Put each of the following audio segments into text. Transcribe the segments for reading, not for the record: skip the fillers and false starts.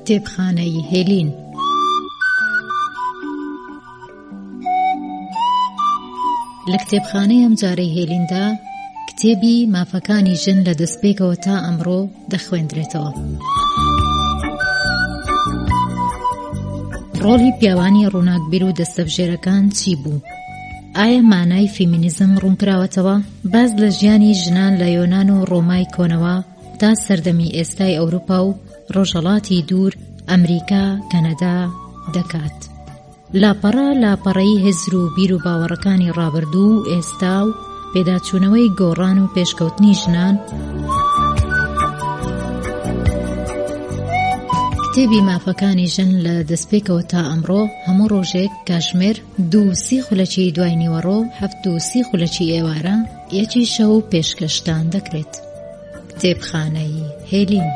کتێبخانەی هێلین. لە کتێبخانەی ئەم جارەی هێلیندا کتێبی مافەکانی ژن لە دەستپێکەوە تا ئەمڕۆ دەخوێندرێتەوە. ڕۆڵی پیاوانی ڕووناکبیر و دەستەبژێرەکان چی بوو؟ ئایا مانای فیمینیزم ڕوونکراوەتەوە؟ باز لە ژیانی ژنان لە یۆنان و ڕۆمای کۆنەوە تا سەردەمی ئێستای ئەوروپا و ڕۆژهەڵاتی دوور ئەمریکا، کەنەدا دەکات. لاپەڕەی هزر و بیر و باوەڕەکانی ڕابردوو و ئێستا و پێداچوونەوەی گۆڕان و پێشکەوتنی ژنان. کتێبی مافەکانی ژن لە دەستپێکەوە تا ئەمڕۆ هەموو ڕۆژێک کاتژمێر 2:30 خولەکی دوای نیوەڕۆ 7:30 خولەکی ئێوارە یەکی شەو پێشکەشتان دەکرێت. کتێبخانەی هێلین.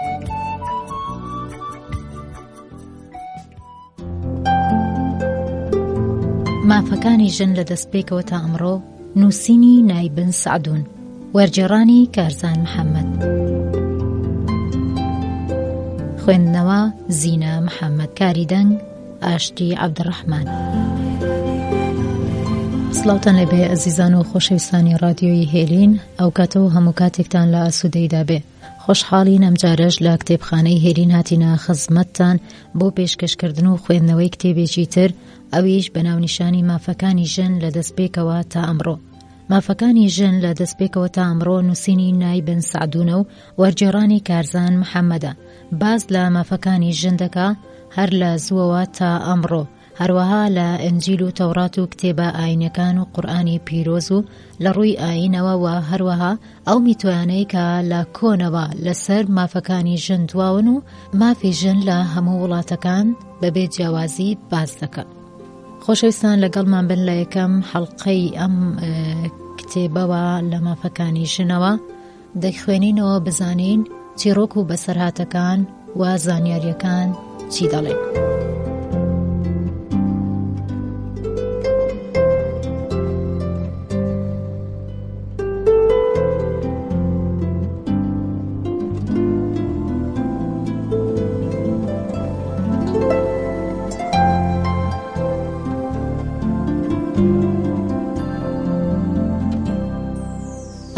مافەکانی ژن لە دەستپێکەوە تا ئەمڕۆ نووسینی نایبن سعدون، وەرجێڕانی کارزان محەممەد، خوێندنەوە زینە محەممەد، کاریدەنگ ئاشتی عەبدوڕەحمان. سڵاوتان لێبێ ئەزیزان و خۆشەویستانی رادیۆی هێلین، ئەو کاتەوە هەموو کاتێکتان لە ئاسوودەیدا بێ. خۆشحاڵین ئەم جارەش لە کتێبخانەی هێلین هاتینە خزمەتتان بۆ پێشکەشکردن و خوێندنەوەی کتێبێکی تر، ئەویش بەناونیشانی مافەکانی ژن لە دەستپێکەوە تا ئەمڕۆ. مافەکانی ژن لە دەستپێکەوە تا ئەمڕۆ نووسینی نایبن سعدونە و وەرجێڕانی کارزان محەممەدە. باز لە مافەکانی ژن دەکا هەر لە زووەوە تا ئەمڕۆ، هەروەها لە ئەنجیل و تەورات و کتێبە ئاینەکان و قورئانی پیرۆز و لە ڕووی ئاینەوە و هەروەها ئەو میتوانەی کە لە کۆنەوە لەسەر مافەکانی ژن دواون و مافی ژن لە هەموو وڵاتەکان بەبێ جیاوازی باز دەکات. خۆشەویستان لەگەڵمان بن لە یەکەم حەڵقەی ئەم کتێبەوە لە مافەکانی ژنەوە دەیخوێنینەوە بزانین چیرۆک و بەسەرهاتەکان و زانیاریەکان چی دەڵێن.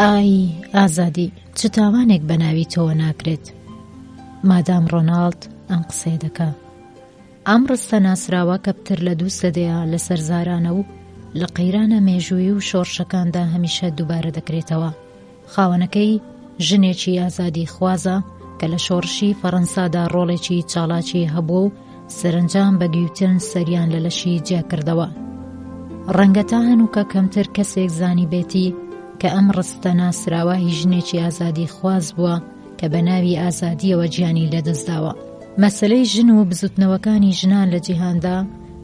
ئای ئازادی، چ تاوانێک بە ناوی تۆ ناکرێت. مادام ڕۆناڵد ئەم قسەی دەکا. ئەم ڕستە ناسراوە کە پتر لە 2 سەدەیە لە سەرزارانە و لە قەیرانە مێژووی و شۆڕشەکاندا هەمیشە دووبارە دەکرێتەوە. خاوەنەکەی ژنێکی ئازادی خوازە کە لە شۆڕشی فەڕەنسادا ڕۆڵێکی چاڵاکی هەبوو و سەرنجام بە گیوتن سەریان لە لەشی جیا کردەوە. ڕەنگە تا هەنووکە کەمتر کەسێک زانی بێتی کە ئەم ڕستە ناسراوە هی ژنێکی ئازادی خواز بووە کە بە ناوی ئازادیەوە گیانی لەدەستداوە. مەسەلەی ژن و بزوتنەوەکانی ژنان لە جیهاندا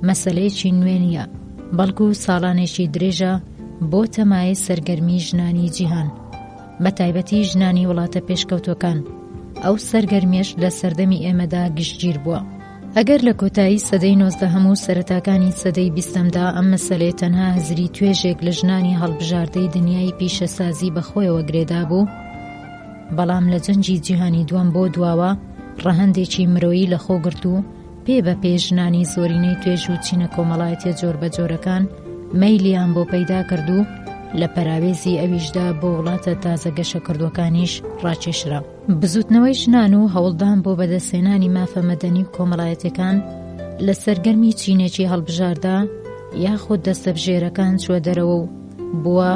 مەسەلەیەکی نوێ نییە، بەڵکو ساڵانێکی درێژە بۆ تەمای سەرگەرمی ژنانی جیهان، بە تایبەتی ژنانی وڵاتە پێشکەوتوەکان. ئەو سەرگەرمیش لە سەردەمی ئێمەدا گشتگیر بووە. ئەگەر لە کۆتایی سەدەی 19 و سەرەتاکانی سەدەی 20دا ئەم مەسەلەی تەنها هەزری توێژێک لە ژنانی هەڵبژاردەی دنیای پیشەسازی بەخۆیەوە گرێدا بوو، بەڵام لە جەنگی جیهانی دووەم بۆ دواوە ڕەهەندێکی مرۆیی لە خۆگرت و پێ بە پێ ژنانی زۆرینەی توێژ و چینە کۆمەڵایەتیە جۆر بە جۆرەکان مەیلیان بۆ پەیدا کرد و لە پەراوێزی ئەویشدا بۆ وڵاتە تازە گەشە کردوەکانیش ڕاکێشرا. بزوتنەوەی ژنان و هەوڵدان بۆ بەدەستهێنانی مافە مەدەنی و کۆمەڵایەتەکان لە سەرگەرمی چینێکی هەڵبژاردا یاخود دەستەبژێرەکان چوە دەرەوە و بووە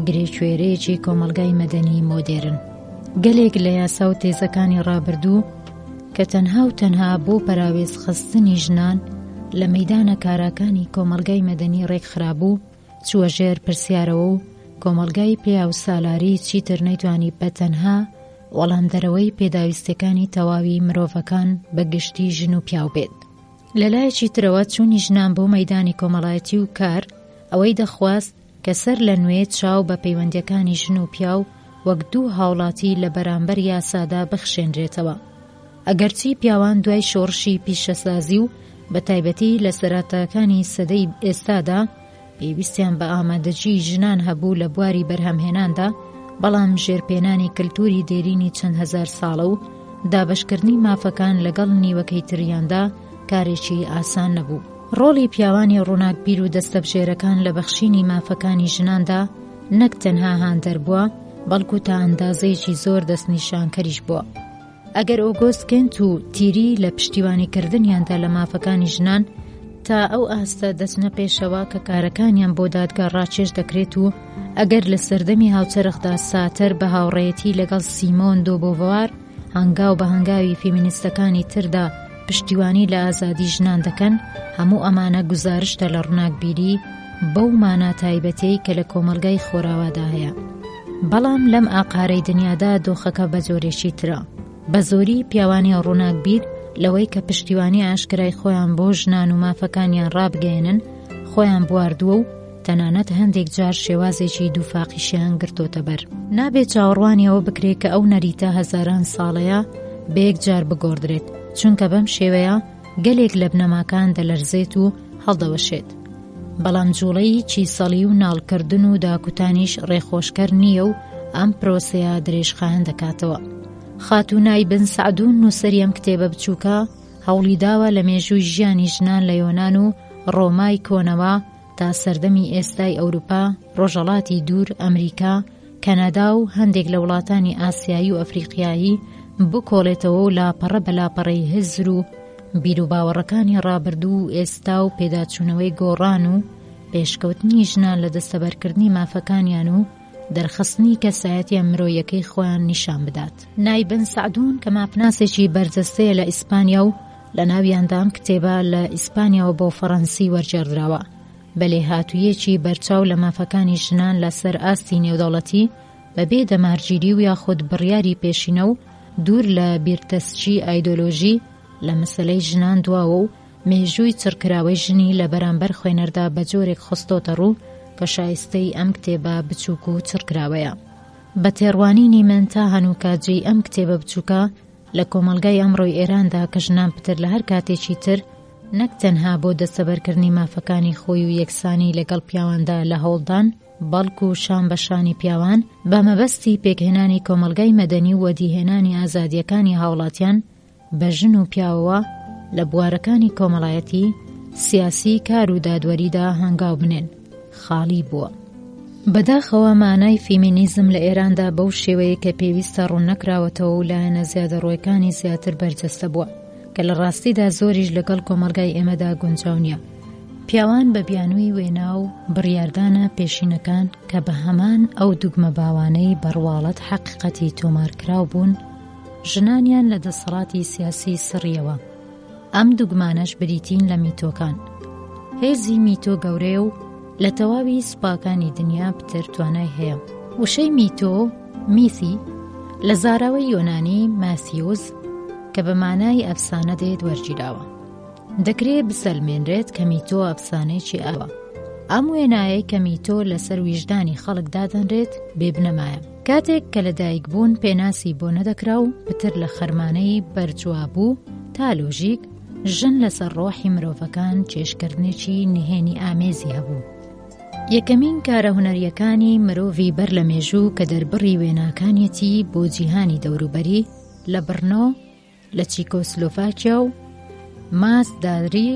گرێکوێرەیەکی کۆمەلگای مەدەنی مۆدێرن. گەلێک لە یاسا و تێزەکانی ڕابردوو کە تەنها و تەنها بۆ پەراوێز خستنی ژنان لە مەیدانە کاراکانی کۆمەلگای مەدەنی ڕێکخرابوو، چووە ژێر پرسیارەوە و کۆمەلگای پێیا و سالاری چیتر نەیتوانی بەتەنها وەڵامدەرەوەی پێداویستەکانی تەواوی مرۆڤەکان بە گشتی ژن و پیاو بێت. لەلایەکی ترەوە چوونی ژنان بۆ مەیدانی کۆمەڵایەتی و کار ئەوەی دەخواست کە سەر لە نوێ چاو بە پەیوەندیەکانی ژن و پیاو وەک دوو هاوڵاتی لە بەرامبەر یاسادا بخشێنرێتەوە. ئەگەرچی پیاوان دوای شۆڕشی پیشەسازی و بە تایبەتی لە سەرەتاکانی سەدەی ئێستادا پێویستیان بە ئامادەجی ژنان هەبوو لە بواری بەرهەمهێناندا، بەڵام ژێرپێنانی کللتوری دێرینی چەند هەزار ساڵە و دابەشکردنی مافەکان لەگەڵ نیوەکەی تریاندا کارێکی ئاسان نەبوو. ڕۆڵی پیاوانی ڕووناکبیر و دەستەبژێرەکان لە بەخشینی مافەکانی ژناندا نەک تەنها هاندەر بووە، بەڵکو تا ئەندازەیەکی زۆر دەستنیشانکەریش بووە. ئەگەر ئۆگۆست و تیری لە پشتیوانیکردنیاندا لە مافەکانی ژنان تا ئەو ئاستە دەچنە پێشەوە کە کارەکانیان بۆ دادگا ڕاکێش دەکرێت و ئەگەر لە سەردەمی هاوچەرخدا ساتەر بە هاوڕێیەتی لەگەڵ سیمۆن دۆ بۆڤوار هەنگاو بە هەنگاوی فیمینیستەکانی تردا پشتیوانی لە ئازادی ژنان دەکەن، هەموو ئەمانە گوزارشتە لە ڕووناکبیری بەو مانە تایبەتەی کە لە کۆمەلگای خۆراوادا هەیە. بەڵام لەم ئاقارەی دنیادا دۆخەکە بە جۆرێکی ترە. بە زۆری پیاوانی ڕووناکبیر لەوەی کە پشتیوانی ئاشکرای خۆیان بۆ ژنان و مافەکانیان ڕابگەێنن خۆیان بواردووە و تەنانەت هەندێک جار شێوازێکی دووفاقیشیان گرتۆتە بەر. نابێت چاوەڕوانیەوە بکرێت کە ئەو نەریتە هەزاران ساڵەیە بە یەک جار بگۆڕدرێت، چونکە بەم شێوەیە گەلێک لە بنەماکان دەلەرزێت و هەڵدەوەشێت. بەڵام جوڵەی چیسەڵی و ناڵکردن و داکوتانیش ڕێخۆشکەر نییە و ئەم پرۆسەیە درێژخایەن دەکاتەوە. خاتونای بن سەعدون نووسەری ئەم کتێبە بچووکە هەوڵی داوە لە مێژووی ژیانی ژنان لە یۆنان و ڕۆمای کۆنەوە تا سەردەمی ئێستای ئەوروپا، ڕۆژهەڵاتی دوور، ئەمریکا، کەنەدا و هەندێک لە وڵاتانی ئاسیایی و ئەفریقیایی بکۆڵێتەوە و لاپەڕە بەلاپەڕەی هزر و بیرروباوەڕەکانی ڕابردوو و ئێستا و پێداچوونەوەی گۆڕان و پێشکەوتنی ژنان لە دەستەبەرکردنی مافەکانیان و دەرخستنی کەسایەتی مرۆیەکەی خۆیان نیشان بدات. نایبن سەعدون کە ماپناسێکی بەرجەستەیە لە ئیسپانیا و لە ناویاندام کتێبە لە ئیسپانیاوە بۆ فەڕەنسی وەرجێڕدراوە، بەلێ هاتوویەکی بەرچاو لە مافەکانی ژنان لەسەر ئاستی نێودەوڵەتی بەبێ دەمارگیری و یاخود بڕیاری پێشینە و دوور لە بیرتەسچی ئایدۆلۆژی لە مەسەلەی ژنان دواوە و مێژووی چڕکراوەی ژنی لە بەرامبەر خوێنەردا بە جۆرێک خستۆتە ڕوو کە شایستەی ئەم کتێبە بچووک و چڕکراوەیە. بە تێڕوانینی من تا هەنووکاتجێی ئەم کتێبە بچووکە لە کۆمەلگای ئەمڕۆی ئێراندا کە ژنان پتر لە هەر کاتێکی تر نەک تەنها بۆ دەستەبەرکردنی مافەکانی خۆی و یەکسانی لەگەڵ پیاواندا لە هەوڵدان، بەڵکو شان بە شانی پیاوان بە مەبەستی پێکهێنانی کۆمەلگای مەدەنی و وەدیهێنانی ئازادیەکانی هاوڵاتیان بە ژن و پیاوەوە لە بوارەکانی کۆمەڵایەتی سیاسی کار و دادوەریدا هەنگاو بنێن خاڵی بووە. بەداخەوە مانای فیمینیزم لە ئێراندا بەو شێوەیە کە پێویستە ڕوون نەکراوەتەوە و لایەنە زیادەڕۆیەکانی زیاتر بەرجەستە بووە کە لە ڕاستیدا زۆریش لەگەڵ کۆمەلگای ئێمەدا گونجاو نییە. پیاوان بە بیانووی وێنا و بڕیاردانە پێشینەکان کە بە هەمان ئەو دوگمە باوانەی بەڕواڵەت حەقیقەتی تۆمارکراو بوون، ژنانیان لە دەسەڵاتی سیاسی سڕیەوە. ئەم دوگمانەش بریتین لە میتۆکان. هێزی میتۆ گەورەیە و لە تەواوی سوپاکانی دنیا پتر توانای هەیە. وشەی میتۆ، میثی، لە زاراوەی یۆنانی ماسیۆز کە بە مانای ئەفسانە دێت وەرگیراوە. دەکرێت بسەلمێنرێت کە میتۆ ئەفسانەیەکی ئاوە. ئەم وێنایە کە میتۆ لەسەر ویژدانی خەڵک دادەنرێت بێبنەمایە. کاتێک کە لەدایک بوون پێناسی بۆ نەدەکرا و پتر لە خەرمانەی بەرجوابوو تا لۆژیک ژن لەسەر ڕۆحی مرۆڤەکان چێشکردنێکی نهێنی ئامێزی هەبوو. یەکەمین کارە هونەریەکانی مرۆڤی بەر لە مێژوو کە دەربڕی وێناکانیەتی بۆ جیهانی دەوروبەری لە برنۆ لە چیکۆسلۆڤاکیا و ماس دادری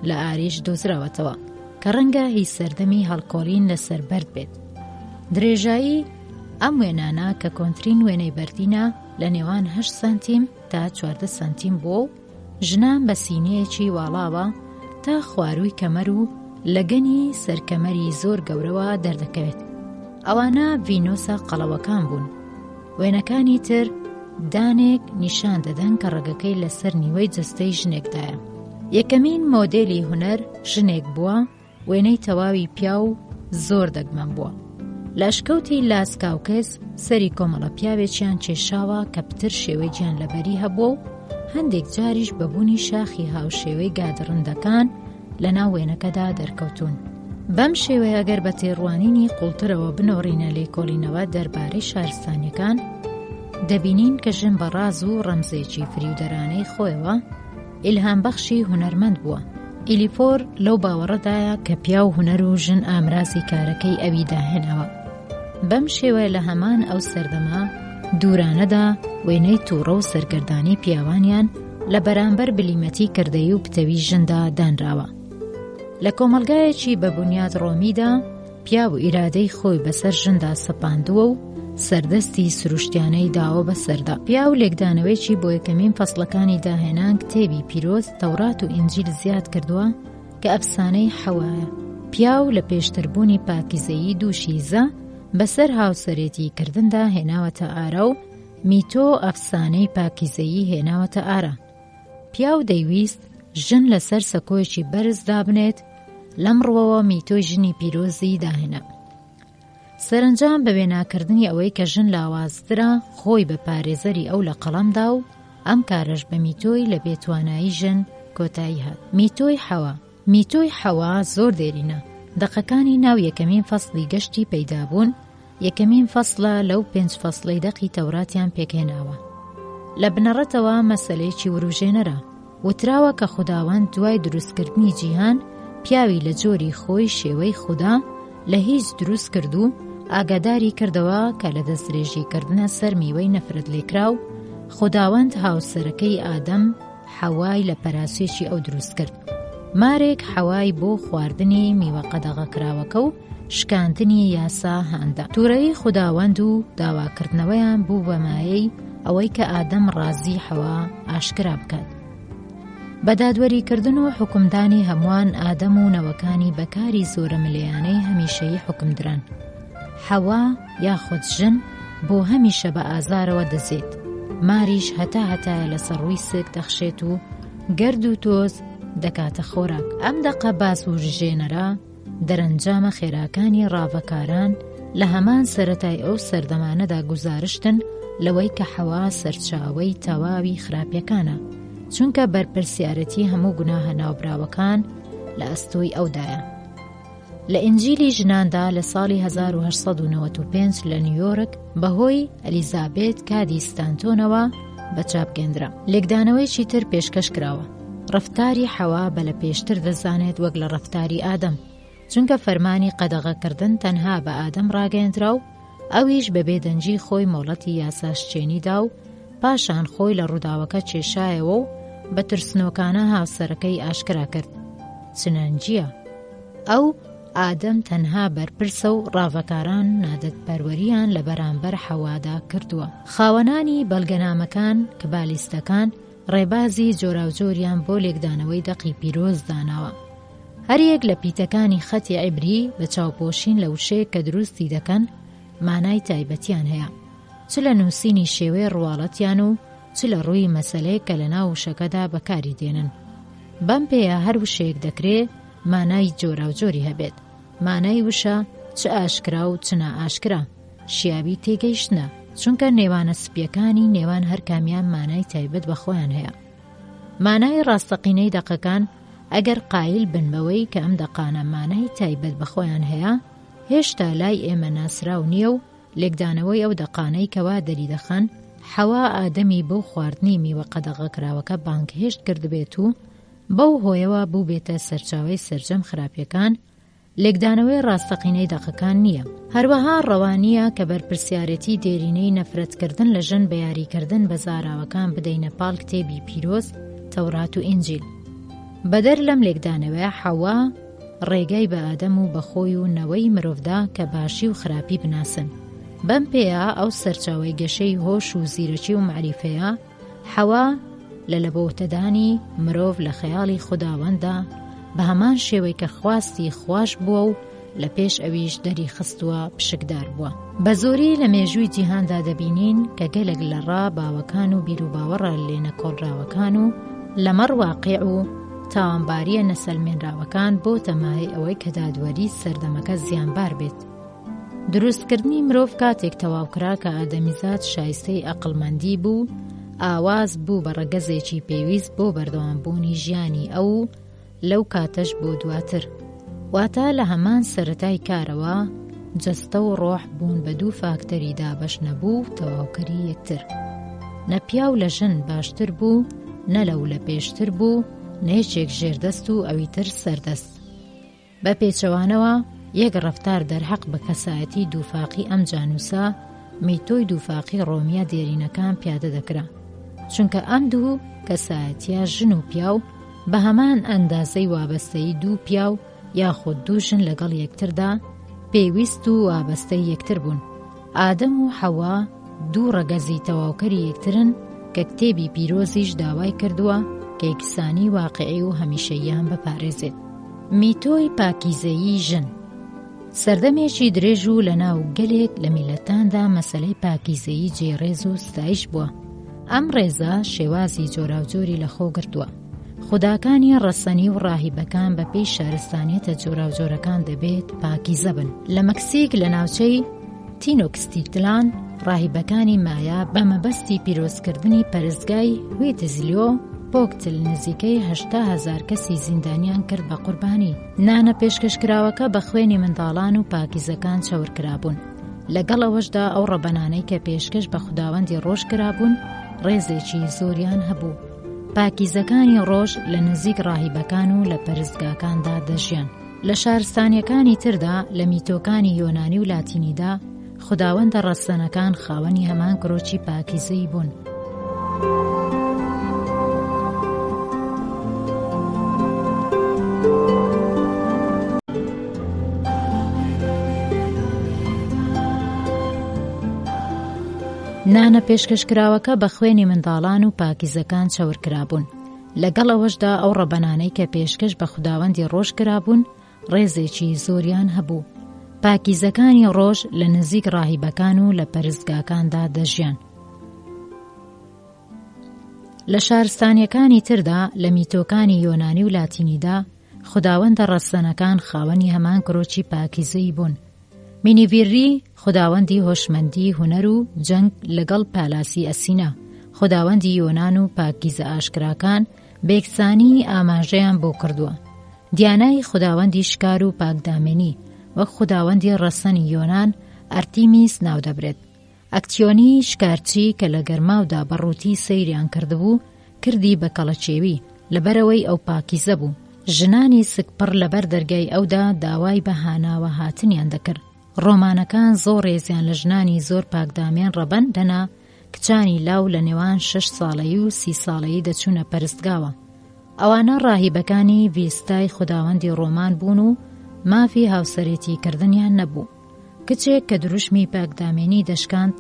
لە ئاریش دۆزراوەتەوە کە ڕەنگە هیچ سەردەمی هەڵکۆڵین لەسەر بەرد بێت. درێژایی ئەم وێنانە کە کۆنترین وێنەی بەردینە لە نێوان 8 سانتیم تا 14 سانتیم بۆ و ژنان بە سینەیەکی واڵاوە تا خواروی کەمەر و لەگەنی سەرکەمەری زۆر گەورەوە دەردەکەوێت. ئەوانە ڤینۆسە قەڵەوەکان بوون. وێنەکانی تر دانێک نیشان دەدەن کە ڕێگەکەی لەسەر نیوەی جەستەی ژنێکدایە. یەکەمین مۆدێلی هونەر ژنێک بووە، وێنەی تەواوی پیا و زۆر دەگمەن بووە. لاشکەوتی لاسکاوکەس سەری کۆمەڵە پیاوێکیان کێشاوە کە پتر شێوەی گیانلەبەری هەبووە و هەندێک جاریش بەبوونی شاخی هاوشێوەی گادڕندەکان لە ناو وێنەکەدا دەرکەوتون. بەم شێوەیە ئەگەر بە تێڕوانینی قوڵترەوە بنۆڕینە لێکۆڵینەوە دەربارەی شارستانیەکان، دەبینین کە ژن بە ڕاز و ڕەمزێکی فریودەرانەی خۆیەوە ئیلهامبەخشی هونەرمەند بووە. ئیلیفۆر لەو باوەڕەدایە کە پیا و هونەر و ژن ئامرازی کارەکەی ئەوی داهێنەوە. بەم شێوەیە لە هەمان ئەو سەردەما دوورانەدا وێنەی تووڕە و سەرگەردانی پیاوانیان لە بەرامبەر بلیمەتی کردەی و پتەوی ژندا دانراوە. لە کۆمەلگایەکی بە بونیاد ڕۆمیدا پیا و ئیرادەی خۆی بەسەر ژندا سەپاندووە و سەردەستی سروشتیانەی داوە بەسەردا. پیا و لێکدانەوەیکی بۆ یەکەمین فەسڵەکانی داهێنان کتێبی پیرۆز تەورات و ئینجیل زیاد کردووە کە ئەفسانەی حەوایە. پیا و لە پێشتربوونی پاکیزەیی دووشیزە بەسەر هاوسەرێتی کردندا هێناوەتە ئارە و میتۆ ئەفسانەی پاکیزەیی هێناوەتە ئارە. پیا و دەیویست ژن لەسەر سەکۆیەکی بەرز دابنێت، لەم ڕوەوە میتۆی ژنی پیرۆزی داهێنا. سەرنجام بە وێناکردنی ئەوەی کە ژن لاوازترە خۆی بە پارێزەری ئەو لە قەڵەمدا و ئەم کارەش بە میتۆی لە بێتوانایی ژن کۆتایی هات. میتۆی حەوا زۆر دێرینە. دەقەکانی ناو یەکەمین فەسڵی گەشتی پەیدابوون یەکەمین فەسڵە لەو 5 فەسڵەی دەقی تەوراتیان پێکهێناوە. لە بنەڕەتەوە مەسەلەیەکی وروژێنەرە. وتراوە کە خوداوەند دوای دروستکردنی جیهان پیاوی لە جۆری خۆی شێوەی خوددا لە هیچ دروست کرد و ئاگاداری کردەوە کە لە دەستدرێژیکردنە سەر میوەی نەفرەت لێکراو خوداوەند هاوسەرەکەی ئادەم حەوای لە پەراسوێکی ئەو دروست کرد. مارێک حەوای بۆ خواردنی میوە قەدەغەکراوەکە و شکاندنی یاسا هاندا. تووڕەیی خوداوەند و داواکردنەوەیان بوو بە مایەی ئەوەی کە ئادەم ڕازی حەوا ئاشکرا بکات. بەدادوەریکردن و حکومدانی هەمووان ئادەم و نەوەکانی بەکاری زۆرە ملەیانەی هەمیشەیی حکمدران. حەوا یاخود ژن بۆ هەمیشە بە ئازارەوە دەزێت. ماریش هەتایە لەسەر ڕووی سک دەخشێت و گەرد و تۆز دەکاتە خۆراک. ئەم دەقە باس و ژێنەرە دەرەنجامە خێراکانی ڕاوەکاران لە هەمان سەرەتای ئەو سەردەمانەدا گوزارشتن لەوەی کە حەوا سەرچاوەی تەواوی خراپیەکانە، چونکە بەرپرسیارەتی هەموو گوناهە ناوبراوەکان لە ئەستۆی ئەودایە. لە ئینجیلی ژناندا لە ساڵی 1895 لە نیویۆرک بەهۆی ئەلیزابێت کادی ستانتۆنەوە بە چاپگەندرا. لێکدانەوەیکی تر پێشکەش کراوە. ڕەفتاری حەوا بە لە پێشتر دەزانێت وەک لە ڕەفتاری ئادەم، چونکە فەرمانی قەدەغەکردن تەنها بە ئادەم ڕاگەیەندرا و ئەویش بە بێدەنجی خۆی مۆڵەتی یاساشچێنیدا و پاشان خۆی لە ڕووداوەکە کێشایەوە و بە ترسنۆکانە هاوسەرەکەی ئاشکرا کرد. چنانجیە ئەو ئادەم تەنها بەرپرسە و ڕاوەکاران نادەتپەروەریان لە بەرامبەر حەوادا کردووە. خاوەنانی بەڵگەنامەکان کە بالیستەکان ڕێبازی جۆراوجۆریان بۆ لێکدانەوەی دەقی پیرۆز داناوە. هەریەک لە پیتەکانی خەتی عیبری بە چاوپۆشین لە وشەیە کە دروستی دەکەن مانای تایبەتیان هەیە، چ لە نووسینی شێوەی ڕواڵەتیان و چ لە ڕووی مەسەلەیە کە لە ناو وشەکەدا بەکاری دێنن. بەم پێیە هەر وشەیەک دەکرێت مانای جۆراوجۆری هەبێت. مانای وشە چ ئاشکرا و چ نائاشکرا شیابی تێگەیشتنە، چونکە نێوانە سپیەکانی نێوان هەر کامیان مانای تایبەت بەخۆیان هەیە. مانای ڕاستەقینەی دەقەکان ئەگەر قایل بن بەوەی کە ئەم دەقانە مانای تایبەت بەخۆیان هەیە، هێشتا لای ئێمە ناسراو نییە و لێکدانەوەی ئەو دەقانەی کەوا دەری دەخەن حەوا ئادەمی بەو خواردنی میوە قەدەغەکراوەکە بانگهێشت کردبێت و بەو هۆیەوە بوو بێتە سەرچاوەی سەرجەم خراپیەکان، لێکدانەوەی ڕاستەقینەی دەقەکان نییە. هەروەها ڕەوانیە کە بەرپرسیارەتی دێرینەی نەفرەتکردن لە ژن بە یاریکردن بە زاراوەکان بدەینە پاڵ کتێبی پیرۆز تەورات و ئینجیل. بەدەر لەم لێکدانەوەیە حەوا ڕێگای بە ئادەم و بەخۆی و نەوەی مرۆڤدا کە باشی و خراپی بناسن. بەم پێیە ئەو سەرچاوەی گەشەی هۆش و زیرەکی و معریفەیە حەوا لە لەبەوتەدانی مرۆڤ لە خەیاڵی خوداوەندا بە هەمان شێوەی کە خواستی خوش بووە و لە پێش ئەویش دەری خستووە پشکدار بووە. بە زۆری لە مێژووی جیهاندا دەبینین کە گەلێک لە ڕا باوەکان و بیرروباوەڕە لێنە کۆڵراوەکان و لەمەڕ واقیع و تاوانباریە نەسەلمێنراوەکان بۆ تەمای ئەوەی کە دادوەری سەردەمەکە زیانبار بێت. دروستکردنی مرۆڤ کاتێک تەواوکرا کە ئادەمیزاد شایستەی ئەقڵمەندی بوو، ئاواز بوو بە ڕەگەزێکی پێویست بۆ بەردەوامبوونی ژیانی ئەو لەو کاتەش بۆ دواتر. واتە لە هەمان سەرەتای کارەوە جەستە و ڕۆح بوون بە دوو فاکتەری دابەش نەبوو تەواوکەری یەکتر. نە پیاو لە ژن باشتر بوو، نە لەو لە پێشتر بوو، نەیەکێک ژێردەست و ئەوی تر سەردەست. بە پێچەوانەوە یەک ڕەفتار دەرحەق بە کەسایەتی دووفاقی ئەم جانووسە میتۆی دووفاقی ڕۆمیە دێرینەکان پیادە دەکرا، چونکە ئەم دوو کەسایەتیە ژن و پیاو بە هەمان ئەندازەی وابەستەی دوو پیاو یاخود دوو ژن لەگەڵ یەکتردا پێویست و وابەستەی یەکتر بوون. ئادەم و حەوا دوو ڕەگەزی تەواوکەری یەکترن کە کتێبی پیرۆزیش داوای کردووە کە یەکسانی واقعی و هەمیشەییان بپارێزێت. میتۆی پاکیزەیی ژن سەردەمێکی درێژ و لە ناو گەلێک لە میلەتاندا مەسەلەی پاکیزەیی جێڕێز و ستایش بووە. ئەم ڕێزە شێوازی جۆراوجۆری لەخۆ گرتووە. خوداکانی ڕەسەنی و ڕاهیبەکان بە پێی شارستانیەتە جۆراوجۆرەکان دەبێت پاکیزە بن. لە مەکسیک لە ناوچەی تینۆکستیتلان ڕاهیبەکانی مایا بە مەبەستی پیرۆزکردنی پەرستگای هویتزلیۆ پۆکتل نزیکەی 800,000 کەسی زیندانیان کرد بە قوربانی. نانە پێشکەشکراوەکە بە خوێنی منداڵان و پاکیزەکان چاورکرابوون. لەگەڵ ئەوەشدا ئەو ڕەبەنانەی کە پێشکەش بە خوداوەندی ڕۆژ کرابوون ڕێزێکی زۆریان هەبوو. پاکیزەکانی ڕۆژ لە نزیک ڕاهیبەکان و لە پەرستگاکاندا دەژیان. لە شارستانیەکانی تردا لە میتۆکانی یۆنانی و لاتینیدا خوداوەندە ڕەسەنەکان خاوەنی هەمان کڕۆکی پاکیزەی بوون. نانە پێشکەشکراوەکە بە خوێنی منداڵان و پاکیزەکان چاورکرابوون. لەگەڵ ئەوەشدا ئەو ڕەبەنانەی کە پێشکەش بە خوداوەندی ڕۆژ کرابوون ڕێزێکی زۆریان هەبوو. پاکیزەکانی ڕۆژ لە نزیک ڕاهیبەکان و لە پەرستگاکاندا دەژیان. لە شارستانیەکانی تردا لە میتۆکانی یۆنانی و لاتینیدا خوداوەندە ڕەسەنەکان خاوەنی هەمان کڕۆکی پاکیزەی بوون. مینیڤیری خوداوەندی هۆشمەندی، هونەر و جەنگ لەگەڵ پالاسی ئەسینا، خوداوەندی یۆنان و پاکیزە ئاشکراکان بێکسانی ئاماژەیان بۆ کردووە. دیانای خوداوەندی شکار و پاکدامێنی وەک خوداوەندی ڕەسەنی یۆنان ئەرتیمیس ناو دەبرێت. ئەکتیۆنی شکارچی کە لە گەرماودا بەڕووتی سەیریان کردبوو کردی بە کەڵەچێوی لەبەرەوەی ئەو پاکیزە بوو. ژنانی سکپڕ لەبەر دەرگای ئەودا داوای بە هاناوە هاتنیان دەکرد. ڕۆمانەکان زۆر ڕێزیان لە ژنانی زۆر پاکدامێن ڕەبەن دەنا کچانی لاو لە نێوان 6 ساڵەیی و 30 ساڵەیی دەچوونە پەرستگاوە. ئەوانە ڕاهیبەکانی ڤیستای خوداوەندی ڕۆمان بوون و مافی هاوسەرێتی کردنیان نەبوو. کچێک کە دروشمی پاکدامێنی دەشکاند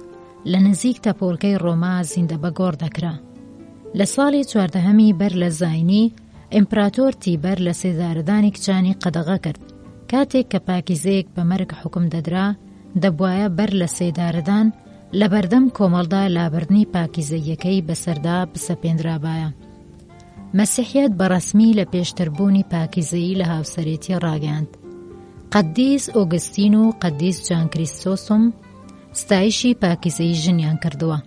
لە نزیک تەپۆڵکەی ڕۆما زیندە بەگۆڕ دەکرا. لە ساڵی 14هەمی بەر لە زاینی ئیمپراتۆر تیبەر لە سێدارەدانی کچانی قەدەغە کرد. کاتێک کە پاکیزەیەک بە مەرگ حکم دەدرا دەبوایە بەر لە سێدارەدان لە بەردەم کۆمەڵدا لابردنی پاکیزەیەکەی بەسەردا بسەپێنرابایە. مەسیحیەت بەڕەسمی لە پێشتربوونی پاکیزەیی لە هاوسەرێتی ڕاگەاند. قەدیس ئۆگستین و قەدیس جان کریستۆسم ستایشی پاکیزەی ژنیان کردووە.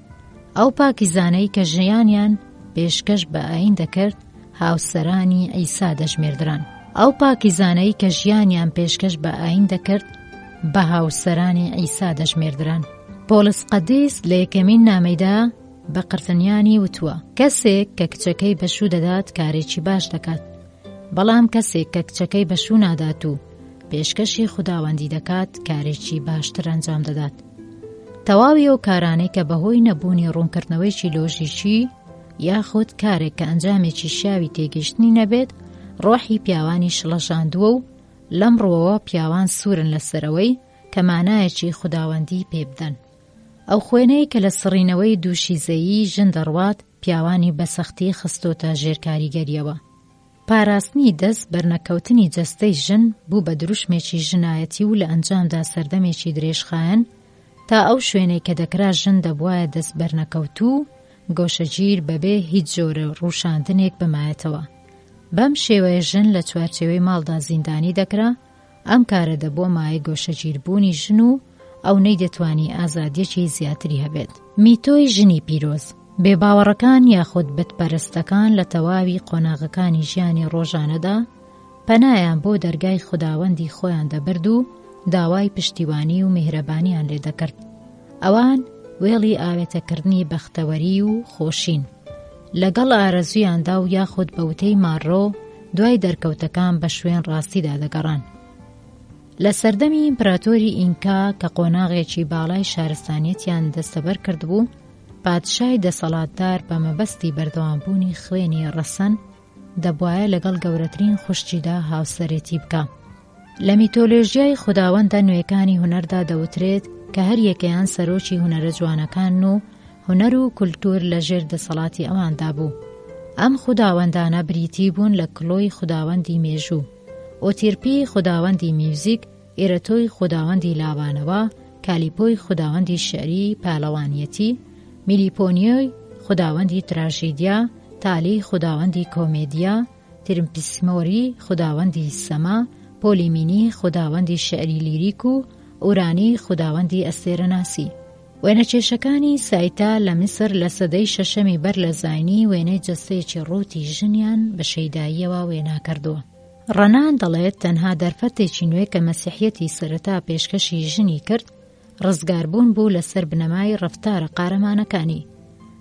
ئەو پاکیزانەی کە ژیانیان پێشکەش بە ئاین دەکرد هاوسەرانی عیسا دەژمێردران. ئەو پاکیزانەی کە ژیانیان پێشکەش بە ئاین دەکرد بە هاوسەرانی عیسا دەژمێردران. پۆلس قەدیس لە یەکەمین نامەیدا بە قرتنیانی وتووە کەسێک کە کچەکەی بەشوو دەدات کارێکی باش دەکات، بەڵام کەسێک کە کچەکەی بەشوو نادات و پێشکەشی خوداوەندی دەکات کارێکی باشتر ئەنجام دەدات. تەواوی ئەو کارانەی کە بەهۆی نەبوونی ڕوونکردنەوەیکی لۆژیکی یاخود کارێک کە ئەنجامێکی شاوی تێگەیشتنی نەبێت ڕۆحی پیاوانی شڵەژاندووە و لەم ڕوەوە پیاوان سوورن لەسەرەوەی کە مانایەکی خوداوەندی پێ بدەن. ئەو خوێنەی کە لە سڕینەوەی دووشیزەیی ژن دەڕوات پیاوانی بەسەختی خستۆتە ژێر کاریگەریەوە. پاراستنی دەست بەرنەکەوتنی جەستەی ژن بوو بە دروشمێکی ژنایەتی و لە ئەنجامدا سەردەمێکی درێژخایەن تا ئەو شوێنەی کە دەکرا ژن دەبوایە دەست بەرنەکەوتوو گۆشەگیر بەبێ هیچ جۆرە ڕووشاندنێک بمایەتەوە. بەم شێوەیە ژن لە چوارچێوەی ماڵدا زیندانی دەکرا. ئەم کارە دەبووە مایە گۆشەگیربوونی ژن و ئەو نەی دەتوانی ئازادیەکی زیاتری هەبێت. میتۆی ژنی پیرۆز بێباوەڕەکان یاخود بتپەرستەکان لە تەواوی قۆناغەکانی ژیانی ڕۆژانەدا پەنایان بۆ دەرگای خوداوەندی خۆیان دەبرد و داوای پشتیوانی و میهرەبانیان لێ دەکرد. ئەوان وێڵی ئاوێتەکردنی بەختەوەری و خۆشین لەگەڵ ئارەزویاندا و یاخود بەوتەی ماڕۆ دوای دەرکەوتەکان بە شوێن ڕاستیدا دەگەڕان. لە سەردەمی ئیمپراتۆری ئینکا کە قۆناغێکی باڵای شارستانیەتیان دەستەبەر کردبوو، پادشای دەسەڵاتدار بە مەبەستی بەردەوامبوونی خوێنی ڕەسەن دەبوایە لەگەڵ گەورەترین خوشکیدا هاوسەرێتی بکە. لە میتۆلۆژیای خوداوەندە نوێیەکانی هونەردا دەوترێت کە هەر یەکەیان سەرۆکی هونەرە جوانەکان و هونەر و کولتور لە ژێر دەسەڵاتی ئەواندا بوو. ئەم خوداوەندانە بریتی بوون لە کڵۆی خوداوەندی مێژوو، ئۆتیرپی خوداوەندی میوزیک، ئێرەتۆی خوداوەندی لاوانەوە، کالیپۆی خوداوەندی شێعری پالەوانیەتی، میلیپۆنیۆی خوداوەندی تراژیدیا، تالی خوداوەندی کۆمێدیا، ترمپسمۆری خوداوەندی سەما، پۆلیمینی خوداوەندی شێعری لیریک و ئورانی خوداوەندی ئەستێرەناسی. وێنەچێشەکانی سایتا لە میسر لە سەدەی شەشەمی بەر لە زاینی وێنەی جەستەیەکی ڕووتی ژنیان بە شەیداییەوە وێنا کردووە. ڕەنان دەڵێت تەنها دەرفەتێکی نوێ کە مەسیحیەتی سەرەتا پێشکەشی ژنی کرد ڕزگاربوون بوو لەسەر بنەمای ڕەفتارە قارەمانەکانی.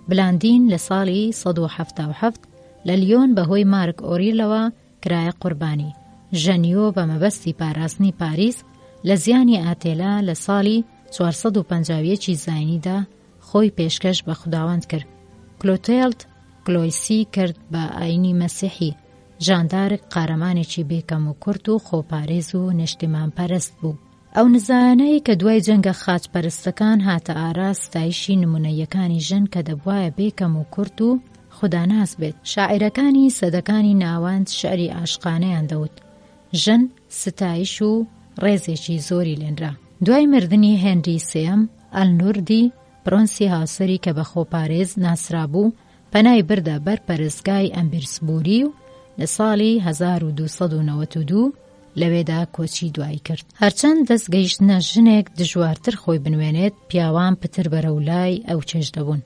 بلاندین لە ساڵی 1977 لە لیۆن بەهۆی مارک ئۆریلەوە کرایە قوربانی. ژەنیۆ بە مەبەستی پاراستنی پاریس لە زیانی ئاتێلا لە ساڵی 451 زاینیدا خۆی پێشکەش بە خوداوەند کرد. کلۆتێلد کلۆیسی کرد بە ئاینی مەسیحی. ژاندارک قارەمانێکی بێکەم و کورت و خۆپارێز و نیشتیمان پەرست بوو. ئەو نزانەی کە دوای جەنگە خاچپەرستەکان هاتە ئاراست ستایشی نمونەیەکانی ژن کە دەبوایە بێکەم و کورت و خوداناس بێت. شاعیرەکانی سەدەکانی ناوەند شعری عاشقانەیان دەوت. ژن ستایش و ڕێزێکی زۆری لێنرا. دوای مردنی هێنری سێم، ئەلنوردی پرۆنسی هاوسەری کە بە خۆپارێز ناسرا بوو پەنای بردە بەر پەرستگای ئەمبرسبوری و لە ساڵی 1292 لەوێدا کۆچی دوای کرد. هەرچەند دەستگەیشتنە ژنێک دژوارتر خۆی بنوێنێت، پیاوان پتر بەرەولای ئەو چێژ دەبوون.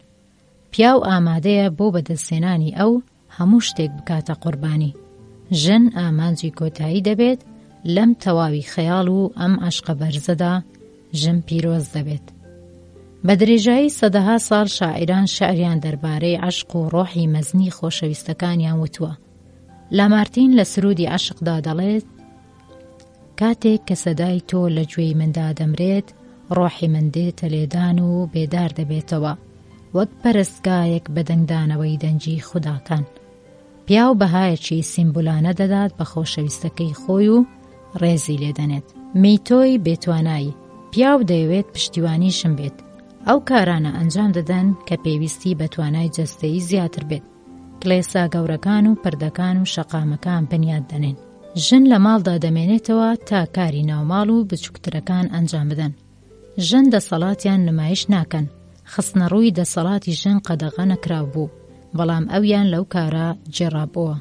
پیاو ئامادەیە بۆ بەدەستێنانی ئەو هەموو شتێک بکاتە قوربانی. ژن ئامانجی کۆتایی دەبێت لەم تەواوی خەیاڵ و ئەم عەشقە بەرزەدا ژن پیرۆز دەبێت. بە درێژایی سەدەها ساڵ شاعیران شعریان دەربارەی عەشق و ڕۆحی مەزنی خۆشەویستەکانیان وتووە. لامارتین لە سرودی عەشقدا دەڵێت کاتێک کە سەدای تۆ لە گوێی مندا دەمرێت، ڕۆحی من دێتە لێدان و بێدار دەبێتەوە، وەک پەرستگایەک بە دەنگدانەوەی دەنجی خوداکان. پیاو بەهایەکی سیمبولانە دەدات بە خۆشەویستەکەی خۆی و ڕێزی لێدەنێت. میتۆی بێتوانایی پیاو دەیەوێت پشتیوانیشم بێت. ئەو کارانە ئەنجام دەدەن کە پێویستی بە توانای جەستەیی زیاتر بێت. کڵێسا گەورەکان و پردەکان و شەقامەکان بنیاد دەنێن. ژن لە ماڵدا دەمێنێتەوە تا کاری ناوماڵ و بچووکترەکان ئەنجام بدەن. ژن دەسەڵاتیان نمایش ناکەن. خستنەڕووی دەسەڵاتی ژن قەدەغە نەکراو بوو، بەڵام ئەویان لەو کارە جێڕابووە.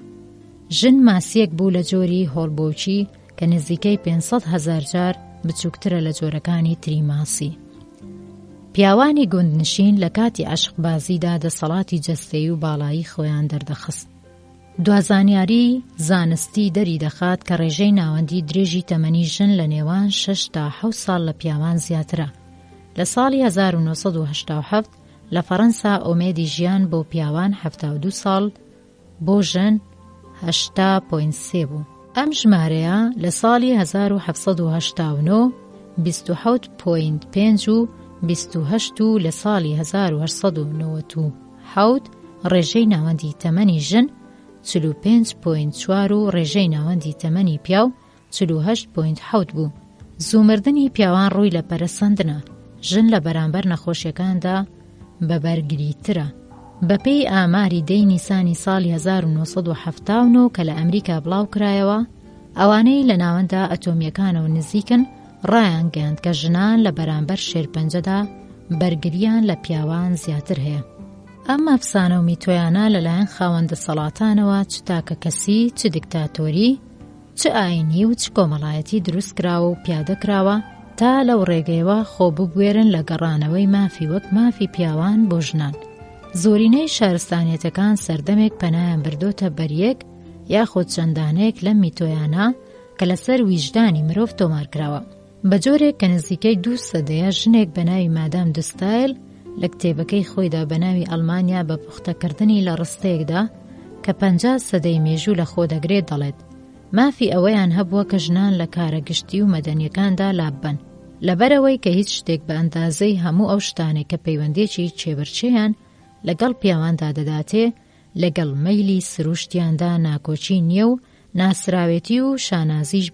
ژن ماسیەک بوو لە جۆری هۆڵبۆچی کە نزیکەی 500,000 جار بچووکترە لە جۆرەکانی تری ماسی. پیاوانی گوندنشین لە کاتی عەشقبازیدا دەسەڵاتی جەستەیی و باڵایی خۆیان دەردەخست. دوازانیاری زانستی دەری دەخات کە ڕێژەی ناوەندی درێژی تەمەنی ژن لە نێوان 6 تا 7 ساڵ لە پیاوان زیاترە. لە ساڵی 1987 لە فەڕەنسا ئۆمێدی ژیان بۆ پیاوان 72 ساڵ، بۆ ژن 8.3 بوو. ئەم ژمارەیە لە ساڵی 1789 27.5 و 28 و لە ساڵی 1897 ڕێژەی ناوەندی تەمەنی ژن 45.4 و ڕێژەی ناوەندی تەمەنی پیاو 48.7 بوو. زوومردنی پیاوان ڕووی لە پەرەسەندنە. ژن لە بەرامبەر نەخۆشیەکاندا بەبەرگریترە. بەپێی ئاماری دەی نیسانی ساڵی 1979 کە لە ئەمریکا بڵاو کرایەوە، ئەوانەی لە ناوەندە ئەتۆمیەکانەوە نزیکن ڕایان گەیاند کە ژنان لە بەرامبەر شێرپەنجەدا بەرگریان لە پیاوان زیاتر هەیە. ئەم ئەفسانە و میتۆیانە لەلایەن خاوەندە سەڵاتانەوە چ تاکە کەسی، چ دیکتاتۆری، چ ئاینی و چ کۆمەڵایەتی دروست کراوە و پیادە کراوە تا لەو ڕێگەیەوە خۆ ببوێرن لە گەڕانەوەی مافی وەک مافی پیاوان بۆ ژنان. زۆرینەی شارستانیەتەکان سەردەمێک پەنایان بردۆتە بەریەک یاخۆد چەندانەیەک لەم میتۆیانە کە لەسەر ویژدانی مرۆڤ تۆمار کراوە. بە جۆرێک کە نزیکەی 2 سەدەیە ژنێک بە ناوی مادام دستایل لە کتێبەکەی خۆیدا بە ناوی ئەڵمانیا بە پوختەکردنی لە ڕستەیەکدا کە 50 سەدەی مێژوو لە خۆ دەگرێت دەڵێت مافی ئەوەیان هەبووە کە ژنان لە کارە گشتی و مەدەنیەکاندا لاببەن لەبەرەوەی کە هیچ شتێک بە ئەندازەی هەموو ئەو شتانێک کە پەیوەندێکی چێبەرچێیان لەگەڵ پیاواندا دەداتێ لەگەڵ مەیلی سروشتیاندا ناکۆچی نییە و ناسراوێتی و شانازیش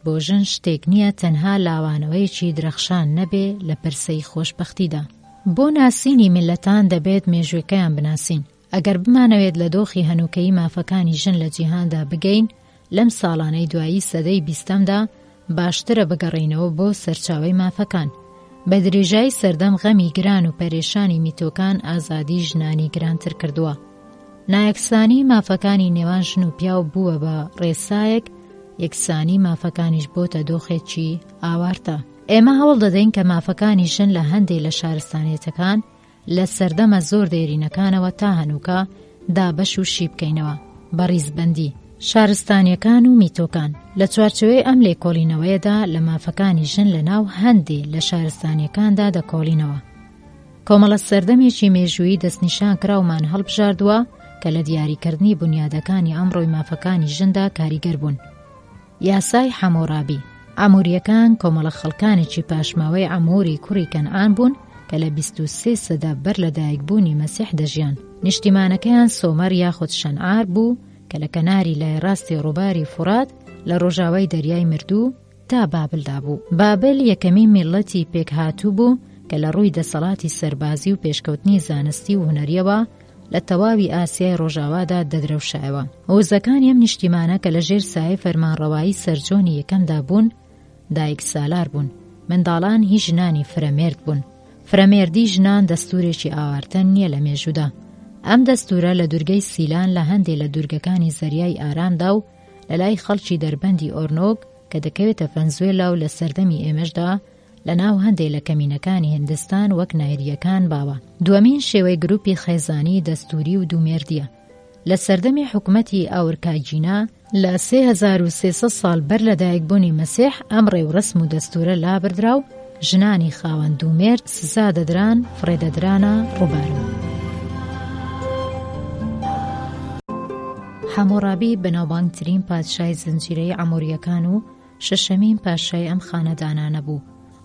بۆ ژن شتێک نییە تەنها لاوانەوەیەکی درەخشان نەبێ لە پرسەی خۆشبەختیدا. بۆ ناسینی میلەتان دەبێت مێژوێکەیان بناسین. ئەگەر بمانەوێت لە دۆخی هەنووکەی مافەکانی ژن لە جیهاندا بگەین، لەم ساڵانەی دوایی سەدەی 20دا باشترە بگەڕینەوە بۆ سەرچاوەی مافەکان. بە درێژایی سەردەم غەمی گران و پەرێشانی میتۆکان ئازادی ژنانی گرانتر کردووە. نایەکسانی مافەکانی نێوان ژن و پیاو بووە بە ڕێسایەک، یەکسانی مافەکانیش بۆتە دۆخێکی ئاوارتە. ئێمە هەوڵ دەدەین کە مافەکانی ژن لە هەندێک لە شارستانیەتەکان لە سەردەمە زۆر دێرینەکانەوە تا هەنووکە دابەش و شی بکەینەوە بە ڕیزبەندی شارستانیەکان و میتۆکان. لە چوارچێوەی ئەم لێکۆڵینەوەیەدا لە مافەکانی ژن لە ناو هەندێک لە شارستانیەکاندا دەکۆڵینەوە. کۆمەڵە سەردەمێکی مێژوویی دەستنیشان کراومان هەڵبژاردووە کە لە دیاریکردنی بنیادەکانی ئەمڕۆی مافەکانی ژندا کاریگەر بوون. یاسای حەمورابی. ئاموریەکان کۆمەڵە خەڵکانێکی پاشماوەی ئاموری کوڕی کەنعان بوون کە لە 23 سەدا بەر لە دایکبوونی مەسیح دەژیان. نیشتیمانەکەیان سۆمەر یاخود شەنعار بوو کە لە کەناری لای ڕاستی ڕووباری فورات لە ڕۆژاوای دەریای مردوو تا بابلدا بوو. بابل یەکەمین میڵەتی پێکهاتوو بوو کە لە ڕووی دەسەڵاتی سەربازی و پێشکەوتنی زانستی و هونەریەوە لە تەواوی ئاسیای ڕۆژاوادا دەدرەوشایەوە. هۆزەکانی ئەم نیشتیمانە کە لە ژێر سایە فەرمانڕەوایی سەرجۆنی یەکەمدا بوون، دایک سالار بوون. منداڵان هی ژنانی فرەمێرد بوون. فرەمێردی ژنان دەستورێکی ئاوارتە نییە لە مێژوودا. ئەم دەستورە لە دوورگەی سیلان لە هەندێک لە دوورگەکانی زەریای ئارامدا و لە لای خەڵکی دەربەندی ئۆرنۆگ کە دەکەوێتە ڤەنزوێلا و لە سەردەمی ئێمەشدا لە ناو هەندێک لە کەمینەکانی هیندستان وەک نایریەکان باوە. دووەمین شێوەی گروپی خێزانی دەستوری و دوومێردیە. لە سەردەمی حکومەتی ئاورکاجینا لە 3300 ساڵ بەر لە دایکبوونی مەسیح ئەم ڕێو ڕسم و دەستورە لابردرا و ژنانی خاوەن دوومێرد سزا دەدران، فڕێدەدرانە ڕووبارن. حەمورابی بەناوبانگترین پادشای زنجیرەی ئاموریەکان و شەشەمین پاشای ئەم خانەدانانە بوو.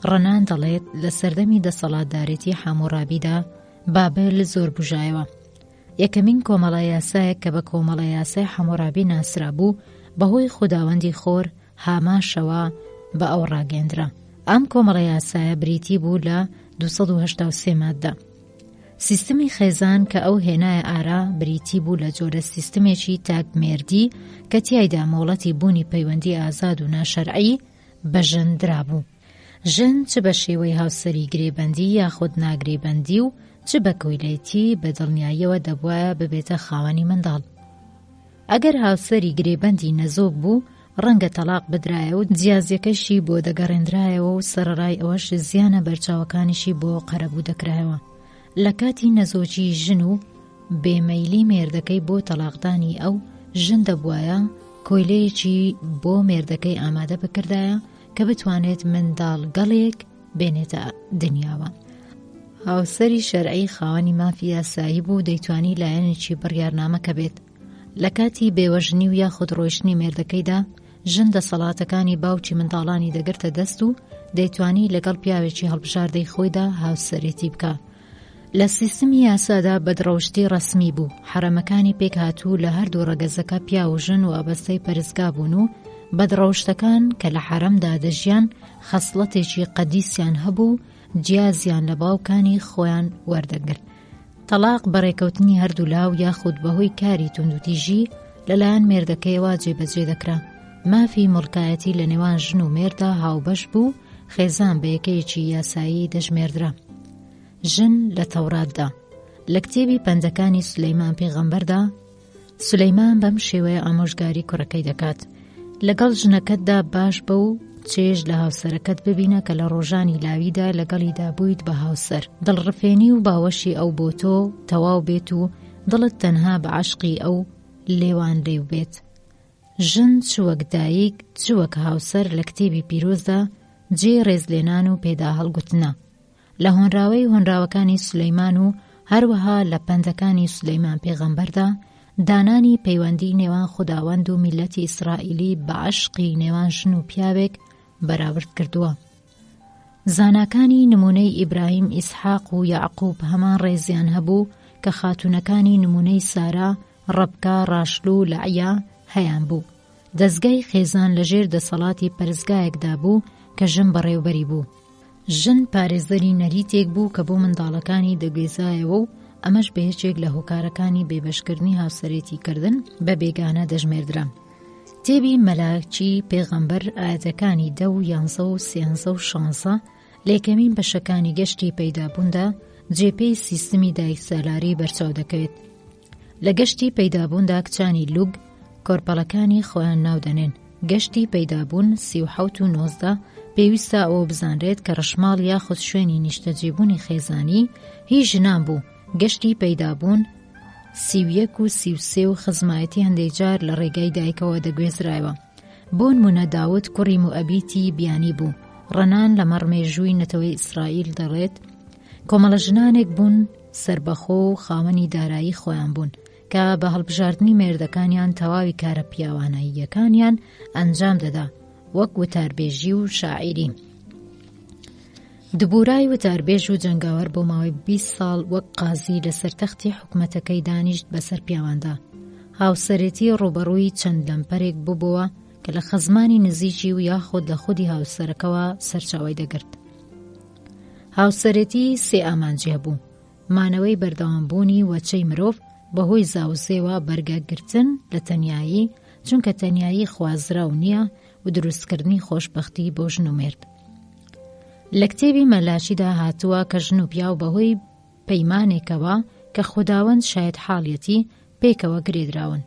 ڕەنان دەڵێت لە سەردەمی دەسەڵاتدارێتی حەمورابیدا بابل زۆر بژایەوە. یەکەمین کۆمەڵە یاسایەک کە بە کۆمەڵە یاسای حەمورابی ناسرا بوو بەهۆی خوداوەندی خۆر هاماشەوە بە ئەو ڕاگەندرا. ئەم کۆمەڵە یاسایە بریتی بوو لە 283 مادە. سیستمی خێزان کە ئەو هێنایە ئارا بریتی بوو لە جۆرە سیستمێکی تاکمێردی کە تیایدا مۆڵەتی بوونی پەیوەندی ئازاد و ناشەرعی بە ژن درابوو. ژن چ بە شێوەی هاوسەری گرێبەندی یاخود ناگرێبەندی و چ بە کۆیلەتی بە دڵنیاییەوە دەبوایە ببێتە خاوەنی منداڵ. ئەگەر هاوسەری گرێبەندی نەزۆک بوو ڕەنگە تەلاق بدرایە و جیازیەکەشی بۆ دەگەڕێنرایەوە و سەرڕای ئەوەش زیانە بەرچاوەکانیشی بۆ قەرەبوو دەکرایەوە. لە کاتی نەزۆکی ژن و بێمەیلی مێردەکەی بۆ تەلاقدانی ئەو ژن دەبوایە کۆیلەیەکی بۆ مێردەکەی ئامادە بکردایە کە بتوانێت منداڵ گەڵێک بێنێتە دنیاوە. هاوسەری شەرعی خاوەنی مافی یاسایی بوو دەیتوانی لایەنێکی بڕیارنامەکە بێت. لە کاتی بێوەژنی و یاخود ڕۆیشتنی مێردەکەیدا ژن دەسەڵاتەکانی باوکی منداڵانی دەگرتە دەست و دەیتوانی لەگەڵ پیاوێکی هەڵبژاردەی خۆیدا هاوسەرێتی بکە. لە سیستمی یاسادا بەدڕەوشتی ڕەسمی بوو. حرەمەکانی پێک هاتوو لە هەردوو ڕەگەزەکە پیا و ژن و ئەبەستەی پەرستگا بوون و بەدڕەوشتەکان کە لە حرەمدا دەژیان خەسڵەتێکی قەدیسیان هەبوو، جیازیان لە باوکانی خۆیان وەردەگرت. تەلاق بەڕێکەوتنی هەردوو لاو یاخود بەهۆی کاری توندوتیژی لەلایەن مێردەکەیەوە جێبەجێ دەکرا. مافی مڵکایەتی لە نێوان ژن و مێردا هاوبەش بوو، خێزان بە یەکەیەکی یاسایی دەژمێردرا. ژن لە تەوراتدا لە کتێبی پەندەکانی سولەیمان پێغەمبەردا سولەیمان بەم شێوەیە ئامۆژگاری کوڕەکەی دەکات: لەگەڵ ژنەکەتدا باش بە و چێژ لە هاوسەرەکەت ببینە کە لە ڕۆژانی لاویدا لەگەڵیدا بوویت بە هاوسەر. دڵڕفێنی و باوەشی ئەو بۆ تۆ تەواو بێت و دڵت تەنها بە عاشقی ئەو لێوان لێو بێت. ژن چوەک دایک چوەک هاوسەر لە کتێبی پیرۆزدا جێ ڕێزلێنان و پێدا هەڵگوتنە. لە هۆنراوەی هۆنراوەکانی سولەیمان و هەروەها لە پەندەکانی سولەیمان پێغەمبەردا دانانی پەیوەندی نێوان خوداوەند و میلەتی ئیسرائیلی بە عەشقی نێوان ژن و پیاوێک بەراورد کردووە. زاناکانی نمونەی ئیبراهیم، ئیسحاق و یاعقوب هەمان ڕێزیان هەبوو کە خاتونەکانی نمونەی سارا، ڕەبکا، ڕاشل و لەعیا هەیان بوو. دەستگای خێزان لەژێر دەسەڵاتی پەرستگایەکدا بوو کە ژن بەڕێوەبەری بوو. ژن پارێزەری نەریتێک بوو کە بۆ منداڵەکانی دەگوێزایەوە و ئەمەش بەهێچێک لە هۆکارەکانی بێبەشکردنی هاوسەرێتیکردن بە بێگانە دەژمێردرا. تێبی مەلاکی پێغەمبەر ئاەتەکانی 10 و 11 و 13 و 16 لێکەمین بەشەکانی گەشتی پەیدابووندا جێپەی سیستمی دایکسالاری بەرچاو دەکەوێت. لە گەشتی پەیدابووندا کچانی لوگ کۆرپەڵەکانی خۆیان ناودەنێن. گەشتی پەیدابوون 37 و 19 پێویستە ئەوە بزانرێت کە ڕەشماڵ یاخود شوێنی نیشتەجێبوونی خێزانی هیچ ژنان بوو. گەشتی پەیدابوون 31 و 33 و خزمایەتی هەندێک جار لە ڕێگای دایکەوە دەگوێزرایەوە. بۆ نمونە داود کوڕی موئەبیتی بیانی بوو. ڕەنان لە مەڕمێژووی نەتەوەی ئیسرائیل دەڵێت کۆمەڵە ژنانێک بوون سربەخۆ و خاوەنی دارایی خۆیان بوون کە بە هەڵبژاردننی مێردەکانیان تەواوی کارە پیاواناییەکانیان ئەنجام دەدا، وەک وتاربێژی و شاعیری. دبورای وتاربێژ و جەنگاوەر بۆ ماوەی 20 ساڵ وەک قازی لەسەر تەختی حکومەتەکەی دانیشت بەسەر پیاواندا. هاوسەرێتی ڕوبەڕووی چەند لەمپەرێک بووبەوە کە لە خزمانی نزیکی و یاخود لە خودی هاوسەرەکەوە سەرچاوی دەگرت. هاوسەرێتی سێ ئامانجی هەبوو: مانەوەی بەردەوامبوونی وەچەی مرۆڤ بەهۆی زاوزێوە بەرگەگرتن لە تەنیایی، چونکە تەنیایی خوازراو نییە و دروستکردنی خۆشبەختی بۆ ژن و مێرد. لە کتێبی مەلاشیدا هاتووە کە ژن و پیاو بەهۆی پەیمانێکەوە کە خوداوەند شاید حاڵیەتی پێکەوە گرێدراون.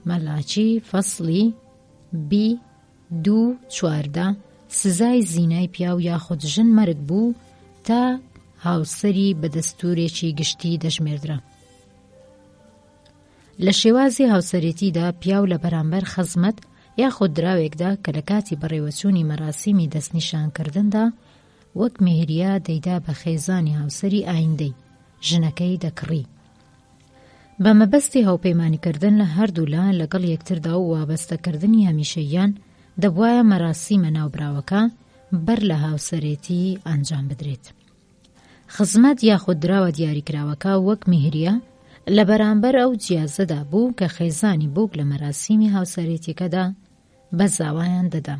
مەلاچی فەسڵی B 2:14 سزای زینای پیاو یاخود ژن مەرگ بوو تا هاوسەری بە دەستورێکی گشتی دەژمێردرا. لە شێوازی هاوسەرێتیدا پیاو لە بەرامبەر خزمەت یاخود دراوێکدا کە لە کاتی بەڕێوەچوونی مەراسیمی دەستنیشانکردندا وەک مێهریە دەیدا بە خێزانی هاوسەری ئایندەی ژنەکەی دەکڕی. بە مەبەستی هاوپەیمانیکردن لە هەردوو لایەن لەگەڵ یەکتردا و وابەستەکردنی هەمیشەییان دەبوایە مەراسیمە ناوبراوەکە بەر لە هاوسەرێتی ئەنجام بدرێت. خزمەت یاخود دراوە دیاریکراوەکە وەک مێهریە لە بەرامبەر ئەو جیازەدا بوو کە خێزانی بووک لە مەراسیمی هاوسەرێتیەکەدا بە زاوایان دەدا.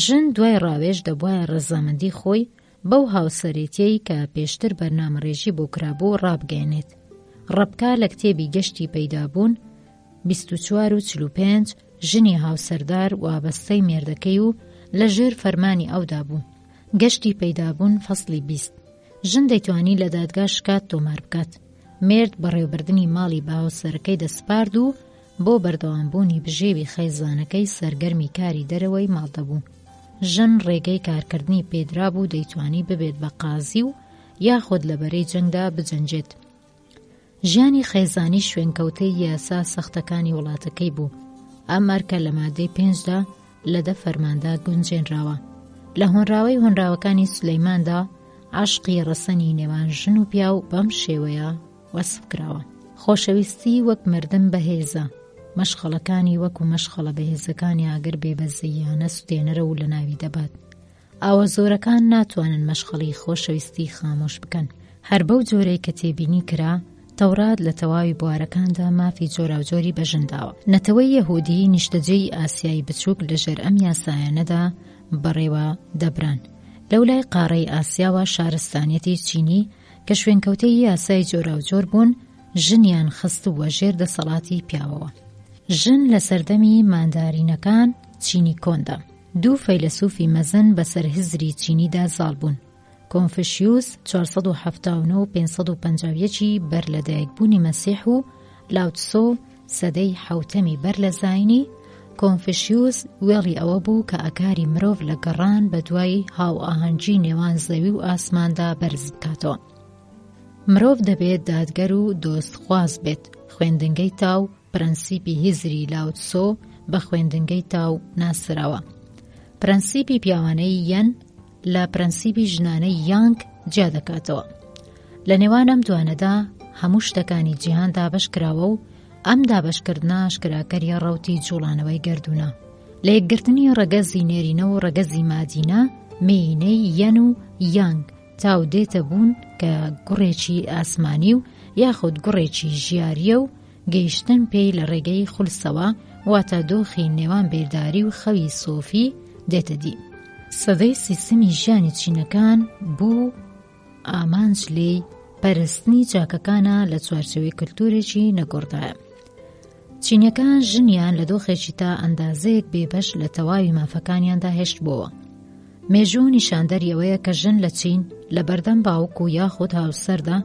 ژن دوای ڕاوێژ دەبوایە ڕەزامەندی خۆی بەو هاوسەرێتیەی کە پێشتر بەرنامەڕێژی بۆ کرابوو ڕابگەێنێت. ڕەبکا لە کتێبی گەشتی پەیدابوون 24 و 45 ژنی هاوسەردار وابەستەی مێردەکەی و لە ژێر فەرمانی ئەودا بوو. گەشتی پەیدابوون فەسڵی 20 ژن دەیتوانی لە دادگا شکات تۆمار بکات. مێرد بەڕێوەبردنی ماڵی بە هاوسەرەکەی دەسپارد و بۆ بەردەوامبوونی بژێوی خێزانەکەی سەرگەرمی کاری دەرەوەی ماڵ دەبوو. ژن ڕێگەی کارکردنی پێدرا بوو دەیتوانی ببێت بە قازی و یاخود لە بەرەی جەنگدا بجەنجێت. ژیانی خێزانی شوێنکەوتەی یاسا سەختەکانی وڵاتەکەی بوو. ئەم ئەرکە لە مادەی 5دا لەدە فەرماندا گونجێنراوە. لە هۆنراوەی هۆنراوەکانی سولەیماندا عاشقی ڕەسەنی نێوان ژن و پیاو بەم شێوەیە وەسف کراوە. خۆشەویستی وەک مردن بەهێزە، مەشخەڵەکانی وەکو مەشخەڵە بەهێزەکانی ئاگر بێبەزەییانە سوتێنەرە و لە ناوی دەبات. ئاوە زۆرەکان ناتوانن مەشخەڵی خۆشەویستی خامۆش بکەن. هەر بەو جۆرەی کە تێبینی کرا تەورات لە تەواوی بوارەکاندا مافی جۆراوجۆری بەژنداوە. نەتەوەی یەهودی نیشتەجێی ئاسیایی بچووک لەژێر ئەم یاسایانەدا بەڕێوە دەبران. لەولای قارەی ئاسیاوە شارستانیەتی چینی کە شوێنکەوتەی یاسای جۆراوجۆر بوون ژنیان خستووە ژێر دەسەڵاتی پیاوەوە. ژن لە سەردەمی ماندارینەکان چینی کۆندا 2 فەیلسوفی مەزن بەسەر هزری چینیدا زاڵ بوون. کۆنفوشیوس 479 و 551 بەر لە دایکبوونی مەسیح و لاوتسۆ سەدەی حەوتەمی بەر لە زاینی. کۆنفوشیوس وێڵی ئەوە بوو کە ئەکاری مرۆڤ لە گەڕان بە دوای هاو ئاهەنگی نێوان زەوی و ئاسماندا بەرز بکاتەوە. مرۆڤ دەبێت دادگەر و دۆستخواز بێت. خوێندنگەی تاو پرەنسیپی هزری لاوتسۆ بە خوێندنگەی تاو ناسراوە. پرەنسیپی پیاوانەی یەن لە پرەنسیپی ژنانەی یانگ جیا دەکاتەوە. لە نێوان ئەم دوانەدا هەموو شتەکانی جیهان دابەش کراوە و ئەم دابەشکردنە ئاشکراکەری ڕەوتی جوڵانەوەی گەردوونە. لە یەکگرتنی ڕەگەزی نێرینە و ڕەگەزی مادینە مێینەی یەن و یانگ تاو دێتە بوون کە گوڕێکی ئاسمانی و یاخود گوڕێکی ژیاریە و گەیشتن پێی لە ڕێگەی خولسەوە واتە دۆخی نێوان بێداری و خەوی سۆفی دێتە دی. سەدەی سیستمی ژیانی چینەکان بوو ئامانج لێی پەرستنی چاکەکانە لە چوارچێوەی کلتورێکی نەگۆڕدایە. چینیەکان ژنیان لە دۆخێکی تا ئەندازەیەک بێبەش لە تەواوی مافەکانیاندا هێشت بووە. مێژوو نیشاندەری ئەوەیە کە ژن لە چین لە بەردەم باوک و یاخود هاوسەردا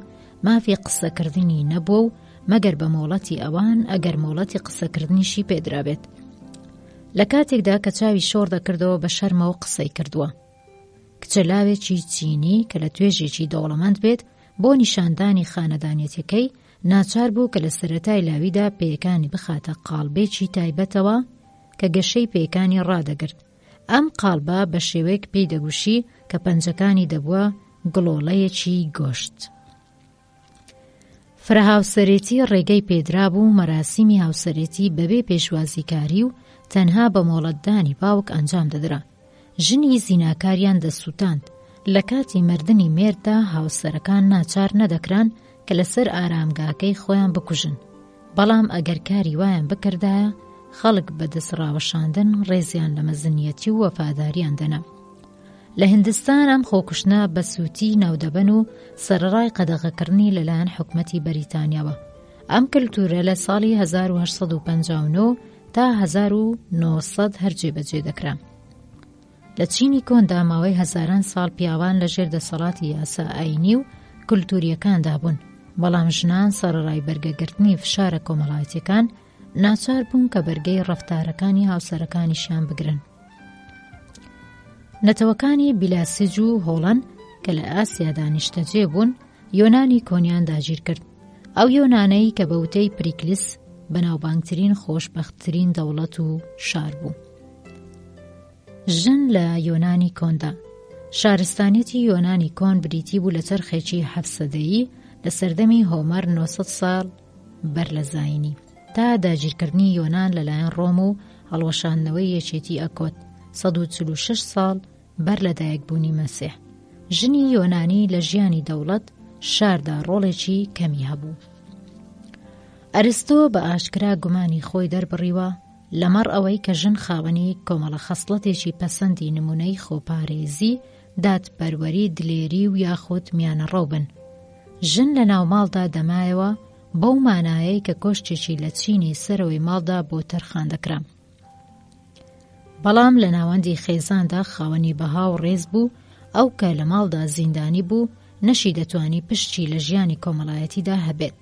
مافی قسەکردنی نەبووە و مەگەر بە مۆڵەتی ئەوان ئەگەر مۆڵەتی قسەکردنیشی پێدرابێت. لە کاتێکدا کە چاوی شۆڕ دەکردەوە بە شەرمەوە قسەی کردووە. کچە لاوێکی چینی کە لە توێژێکی دەوڵەمەند بێت بۆ نیشاندانی خانەدانێتەکەی ناچار بوو کە لە سەرەتای لاویدا پێیەکانی بخاتە قاڵبێکی تایبەتەوە کە گەشەی پێیەکانی ڕادەگرت. ئەم قاڵبە بە شێوەیەک پێی دەگوشی کە پەنجەکانی دەبووە گڵۆڵەیەکی گۆشت. فرەهاوسەرێتی ڕێگەی پێدرابوو مەراسیمی هاوسەرێتی بەبێ پێشوازیکاری و تەنها بە مۆڵەتدانی باوک ئەنجام دەدرا. ژنی زیناکاریان دەسووتاند. لە کاتی مردنی مێرددا هاوسەرەکان ناچار نەدەکران کە لەسەر ئارامگاکەی خۆیان بکوژن. بەڵام ئەگەر کاری وایان بکردایە خەڵک بە دەستڕاوەشاندن ڕێزیان لە مەزنیەتی و وەفاداریان دەنا. لە هیندستان ئەم خۆکوشتنە بە سووتی ناودەبەن و سەرڕای قەدەغەکردنی لەلایەن حکومەتی بەریتانیاوە. ئەم کلتورە لە ساڵی 1859 تا 1900 هەرجێ بەجێ دەکرا. لە چینی کۆندا ماوەی هەزاران ساڵ پیاوان لەژێر دەسەڵاتی یاسا ئاینی و کلتوریەکاندا بوون، بەڵام ژنان سەرڕای بەرگەگرتنی فشارە کۆمەڵایەتیەکان ناچار بوون کە بەرگەی ڕەفتارەکانی هاوسەرەکانیشیان بگرن. نەتەوەکانی بیلاسیج و هۆڵەن کە لە ئاسیادا نیشتەجێ بوون یۆنانی کۆنیان داگیر کرد. ئەو یۆنانەی کە بەوتەی پریکلیس بەناوبانگترین خۆشبەختترین دەوڵەت و شار بوو. ژن لە یۆنانی کۆندا شارستانیەتی یۆنانی کۆن بریتی بوو لە چەرخێکی 700ی لە سەردەمی هۆمەر 900 ساڵ بەر لە زاینی تا داگیرکردنی یۆنان لەلایەن ڕۆم و هەڵوەشاندنەوەی یەکێتی ئەکۆت 146 ساڵ بەر لە دایکبوونی مەسیح. ژنی یۆنانی لە ژیانی دەوڵەت شاردا ڕۆڵێکی کەمی هەبوو. ئەرستۆ بە ئاشکرا گومانی خۆی دەربڕیوە لەمەڕ ئەوەی کە ژن خاوەنی کۆمەڵە خەسڵەتێکی پەسەندی نمونەی خۆپارێزی، دادپەروەری، دلێری و یاخود میانەڕەو بن. ژن لە ناوماڵدا دەمایەوە بەو مانایەی کە کۆشتێکی لە چینی سەرەوەی ماڵدا بۆ تەرخان دەکرا. بەڵام لە ناوەندی خێزاندا خاوەنی بەها و ڕێز بوو، ئەو کە لە ماڵدا زیندانی بوو نەشی دەتوانی پشتی لە ژیانی کۆمەڵایەتیدا هەبێت.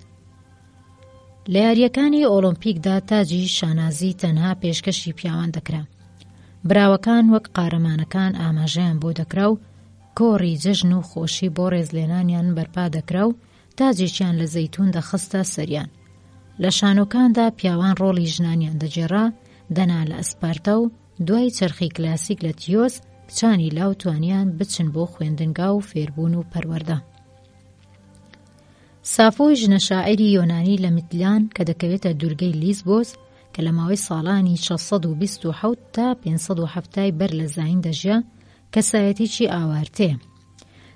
لە یاریەکانی ئۆلۆمپیکدا تاجی شانازی تەنها پێشکەشی پیاوان دەکرا. براوەکان وەک قارەمانەکان ئاماژەیان بۆ دەکرا و کۆڕی جەژن و خۆشی بۆ ڕێزلێنانیان بەرپا دەکرا و تاجێکیان لە زەیتون دەخستە سەریان. لە شانۆکاندا پیاوان ڕۆڵی ژنانیان دەجێڕا، دەنا لە ئەسپارتە و دوای چرخی کلاسیک لە تیۆس کچانی لاو توانیان بچن بۆ خوێندنگا و فێربوون و پەروەردە. سافۆی ژنە شاعیری یۆنانی لە میتلان کە دەکەوێتە دوورگەی لیزبۆس کە لە ماوەی ساڵانی 627 تا 570 بەر لە زاین دەژیا، کەسایەتێکی ئاوارتەیە.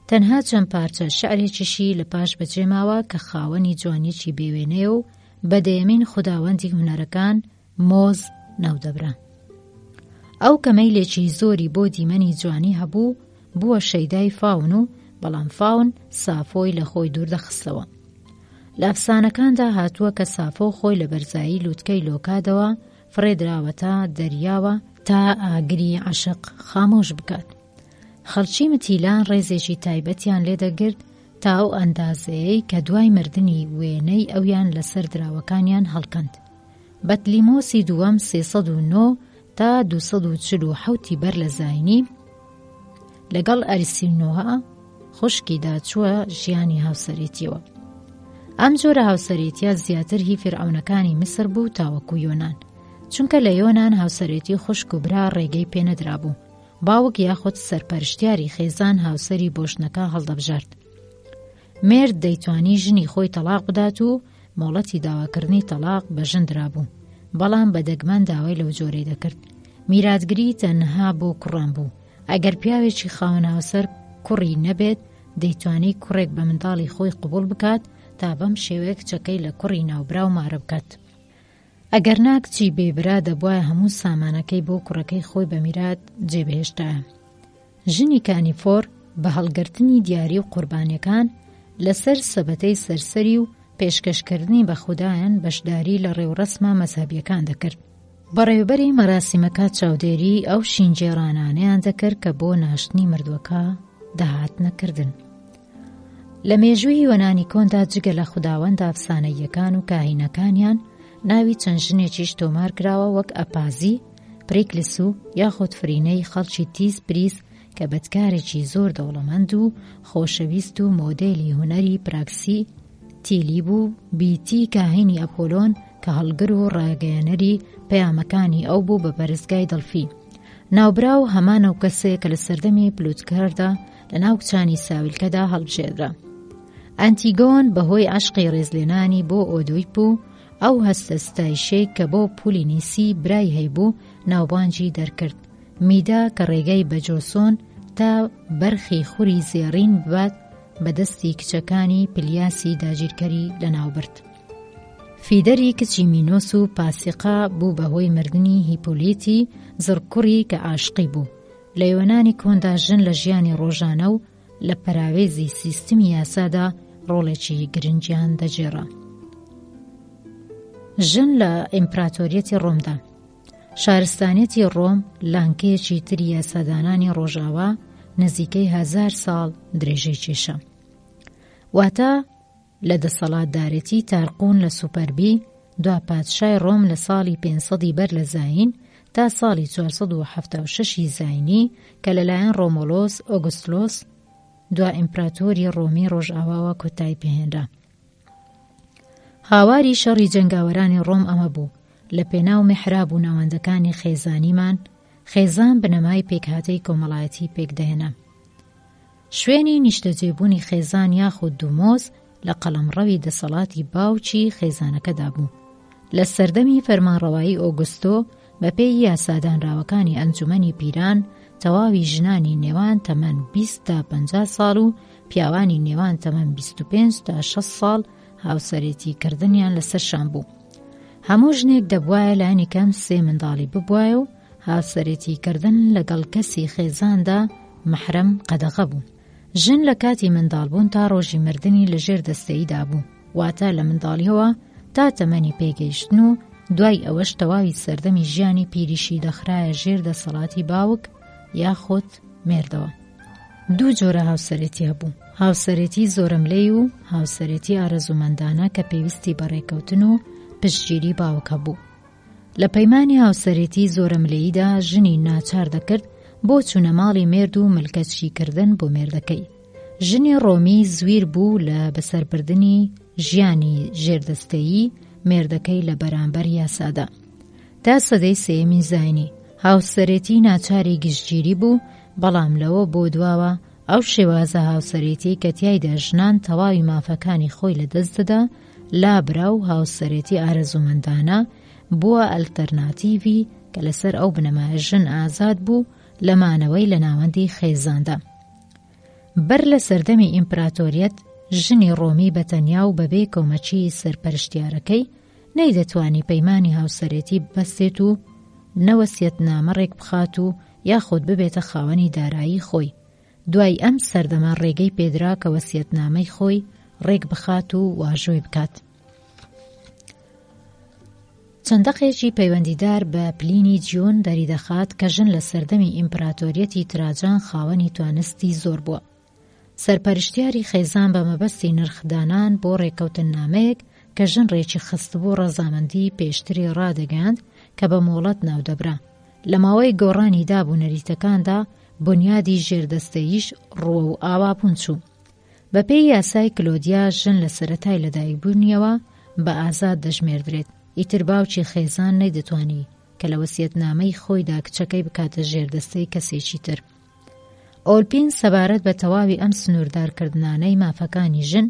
تەنها چەند پارچە شعرێکیشی لە پاش بەجێماوە کە خاوەنی جوانیەکی بێوێنەیە و بەدەیەمین خوداوەندی هونەرەکان مۆز ناودەبرا. ئەو کە مەیلێکی زۆری بۆ دیمەنی جوانی هەبوو بووە شەیدای فاون و بەڵام فاون سافۆی لە خۆی دوور دەخستەوە. لە ئەفسانەکاندا هاتووە کە سافۆ خۆی لە بەرزایی لووتکەی لۆکادەوە فڕێدراوەتە دەریاوە تا ئاگری عەشق خامۆش بکات. خەڵکی متیلان ڕێزێکی تایبەتیان لێدەگرت تا ئەو ئەندازەیەی کە دوای مردنی وێنەی ئەویان لەسەر دراوەکانیان هەڵکەند. بەتلیمۆسی دووەم 309 تا 247 بەر لە زاینی لەگەڵ ئەریسینۆها خوشکیدا چووە ژیانی هاوسەرێتیەوە. ئەم جۆرە هاوسەرێتیە زیاتر هی فیرعەونەکانی میسر بوو تاوەکو یۆنان، چونکە لە یۆنان هاوسەرێتی خوشک و برا ڕێگەی پێنەدرا بوو. باوک یاخود سەرپەرشتیاری خێزان هاوسەری بۆشنەکە هەڵدەبژارد. مێرد دەیتوانی ژنی خۆی تەلاق بدات و مۆڵەتی داواکردنی تەلاق بە ژن درابوو، بەڵام بە دەگمەن داوای لەو جۆرەی دەکرد. میراتگری تەنها بۆ کوڕان بوو. ئەگەر پیاوێکی خاوەن هاوسەر کوڕی نەبێت، دەیتوانی کوڕێک بە منداڵی خۆی قبول بکات تا بەم شێوەیە کچەکەی لە کوڕی ناوبراو مارە بکات. ئەگەر نا کچی بێبرا دەبوایە هەموو سامانەکەی بۆ کوڕەکەی خۆی بە میرات جێبهێشتایە. ژنی کانیفۆر بە هەڵگرتنی دیاری و قوربانیەکان لەسەر سەبەتەی سەرسەری و پێشکەشکردنی بە خودایان بەشداری لە ڕێوڕەسمە مەزهەبیەکان دەکرد. بەڕێوەبەری مەراسیمەکە چاودێری ئەو شینجێڕانانەیان دەکرد کە بۆ ناشتنی مردووەکە داهاتنەکردن. لە مێژووی یۆنانی کۆندا جگە لە خوداوەند ئەفسانەییەکان و کاهینەکانیان ناوی چەند ژنێکیش تۆمار کراوە وەک ئەپازی، پریکلس و یاخود فرینەی خەڵکی تیز پریس کە بەدکارێکی زۆر دەوڵەمەند و خۆشەویست و مۆدێلی هونەری پراکسی تیلی بوو. بیتی کاهینی ئەپۆلۆن کە هەڵگر و ڕاگەیەنەری پەیامەکانی ئەو بوو بە پەرستگای دڵفی. ناوبراو هەمان ئەو کەسێک کە لە سەردەمی پلوتکەردا لە ناو کچانی ساویلکەدا هەڵبژێردرا. ئەنتیگۆن بەهۆی عەشقی ڕێزلێنانی بۆ ئۆدۆیپ و ئەو هەستە ستایشەی کە بۆ پولی نیسی برای هەیبوو ناوبانجی دەرکرد. میدا کە ڕێگەی بە جۆسۆن تا بەرخی خوری زێڕین ببات بەدەستی کچەکانی پلیاسی داگیرکەری لە ناوبرد. فیدەری کچی مینۆس و پاسیقا بوو بەهۆی مردنی هیپۆلیتی زڕکوڕی کە عاشقی بوو. لە یۆنانی کۆندا ژن لە ژیانی ڕۆژانە و لە پەراوێزی سیستمی یاسادا ڕۆڵێکی گرنگیان دەجێڕا. ژن لە ئیمپراتۆریەتی ڕۆمدا. شارستانێتی ڕۆم لانکەیەکی تری یاسادانانی ڕۆژاوا نزیکەی 1000 ساڵ درێژەی کێشە. واتە لە دەسەڵاتدارێتی تارقون لە سوپەربی دوا پادشای ڕۆم لە ساڵی 500 بەر لە زاین تا ساڵی 476 زاینی کە لەلایەن ڕۆمۆلۆس ئۆگوستۆس دوا ئیمپراتۆری ڕۆمی ڕۆژئاواوە کۆتایی پێهێنرا. هاواری شەڕی جەنگاوەرانی ڕۆم ئەمە بوو. لە پێناو میحراب و ناوەندەکانی خێزانیمان خێزان بنەمای پێکهاتەی کۆمەڵایەتی پێکدەهێنا. شوێنی نیشتەجێبوونی خێزان یاخود دومۆز لە قەڵەمڕەوی دەسەڵاتی باوکی خێزانەکەدا بوو. لە سەردەمی فەرمانڕەوایی ئۆگوستۆ بەپێی یاسادانراوەکانی ئەنجومەنی پیران تەواوی ژنانی نێوان تەمەن 20 تا 50 ساڵ و پیاوانی نێوان تەمەن 25 تا 6 ساڵ هاوسەرێتی کردنیان لەسەرشان بوو. هەموو ژنێک دەبوایە لایەنی کەم 3 منداڵی ببوایە و هاوسەرێتی کردن لەگەڵ کەسی خێزاندا محرەم قەدەغە بوو. ژن لە کاتی منداڵبوون تا ڕۆژی مردنی لەژێر دەستەییدا بوو، واتە لە منداڵیەوە تا تەمەنی پێگەیشتن و دوای ئەوەش تەواوی سەردەمی ژیانی پیریشی دەخرایە ژێر دەسەڵاتی باوک یاخود مێردەوە. دوو جۆرە هاوسەرێتی هەبوو: هاوسەرێتی زۆرەملەی و هاوسەرێتی ئارەزومەندانە کە پێویستی بەڕێکەوتن و پشتگیری باوک هەبوو. لە پەیمانی هاوسەرێتی زۆرەملەییدا ژنی ناچار دەکرد بۆ چوونە ماڵی مێرد و ملکەتشیکردن بۆ مێردەکەی. ژنی ڕۆمی زویر بوو لە بەسەربردنی ژیانی ژێردەستەیی مێردەکەی لە بەرامبەر یاسادا. تا سەدەی سێیەمی زاینی هاوسەرێتی ناچاری گشتگیری بوو، بەڵام لەوە بۆ دواوە ئەو شێوازە هاوسەرێتی کە تیایدا ژنان تەواوی مافەکانی خۆی لەدەست دەدا لابرا و هاوسەرێتی ئارەزومەندانە بووە ئەلتەرناتیڤی کە لەسەر ئەو بنەمایە ژن ئازاد بوو لە مانەوەی لە ناوەندی خێزاندا. بەر لە سەردەمی ئیمپراتۆریەت ژنی ڕۆمی بەتەنیا و بەبێ کۆمەچی سەرپەرشتیارەکەی نەیدەتوانی پەیمانی هاوسەرێتی ببەستێت و نەوەسیەتنامە ڕێک بخات و یاخود ببێتە خاوەنی دارایی خۆی. دوای ئەم سەردەما ڕێگەی پێدرا کە وەسیەتنامەی خۆی ڕێک بخات و واژۆی بکات. چەندەقێکی پەیوەندیدار بە پلینی جیۆن دەریدەخات کە ژن لە سەردەمی ئیمپراتۆریەتی تراجان خاوەنی توانستی زۆر بووە. سەرپەرشتیاری خێزان بە مەبەستی نرخدانان بۆ ڕێکەوتن نامەیەک کە ژن ڕێکی خستبوو ڕەزامەندی پێشتری ڕادەگەاند کە بە مۆڵەت ناودەبرا. لە ماوەی گۆڕانی دابوونەریتەکاندا بنیادی ژێردەستەییش ڕووە و ئاوا بوونچوو. بەپێی یاسای کلۆدیا ژن لە سەرەتای لەدایکبوونیەوە بە ئازاد دەژمێردرێت. ئیتر باوکی خێزان نەیدەتوانی کە لە وەسیەتنامەی خۆیدا کچەکەی بکاتە ژێردەستەی کەسێکی تر. ئۆلپین سەبارەت بە تەواوی ئەم سنووردارکردنانەی مافەکانی ژن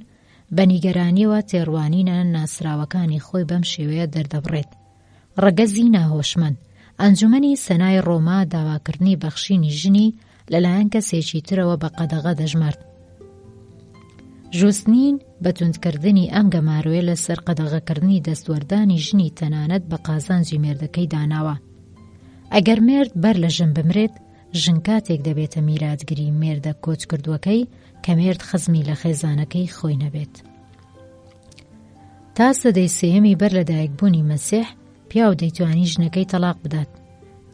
بە نیگەرانیەوە تێڕوانینە ناسراوەکانی خۆی بەم شێوەیە دەردەبڕێت. ڕەگەزی ناهۆشمەند ئەنجومەنی سەنای ڕۆما داواکردنی بەخشینی ژنی لەلایەن کەسێکی ترەوە بە قەدەغە دەژمارد. ژوستنین بە توندکردنی ئەم گەماروێ لەسەر قەدەغەکردنی دەستوەردانی ژنی تەنانەت بە قازانجی مێردەکەی داناوە. ئەگەر مێرد بەر لە ژن بمرێت، ژن کاتێک دەبێتە میراثگری مێردە کۆچکردووەکەی کە مێرد خزمی لە خێزانەکەی خۆی نەبێت. تا سەدەی سێهەمی بەر لە دایکبوونی مەسیح پیاو دەیتوانی ژنەکەی تەلاق بدات.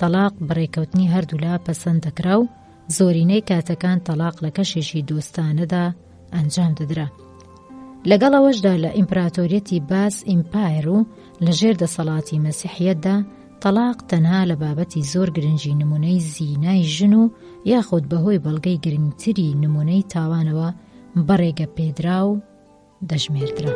تەلاق بەڕێکەوتنی هەردوولا پەسەند دەکرا و زۆرینەی کاتەکان تەلاق لە کەشێکی دۆستانەدا ئەنجام دەدرا. لەگەڵەوەشدا لە ئیمپراتۆریەتی باس ئیمپایر و لە ژێر دەسەڵاتی مەسیحیەتدا تەلاق تەنها لە بابەتی زۆر گرنگی نمونەی زینای ژن و یاخود بەهۆی بەڵگەی گرنگتری نمونەی تاوانەوە بەڕێگە پێدرا و دەژمێردرا.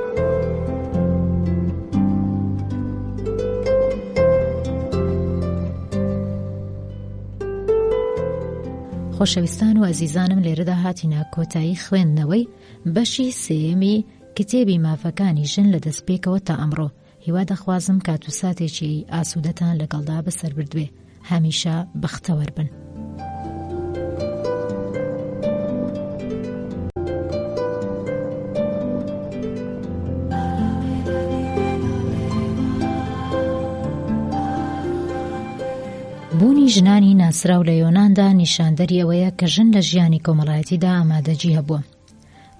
خۆشەویستان و ئەزیزانم، لێرەدا هاتینە کۆتایی خوێندنەوەی بەشی سێیەمی کتێبی مافەکانی ژن لە دەستپێکەوە تا ئەمڕۆ. هیوا دەخوازم کات و ساتێکی ئاسوودەتان لەگەڵدا بەسەر بردوێ. هەمیشە بەختەوەر بن. بوونی ژنانی ناسراو لە یۆناندا نیشاندەری ئەوەیە کە ژن لە ژیانی کۆمەڵایەتیدا ئامادەجی هەبووە.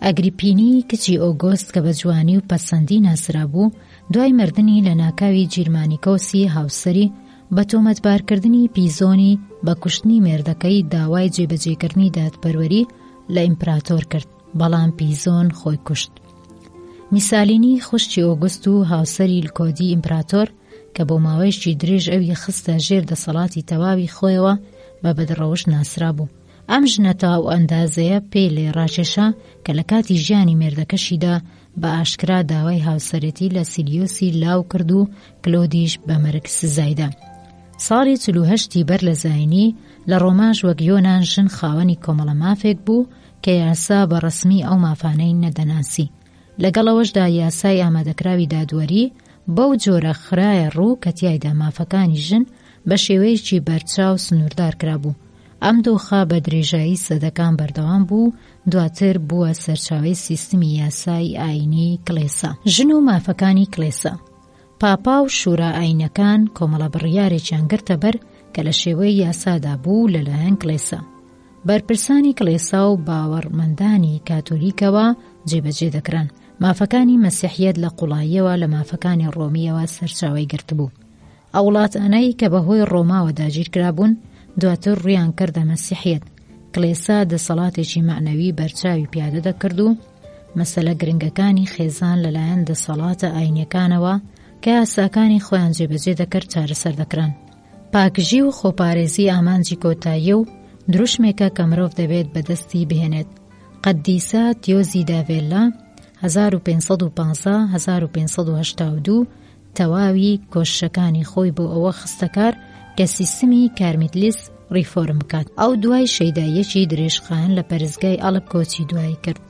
ئەگریپینی کچی ئۆگۆست کە بە جوانی و پەسەندی ناسرا بوو، دوای مردنی لە ناکاوی جیرمانیکۆسی هاوسەری بە تۆمەتبارکردنی پیزۆنی بە کوشتنی مێردەکەی داوای جێبەجێکردنی دادپەروەری لە ئیمپراتۆر کرد، بەڵام پیزۆن خۆی کوشت. میسالینی خوشتی ئۆگۆست و هاوسەری لکۆدی ئیمپراتۆر کە بۆ ماوەیەکی درێژ ئەوی خستە ژێر دەسەڵاتی تەواوی خۆیەوە بە بەدڕەوەش ناسرا بوو. ئەم ژنە تاو ئەندازەیە پێ لێ ڕاکێشا کە لە کاتی ژیانی مێردەکەشیدا بە ئاشکرا داوای هاوسەرەتی لە سیلیۆسی لاو کرد و کلۆدیش بە مەرگ سزایدا. ساڵی 48 بەر لە زاینی لە ڕۆماژ وەک یۆنان ژن خاوەنی کۆمەڵە مافێک بوو کە یاسا بە ڕسمی ئەو مافانەی نەدەناسی. لەگەڵەوەشدا یاسای ئامادەکراوی دادوەری بەو جۆرە خرایە ڕوو کە تیایدا مافەکانی ژن بە شێوەیەکی بەرچاو سنووردار کرابوو. ئەم دۆخە بە درێژایی سەدەکان بەردەوام بوو، دواتر بووە سەرچاوەی سیستمی یاسای ئاینی کڵێسا. ژن و مافەکانی کڵێسا. پاپا و شورا ئاینەکان کۆمەڵە بڕیارێکیان گرتە بەر کە لە شێوەی یاسادا بوو لەلایەن کڵێسا. بەرپرسانی کڵێسا و باوەڕمەندانی کاتۆلیکەوە جێبەجێ دەکران. مافەکانی مەسیحیەت لە قوڵاییەوە لە مافەکانی ڕۆمیەوە سەرچاوەی گرت بوو. ئەو وڵاتانەی کە بەهۆی ڕۆماوە داگیر کرابوون دواتر ڕویان کردە مەسیحیەت. کڵێسا دەسەڵاتێکی معنەوی بەرچاوی پیادە دەکرد و مەسەلە گرنگەکانی خێزان لەلایەن دەسەڵاتە ئاینیەکانەوە کە یاساکانی خۆیان جێبەجێ دەکرد چارەسەر دەکران. پاکژی و خۆپارێزی ئامانجی کۆتاییە و دروشمێکە کە مرۆڤ دەبێت بەدەستی بهێنێت. قەدیسا تیۆزی داڤێلا 1515-1582 تەواوی کۆششەکانی خۆی بۆ ئەوە خستەکار کە سیستمی کارمیتلیس ریفۆرم بکات. ئەو دوای شەیداییەکی درێژخایەن لە پەرستگای ئەڵب کۆچی دوای کرد.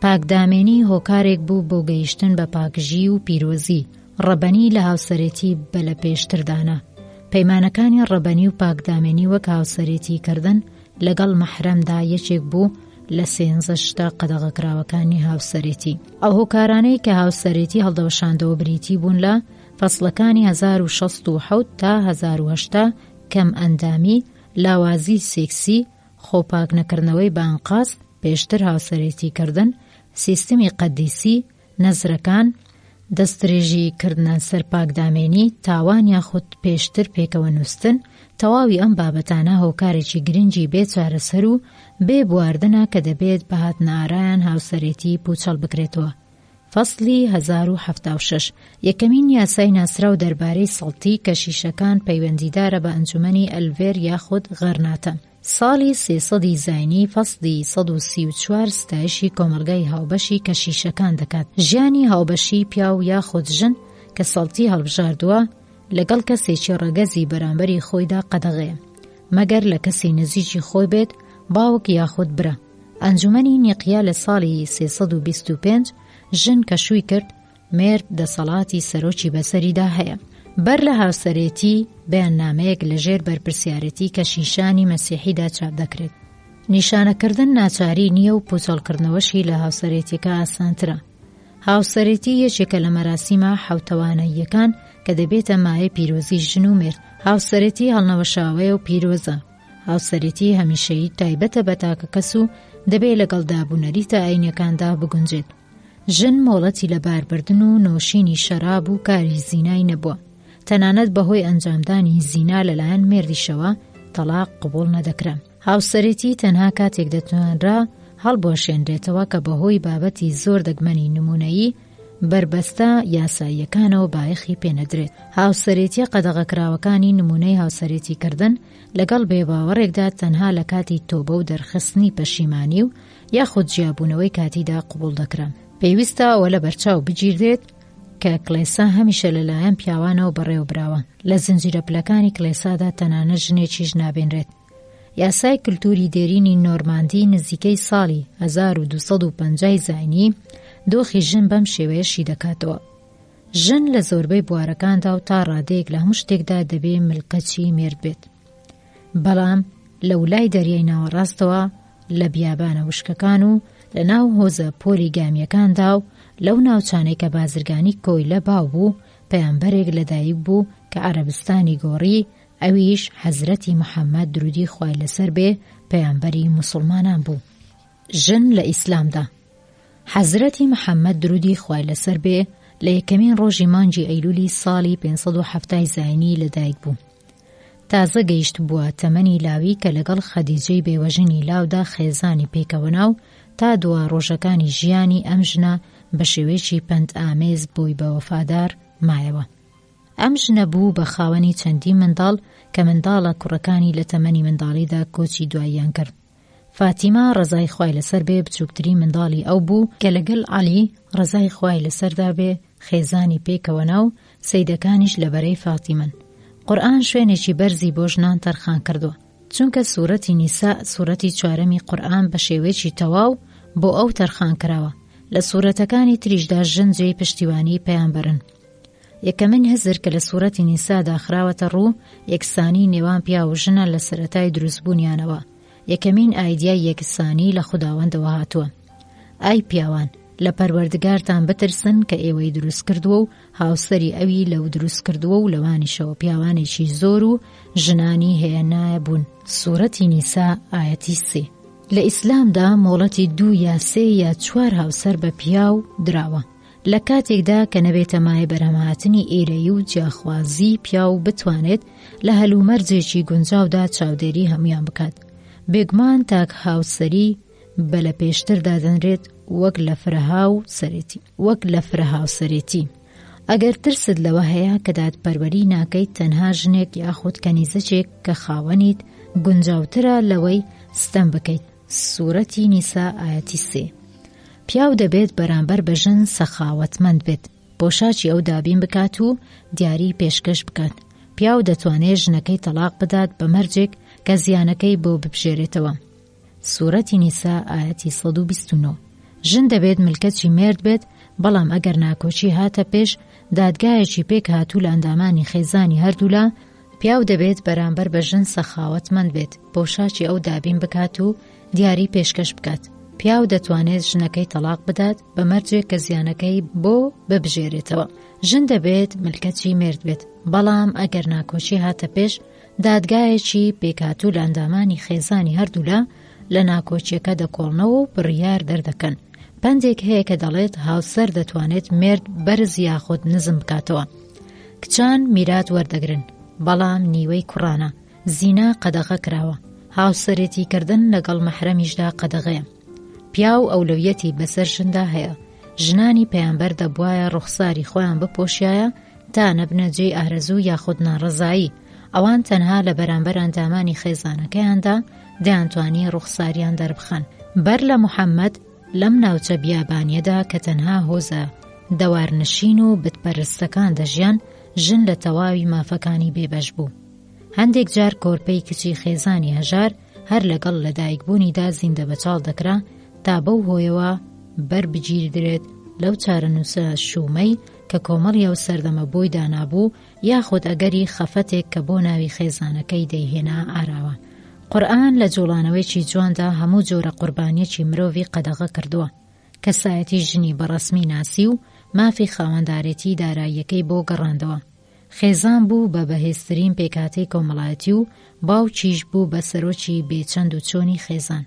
پاکدامێنی هۆکارێک بوو بۆ گەیشتن بە پاکژی و پیرۆزی. ڕەبەنی لە هاوسەرێتی بە لە پێشتردانا. پەیمانەکانی ڕەبەنی و پاکدامێنی وەک هاوسەرێتی کردن لەگەڵ مەحرەمدا یەکێک بوو لە 13 قەدەغەکراوەکانی هاوسەرێتی. ئەو هۆکارانەی کە هاوسەرێتی هەڵدەوەشاندەوە بریتی بوون لە فەسڵەکانی 1067 تا 1080 کەم ئەندامی، لاوازی سێکسی، خۆپاک نەکردنەوەی بانقاس، پێشتر هاوسەرێتی کردن، سیستمی قەدیسی، نەزرەکان، دەستدرێژی کردنە سەر پاکدامێنی، تاوان یاخود پێشتر پێکەوە نووسن. تەواوی ئەم بابەتانە هۆکارێکی گرنگی بێ چارەسەر و بێ بواردنە کە دەبێت بە هاتنەئارایان هاوسەرێتی پوچەڵ بکرێتەوە. فەسڵی 1076 یەکەمین یاسای ناسراو دەربارەی سەڵتی کەشیشەکان پەیوەندیدارە بە ئەنجومەنی ئەلڤێر یاخود غەرناتە. ساڵی 300 زاینی فەسڵی 134 ستایشی کۆمەلگای هاوبەشی کەشیشەکان دەکات. ژیانی هاوبەشی پیاو یاخود ژن کە سەڵتی هەڵبژاردووە لەگەڵ کەسێکی ڕەگەزی بەرامبەری خۆیدا قەدەغەیە، مەگەر لە کەسی نزیکی خۆی بێت باوک یاخود برە. ئەنجومەنی نیقیە لە ساڵی 325 ژن کە شووی کرد مێرد دەسەڵاتی سەرۆکی بەسەریدا هەیە. بەر لە هاوسەرێتی بەیاننامەیەک لەژێر بەرپرسیارەتی کەشیشانی مەسیحیدا چاپ دەکرێت. نیشانەکردن ناچاری نییە و پوچەڵکردنەوەشی لە هاوسەرێتیەکە ئاسانترە. هاوسەرێتی یەکێکە لە مەراسیمە حەوتەوانەییەکان کە دەبێتە مایە پیرۆزی ژن و مرد. هاوسەرێتی هەڵنەوەشاوەیە و پیرۆزە. هاوسەرێتی هەمیشەیی تایبەتە بە تاکە کەس و دەبێت لەگەڵ دابوونەریتە ئاینەکاندا بگونجێت. ژن مۆڵەتی لە باربردن و نۆشینی شەراب و کاری زینای نەبووە. تەنانەت بەهۆی ئەنجامدانی زینا لەلایەن مێردیشەوە تەلاق قبوڵ نەدەکرا. هاوسەرێتی تەنها کاتێک دەتوانرا هەڵبۆشێنرێتەوە کە بەهۆی بابەتی زۆر دەگمەنی نمونەیی بربەستە یاساییەکانەوە بایەخی پێنەدرێت. هاوسەرێتیە قەدەغەکراوەکانی نمونەی هاوسەرێتیکردن لەگەڵ بێباوەڕێکدا تەنها لە کاتی تۆبە و دەرخستنی پەشیمانی و یاخود جیابوونەوەی کاتیدا قبوڵ دەکرا. پێویستە ئەوە لە بەرچاو بگیردێت کە کڵێسا هەمیشە لەلایەن پیاوانەوە بەڕێوەبراوە. لە زنجیرە پلەکانی کڵێسادا تەنانەت ژنێکیش نابێنرێت. یاسای کلتوری دێرینی نۆرماندی نزیکەی ساڵی 1250 زاینی دۆخی ژن بەم شێوەیەشی دەکاتەوە. ژن لە زۆربەی بوارەکاندا و تا ڕادەیەک لە هەموو شتێکدا دەبێ ملکەچی مێرد بێت. بەڵام لە وڵای دەریای ناوەڕاستەوە لە بیابانە وشکەکان و لە ناو هۆزە پۆلی گامیەکاندا و لەو ناوچانەی کە بازرگانی کۆی لە باو بوو پەیامبەرێک لەدایک بوو کە عەرەبستانی گۆڕی، ئەویش حەزرەتی محەممەد درودی خوای لەسەر بێ پەیامبەری موسڵمانان بوو. ژن لە ئیسلامدا حەزرەتی محەممەد درودی خوای لەسەر بێ لە یەکەمین ڕۆژی مانگی ئەیلولی ساڵی 570 زاینی لەدایک بوو. تازە گەیشت بووە تەمەنی لاوی کە لەگەڵ خەدیجەی بێوەژنی لاودا خێزانی پێکەوە ناو تا دووە ڕۆژەکانی ژیانی ئەم ژنە بە شێوەیەکی پەند ئامێز بۆی بە وەفادار مایەوە. ئەم ژنە بوو بە خاوەنی چەندی منداڵ کە منداڵە کوڕەکانی لە تەمەنی منداڵیدا کۆچی دواییان کرد. فاتیمە ڕەزای خوای لەسەر بێ بچووکتری منداڵی ئەو بوو کە لەگەڵ عەلی ڕەزای خوای لەسەردا بێ خێزانی پێکەوە ناو سەیدەکانیش لەبەرەی فاتیمەن. قورئان شوێنێکی بەرزی بۆ ژنان تەرخان کردووە، چونکە سوورەتی نیسا سوورەتی چوارەمی قورئان بە شێوەیەکی تەواو بۆ ئەو تەرخان کراوە. لە سوورەتەکانی تریشدا ژن جێی پشتیوانی پەیامبەرن. یەکەمین هزر کە لە سوورەتی نیسادا خراوەتە ڕوو یەکسانی نێوان پیا و ژنە لە سەرەتای دروستبوونیانەوە. یەکەمین ئایدیای یەکسانی لە خوداوەندەوە هاتووە. ئای پیاوان، لە پەروەردگارتان بترسن کە ئێوەی دروست کردووە و هاوسەری ئەوی لەو دروست کردووە و لەوانیشەوە پیاوانێکی زۆر و ژنانی هێنایە بوون. سوورەتی نیسا ئایەتی 3. لە ئیسلامدا مۆڵەتی 2 یا 3 یا 4 هاوسەر بە پیاو دراوە لە کاتێکدا کە نەبێتە مایە بەرهەمهاتنی ئێرەیی و جیاخوازی پیاو بتوانێت لە هەلومەرجێکی گونجاودا چاودێری هەمویان بکات. بێگومان تاک هاوسەری بە لە پێشتردا دەنرێت وەک لە فرە هاوسەرێتی. ئەگەر ترست لەوە هەیە کە دادپەروەری ناکەیت تەنها ژنێک یاخود کەنیزەچێک کە خاوەنیت گونجاوترە لەوەی ستەم بکەیت. سوورەتی نیسا ئایەتی 3. پیاو دەبێت بەرامبەر بە ژن سەخاوەتمەند بێت، پۆشاچی ئەو دابین بکات و دیاری پێشکەش بکات. پیاو دەتوانێت ژنەکەی تەلاق بدات بە مەرجێک کە زیانەکەی بۆ ببژێرێتەوە. سوورەتی نیسا ئایەتی 129. ژن دەبێت ملکەتی مێرد بێت، بەڵام ئەگەر ناکۆچی هاتە پێش دادگایەکی پێک هاتوو لە ئەندامانی خێزانی هەردوولا، پیاو دەبێت بەرامبەر بە ژن سەخاوەتمەند بێت، پۆشاچی ئەو دابین بکات و دیاری پێشکەش بکات. پیاو دەتوانێت ژنەکەی تەلاق بدات بە مەرجێک کە زیانەکەی بۆ ببژێرێتەوە. ژن دەبێت ملکەتی مێرد بێت، بەڵام ئەگەر ناکۆچی هاتە پێش دادگایەکی پێکهاتوو لە ئەندامانی خێزانی هەردوولا لە ناکۆچیەکە دەکۆڵنەوە و بڕیار دەردەکەن. پندێک هەیە کە دەڵێت هاوسەر دەتوانێت مێرد بەرز یاخود نزم بکاتەوە. کچان میرات وەردەگرن، بەڵام نیوەی کوڕانە. زینا قەدەغە کراوە، هاوسەرێتی کردن لەگەڵ مەحرەمیشدا قەدەغەیە. پیاو ئەولەویەتی بەسەر ژندا هەیە. ژنانی پەیامبەر دەبوایە ڕوخساری خۆیان بپۆشیایە تا نەبنە جێی ئارەزوو یاخود ناڕەزایی. ئەوان تەنها لە بەرامبەر ئەندامانی خێزانەکەیاندا دەیانتوانی ڕوخساریان دەربخەن. بەر لە محەممەد لەم ناوچە بیابانیەدا کە تەنها هۆزە دەوارنشین و بتپەرستەکان دەژیان، ژن لە تەواوی مافەکانی بێبەش بوو. هەندێک جار کۆرپەی کچی خێزانی هەژار هەر لەگەڵ لەدایکبوونیدا زیندە بەچاڵ دەکرا تا بەو هۆیەوە بەربگیردرێت لەو چارەنووسە شومەی کە کۆمەڵیە و سەردەمە بۆی دانابوو یاخود ئەگەری خەفەتێک کە بۆ ناوی خێزانەکەی دەیهێنا ئاراوە. قورئان لە جوڵانەوەیکی جواندا هەموو جۆرە قوربانیەکی مرۆڤی قەدەغە کردووە. کەسایەتی ژنی بەڕەسمی ناسی و مافی خاوەندارێتی داراییەکەی بۆ گەڕاندەوە. خێزان بوو بە بەهێزترین پێکهاتەی کۆمەڵایەتی و باوکیش بوو بە سەرۆکی بێچەند و چۆنی خێزان.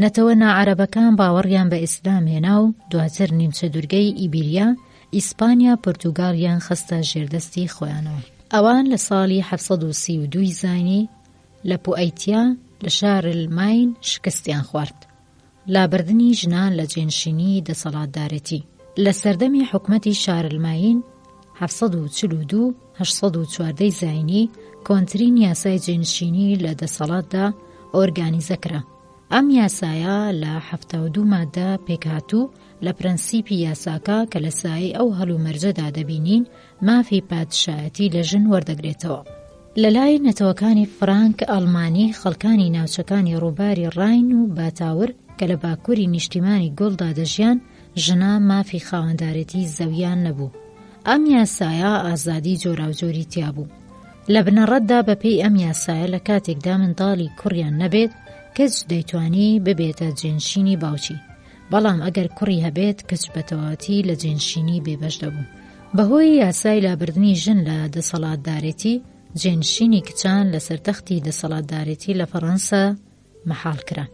نەتەوە ناعەرەبەکان باوەڕیان بە ئیسلام هێنا و دواتر نیمچە دوورگەی ئیبیریا، ئیسپانیا، پۆرتوگالیان خستە ژێردەستی خۆیانەوە. ئەوان لە ساڵی 732 زاینی لە پوئەیتیا لە شارلماین شکستیان خوارد. لابردنی ژنان لە جێنشینی دەسەڵاتدارەتی. لە سەردەمی حکومەتی شارلماین 742-814 زاینی کۆنترین یاسای جێنشینی لە دەسەڵاتدا ئۆرگانیزە کرا. ئەم یاسایە لە 72 مادە پێکهاتوو لە پرەنسیپی یاساکە کە لە سایەی ئەو هەڵومەرجەدا دەبینین مافی پادشایەتی لە ژن وەردەگرێتەوە. لە لای نەتەوەکانی فرانک ئەڵمانی خەڵکانی ناوچەکانی ڕووباری ڕاین و باتاور کە لە باکووری نیشتیمانی گۆڵدا دەژیان ژنا مافی خاوەندارەتی زەویان نەبوو. ئەم یاسایە ئازادی جۆراوجۆری تیا بوو. لە بنەڕەتدا بەپێی ئەم یاسایە لە کاتێکدا منداڵی کوڕیان نەبێت کەچ دەیتوانی ببێتە جێنشینی باوکی، بەڵام ئەگەر کوڕی هەبێت کەچ بەتەواوەتی لە جێنشینی بێبەش دەبوو. بەهۆی یاسای لابردنی ژن لە دەسەڵاتدارێتی جێنشینی کچان لە سەرتەختی دەسەڵاتدارێتی لە فەڕەنسا مەحاڵ کرا.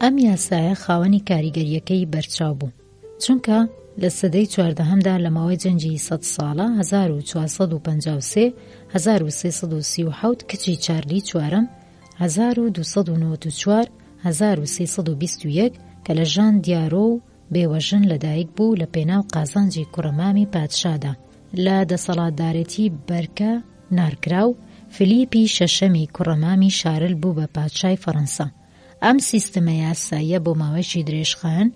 ئەم یاسایە خاوەنی کاریگەریەکەی بەرچاو بوو، چونکە لە سەدەی 14هەمدا لە ماوەی جەنگی 100 ساڵە 1453-1337 کچی چارلی چوارەم 1294-1321 کە لە ژان دیارۆ و بێوەژن لەدایک بوو لە پێناو قازانجی کوڕەمامی پادشادا لە دەسەڵاتدارێتی بەرکە نارکرا و فلیپی شەشەمی کوڕەمامی شارل بوو بە پادشای فەڕەنسا. ئەم سیستەمە یاساییە بۆ ماوەیەکی درێژخایەن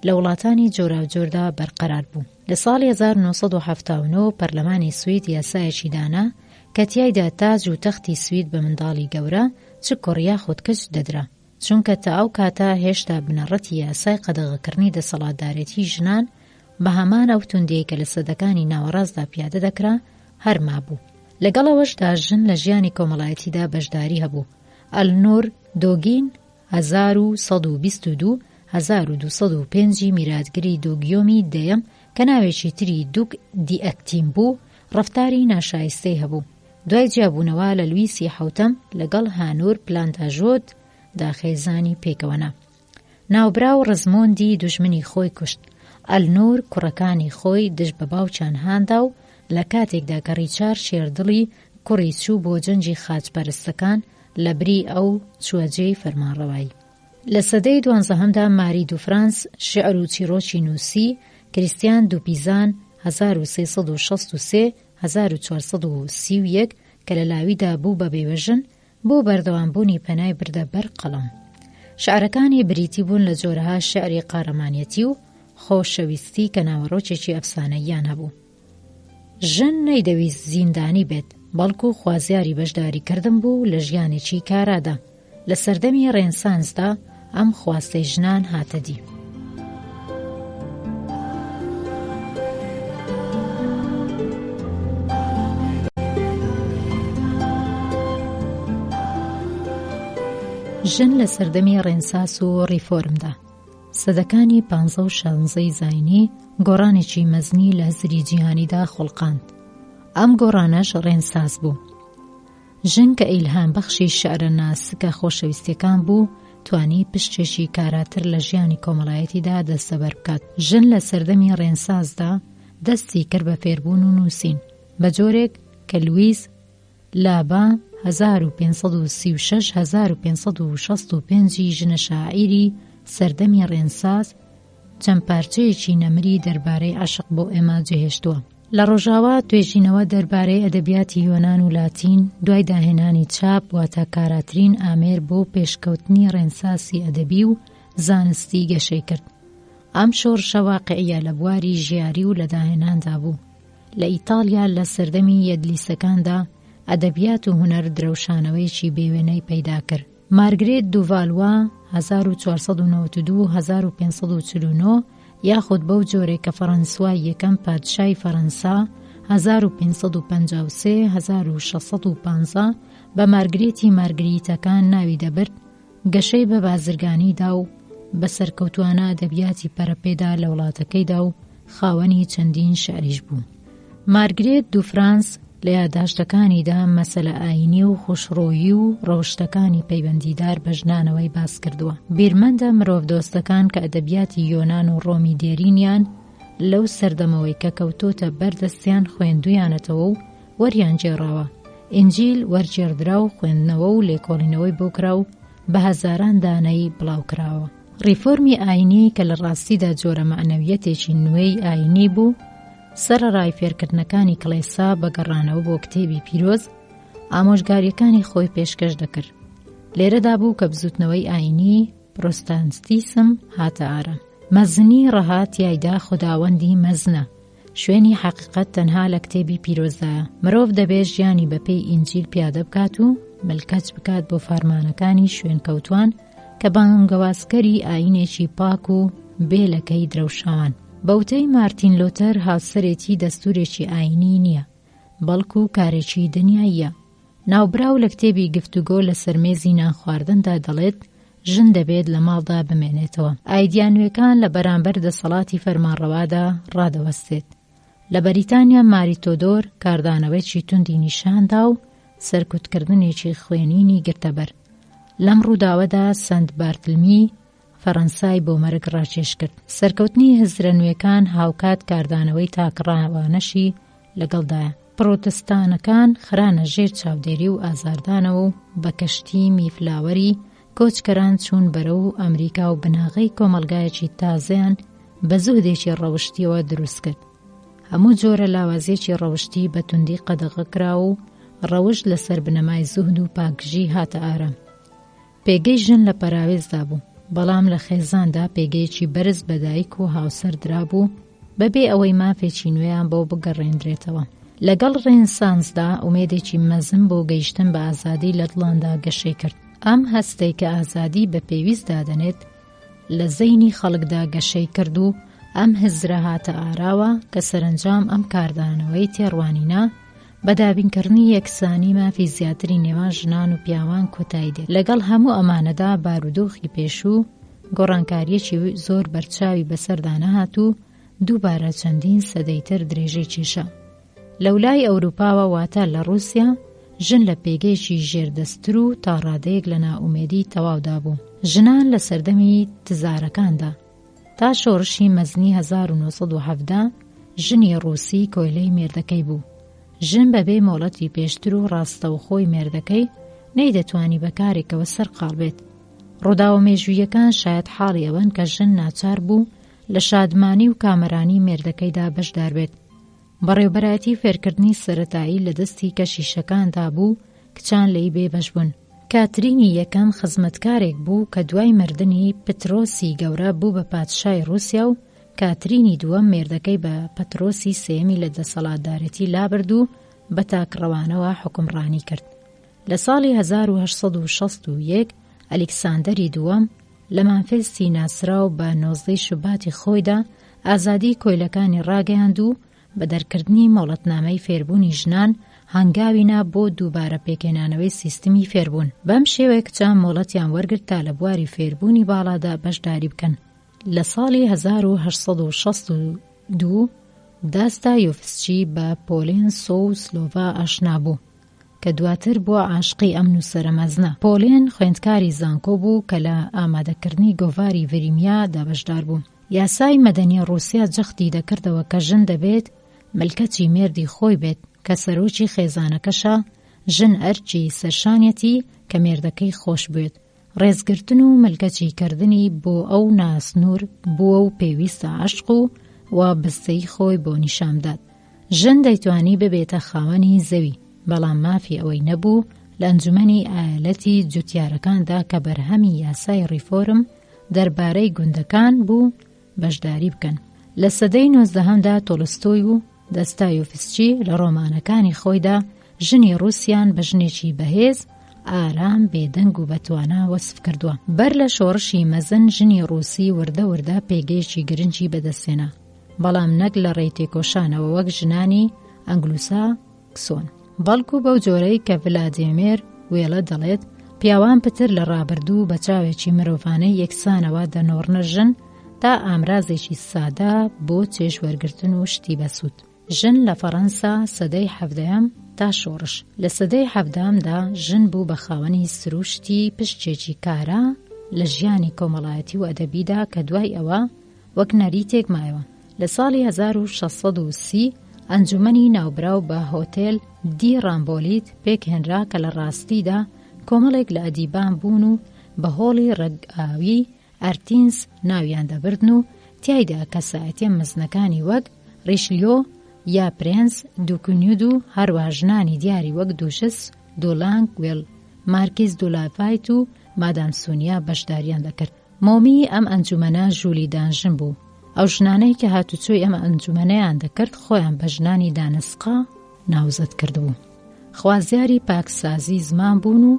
لە وڵاتانی جۆراوجۆردا بەرقەرار بوو. لە ساڵی 1979 پەرلەمانی سوید یاسایەکی دانا کە تیایدا تاج و تەختی سوید بە منداڵی گەورە چ کوڕیا خودکەش دەدرا، چونکە تا ئەو کاتە هێشتا بنەڕەتی یاسای قەدەغەکردنی دەسەڵاتدارێتی ژنان بە هەمان ئەو توندیەی کە لە سەدەکانی ناوەڕاستدا پیادە دەکرا هەرما بوو. لەگەڵەوەشدا ژن لە ژیانی کۆمەڵایەتیدا بەشداری هەبوو. ئەلنۆر دۆگین 1122-1205 میراتگری دۆگیۆمی دەیەم کە ناوێکی تری دوک دیئەکتیم بوو ڕەفتاری ناشایستەی هەبوو. دوای جیابوونەوە لە لویسی حوتەم لەگەڵ هانۆر پلانتاژۆت داخێزانی پێکەوەنا. ناوبراو ڕزمۆندی دوژمنی خۆی کوشت. ئەلنۆر کوڕەکانی خۆی دژ بە باوچیان هاندا و لە کاتێکدا کە ڕیچار شێردڵی کوڕی چوو بۆ جەنجی خاچپەرستەکان لە بری ئەو چوەجێی فەرمانڕەوایی. لە سەدەی 12هەمدا ماری دو فرانس شێعر و چیرۆکی نووسی کریستیان دووپیزان 1363-1431 کە لە لاویدا بوو بە بێوەژن بۆ بەردەوامبوونی پەنای بردە بەر قەڵەم. شعرەکانی بریتی بوون لە جۆرەها شعری قارەمانیەتی و خۆشەویستی کە ناوەڕۆکێکی ئەفسانەییان هەبوو. ژن نەیدەویست زیندانی بێت، بەڵکو خوازیاری بەشداریکردن بوو لە ژیانێکی کارادا. لە سەردەمی ڕێنسانسدا ئەم خواستەی ژنان هاتە دی. ژن لە سەردەمی ڕێنساس و ڕیفۆرمدا سەدەکانی 15 و 16 زاینی گۆڕانێکی مەزنی لە هەزری جیهانیدا خوڵقاند. ئەم گۆڕانەش ڕێنساس بوو. ژن کە ئیلهام بەخشی شەعرە ناسکە خۆشەویستیەکان بوو توانی پشتێکی کاراتر لە ژیانی کۆمەڵایەتیدا دەستەبەر بکات. ژن لە سەردەمی ڕێنسانسدا دەستی کرد بە فێربوون و نووسین بە جۆرێک کە لویس لابا 1536-1565 ژنە شاعیری سەردەمی ڕێنسانس چەند پارچەیەکی نەمری دەربارەی عەشق بۆ ئێمە جێهێشتووە. لە ڕۆژاوا توێژینەوە دەربارەی ئەدەبیاتی یۆنان و لاتین دوای داهێنانی چاپ واتە کاراترین ئامێر بۆ پێشکەوتنی ڕێنسانسی ئەدەبی و زانستی گەشەی کرد. ئەم شۆڕشە واقیعیە لە بواری ژیاری و لە داهێناندا بوو. لە ئیتاڵیا لە سەردەمی یەدلیسەکاندا ئەدەبیات و هونەر درەوشانەوەیکی بێوێنەی پەیدا کرد. مارگرێت دوڤالوا 1492-1549 یاخود بەو جۆرێک کە فەڕەنسوای یەکەم پادشای فەڕەنسا 1553-1615 بە مارگرێتی مارگریتەکان ناوی دەبرد، گەشەی بە بازرگانیدا و بە سەرکەوتوانە ئەدەبیاتی پەرەپێدا لە وڵاتەکەیدا و خاوەنی چەندین شاریش بوو. مارگرێت دو فرانس لە یادداشتەکانیدا مەسەلە ئاینی و خوشڕۆیی و ڕەوشتەکانی پەیوەندیدار بە ژنانەوەی باس کردووە. بیرمەندە مرۆڤ دۆستەکان کە ئەدەبیاتی یۆنان و ڕۆمی دێرینیان لەو سەردەمەوەی کە کەوتۆتە بەردەستیان خوێندویانەتەوە و وەریان جێڕاوە. ئینجیل وەرجێردرا و خوێندنەوە و لێکۆڵینەوەی بۆ کرا و بە هەزاران دانەی بڵاو کراوە. ڕیفۆرمی ئاینی کە لە ڕاستیدا جۆرە مەعنەویەتێکی نوێی ئاینی بوو، سەرەڕای فێرکردنەکانی کڵێسا بەگەڕانەوە بۆ کتێبی پیرۆز ئامۆژگاریەکانی خۆی پێشکەش دەکرد. لێرەدا بوو کە بزوتنەوەی ئاینی پرۆستانتیسم هاتە ئارە. مەزنی ڕەهات یایدا خوداوەندی مەزنە، شوێنی حەقیقەت تەنها لە کتێبی پیرۆزدایە. مرۆڤ دەبێت ژیانی بەپێی ئینجیل پیادە بکات و ملکەچ بکات بۆ فەرمانەکانی شوێنکەوتوان کە بانگەوازکەری ئاینێکی پاک و بێلەکەی درەوشان. بەوتەی مارتین لۆتەر هاوسەرێتی دەستورێکی ئاینی نییە، بەڵکو کارێکی دنیاییە. ناوبراو لە کتێبی گفتوگۆ لە سەرمێزی نان خواردندا دەڵێت ژن دەبێت لە ماڵدا بمێنێتەوە. ئایدیانوێکان لە بەرامبەر دەسەڵاتی فەرمانڕەوادا ڕادەوەستێت. لە بەریتانیا ماری تۆدۆر کاردانەوەیکی توندی نیشاندا و سەرکوتکردنێکی خوێنینی گرتەبەر. لەم ڕووداوەدا سەنت بارتلمی فەڕەنسای بۆ مەرگ ڕاکێش کرد. سەرکەوتنی هزرە نوێکان هاوکات کاردانەوەی تاکڕاوانەشی لەگەڵدایە. پڕۆتستانەکان خرانە ژێر چاودێری و ئازاردانەوە و بە کەشتی میفلاوەری کۆچکەران چوون بەرەو ئەمریکا و بناغەی کۆمەلگایەکی تازەیان بە زوهدێکی ڕەوشتیەوە دروست کرد. هەموو جۆرە لاوازیەکی ڕەوشتی بە توندی قەدەغە کرا و ڕەوشت لەسەر بنەمای زوهد و پاکژی هاتە ئارە. پێگەی ژن لە پەراوێزدا بوو، بەڵام لە خێزاندا پێگەیەکی بەرز بەدایک و هاوسەر درابوو بەبێ ئەوەی مافێکی نوێیان بۆ بگەڕێنرێتەوە. لەگەڵ ڕێنسانسدا ئومێدێکی مەزن بۆ گەیشتن بە ئازادی لە دڵاندا گەشەی کرد. ئەم هەستەی کە ئازادی بە پێویست دادەنێت لە زەینی خەڵکدا گەشەی کرد و ئەم هزرە هاتە ئاراوە کە سەرنجام ئەم کاردانەوەی تێڕوانینە بە دابینکردنی یەکسانی مافی زیاتری نێوان ژنان و پیاوان کۆتایی دێت. لەگەڵ هەموو ئەمانەدا بارودۆخی پێشوو گۆڕانکاریەکی زۆر بەرچاوی بەسەردا نەهات و دووبارە چەندین سەدەیتر درێژەی کێشا. لەولای ئەوروپاوە واتە لە ڕووسیا ژن لە پێگەیەکی ژێردەستر و تا ڕادەیەک لە نائومێدی تەواودا بوو. ژنان لە سەردەمی تزارەکاندا تا شۆڕشی مەزنی 1970 ژنی ڕووسی کۆیلەی مێردەکەی بوو. ژن بەبێ مۆڵەتی پێشتر و ڕاستەوخۆی مێردەکەی نەیدەتوانی بەکارێکەوە سەرقاڵ بێت. ڕووداوە مێژوویەکان شاید حاڵی ئەوەن کە ژن ناچار بوو لە شادمانی و کامەرانی مێردەکەیدا بەشدار بێت. بەڕێوەبەرایەتی فێرکردنی سەرەتایی لە دەستی کەشیشەکاندا بوو کچان لەی بێبەش بوون. کاترینی یەکەم خزمەتکارێک بوو کە دوای مردنی پترۆسی گەورە بوو بە پادشای ڕووسیا و کاترینی دووەم مێردەکەی بە پەترۆسی سێمی لە دەسەڵاتدارەتی لابرد و بە تاکڕەوانەوە حکومڕانی کرد. لە ساڵی 1861 ئەلێکساندەری دووەم لە مانفێستی ناسرا و بە 19 شوباتی خۆیدا ئازادی کۆیلەکانی ڕاگەیاند و بە دەرکردنی مۆڵەتنامەی فێربوونی ژنان هەنگاوینا بۆ دووبارە پێکێنانەوەی سیستمی فێربوون. بەم شێوەیە کچان مۆڵەتیان وەرگرت تا لە بواری فێربوونی باڵادا بەشداری بکەن. لە ساڵی 1862 داستایۆفسکی بە پۆلێن سۆوسلۆڤا ئاشنا بوو کە دواتر بووە عاشقی ئەم نووسەرە مەزنە. پۆلێن خوێندکاری زانکۆ بوو کە لە ئامادەکردنی گۆڤاری ڤریمیادا بەشدار بوو. یاسای مەدەنی ڕووسیا جەختی دەکردەوە کە ژن دەبێت ملکەچی مێردی خۆی بێت کە سەرۆکی خێزانەکەشە، ژن ئەرکی سەرشانێتی کە مێردەکەی خۆش بێت. ڕێزگرتن و ملکەچی کردنی بۆ ئەو ناسنوور بووە و پێویستە عەشق و بستەی خۆی بۆ نیشامدات. ژن دەیتوانی ببێتە خاوەنی زەوی، بەڵام مافی ئەوەی نەبوو لە ئەنجومەنی ئایەتی جوتیارەکاندا کە بەرهەمی یاسای ریفۆرم دەربارەی گوندەکان بوو بەشداری بکەن. لە سەدەی 19هەمدا تۆلستۆی و داستایۆفسکی لە ڕۆمانەکانی خۆیدا ژنی ڕووسیان بە ژنێکی بەهێز ئارام بێدەنگ و بەتوانا وەسف کردووە. بەر لە شۆڕشی مەزن ژنی ڕووسی وردە وردە پێگەیشی گرنگی بەدەستێنا، بەڵام نەک لە ڕێی تێکۆشانەوە وەک ژنانی ئەنگلوسا کسۆن. بەڵکو بەو جۆرەی کە ڤلادیمیر وێڵە دەڵێت پیاوان پتر لە ڕابردوو بە چاوێکی مرۆڤانەی یەکسانەوە دەنۆڕنە ژن تا ئامرازێکی سادە بۆ چێژوەرگرتن و شتی بەسوود. ژن لە فەڕەنسا سەدەی 17 تا شۆڕش. لە سەدەی 17دا ژن بوو بە خاوەنی سروشتی پشتێکی کارە لە ژیانی کۆمەڵایەتی و ئەدەبیدا کە دوای ئەوە وەک نەریتێک مایەوە. لە ساڵی 1630 ئەنجومەنی ناوبراو بە هۆتێل دی ڕامبۆلیت پێکهێنرا کە لە ڕاستیدا کۆمەڵێک لە ئەدیبان بوون و بە هۆڵی ڕێگاوی ئەرتینس ناویان دەبردن و تیایدا کەسایەتیە مەزنەکانی وەک ڕیشلیۆ یا پرێنس دوکونیود و هەروە ژنانی دیاری وەک دووشس دۆلانگ وێل مارکیز دولافایت و مادام سونیا بەشداریان دەکرد. مۆمی ئەم ئەنجومەنە ژولی دانژن بوو. ئەو ژنانەی کە هاتوچۆی ئەمە ئەنجومەنەیان دەکرد خۆیان بە ژنانی دانسقا ناوزەت کردبوو. خوازیاری پاکسازی زمان بوون و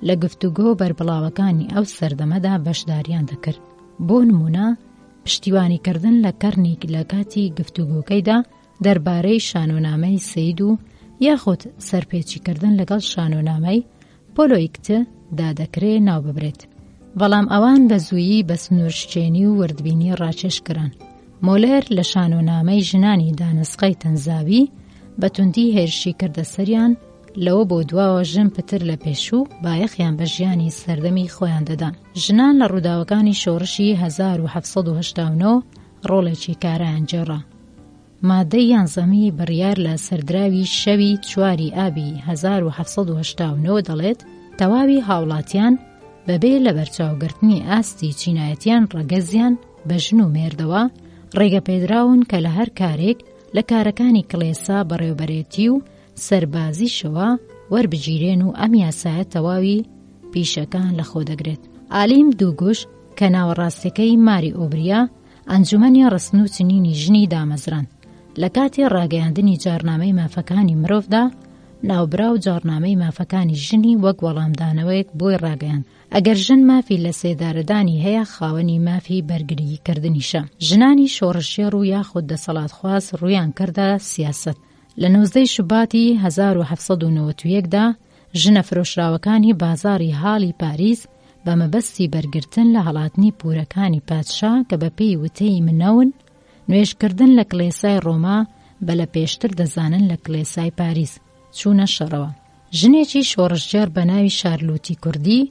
لە گفتوگۆ بەربڵاوەکانی ئەو سەردەمەدا بەشداریان دەکرد. بۆ نمونە پشتیوانیکردن لە کەرنێک لە کاتی گفتوگۆکەیدا دەربارەی شانۆنامەی سەید و یاخود سەرپێچیکردن لەگەڵ شانۆنامەی پۆلۆیکتە دادەکرێ ناو ببرێت. بەڵام ئەوان بە زوویی بە سنوورشچێنی و وردبینی ڕاکێش کران. مۆلێر لە شانۆنامەی ژنانی دانسقەی تەنزاوی بە توندی هێرشی کردە سەریان، لەوە بۆ دواوە ژن پتر لە پێشوو بایەخیان بە ژیانی سەردەمی خۆیان دەدان. ژنان لە ڕووداوەکانی شۆڕشی 1789 ڕۆڵێکی کارایان جێڕا. مادەی یانزەمی بڕیار لە سەردراوی شەوی 4 ئابی 1789 دەڵێت تەواوی هاوڵاتیان بەبێ لە بەرچاوگرتنی ئاستی چینایەتیان ڕەگەزیان بە ژن و مێردەوە ڕێگە پێدراون کە لە هەر کارێک لە کارەکانی کڵێسا بەڕێوەبەرێتی و سەربازیشەوە وەربگیرێن و ئەم یاسایە تەواوی پیشەکان لە خۆ دەگرێت. ئالیم دووگوش کە ناوەڕاستەکەی ماری ئۆبریا ئەنجومەنی ڕستن و چنینی ژنی دامەزران لە کاتی ڕاگەیاندنی جارنامەی مافەکانی مرۆڤدا ناوبراو جارنامەی مافەکانی ژنی وەک وەڵامدانەوەیەک بۆی ڕاگەیان. ئەگەر ژن مافی لە سێدارەدانی هەیە خاوەنی مافی بەرگری کردنیشە. ژنانی شۆڕشێڕ و یاخود دەسەڵاتخواست ڕوویان کردە سیاست. لە 19 شوباتی 1791دا ژنە فرۆشراوەکانی بازاری هاڵی پاریس بە مەبەستی بەرگرتن لە هەڵاتنی پورەکانی پادشا کە بە پێی وتەی منەون نوێژکردن لە کڵێسای ڕۆما بە لە پێشتر دەزانن لە کڵێسای پاریس چوونە شەڕەوە. ژنێکی شۆڕشجار بە ناوی شارلۆتی کوردی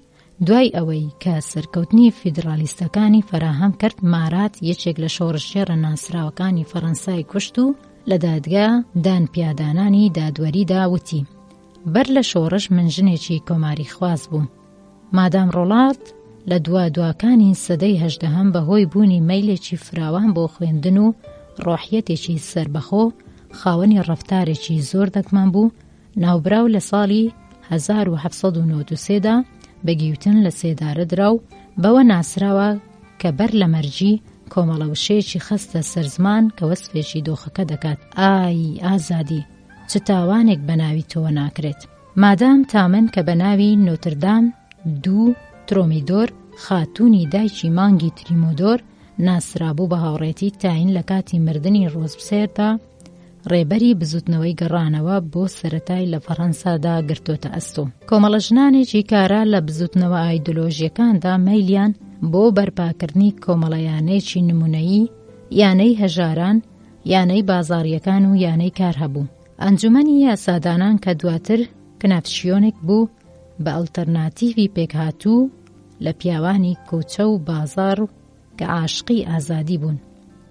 دوای ئەوەی کە سەرکەوتنی فیدرالیستەکانی فراهەم کرد مارات یەکێک لە شۆڕشجێرە ناسراوەکانی فەڕەنسای کوشت و لە دادگا دان پیادانانی دادوەریدا وتی بەر لە شۆڕش من ژنێکی کۆماری خواز بووم. مادام ڕۆڵات لە دواکانی سەدەی 18 بەهۆی بوونی مەیلێکی فراوان بۆ خوێندن و ڕۆحیەتێکی سربەخۆ خاوەنی ڕەفتارێکی زۆر دەگمان بوو، ناوبراو لە ساڵی 1793دا بەگیوتن لە سێدارە درا و بەوە ناسراوە کە بەر لە مەرجی کۆمەڵەوشەیەکی خستە سەرزمان کە وەسفێکی دۆخەکە دەکات. ئای ئازادی چ تاوانێک بە ناوی تۆ ناکرێت. مادام تامن کە بە ناوی نۆتردام دوو ترۆمیدۆر خاتوونی دایکی مانگی تریمۆدۆر ناسرابوو بە هاوڕێتی تاین لە کاتی مردنی ڕۆزبسێردا ڕێبەری بزوتنەوەی گەڕانەوە بۆ سەرەتای لە فەڕەنسادا گرتۆتە ئەستۆ. کۆمەڵە ژنانێکی کارا لە بزوتنەوە ئایدۆلۆژیەکاندا مەیلیان بۆ بەرپاکردنی کۆمەڵەیانەیەکی نمونەیی یانەی هەژاران، یانەی بازاڕیەکان و یانەی کار هەبوو. ئەنجومەنی یاسادانان کە دواتر کنافشیۆنێک بوو بە ئەڵتەرناتیڤی پێکهاتوو لە پیاوانی کۆچە و بازار کە عاشقی ئازادی بوون.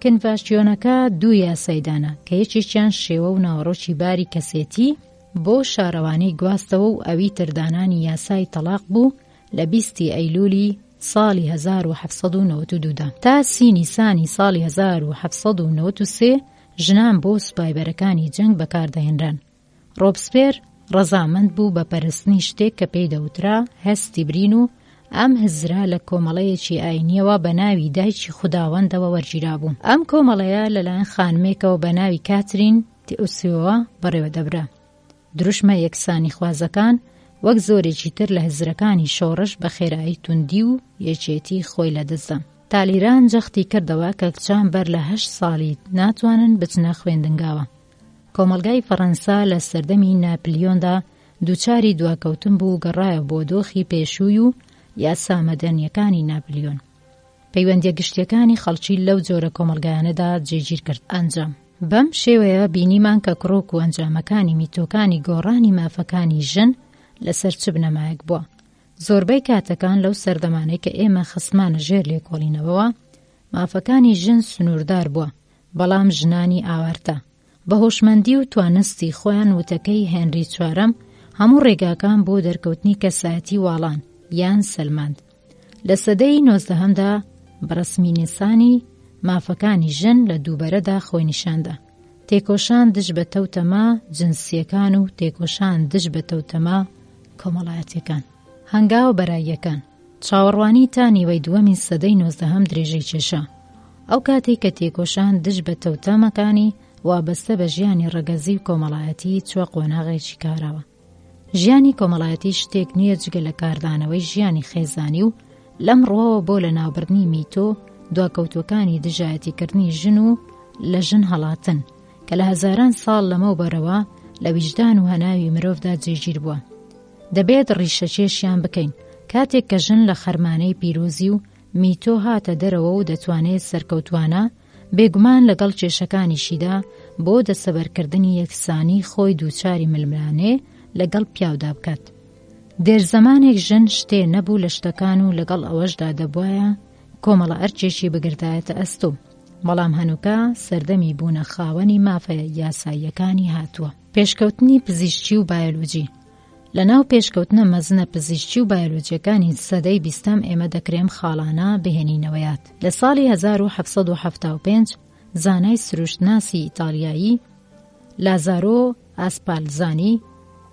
کنڤاشیۆنەکە دوو یاسایدانە کە یەکێکیان شێوە و ناوەڕۆکی باری کەسێتی بۆ شارەوانی گواستەوە و ئەوی تردانانی یاسای تەلاق بوو لە 20 ئەیلولی ساڵی 1792دا تا 30 نیسانی ساڵی 1793 ژنان بۆ سوپایبەرەکانی جەنگ بەکاردەهێنران. ڕۆبسپێر ڕەزامەند بوو بە پەرستنی شتێک کە پێی دەوترا هەستی برین و ئەم هزرا لە کۆمەڵەیەکی ئاینیەوە بە ناوی دایکی خوداوەندەوە وەرگیرا بوو. ئەم کۆمەڵەیە لەلایەن خانمێکەوە بە ناوی کاترین تیئوسیۆوە بەڕێوە دەبرا. دروشمە یەکسانی خوازەکان وەک زۆرێکی تر لە هزرەکانی شۆڕش بە خێرایی توندی و یەکێتی خۆی لەدەستدا. تالیران جەختی کردەوە کە کچان بەر لە 8 ساڵی ناتوانن بچنە خوێندنگاوە. کۆمەلگای فەڕەنسا لە سەردەمی ناپلیۆندا دووچاری دواکەوتن بوو و گەڕایە بۆ دۆخی پێشووی و یاسا مەدەرنیەکانی ناپلیۆن. پەیوەندیە گشتیەکانی خەڵکی لەو جۆرە کۆمەلگایانەدا جێگیر کرد. ئەنجام بەم شێوەیە بینیمان کە کڕۆک و ئەنجامەکانی میتۆکانی گۆڕانی مافەکانی ژن لەسەر چ بنەمایەک بووە. زۆربەی کاتەکان لەو سەردەمانەی کە ئێمە خستمانە ژێر لێکۆڵینەوەوە مافەکانی ژن سنووردار بووە، بەڵام ژنانی ئاوارتە. بە هۆشمەندی و توانستی خۆیان وتەکەی هێنری چوارەم هەموو ڕێگاکان بۆ دەرکەوتنی کەسایەتی واڵان یان سەلماند. لە سەدەی 19هەمدا بەڕەسمینێسانی مافەکانی ژن لە دووبەرەدا خۆی نیشاندا. تێکۆشان دژ بە تەوتەما جنسیەکان و تێکۆشان دژ بە تەوتەما کۆمەڵایەتیەکان. هەنگاوە بەراییەکان چاوەڕوانی تا نیوەی دووەمی سەدەی 19هەم درێژەی کێشا. ئەو کاتێک کە تێکۆشان دژ بە تەوتەمەکانی وابەستە بە ژیانی ڕەگەزی و کۆمەڵایەتی چوە قۆناغێکی کاراوە. ژیانی کۆمەڵایەتی شتێک نییە جگە لە کاردانەوەی ژیانی خێزانی و لەم ڕۆوە بۆ لە ناوبردنی میتۆ دواکەوتوەکانی دژایەتیکردنی ژن و لە ژن هەڵاتن کە لە هەزاران ساڵ لەمەوبەرەوە لە ویجدان و هەناوی مرۆڤدا جێگیر بووە. دەبێت ڕیشەکێشیان بکەین کاتێک کە ژن لە خەرمانەی پیرۆزی و میتۆ هاتە دەرەوە و دەتوانێت سەرکەوتوانە بێگومان لەگەڵ کێشەکانیشیدا بۆ دەسەبەرکردنی یەکسانی خۆی دووچاری ململانێ لەگەڵ پیاودا بکات. دێرزەمانێک ژن شتێ نەبوو لە شتەکان و لەگەڵ ئەوەشدا دەبوایە کۆمەڵە ئەرچێکی بگردایەتە ئەستۆ، بەڵام هەنووکە سەردەمی بوونە خاوەنی مافە یاساییەکانی هاتووە. پێشکەوتنی پزیشکی و بایۆلۆجی. لەناو پێشکەوتنە مەزنە پزیشکی و بایۆلۆجیەکانی سەدەی 20م ئێمە دەکرێم خاڵانە بهێنینەوەیات. لە ساڵی 1775 زانای سروشتناسی ئیتالیایی لازارۆ ئاسپالزانی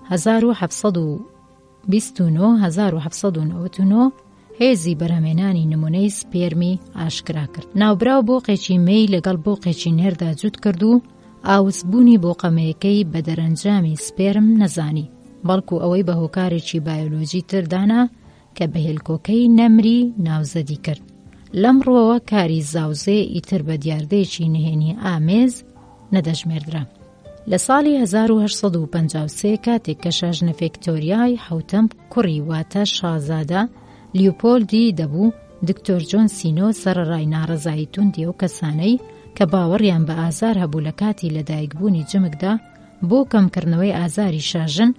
1729 هێزی بەرهەمێنانی نمونەی سپێرمی ئاشکرا کرد. ناوبراو بۆقێکی مەی لەگەڵ بۆقێکی نێردا جوت کرد و ئاوسبوونی بۆقەمەیەکەی بە دەرەنجامی سپێرم نەزانی، بەڵکو ئەوەی بە هۆکارێکی بایۆلۆجی تردانا کە بە هێلکۆکەی نەمری ناوزەدی کرد. لەم ڕۆوە کاری زاوزێ ئیتر بە دیاردەیەکی نهێنی ئامێز نەدەژمێردرا. لە ساڵی 1853 کاتێک کە شاژنە ڤیکتۆریای حوتەم کوڕی واتە شازادە لیوپۆلدی دەبوو، دکتۆر جۆن سینۆ سەرەڕای ناڕەزایی توندی ئەو کەسانەی کە باوەڕیان بە ئازار هەبوو لە کاتی لەدایکبوونی جمکدا بۆ کەمکردنەوەی ئازاری شاژن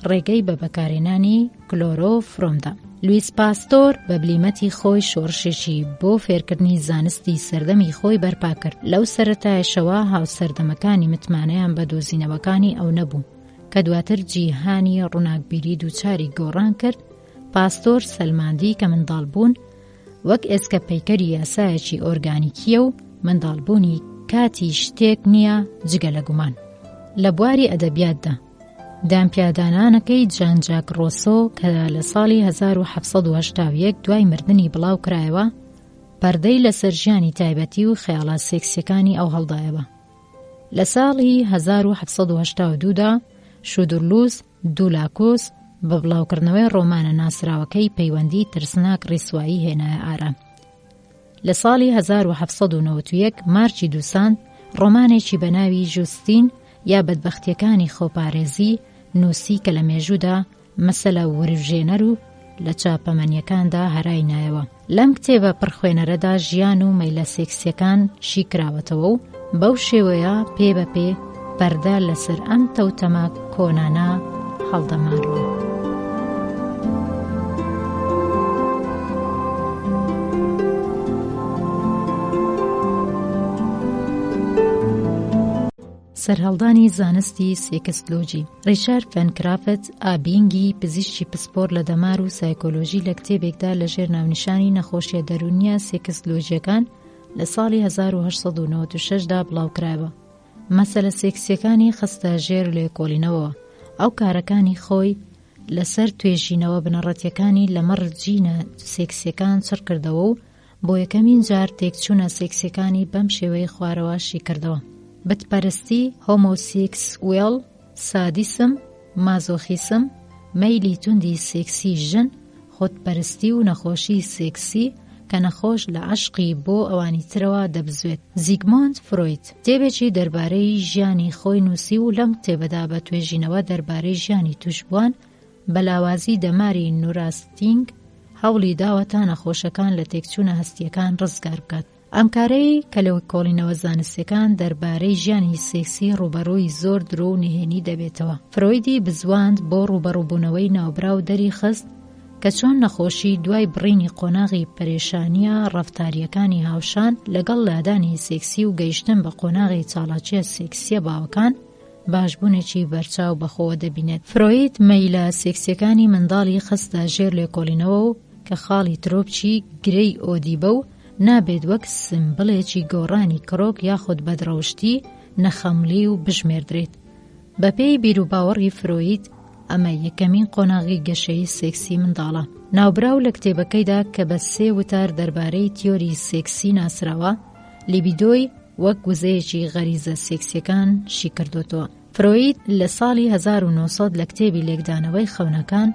ڕێگەی بە بەکارهێنانی کلۆرۆفڕۆمدا. لویس پاستۆر بە بلیمەتی خۆی شۆڕشێکی بۆ فێرکردنی زانستی سەردەمی خۆی بەرپا کرد. لەو سەرەتایشەوە هاوسەردەمەکانی متمانەیان بە دۆزینەوەکانی ئەو نەبوو کە دواتر جیهانی ڕووناکبیری دووچاری گۆڕان کرد. پاستۆر سەلماندی کە منداڵبوون وەک ئێسکە پەیکەری یاسایەکی ئۆرگانیکیە و منداڵبوونی کاتی شتێک نییە جگە لە گومان. لە بواری ئەدەبیاتدا دامپیادانانەکەی جان جاک ڕۆسۆ کە لە ساڵی 1781 دوای مردنی بڵاو کرایەوە پەردەی لەسەر ژیانی تایبەتی و خەیاڵە سێکسیەکانی ئەو هەڵدایەوە. لە ساڵی 1782دا شودورلوس دوولاکۆس بە بڵاوکردنەوەی ڕۆمانە ناسراوەکەی پەیوەندی ترسناک ڕیسوایی هێنایە ئارام. لە ساڵی 1791 مارچی دووسان ڕۆمانێکی بەناوی ژوستین یا بەدبەختیەکانی خۆپارێزی نووسی کە لە مێژوودا مەسەلە وروژێنەر و لە چاپەمەنیەکاندا هەرای نایەوە. لەم کتێبە پڕخوێنەرەدا ژیان و مەیلە سێکسیەکان شیکراوەتەوە و بەو شێوەیە پێ بە پێ پەردە لەسەر ئەم تەوتەمە کۆنانە هەڵدەماڕوە. سەرهەڵدانی زانستی سێکسلۆجی. ڕیچارد فەنکرافت ئابینگی پزیشکی پسپۆر لە دەمار و سایکۆلۆژی لە کتێبێکدا لە ژێر ناونیشانی نەخۆشیە دەرونیە سێکسلۆژیەکان لە ساڵی 1896دا بڵاوکرایەوە. مەسەلە سێکسیەکانی خستە ژێر لێکۆڵینەوە. ئەو کارەکانی خۆی لەسەر توێژینەوە بنەڕەتیەکانی لەمەڕ جینە سێکسیەکان چڕ کردەوە و بۆ یەکەمین جار تێکچوونە سێکسیەکانی بەم شێوەی خوارەواشی کردەوە. بتپەرستی، هۆمۆسێکسوێل، سادیسم، مازۆخیسم، مەیلی توندی سێکسی ژن، خۆتپەرستی و نەخۆشی سێکسی کە نەخۆش لە عەشقی بۆ ئەوانی ترەوە دەبزوێت. زیگمۆند فرۆید کتێبێکی دەربارەی ژیانی خۆی نووسی و لەم کتێبەدا بە توێژینەوە دەربارەی ژیانی توشبووان بەلاوازی دەماری نوراستینگ هەوڵی داوەتە نەخۆشەکان لە تێکچوونە هەستیەکان ڕزگار بکات. ئەم کارەی کە لەوەی کۆڵینەوە زانستیەکان دەربارەی ژیانی سێکسی ڕوبەڕووی زۆر درۆ و نهێنی دەبێتەوە. فرۆیدی بزواند بۆ ڕوبەڕووبوونەوەی ناوبراو دەری خست کە چۆن نەخۆشی دوای بڕینی قۆناغی پەرێشانیە ڕەفتاریەکانی هاوشان لەگەڵ لادانی سێکسی و گەیشتن بە قۆناغی چالاکیە سێکسیە باوەکان باشبوونێکی بەرچاو بەخۆوە دەبینێت. فرۆید مەیلە سێکسیەکانی منداڵی خستە ژێر لێکۆڵینەوە و کە خاڵی ترۆپچی گرەی ئۆدیبە و نابێت وەک سمبڵێکی گۆڕانی کڕۆک یاخود بەدڕەوشتی نەخەملی و بژمێردرێت. بەپێی بیرروباوەڕی فرۆید ئەمە یەکەمین قۆناغی گەشەی سێکسی منداڵە. ناوبراو لە کتێبەکەیدا کە بە 3 وتار دەربارەی تیۆری سێکسی ناسراوە لیبیدۆی وەک وزەیەکی غەریزە سێکسیەکان شی کردوتەوە. فرۆید لە ساڵی 1900 لە کتێبی لێکدانەوەی خەونەکان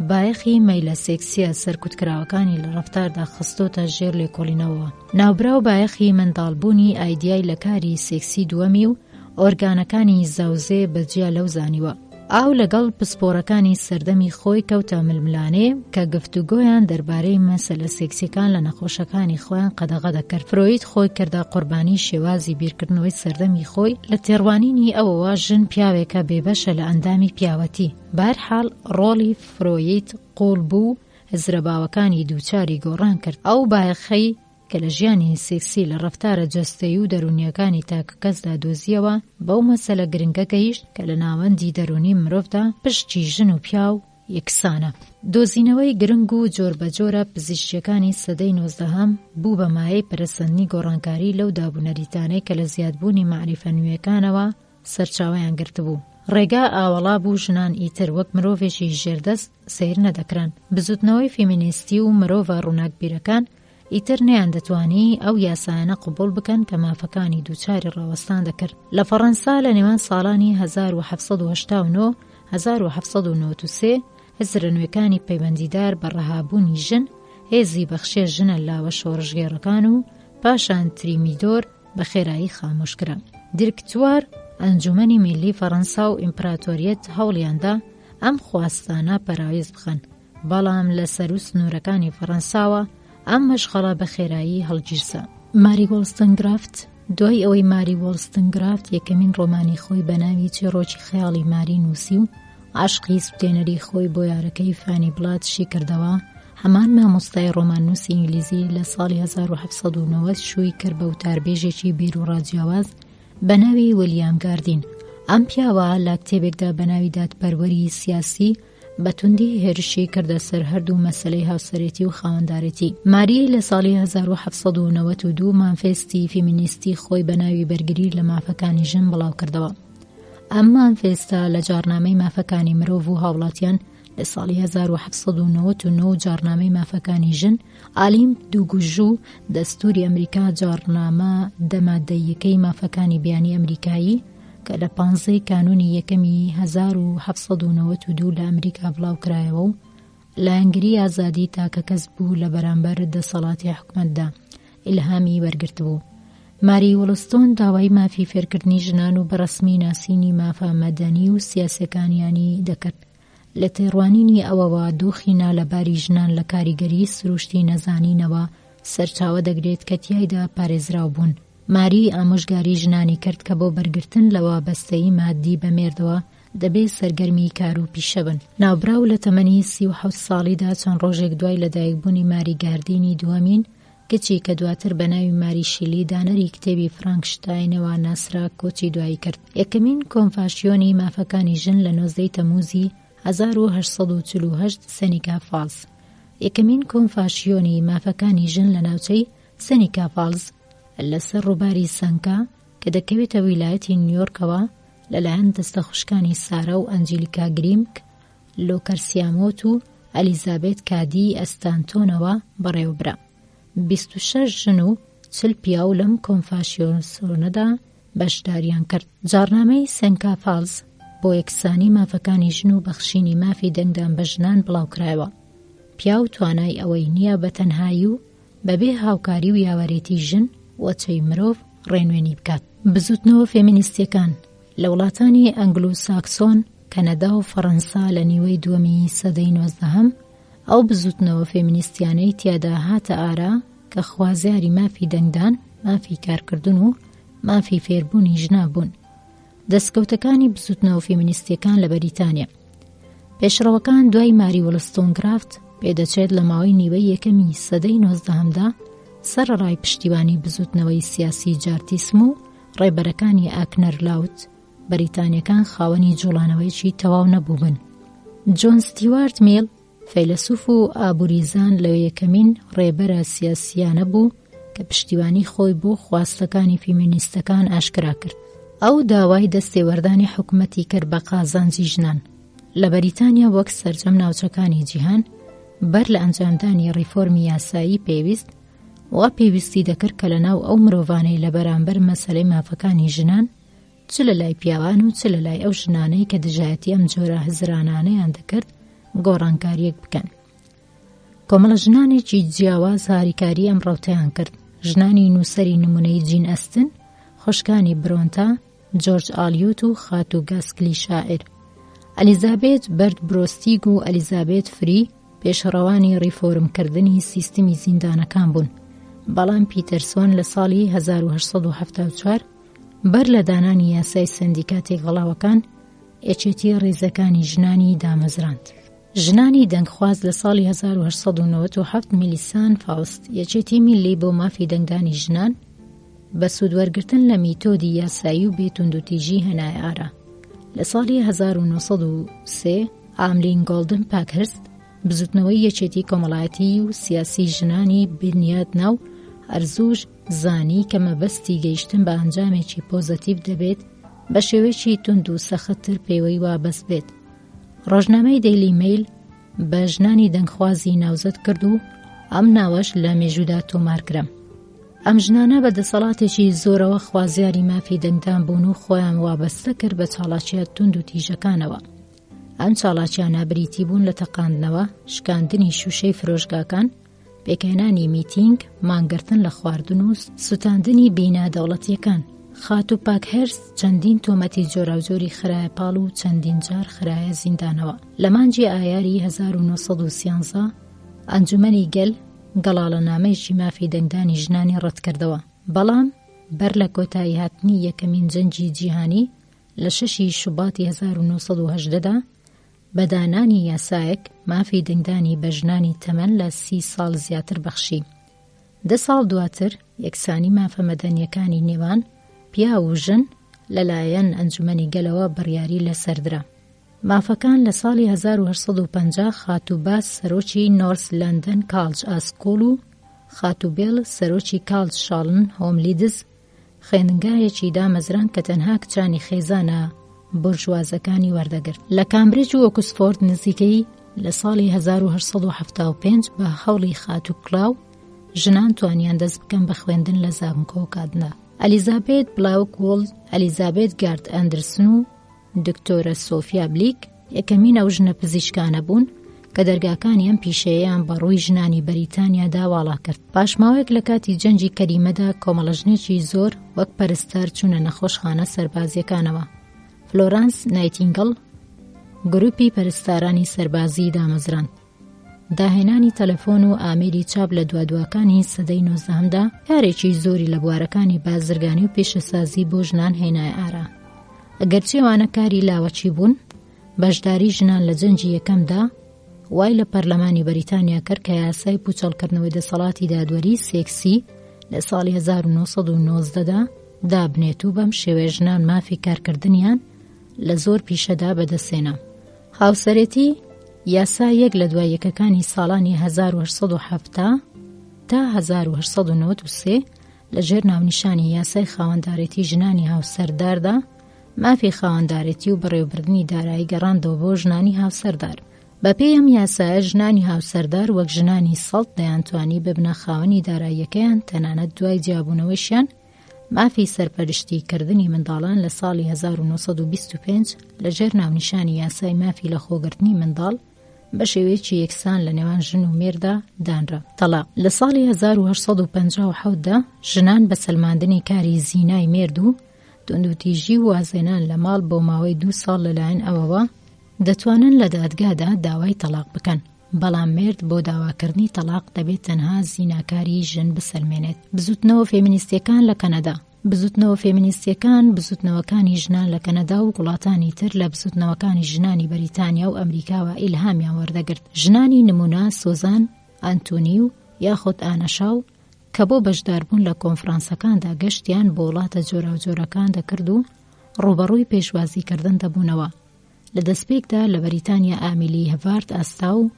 بایەخی مەیلە سێکسیە سەرکوتکراوەکانی لە ڕەفتاردا خستۆتە ژێر لێکۆڵینەوە. ناوبراو بایەخی منداڵبوونی ئایدیای لە کاری سێکسی دووەمی و ئۆرگانەکانی زەوزێ بەجیا لەو زانیوە. ئاو لەگەڵ پسپۆرەکانی سەردەمی خۆی کەوتە ململانێ کە گفتوگۆیان دەربارەی مەسەلە سێکسیەکان لە نەخۆشەکانی خۆیان قەدەغە دەکرد. فرۆید خۆی کردە قوربانی شێوازی بیرکردنەوەی سەردەمی خۆی لە تێڕوانینی ئەوەوە ژن پیاوێکە بێبەشە لە ئەندامی پیاوەتی. بەهەرحاڵ ڕۆڵی فرۆید قوڵ بوو هزرەباوەکانی دووچاری گۆڕان کرد. ئەو بایەخەی کە لە ژیانی سێکسی لە ڕەفتارە جەستەیی و دەرونیەکانی تاکە کەسدا دۆزیەوە بەو مەسەلە گرنگە گەیشت کە لە ناوەندی دەرونی مرۆڤدا پشتی ژن و پیاو یەکسانە. دۆزینەوەی گرنگ و جۆربەجۆرە پزیشکیەکانی سەدەی 19 بوو بە مایەی پەرەسەندنی گۆڕانکاری لەو دابوونەریتانەی کە لە زیادبوونی معریفە نوێیەکانەوە سەرچاوەیان گرتبوو. ڕێگا ئاوەڵا بوو ژنان ئیتر وەک مرۆڤێکی ژێردەست سیر نەدەکران. بزوتنەوەی فیمینیستی و مرۆڤە ڕووناکبیرەکان ئیتر نەیان دەتوانی ئەو یاسایانە قبول بکەن کە مافەکانی دووچاری ڕەوەستان دەکرد. لە فەڕەنسا لە نێوان ساڵانی 1789 1793 هزرە نوێکانی پەیوەندیدار بە ڕەهابوونی ژن هێزی بەخشێ ژنە لاوە شۆڕژگێڕەکان و پاشان تریمیدۆر بە خێرایی خامۆشکرا. دیرکتوار ئەنجومەنی میلی فەڕەنسا و ئیمپراتۆریەت هەوڵیاندا ئەم خواستانە پەراویز بخەن، بەڵام لە سەر و سنوورەکانی فەڕەنساوە ئەم مەشغەڵە بە خێرایی هەڵگیرسا. ماری وۆڵستنگرافت دوای ئەوەی ماری وۆڵستنگرافت یەکەمین ڕۆمانی خۆی بە ناوی چێڕۆکی خەیاڵی ماری نووسی و عاشقی سوتێنەری خۆی بۆ یارەکەی فانی بڵات شی کردەوە، هەمان مامۆستای ڕۆماننووسی ئینگلیزی لە ساڵی 1790 شووی کرد بە وتاربێژێکی بیر و ڕاجیاواز بە ناوی ویلیام گاردین. ئەم پیاوە لە کتێبێکدا بە ناوی دادپەروەری سیاسی بەتوندی هێرشی کردە سەر هەردوو مەسەلەی هاوسەرێتی و خاوەندارەتی. ماری لە ساڵی 1792 مانفێستی فیمینیستی خۆی بە ناوی بەرگری لە مافەکانی ژن بڵاو کردەوە. ئەم مانفێستە لە جارنامەی مافەکانی مرۆڤ و هاوڵاتیان لە ساڵی 1799 جارنامەی مافەکانی ژن ئالیم دووگوژوو دەستوری ئەمریکا جارنامە دەمادەیەکەی مافەکانی بیانی ئەمریکایی کە لە 15 کانونی یەکەمی 1792 لە ئەمریکا بڵاو کرایەوە و لە ئەنگری ئازادی تاکە کەس بوو لە بەرامبەر دەسەڵاتی حکومەتدا ئیلهامی وەرگرت بوو. ماری وڵستۆن داوای مافی فێرکردنی ژنان و بەڕەسمی ناسینی مافە مەدەنی و سیاسەکانیانی دەکرد. لە تێڕوانینی ئەوەوە دۆخینا لەباری ژنان لە کاریگەری سروشتی نەزانینەوە سەرچاوە دەگرێت کە تیایدا پارێزراو بوون. ماری ئامۆژگاری ژنانی کرد کە بۆ بەرگرتن لە وابەستەیی مادی بەمێردەوە دەبێت سەرگەرمی کار و پیشە بن. ناوبراو لە تەمەنی 37 ساڵیدا چەند ڕۆژێک دوای لەدایکبوونی ماری گاردینی دووەمین کچی کە دواتر بە ناوی ماری شیلی دانەری کتێبی فرانکشتاینەوە ناسرا کۆچی دوایی کرد. یەکەمین کۆنفاشیۆنی مافەکانی ژن لە 19 تەموزی 1848 سەنیکا فالز. یەکەمین کۆنفاشیۆنی مافەکانی ژن لە ناوچەی سەنیکا فالز لەسەر ڕووباری سەنکا کە دەکەوێتە ویلایەتی نیویۆرکەوە لەلایەن دەستە خوشکانی سارە و ئەنجلیکا گریمک، لۆکەرسیامۆت و ئەلیزابێت کادی ئەستانتۆنەوە بەڕێوەبرا. 26 ژن و 40 پیاو لەم کۆنفاشیۆنەدا بەشداریان کرد. جارنامەی سەنکا فالز بۆ یەکسانی مافەکانی ژن و بەخشینی مافی دەنگدان بە ژنان بڵاوکرایەوە. پیا و توانای ئەوەی نییە بە تەنهایی و بەبێ هاوکاری و یاوەرێتی ژن وەچەی مرۆڤ ڕێنوێنی بکات. بزوتنەوە فێمینیستیەکان لە وڵاتانی ئەنگلو ساکسۆن، کەنەدا و فەڕەنسا لە نیوەی دووەمی سەدەی 19ەم ئەو بزوتنەوە فێمینیستیانەی تیادا هاتە ئارا کە خوازیاری مافی دەنگدان، مافی کارکردن و مافی فێربوونی ژنا بوون. دەستکەوتەکانی بزوتنەوە فێمینیستیەکان لە بەریتانیا. پێشڕەوەکان دوای ماری وڵستۆنگرافت پێدەچێت لە ماوەی نیوەی یەکەمی سەدەی 19ەمدا سەرڕای پشتیوانی بزوتنەوەی سیاسی جارتیسم و ڕێبەرەکانی ئاکنەر لاوت بەریتانیەکان خاوەنی جوڵانەوەیکی تەواو نەبووبن. جۆن ستیوارت میل فەیلسوف و ئابووریزان لە یەکەمین ڕێبەرە سیاسیانە بوو کە پشتیوانی خۆی بۆ خواستەکانی فیمینیستەکان ئاشکرا کرد. ئەو داوای دەستێوەردانی حکومەتی کرد بە قازانجی ژنان. لە بەریتانیا وەک سەرجەم ناوچەکانی جیهان بەر لە ئەنجامدانی ڕیفۆرمی یاسایی پێویست وا پێویستی دەکرد کە لەناو ئەو مرۆڤانەی لە بەرامبەر مەسەلەی مافەکانی ژنان چ لە لای پیاوان و چ لە لای ئەو ژنانەی کە دژایەتی ئەم جۆرە هزرانانەیان دەکرد گۆڕانکاریەک بکەن. کۆمەڵە ژنانێکی جیاواز هاریکاری ئەم ڕەوتەیان کرد. ژنانی نووسەری نمونەی جین ئەستن، خوشکانی برۆنتا، جۆرج ئالیۆت و خاتو گاسکلی شاعر. ئەلیزابێت بەرد برۆستیگ و ئەلیزابێت فری پێشڕەوانی ڕیفۆرمکردنی سیستمی زیندانەکان بوون. بەڵام پیتەرسۆن لە ساڵی 1874 بەر لە دانانی یاسای سندیکاتێک هەڵاوەکان یەکێتی ڕێزەکانی ژنانی دامەزراند. ژنانی دەنگخواز لە ساڵی 1897 میلیسان فاوست یەکێتی میلی بۆ مافی دەنگدانی ژنان بە سوودوەرگرتن لە میتۆدی یاسایی و بێتوندوتیژی هەنای ئارا. لە ساڵی 1903 ئاملین گۆڵدن پاکهرست بزوتنەوەی یەکێتی کۆمەڵایەتی و سیاسی ژنانی بنیاد ناو ئەرزوش زانی کە مەبەستی گەیشتن بە ئەنجامێکی پۆزەتیڤ دەبێت بە شێوەیەکی تند و سەختتر پێوەی وابەست بێت. ڕۆژنامەی دەیلی میل بە ژنانی دەنگخوازی ناوزەت کرد و ئەم ناوەش لە مێژوودا تۆمارکرا. ئەم ژنانە بە دەسەڵاتێکی زۆرەوە خوازیاری مافی دەنگدان بوون و خۆیان وابەستە کرد بە چاڵاکیە تند و تیژەکانەوە. ئەم چاڵاکیانە بریتی بوون لە تەقاندنەوە، شکاندنی شوشەی فرۆشگاکان، پێکهێنانی میتینگ، مانگرتن لە خواردن و سوتاندنی بینادەوڵەتیەکان. خاتو پاکهرست چەندین تۆمەتی جۆراوجۆری خرایە پاڵ و چەندین جار خرایە زیندانەوە. لە مانجی ئایاری 1913 ئەنجومەنی گەل گەڵاڵەنامەیەکی مافی دەنگدانی ژنانی ڕەتکردەوە. بەڵام بەر لە کۆتایی هاتنی یەکەمین جەنگی جیهانی لە 6 شوباتی 1918دا بەدانانی یاسایەک مافی دەنگدانی بە ژنانی تەمەن لە 30 ساڵ زیاتر بەخشی. 10 ساڵ دواتر یەکسانی مافە مەدەنیەکانی نێوان پیا و ژن لەلایەن ئەنجومەنی گەلەوە بڕیاری لەسەردرا. مافەکان لە ساڵی 1850 خاتوباس سەرۆکی نۆرس لەندەن کالج ئاسکۆڵ و خاتوبێڵ سەرۆکی کالج شاڵن هۆملیدز خوێندنگایەکی دامەزران کە تەنها کچانی خێزانە بورژوازەکانی وەردەگرت. لە کامبریج و ئۆکسفۆرد نزیکەی لە ساڵی 1875 بە هەوڵی خاتوکڵاو ژنان توانیان دەست بکەن بە خوێندن لە زانکۆکاتدا. ئەلیزابێت بلاوک وۆڵد، ئەلیزابێت گارد ئەندرسن و دکتۆرە سۆفیا بلیک یەکەمین ئەو ژنە پزیشکانە بوون کە دەرگاکانی ئەم پیشەیەیان بە ڕووی ژنانی بەریتانیادا واڵا کرد. پاشماوەیەک لە کاتی جەنگی کەریمەدا کۆمەڵە ژنێکی زۆر وەک پەرستار چوونە نەخۆشخانە سەربازیەکانەوە. فلۆرانس نایتینگەڵ گروپی پەرستارانی سەربازی دامەزراند. داهێنانی تەلەفۆن و ئامێری چاپ لە دوادوەکانی سەدەی 19هەمدا کارێکی زۆری لە بوارەکانی بازرگانی و پێشەسازی بۆ ژنان هێنای ئارا. ئەگەرچی ئەوانە کاری لاوەچی بوون، بەشداری ژنان لە جەنگی یەکەمدا وای لە پەرلەمانی بەریتانیا کرد کە یاسای پوچەڵکردنەوەی دەسەڵاتی دادوەری سێکسی لە ساڵی 1919دا دابنێت و بەم شێوەیە ژنان مافی کارکردنیان لە زۆر پیشەدا بەدەستێنا. هاوسەرێتی یاسا یەک لە دوای یەکەکانی ساڵانی 1870 تا 1893 لە ژێر ناونیشانی یاسای خاوەندارێتی ژنانی هاوسەرداردا مافی خاوەندارێتی و بەڕێوەبردننی دارایی گەڕاندەوە بۆ ژنانی هاوسەردار. بەپێی ئەم یاسایە ژنانی هاوسەردار وەک ژنانی سەڵت دەیانتوانی ببنە خاوەنی داراییەکەیان تەنانەت دوای جیابوونەوەیشیان مافی سەرپەرشتیکردنی منداڵان لە ساڵی 1925 لەژێر ناونیشانی یاسای مافی لە خۆگرتنی منداڵ بە شێوەیەکی یەکسان لە نێوان ژن و مێردا دانرا. تەلاق لە ساڵی 1857دا ژنان بە سەلماندنی کاری زینای مێرد و توندوتیژی و وازێنان لە ماڵ بۆ ماوەی 2 ساڵ لەلایەن ئەوەوە دەتوانن لە دادگادا داوای تەلاق بکەن، بەڵام مێرد بۆ داواکردنی تەلاق دەبێت تەنها زیناکاری ژن بسەلمێنێت. بزوتنەوە فێمینیستیەکان لە کەنەدا بزوتنەوە فێمینیستیەکان بزوتنەوەکانی ژنان لە کەنەدا و وڵاتانی تر لە بزوتنەوەکانی ژنانی بەریتانیا و ئەمریکاوە ئیلهامیان وەردەگرت. ژنانی نمونە سۆزان ئەنتۆنیو یاخود ئانەشاو کە بۆ بەشداربوون لە کۆنفرانسەکاندا گەشتیان بۆ وڵاتە جۆراوجۆرەکان دەکرد و ڕوبەڕووی پێشوازیکردن دەبوونەوە. لە دەستپێکدا لە بەریتانیا ئامیلی هەڤارد ئاستا و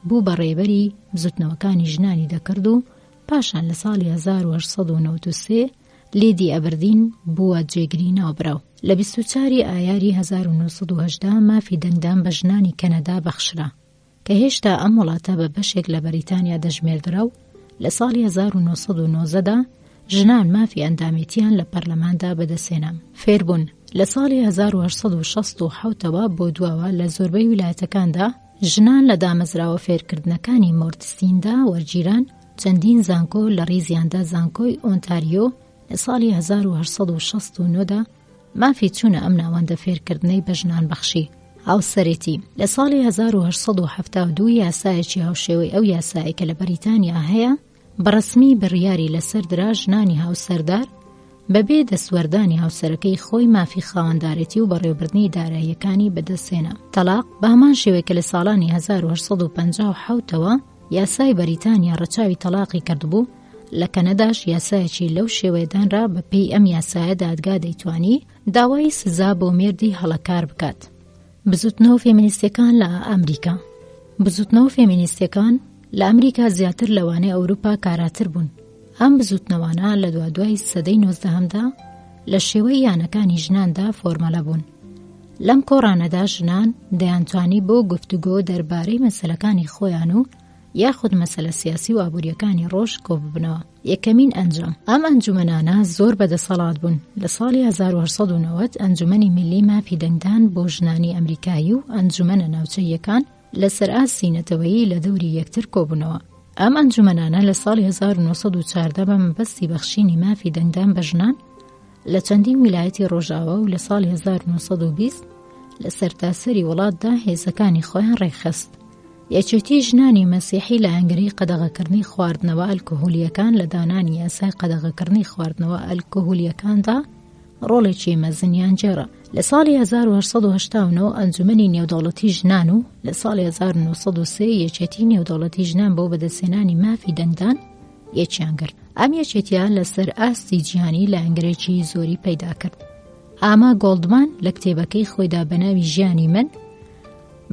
بوو بە ڕێبەری بزوتنەوەکانی ژنانی دەکرد و پاشان لە ساڵی 1893 لیدی ئەبەردین بووە جێگری ناوبراو. لە 24 ئایاری 1970 مافی دەنگدان بە ژنانی کەنەدا بەخشرا کە هێشتا ئەم وڵاتە بە بەشێک لە بەریتانیا دەژمێردرا و لە ساڵی 1990دا ژنان مافی ئەندامێتیان لە پەرلەماندا بەدەسێنا. فێربوون لە ساڵی 1867ەوە بۆ دواوە لە زۆربەی ویلایەتەکاندا ژنان لە دامەزراوە فێرکردنەکانی مۆرتسیندا وەرگیران. چەندین زانکۆ لە ڕیزیاندا زانکۆی ئۆنتاریۆ لە ساڵی 1869دا مافی چوونە ئەم ناوەندە فێرکردنەی بە ژنان بەخشی. هاوسەرێتی لە ساڵی 1872 یاسایەکی هاوشێوەی ئەو یاسایە کە لە بەریتانیا هەیە بەڕسمی بڕیاری لەسەر درا ژنانی هاوسەردار بەبێ دەسوەردانی هاوسەرەکەی خۆی مافی خاوەندارێتی و بەڕێوەبردنی داراییەکانی بەدەستێنا. تەلاق بە هەمان شێوەیە کە لە ساڵانی 1857ەوە یاسای بەریتانیا ڕەچاوی تەلاقی کردبوو، لە کەنەداش یاسایەکی لەو شێوەیەدانرا بە پێی ئەم یاسایە دادگا دەیتوانی داوای سزا بۆ مێردی هەڵەکار بکات. بزوتنەوە فێمینیستیەکان لە ئەمریکا بزوتنەوە فێمینیستیەکان لە ئەمریکا زیاتر لەوانەی ئەوروپا کاراتر بوون. ئەم بزوتنەوانە لە دوای سەدەی 19دا لە شێوەی یانەکانی ژناندا فۆرمەلە بوون. لەم کۆڕانەدا ژنان دەیانتوانی بۆ گفتوگۆ دەربارەی مەسەلەکانی خۆیان و یاخود مەسەلە سیاسی و ئابوووریەکانی ڕۆژ کۆ ببنەوە. یەکەمین ئەنجام ئەم ئەنجومەنانە زۆر بەدەسەڵات بوون. لە ساڵی 1890 ئەنجومەنی میلی مافی دەنگدان بۆ ژنانی ئەمریکایی و ئەنجومەنە ناوچەیەکان لەسەر ئاستی نەتەوەیی لە دەوری یەکتر کۆبوونەوە. ئەم ئەنجومەنانە لە ساڵی 1914 بە مەبەستی بەخشینی مافی دەنگدان بە ژنان لە چەندین ویلایەتی ڕۆژاوە و لە ساڵی 1920 لە سەرتاسەری وڵاتدا هێزەکانی خۆیان ڕێکخست. یەکێتی ژنانی مەسیحی لە ئەنگری قەدەغەکردنی خواردنەوە ئەلکۆهۆلیەکان لە دانانی یاسای قەدەغەکردنی خواردنەوە ئەلکۆهۆلیەکاندا ڕۆڵێکی مەزنیان جێڕە. لە ساڵی 1889 ئەنجومەنی نێودەوڵەتی ژنان و لە ساڵی 1903 یەکێتی نێودەوڵەتی ژنان بۆ بەدەستێنانی مافی دەنگدان یەکیان کرد. ئەم یەکێتیان لەسەر ئاستی جیهانی لە ئەنگرێکی زۆری پەیدا کرد. ئاما گۆڵدمان لە کتێبەکەی خۆیدا بەناوی ژیانی من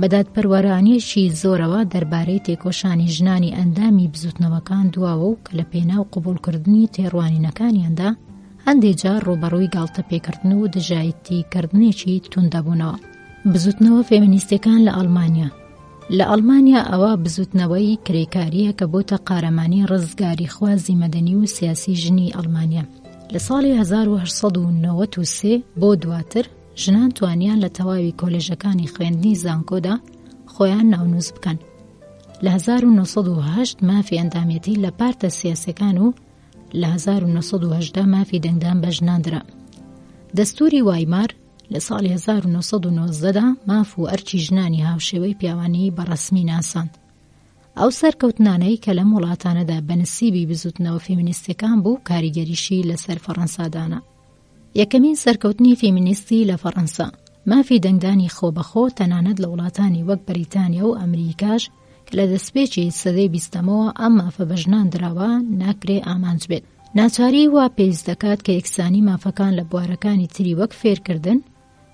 بەدادپەروەرانیەکی زۆرەوە دەربارەی تێکۆشانی ژنانی ئەندامی بزوتنەوەکان دواوە و کە لە پێناو قبولکردنی تێڕوانینەکانیاندا هەندێک جار ڕوبەڕووی گاڵتە پێکردن و دژایەتیکردنێکی توندەبوونەوە. بزوتنەوە فێمینیستیەکان لە ئەڵمانیا لە ئەڵمانیا ئەوە بزوتنەوەی کرێکاریە کە بۆتە قارەمانی ڕزگاری خوازی مەدەنی و سیاسی ژنی ئەڵمانیا. لە ساڵی 1893 بۆ دواتر ژنان توانیان لە تەواوی کۆلێژەکانی خوێندنی زانکۆدا خۆیان ناونووس بکەن. لە 1908 مافی ئەندامێتی لە پارتە سیاسەکان و لە 1980 مافی دەنگدان بە ژناندرا. دەستوری وایمار لە ساڵی 1990دا ماف و ئەرکی ژنانی هاوشێوەی پیاوانی بەڕسمی ناساند. ئەو سەرکەوتنانەی کە لەم وڵاتانەدا بەنسیبی بزوتنەوە فێمینیستەکان بوو کاریگەریشی لەسەر فەڕەنسادانە. یەکەمین سەرکەوتنی فێمینیستی لە فەڕەنسا مافی دەنگدانی خۆبەخۆ تەنانەت لە وڵاتانی وەک بەریتانیا و ئەمریکاش کە لە دەستپێکی سەدەی 20ەوە ئەم مافە بە ژنان دراوە ناکرێ ئامانج بێت. ناچاری وا پێویست دەکات کە یەکسانی مافەکان لە بوارەکانی تری وەک فێرکردن،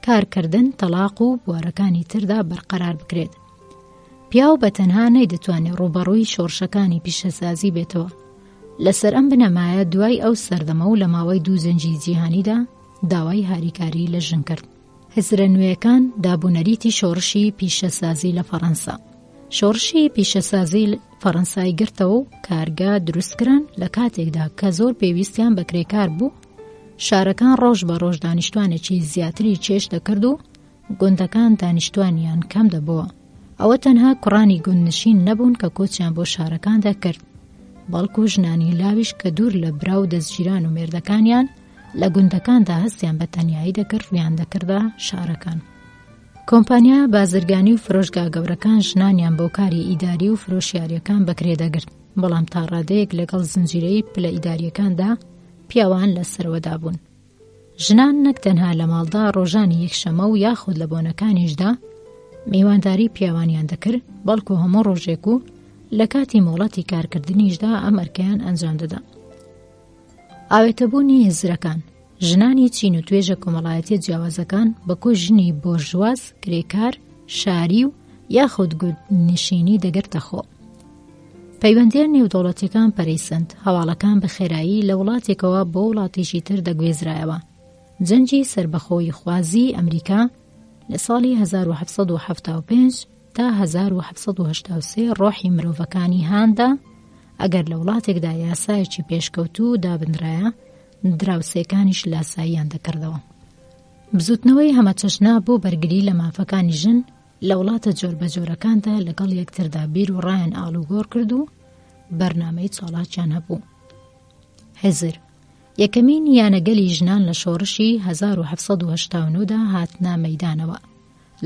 کارکردن، تەلاق و بوارەکانی تردا بەرقەرار بکرێت. پیاو بە تەنها نەیدەتوانێت ڕوبەڕووی شۆڕشەکانی پیشەسازی بێتەوە. لەسەر ئەم بنەمایە دوای ئەو سەردەمە و لە ماوەی 2 زەنجی جیهانیدا داوای هاریکاری لە ژن کرد. هزرە نوێیەکان دابوونەریتی شۆڕشی پیشەسازی لە فەڕەنسا. شۆڕشی پیشەسازی فەڕەنسای گرتەوە و کارگا دروستکران لە کاتێکدا کە زۆر پێویستیان بە کرێکار بوو شارەکان ڕۆژ بە ڕۆژ دانیشتوانێکی زیاتری چێژ دەکرد و گوندەکان دانیشتوانیان کەم دەبووە. ئەوە تەنها کوڕانی گوندنشین نەبوون کە کۆچیان بۆ شارەکان دەکرد، بەڵکو ژنانی لاویش کە دوور لە برا و دەستگیران و مێردەکانیان لە گوندەکاندا هەستیان بە تەنیایی دەکرد ڕویان دەکردە شارەکان. کۆمپانیا بازرگانی و فرۆشگا گەورەکان ژنانیان بۆ کاری ئیداری و فرۆشیاریەکان بەکرێ دەگرت، بەڵام تا ڕادەیەک لەگەڵ زنجیرەی پلە ئیداریەکاندا پیاوان لەسەرەوەدا بوون. ژنان نەک تەنها لە ماڵدا ڕۆژانی یەکشەمە و یاخود لە بۆنەکانیشدا میوانداری پیاوانیان دەکرد، بەڵکو هەموو ڕۆژێک و لە کاتی مۆڵەتی کارکردنیشدا ئەم ئەرکەیان ئەنجام دەدا. ئاوێتەبوونی هزرەکان. ژنانی چین و توێژە کۆمەڵایەتی جیاوازەکان بەکۆ ژنی بۆرژواز، کرێکار، شاری و یاخود گوندنشینی دەگرتە خۆ. پەیوەندیان نێودەوڵەتیەکان پەرەیسەند، هەواڵەکان بە خێرایی لە وڵاتێکەوە بۆ وڵاتێکی تر دەگوێزرایەوە. جەنگی سربەخۆی خوازی ئەمریکا لە ساڵی 1775 تا 1783 ڕۆحی مرۆڤەکانی هاندا ئەگەر لە وڵاتێکدا یاسایەکی پێشکەوتوو دابنرایە، دراوسێکانیش لاساییان دەکردەوە. بزوتنەوەی هەمە چەشنا بۆ بەرگری لە مافەکانی ژن لە وڵاتە جۆربەجۆرەکاندا لەگەڵ یەکتردا بیر و ڕایان ئاڵوگۆڕ کرد و بەرنامەی چاڵاکیان هەبوو. هزر یەکەمین یانەگەلی ژنان لە شۆڕشی 1789دا هاتنە مەیدانەوە،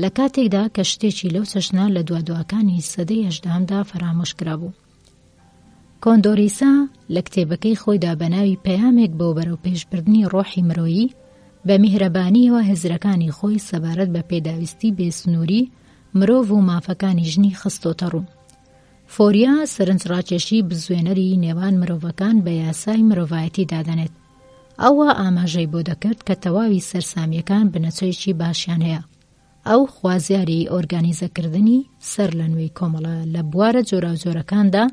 لە کاتێکدا کە شتێکی لەو چەشنا لە دوادوەکانی سەدەی هەژدەهەمدا فرامۆش کرابوو. کۆندۆریسا لە کتێبەکەی خۆیدا بە ناوی پەیامێک بۆ بەرەو پێشبردنی ڕۆحی مرۆیی بە میهرەبانیەوە هزرەکانی خۆی سەبارەت بە پێداویستی بێسنووری مرۆڤ و مافەکانی ژنی خستۆتە ڕوو. فۆریا سەرنجڕاکێشی بزوێنەری نێوان مرۆڤەکان بە یاسای مرۆڤایەتی دادەنێت. ئەوە ئاماژەی بۆ دەکرد کە تەواوی سەرسامیەکان بنەچەیەکی باشیان هەیە. ئەو خوازیاری ئۆرگانیزەکردنی سەر لە نوێی کۆمەڵە لە بوارە جۆراوجۆرەکاندا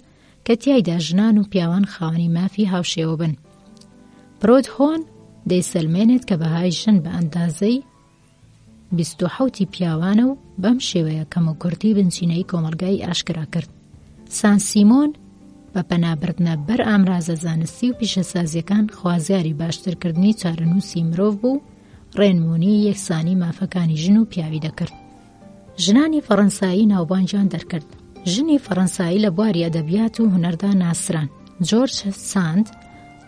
کە تیایدا ژنان و پیاوان خاوەنی مافی هاوشێوە بن. پرۆدهۆن دەیسەلمێنێت کە بەهای ژن بە ئەندازەی 27 پیاوانە و بەم شێوەیە کەم و کورتی بنچینەی کۆمەلگای ئاشکرا کرد. سان سیمۆن بە پەنابردنە بەر ئامرازە زانستی و پیشەسازیەکان خوازیاری باشترکردنی چارەنووسی مرۆڤ بوو، ڕێنمونی یەکسانی مافەکانی ژن و پیاوی دەکرد. ژنانی فەڕەنسایی ناوبانگیان دەرکرد. ژنی فەڕەنسایی لە بواری ئەدەبیات و هونەردا ناسران. جۆرج ساند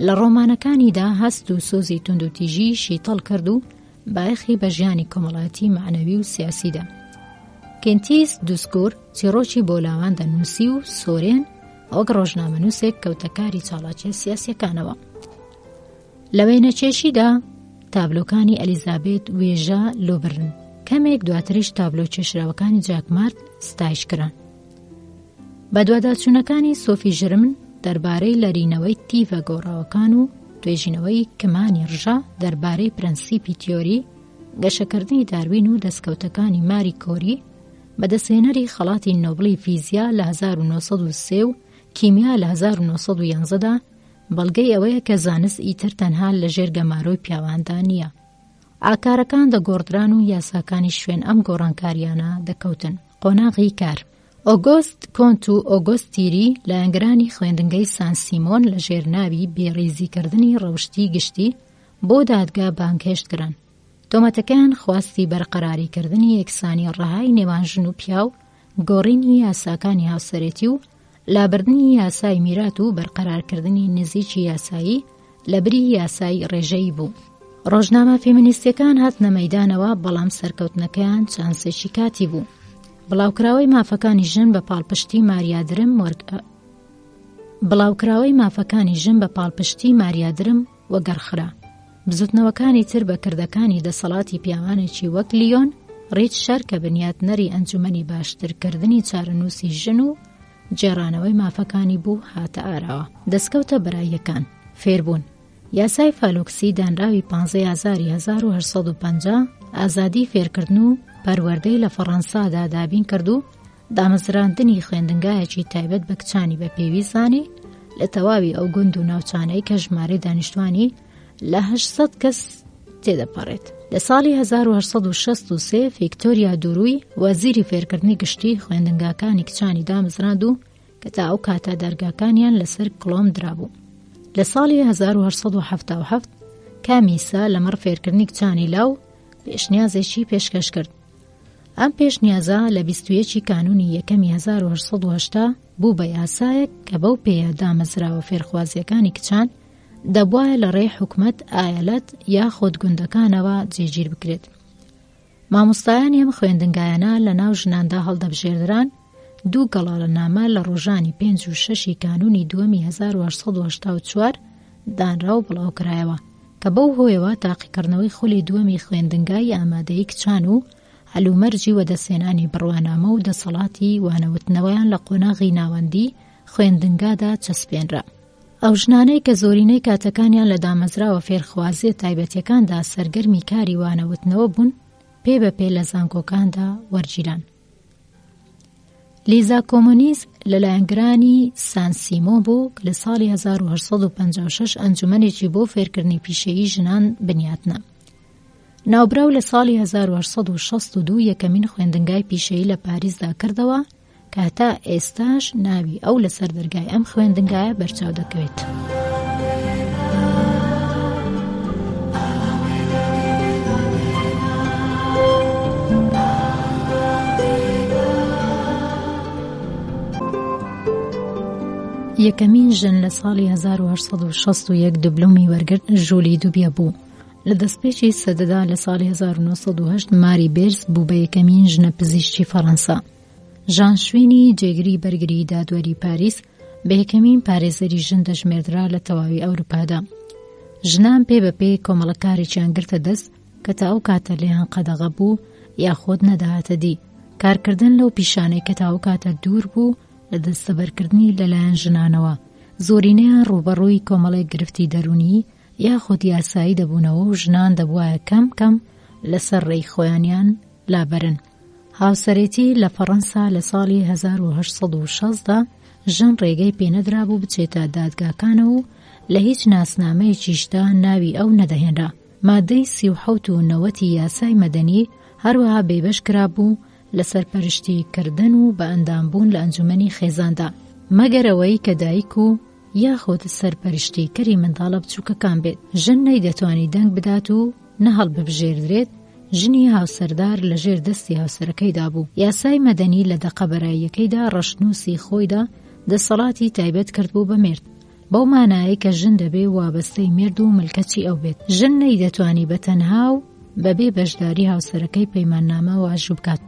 لە ڕۆمانەکانیدا هەست و سۆزی تند و تیژی شیتەڵ کرد و بایەخی بە ژیانی کۆمەڵایەتی معنەوی و سیاسیدا. کێنتیس دووسکۆر چیرۆکی بۆ لاوان دەنووسی و سۆرێن وەک ڕۆژنامەنووسێک کەوتەکاری چاڵاکی سیاسیەکانەوە. لە وێنەچێشیدا تابلۆکانی ئەلیزابێت وێژە لۆبرن کەمێک دواتریش تابلۆ کێشراوەکانی جاکمارت ستایش کران. بە دواداچوونەکانی سۆفی ژرمن دەربارەی لەرینەوەی تیڤە گۆڕاوەکان و توێژینەوەی کمانی ڕژە دەربارەی پرەنسیپی تیۆری، گەشەکردنی داروین و دەستکەوتەکانی ماری کۆری، بەدەستهێنەری خەڵاتی نۆبڵی فیزیا لە 1903 و کیمیا لە 1911دا بەڵگەی ئەوەیە کە زانست ئیتر تەنها لە ژێر گەمارۆی پیاواندا نییە. ئاکارەکان دەگۆڕدران و یاساکانی شوێن ئەم گۆڕانکاریانە دەکەوتن. قۆناغی کار. ئۆگۆست کۆنت و ئۆگۆست تیری لە ئەنگرانی خوێندنگەی سان سیمۆن لە ژێرناوی بێڕێزیکردنی ڕەوشتی گشتی بۆ دادگا بانگهێشت کران. تۆمەتەکان خواستی بەرقەراریکردنی یەکسانی ڕەهای نێوان ژن و پیاو، گۆڕینی یاساکانی هاوسەرێتی و لابردنی یاسای میرات و بەرقەرارکردنی نزیکی یاسایی لە بری یاسای ڕێژەی بوو. ڕۆژنامە فێمینیستیەکان هاتنە مەیدانەوە، بەڵام سەرکەوتنەکەیان چانسێکی کاتی بوو. بڵاوکراوەی مافەکانی ژن بە پاڵپشتی ماریادرم وەگەڕخرا. بزوتنەوەکانی تر بە کردەکانی دەسەڵاتی پیاوانێکی وەک لیۆن ڕیچشەر کە بنیاتنەری ئەنجومەنی باشترکردنی چارەنووسی ژن و جێڕانەوەی مافەکانی بوو هاتە ئاراوە. دەستکەوتە بەراییەکان. فێربوون. یاسای فالۆکسی دانراوی 15 ئازاری 1850 ئازادی فێرکردن و پەروەردەی لە فەڕەنسادا دابین کرد و دامەزراندنی خوێندنگایەکی تایبەت بە کچانی بە پێویستانی لە تەواوی ئەو گوند و ناوچانەی کە ژمارەی دانیشتوانی لە 800 کەس تێدەپەڕێت. لە ساڵی 1863 ڤیکتۆریا دووروی وەزیری فێرکردنی گشتی خوێندنگاکانی کچانی دامەزراند و کە تا ئەو کاتە دەرگاکانیان لەسەر کڵۆم درابوو. لە ساڵی 1877 کامیسا لەمەڕ فێرکردنی کچانی لاو پێشنیازێکی پێشکەش کرد. ئەم پێشنیازە لە 21 کانونی یەکەمی 1880 بوو بە یاسایەک کە بەو پێیە دامەزراوە فێرخوازیەکانی کچان دەبوایە لە ڕێی حکومەت ئایەلەت یاخۆت گوندەکانەوە جێگیر بکرێت. مامۆستایانی ئەم خوێندنگایانە لە ناو ژناندا هەڵدەبژێردران. 2 گەڵاڵەنامە لە ڕۆژانی 5 و 6 کانونی دووەمی 1884 دانرا و بڵاوکرایەوە کە بەو هۆیەوە تاقیکردنەوەی خولی دووەمی خوێندنگای ئامادەیی کچان و هەلومەرجی وەدەسێنانی بڕوانامە و دەسەڵاتی وانەوتنەوەیان لە قۆناغی ناوەندی خوێندنگادا چەسپێنرا. ئەو ژنانەی کە زۆرینەی کاتەکانیان لە دامەزراوە فێرخوازیە تایبەتیەکاندا سەرگەرمی کاری وانەوتنەوە بوون، پێ بە پێ لە زانکۆکاندا وەرگیران. لیزا کۆمۆنیزم لەلایەنگرانی سان سیمۆ بوو لە ساڵی 1856 ئەنجومەنێکی بۆ فێرکردنی پیشەیی ژنان بنیاتنە. ناوبراو لە ساڵی 1862 یەکەمین خوێندنگای پیشەیی لە پاریسدا کردەوە کە هەتا ئێستاش ناوی ئەو لە سەردەرگای ئەم خوێندنگایە بەرچاو دەکەوێت. یەکەمین ژن لە ساڵی 1861 دوبلۆمی وەرگرت ژولی دووبیە بوو. لە دەستپێکی سەدەدا لە ساڵی 1908 ماری بێرز بوو بە یەکەمین ژنە پزیشکی فەڕەنسا. ژان شوێنی جێگری بەرگری دادوەری پاریس بە یەکەمین پارێزەری ژن دەژمێردرا لە تەواوی ئەوروپادا. ژنان پێ بە پێ کۆمەڵەکارێکیان گرتە دەست کە تا ئەو کاتە لێیان قەدەغە بوو یاخۆت نەداهاتە دی. کارکردن لەو پیشانەی کە تا ئەو کاتە دوور بوو لە دەستەبەرکردنی لەلایەن ژنانەوە. زۆرینەیان ڕوبەڕووی کۆمەڵێک گرفتی دەرونی یاخۆت یاسایی دەبوونەوە و ژنان دەبوایە کەم کەم لەسەر ڕێی خۆیانیان لابەرن. هاوسەرێتی لە فەڕەنسا لە ساڵی 1860دا ژن ڕێگەی پێنەدرا بوو بچێتە دادگاکانەوە و لە هیچ ناسنامەیەکیشدا ناوی ئەو نەدەهێنرا. مادەی 37 و 90 یاسای مەدەنی هەروەها بێبەش کرا بوو لە سەرپەرشتیکردن و بە ئەندامبوون لە ئەنجومەنی خێزاندا، مەگەرەوەی کە دایک و یاخۆت سەرپەرشتیکەری منداڵە بچووکەکان بێت. ژن نەیدەتوانی دەنگ بدات و نەهەڵ ببژێردرێت. ژنی هاوسەردار لە ژێر دەستی هاوسەرەکەیدا بوو. یاسای مەدەنی لە دەقە بەراییەکەیدا ڕەشنووسی خۆیدا دەسەڵاتی تایبەت کردبوو بە مێرد، بەو مانایە کە ژن دەبێ وابەستەی مێرد و ملکەتی ئەو بێت. ژن نەیدەتوانی بە تەنها و بەبێ بەشداری هاوسەرەکەی پەیماننامە واژوو بکات.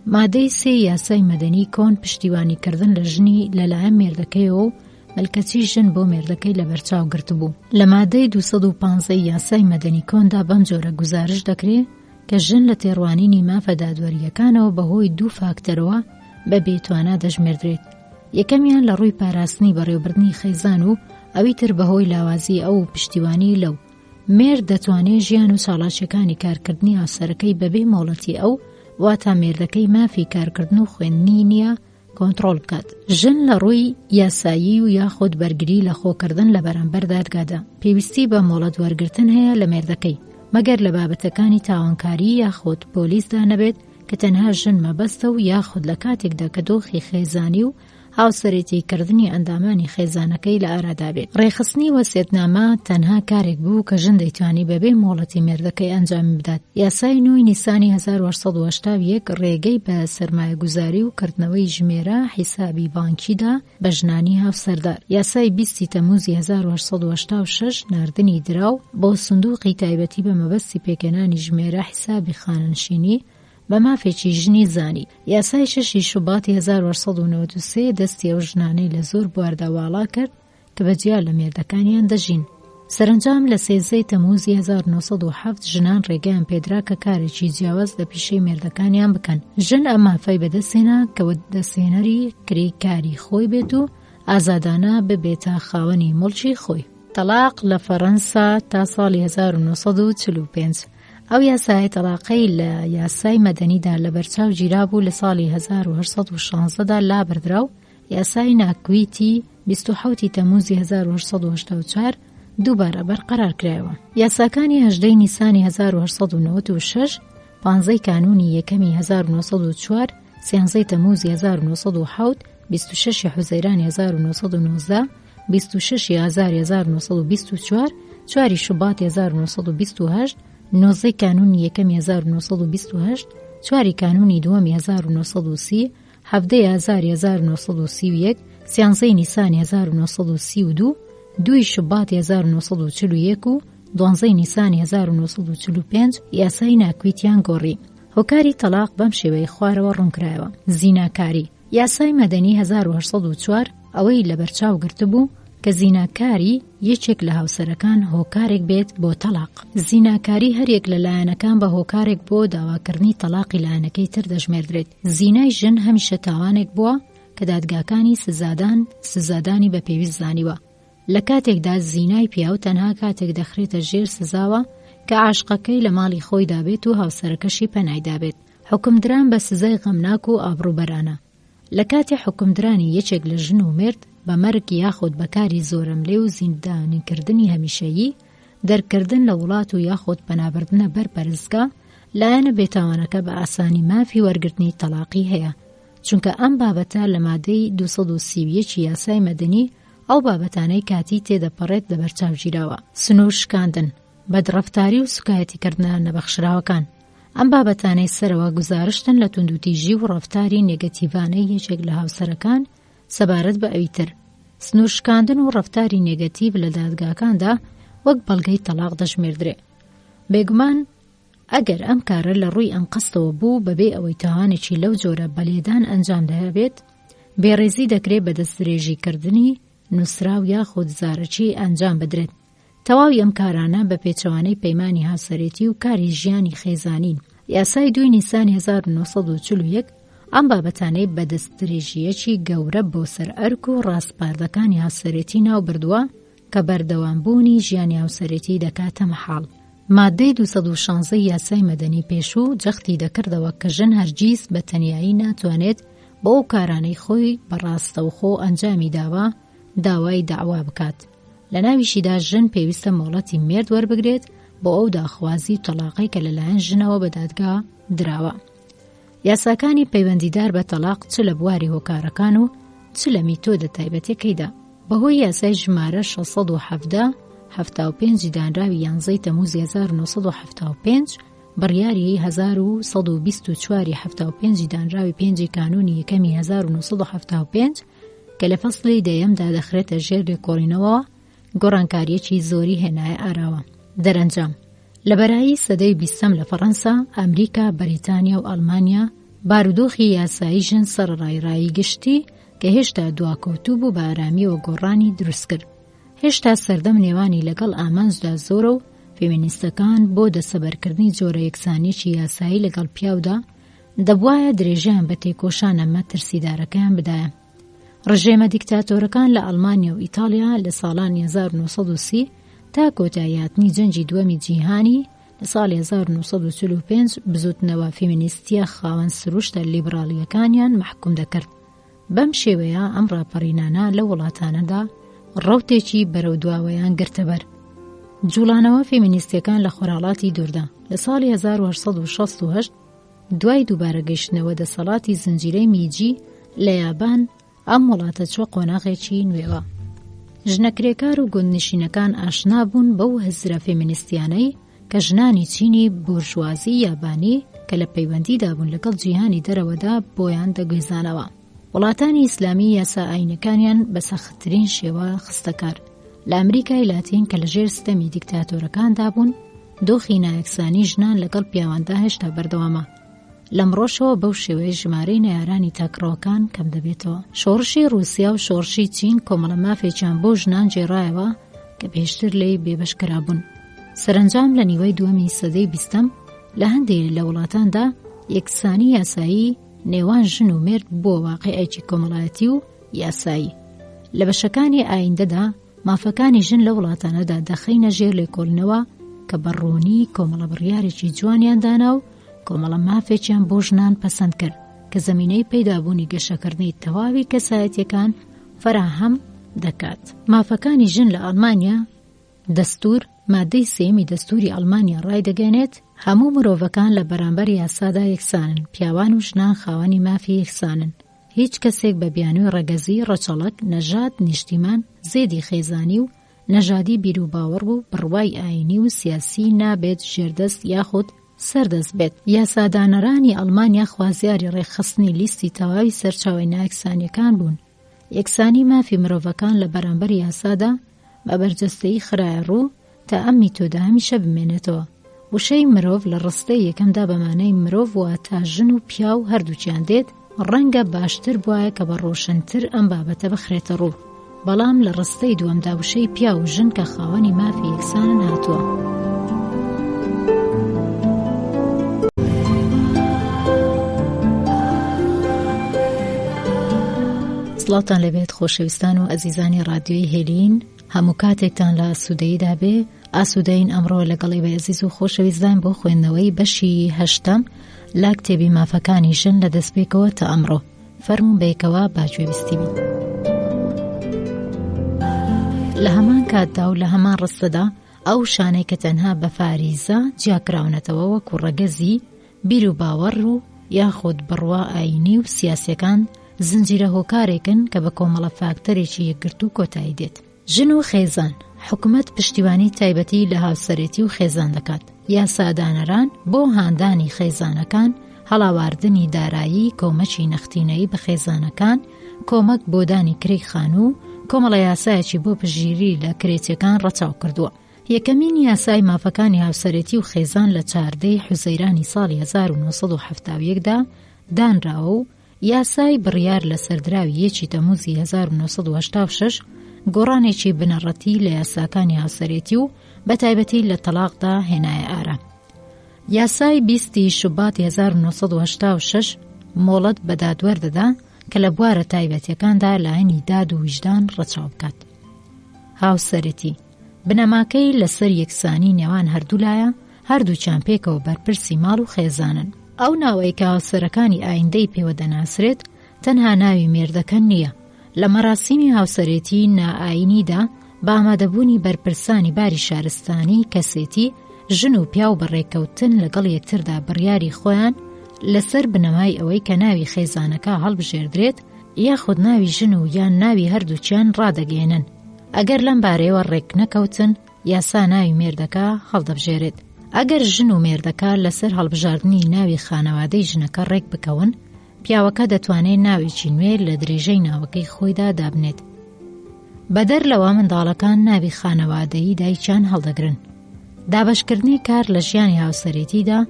مادەی 3 یاسای مەدەنی کۆن پشتیوانیکردن لە ژنی لەلایەن مێردەکەیەوە و ملکەتی ژن بۆ مێردەکەی لە بەرچاو گرتبوو. لە مادەی 215 یاسای مەدەنی کۆندا بەم جۆرە گوزارش دەکرێت کە ژن لە تێڕوانینی مافە دادوەریەکانەوە بەهۆی 2 فاکتەرەوە بە بێتوانە دەژمێردرێت. یەکەمیان لە ڕووی پاراستنی بەڕێوەبردنی خێزان و ئەوی تر بەهۆی لاوازی ئەو پشتیوانی لەو. مێرد دەتوانێت ژیان و چاڵاکیەکانی کارکردنی هاوسەرەکەی بەبێ مۆڵەتی ئەو واتە مێردەکەی مافی کارکردن و خوێندنی نییە کۆنتڕۆل بکات. ژن لە ڕووی یاسایی و یاخۆت بەرگری لە خۆکردن لە بەرامبەر دادگادا پێویستی بە مۆڵەت وەرگرتن هەیە لە مێردەکەی، مەگەر لە بابەتەکانی تاوانکاری یاخۆت پۆلیسدا نەبێت کە تەنها ژن مەبەستە و یاخود لە کاتێکدا کە دۆخی خێزانی و هاوسەرێتیکردنی ئەندامانی خێزانەکەی لە ئارادا بێت. ڕێخستنی وەسیەتنامە تەنها کارێک بوو کە ژن دەیتوانی بەبێ مۆڵەتی مێردەکەی ئەنجام بدات. یاسای 9 نیسانی 1881 ڕێگەی بە سەرمایەگوزاری و کردنەوەی ژمێرە حیسابی بانکیدا بە ژنانی هاوسەردار. یاسای 20 تەموزی 1886 ناردنی دراو بۆ سندوقی تایبەتی بە مەبەستی پێکێنانی ژمێرە حیسابی خانەنشینی بە مافێکی ژنی زانی. یاسای 6 شوباتی 1893 دەستی ئەو ژنانەی لە زۆر بواردەواڵا کرد کە بەجیا لە مێردەکانیان دەژین. سەرنجام لە 13 تەموزی 1907 ژنان ڕێگەیان پێدرا کە کارێکی جیاواز لە پیشەی مێردەکانیان بکەن. ژن ئەم مافەی بەدەستێنا کە دەستێنەری کاری خۆی بێت و ئازادانە ببێتە خاوەنی مڵکی خۆی. تەلاق لە فەڕەنسا تا ساڵی 1945. ئەو یاسای تەلاقەی لە یاسای مەدەنیدا لە بەرچاو گیرا بوو لە ساڵی 1816دا لابردرا و یاسای ناکویتی 27 تەموزی 1884 دووبارە بەرقەرار کرایەوە. یاساکانی 18 نیسانی 1896، 15 کانونی یەکەمی 1904، 13 تەموزی 1907، 26 حوزەیرانی 1919، 26 ئازاری 1924، 4 شوبات 1928 نۆزەی کانونی یەکەم 1928 4 کانونی دووەم 1930 17 ئازار 1931 13 نیسان 1932 2 شوبات 1941 و 12 نیسان 1945 یاسای ناکویتیان گۆڕی. هۆکاری تەلاق بەم شێوەی خوارەوە ڕوونکرایەوە. زیناکاری یاسای مەدەنی 1904 ئەوەی لەبەرچاو گرتبوو کە زیناکاری یەکێک لە هاوسەرەکان هۆکارێک بێت بۆ تەلاق. زیناکاری هەرێک لە لایەنەکان بە هۆکارێک بۆ داواکردنی تەلاقی لایەنەکەی تر دەژمێردرێت. زینای ژن هەمیشە تاوانێک بووە کە دادگاکانی سزادانی بە پێویست زانیوە. لە کاتێکدا زینای پیاو تەنها کاتێک دەخرێتە ژێر سزاوە کە عاشقەکەی لە ماڵی خۆی دابێت و هاوسەرەکەشی پەنای دابێت. حکمدران بە سزای غەمناک و ئابڕووبەرانە. لە کاتی حکمدرانی یەکێک لە ژن و مرد بە مەرگ یاخود بەکاری زۆرەملێ و زیندانیکردنی هەمیشەیی، دەرکردن لە وڵات و یاخود پەنابردنە بەر پەرستگا، لایەنە بێتاوانەکە بە ئاسانی مافی وەرگرتنی تەلاقی هەیە، چونکە ئەم بابەتە لە مادەی 231 یاسای مەدەنی ئەو بابەتانەی کاتی تێدەپەڕێت لەبەرچاوگیراوە. سنوور شکاندن، بەدڕەفتاری و سوکایەتیکردنە نەبەخشراوەکان. ئەم بابەتانەی سەرەوە گزارشتن لە توندوتیژی و ڕەفتاری نێگەتیڤانەی یەکێک لە هاوسەرەکان سەبارەت بە ئەویتر. سنوور شکاندن و ڕەفتاری نێگەتیڤ لە دادگاکاندا وەک بەڵگەی تەلاق دەژمێردرێ. بێگومان ئەگەر ئەم کارە لە ڕووی ئەم قەستەوە بوو بەبێ ئەوەی تاوانێکی لەو جۆرە بەلێدان ئەنجام دەهێبێت، بێڕێزی دەکرێت بە دەستدرێژیکردنی نووسراو یاخود زارەکی ئەنجام بدرێت. تەواوی ئەم کارانە بە پێچەوانەی پەیمانی هاوسەرێتی و کاری ژیانی خێزانین. یاسای 2 نیسان 1941 ئەم بابەتانەی بە دەستدرێژیەکی گەورە بۆ سەر ئەرک و ڕاستپاردەکانی هاوسەرێتی ناو بردووە کە بەردەوامبوونی ژیانی هاوسەرێتی دەکاتە مەحاڵ. مادەی 216 یاسای مەدەنی پێشوو جەختی دەکردەوە کە ژن هەرگیز بە تەنیایی ناتوانێت بۆ ئەو کارانەی خۆی بەڕاستەوخۆ ئەنجامی داوە داوای داوا بکات. لە ناویشیدا ژن پێویستە مۆڵەتی مرد وەربگرێت بۆ ئەو داخوازی تەلاقی کە لەلایەن ژنەوە بە دادگا دراوە. یاساکانی پەیوەندیدار بە تەلاق چ لە بواری هۆکارەکان و چ لە میتۆدە تایبەتیەکەیدا بەهۆی یاسای ژمارە 675 دانراوی 11 تەمووز 1975 بڕیاری 1124 75 دانراوی 5 کانونی یەکەمی 1975 کە لە فەسڵی دەیەمدا دەخرێتە ژێر لێکۆڵینەوە گۆڕانکاریەکی زۆری هێنایە ئاراوە. دەرەنجام لە بەرایی سەدەی 20 لە فەڕەنسا، ئەمریکا، بەریتانیا و ئەڵمانیا بارودۆخی یاسایی ژن سەرڕای گشتی کە هێشتا دواکەوتوو بوو بە ئارامیەوە گۆڕانی دروست کرد. هێشتا سەردەم نێوانی لەگەڵ ئامانجدا زۆرە و فێمینیستەکان بۆ دەسەبەرکردنی جۆرە یەکسانیەکی یاسایی لەگەڵ پیاودا دەبوایە درێژیان بە تێکۆشانە مەترسیدارەکەیان بدایە. ڕژێمە دیکتاتۆرەکان لە ئەڵمانیا و ئیتالیا لە ساڵانی 1930 تا کۆتاییهاتنی جەنگی دووەمی جیهانی لە ساڵی 1945 بزوتنەوە فێمینیستیە خاوەن سروشتە لیبراڵیەکانیان محکوم دەکرد. بەم شێوەیە ئەم ڕاپەڕینانە لە وڵاتانەدا ڕەوتێکی بەرەودواوەیان گرتەبەر. جوڵانەوە فێمینیستیەکان لە خۆراڵاتی دووردا لە ساڵی 1868 دوای دووبارەگەیشتنەوە دەسەڵاتی زنجیرەی میجی لە یابان ئەم وڵاتە چوە قۆناغێکی نوێوە. ژنەکرێکار و گوندنشینەکان ئاشنا بوون بەو هزرە فێمینیستیانەی کە ژنانی چینی بورژوازی یابانی کە لە پەیوەندیدا بوون لەگەڵ جیهانی دەرەوەدا بۆیان دەگوێزانەوە. وڵاتانی ئیسلامی یاسا ئاینەکانیان بە سەختترین شێوە خستەکار. لە ئەمریکای لاتین کە لەژێر ستەمی دیکتاتۆرەکاندا بوون، دۆخی نایەکسانی ژنان لەگەڵ پیاواندا هێشتا بەردەوامە. لەمڕۆژەوە بەو شێوەیە ژمارەی نەیارانی تاکڕەوەکان کەم دەبێتەوە. شۆڕشی رووسیا و شۆڕشی چین کۆمەڵە مافێکیان بۆ ژنان جێڕایەوە کە پێشتر لێی بێبەشکرابوون. سەرنجام لە نیوەی دووەمی سەدەی 20 لە هەندێک لە وڵاتاندا یەکسانی یاسایی نێوان ژن و مرد بۆ واقعەیەکی کۆمەڵایەتی و یاسایی. لە بەشەکانی ئایندەدا مافەکانی ژن لە وڵاتانەدا دەخەینە ژێر لێکۆڵینەوە کە بەڕوونی کۆمەڵە بڕیارێکی جوانیان دانا و کۆمەڵە مافێکیان بۆ ژنان پەسەند کرد کە زەمینەی پەیدابوونی گەشەکردنی تەواوی کەسایەتیەکان فراهەم دەکات. مافەکانی ژن لە ئەڵمانیا دەستور مادەی سێمی دەستوری ئەڵمانیا ڕای دەگەنێت هەموو مرۆڤەکان لە بەرامبەر یاسادا یەکسانن، پیاوان و ژنان خاوەنی مافی یەکسانن. هیچ کەسێک بە بیانووی ڕەگەزی، ڕەچەڵک، نەژاد، نیشتیمان، زێدی خێزانی و نەژادی بیر و باوەڕ و بڕوای ئاینی و سیاسی نابێت ژێردەست یاخود سەردەست بێت. یاسادانەرانی ئەڵمانیا خوازیاری ڕێکخستنی لیستی تەواوی سەرچاوەی نایەکسانیەکان بوون. یەکسانی مافی مرۆڤەکان لە بەرامبەر یاسادا بە بەرجەستەیی خرایە ڕوو تا ئەم میتۆدە هەمیشە بمێنێتەوە. وشەی مرۆڤ لە ڕستەی یەکەمدا بەمانەی مرۆڤ وە تا ژن و پیا و هەردووچیان دێت، ڕەنگە باشتر بووایە کە بە ڕۆشنتر ئەم بابەتە بخرێتە ڕوو. بەڵام لە ڕستەی دووەمدا وشەی پیا و ژن کە خاوەنی مافی یەکسانن هاتووە. سڵاتان لەبێت خۆشەویستان و ئەزیزانی رادیۆی هێلین، هەموو کاتێکتان لە ئاسوودەییدا بێ. ئاسوودەین ئەمڕۆ لەگەڵی بە ئەزیز و خۆشەویستان بۆ خوێندنەوەی بەشی 8 لە کتێبی مافەکانی ژن لە دەستپێکەوە تا ئەمڕۆ. فەرموون بەیەکەوە باگوێبیستی بین. لە هەمان کاتدا و لە هەمان ڕستەدا ئەو شانەی کە تەنها بە فاریزە جیاکراونەتەوە وەکو ڕەگەزی بیر و باوەڕ و یاخود بڕوا ئاینی و سیاسیەکان زنجیرە هۆکارێکن کە بە کۆمەڵە فاکتەرێکی یەکگرت و کۆتایی دێت. ژن و خێزان. حکومەت پشتیوانی تایبەتی لە هاوسەرێتی و خێزان دەکات. یاسادانەران بۆ هاندانی خێزانەکان، هەڵاواردنی دارایی، کۆمەکی نەختینەیی بە خێزانەکان، کۆمەک بۆ دانی کرێی خانوو، کۆمەڵە یاسایەکی بۆ پشگیری لە کرێچەکان ڕەچاو کردووە. یەکەمین یاسای مافەکانی هاوسەرێتی و خێزان لە 14 حوزەیرانی ساڵی 1970دا دانراوە و یاسای بڕیار لە سەردراوی 1 تەمووزی 1986 گۆڕانێکی بنەڕەتی لە یاساکانی هاوسەرێتی و بە تایبەتی لە تەلاقدا هێنایە ئارە. یاسای 20 شوباتی 1986 مۆڵەت بە دادوەردەدا کە لە بوارە تایبەتیەکاندا لایەنی داد و ویژدان ڕەچاو بکات. هاوسەرێتی بنەماکەی لەسەر یەکسانی نێوان هەردوولایە، هەردووچیان پێکەوە بەرپرسی ماڵ و خێزانن. ئەو ناوەی کە هاوسەرەکانی ئایندەی پێوە دەناسرێت تەنها ناوی مێردەکە نییە. لە مەراسیمی هاوسەرێتی نائاینیدا بە ئامادەبوونی بەرپرسانی باری شارستانی کەسێتی، ژن و پیا و بەڕێکەوتن لەگەڵ یەکتردا بڕیاری خۆیان لەسەر بنەمای ئەوەی کە ناوی خێزانەکە هەڵبژێردرێت یاخود ناوی ژن و یان ناوی هەردووچیان ڕادەگەێنن. ئەگەر لەم بارەیەوە ڕێک نەکەوتن، یاسا ناوی مێردەکە هەڵدەبژێرێت. ئەگەر ژن و مێردەکە لەسەر هەڵبژاردننی ناوی خانەوادەی ژنەکە ڕێک بکەون، پیاوەکە دەتوانێت ناوێکی نوێ لە درێژەی ناوەکەی خۆیدا دابنێت. بەدەر لەوە منداڵەکان ناوی خانەوادەیی دایکیان هەڵدەگرن. دابەشکردنی کار لە ژیانی هاوسەرێتیدا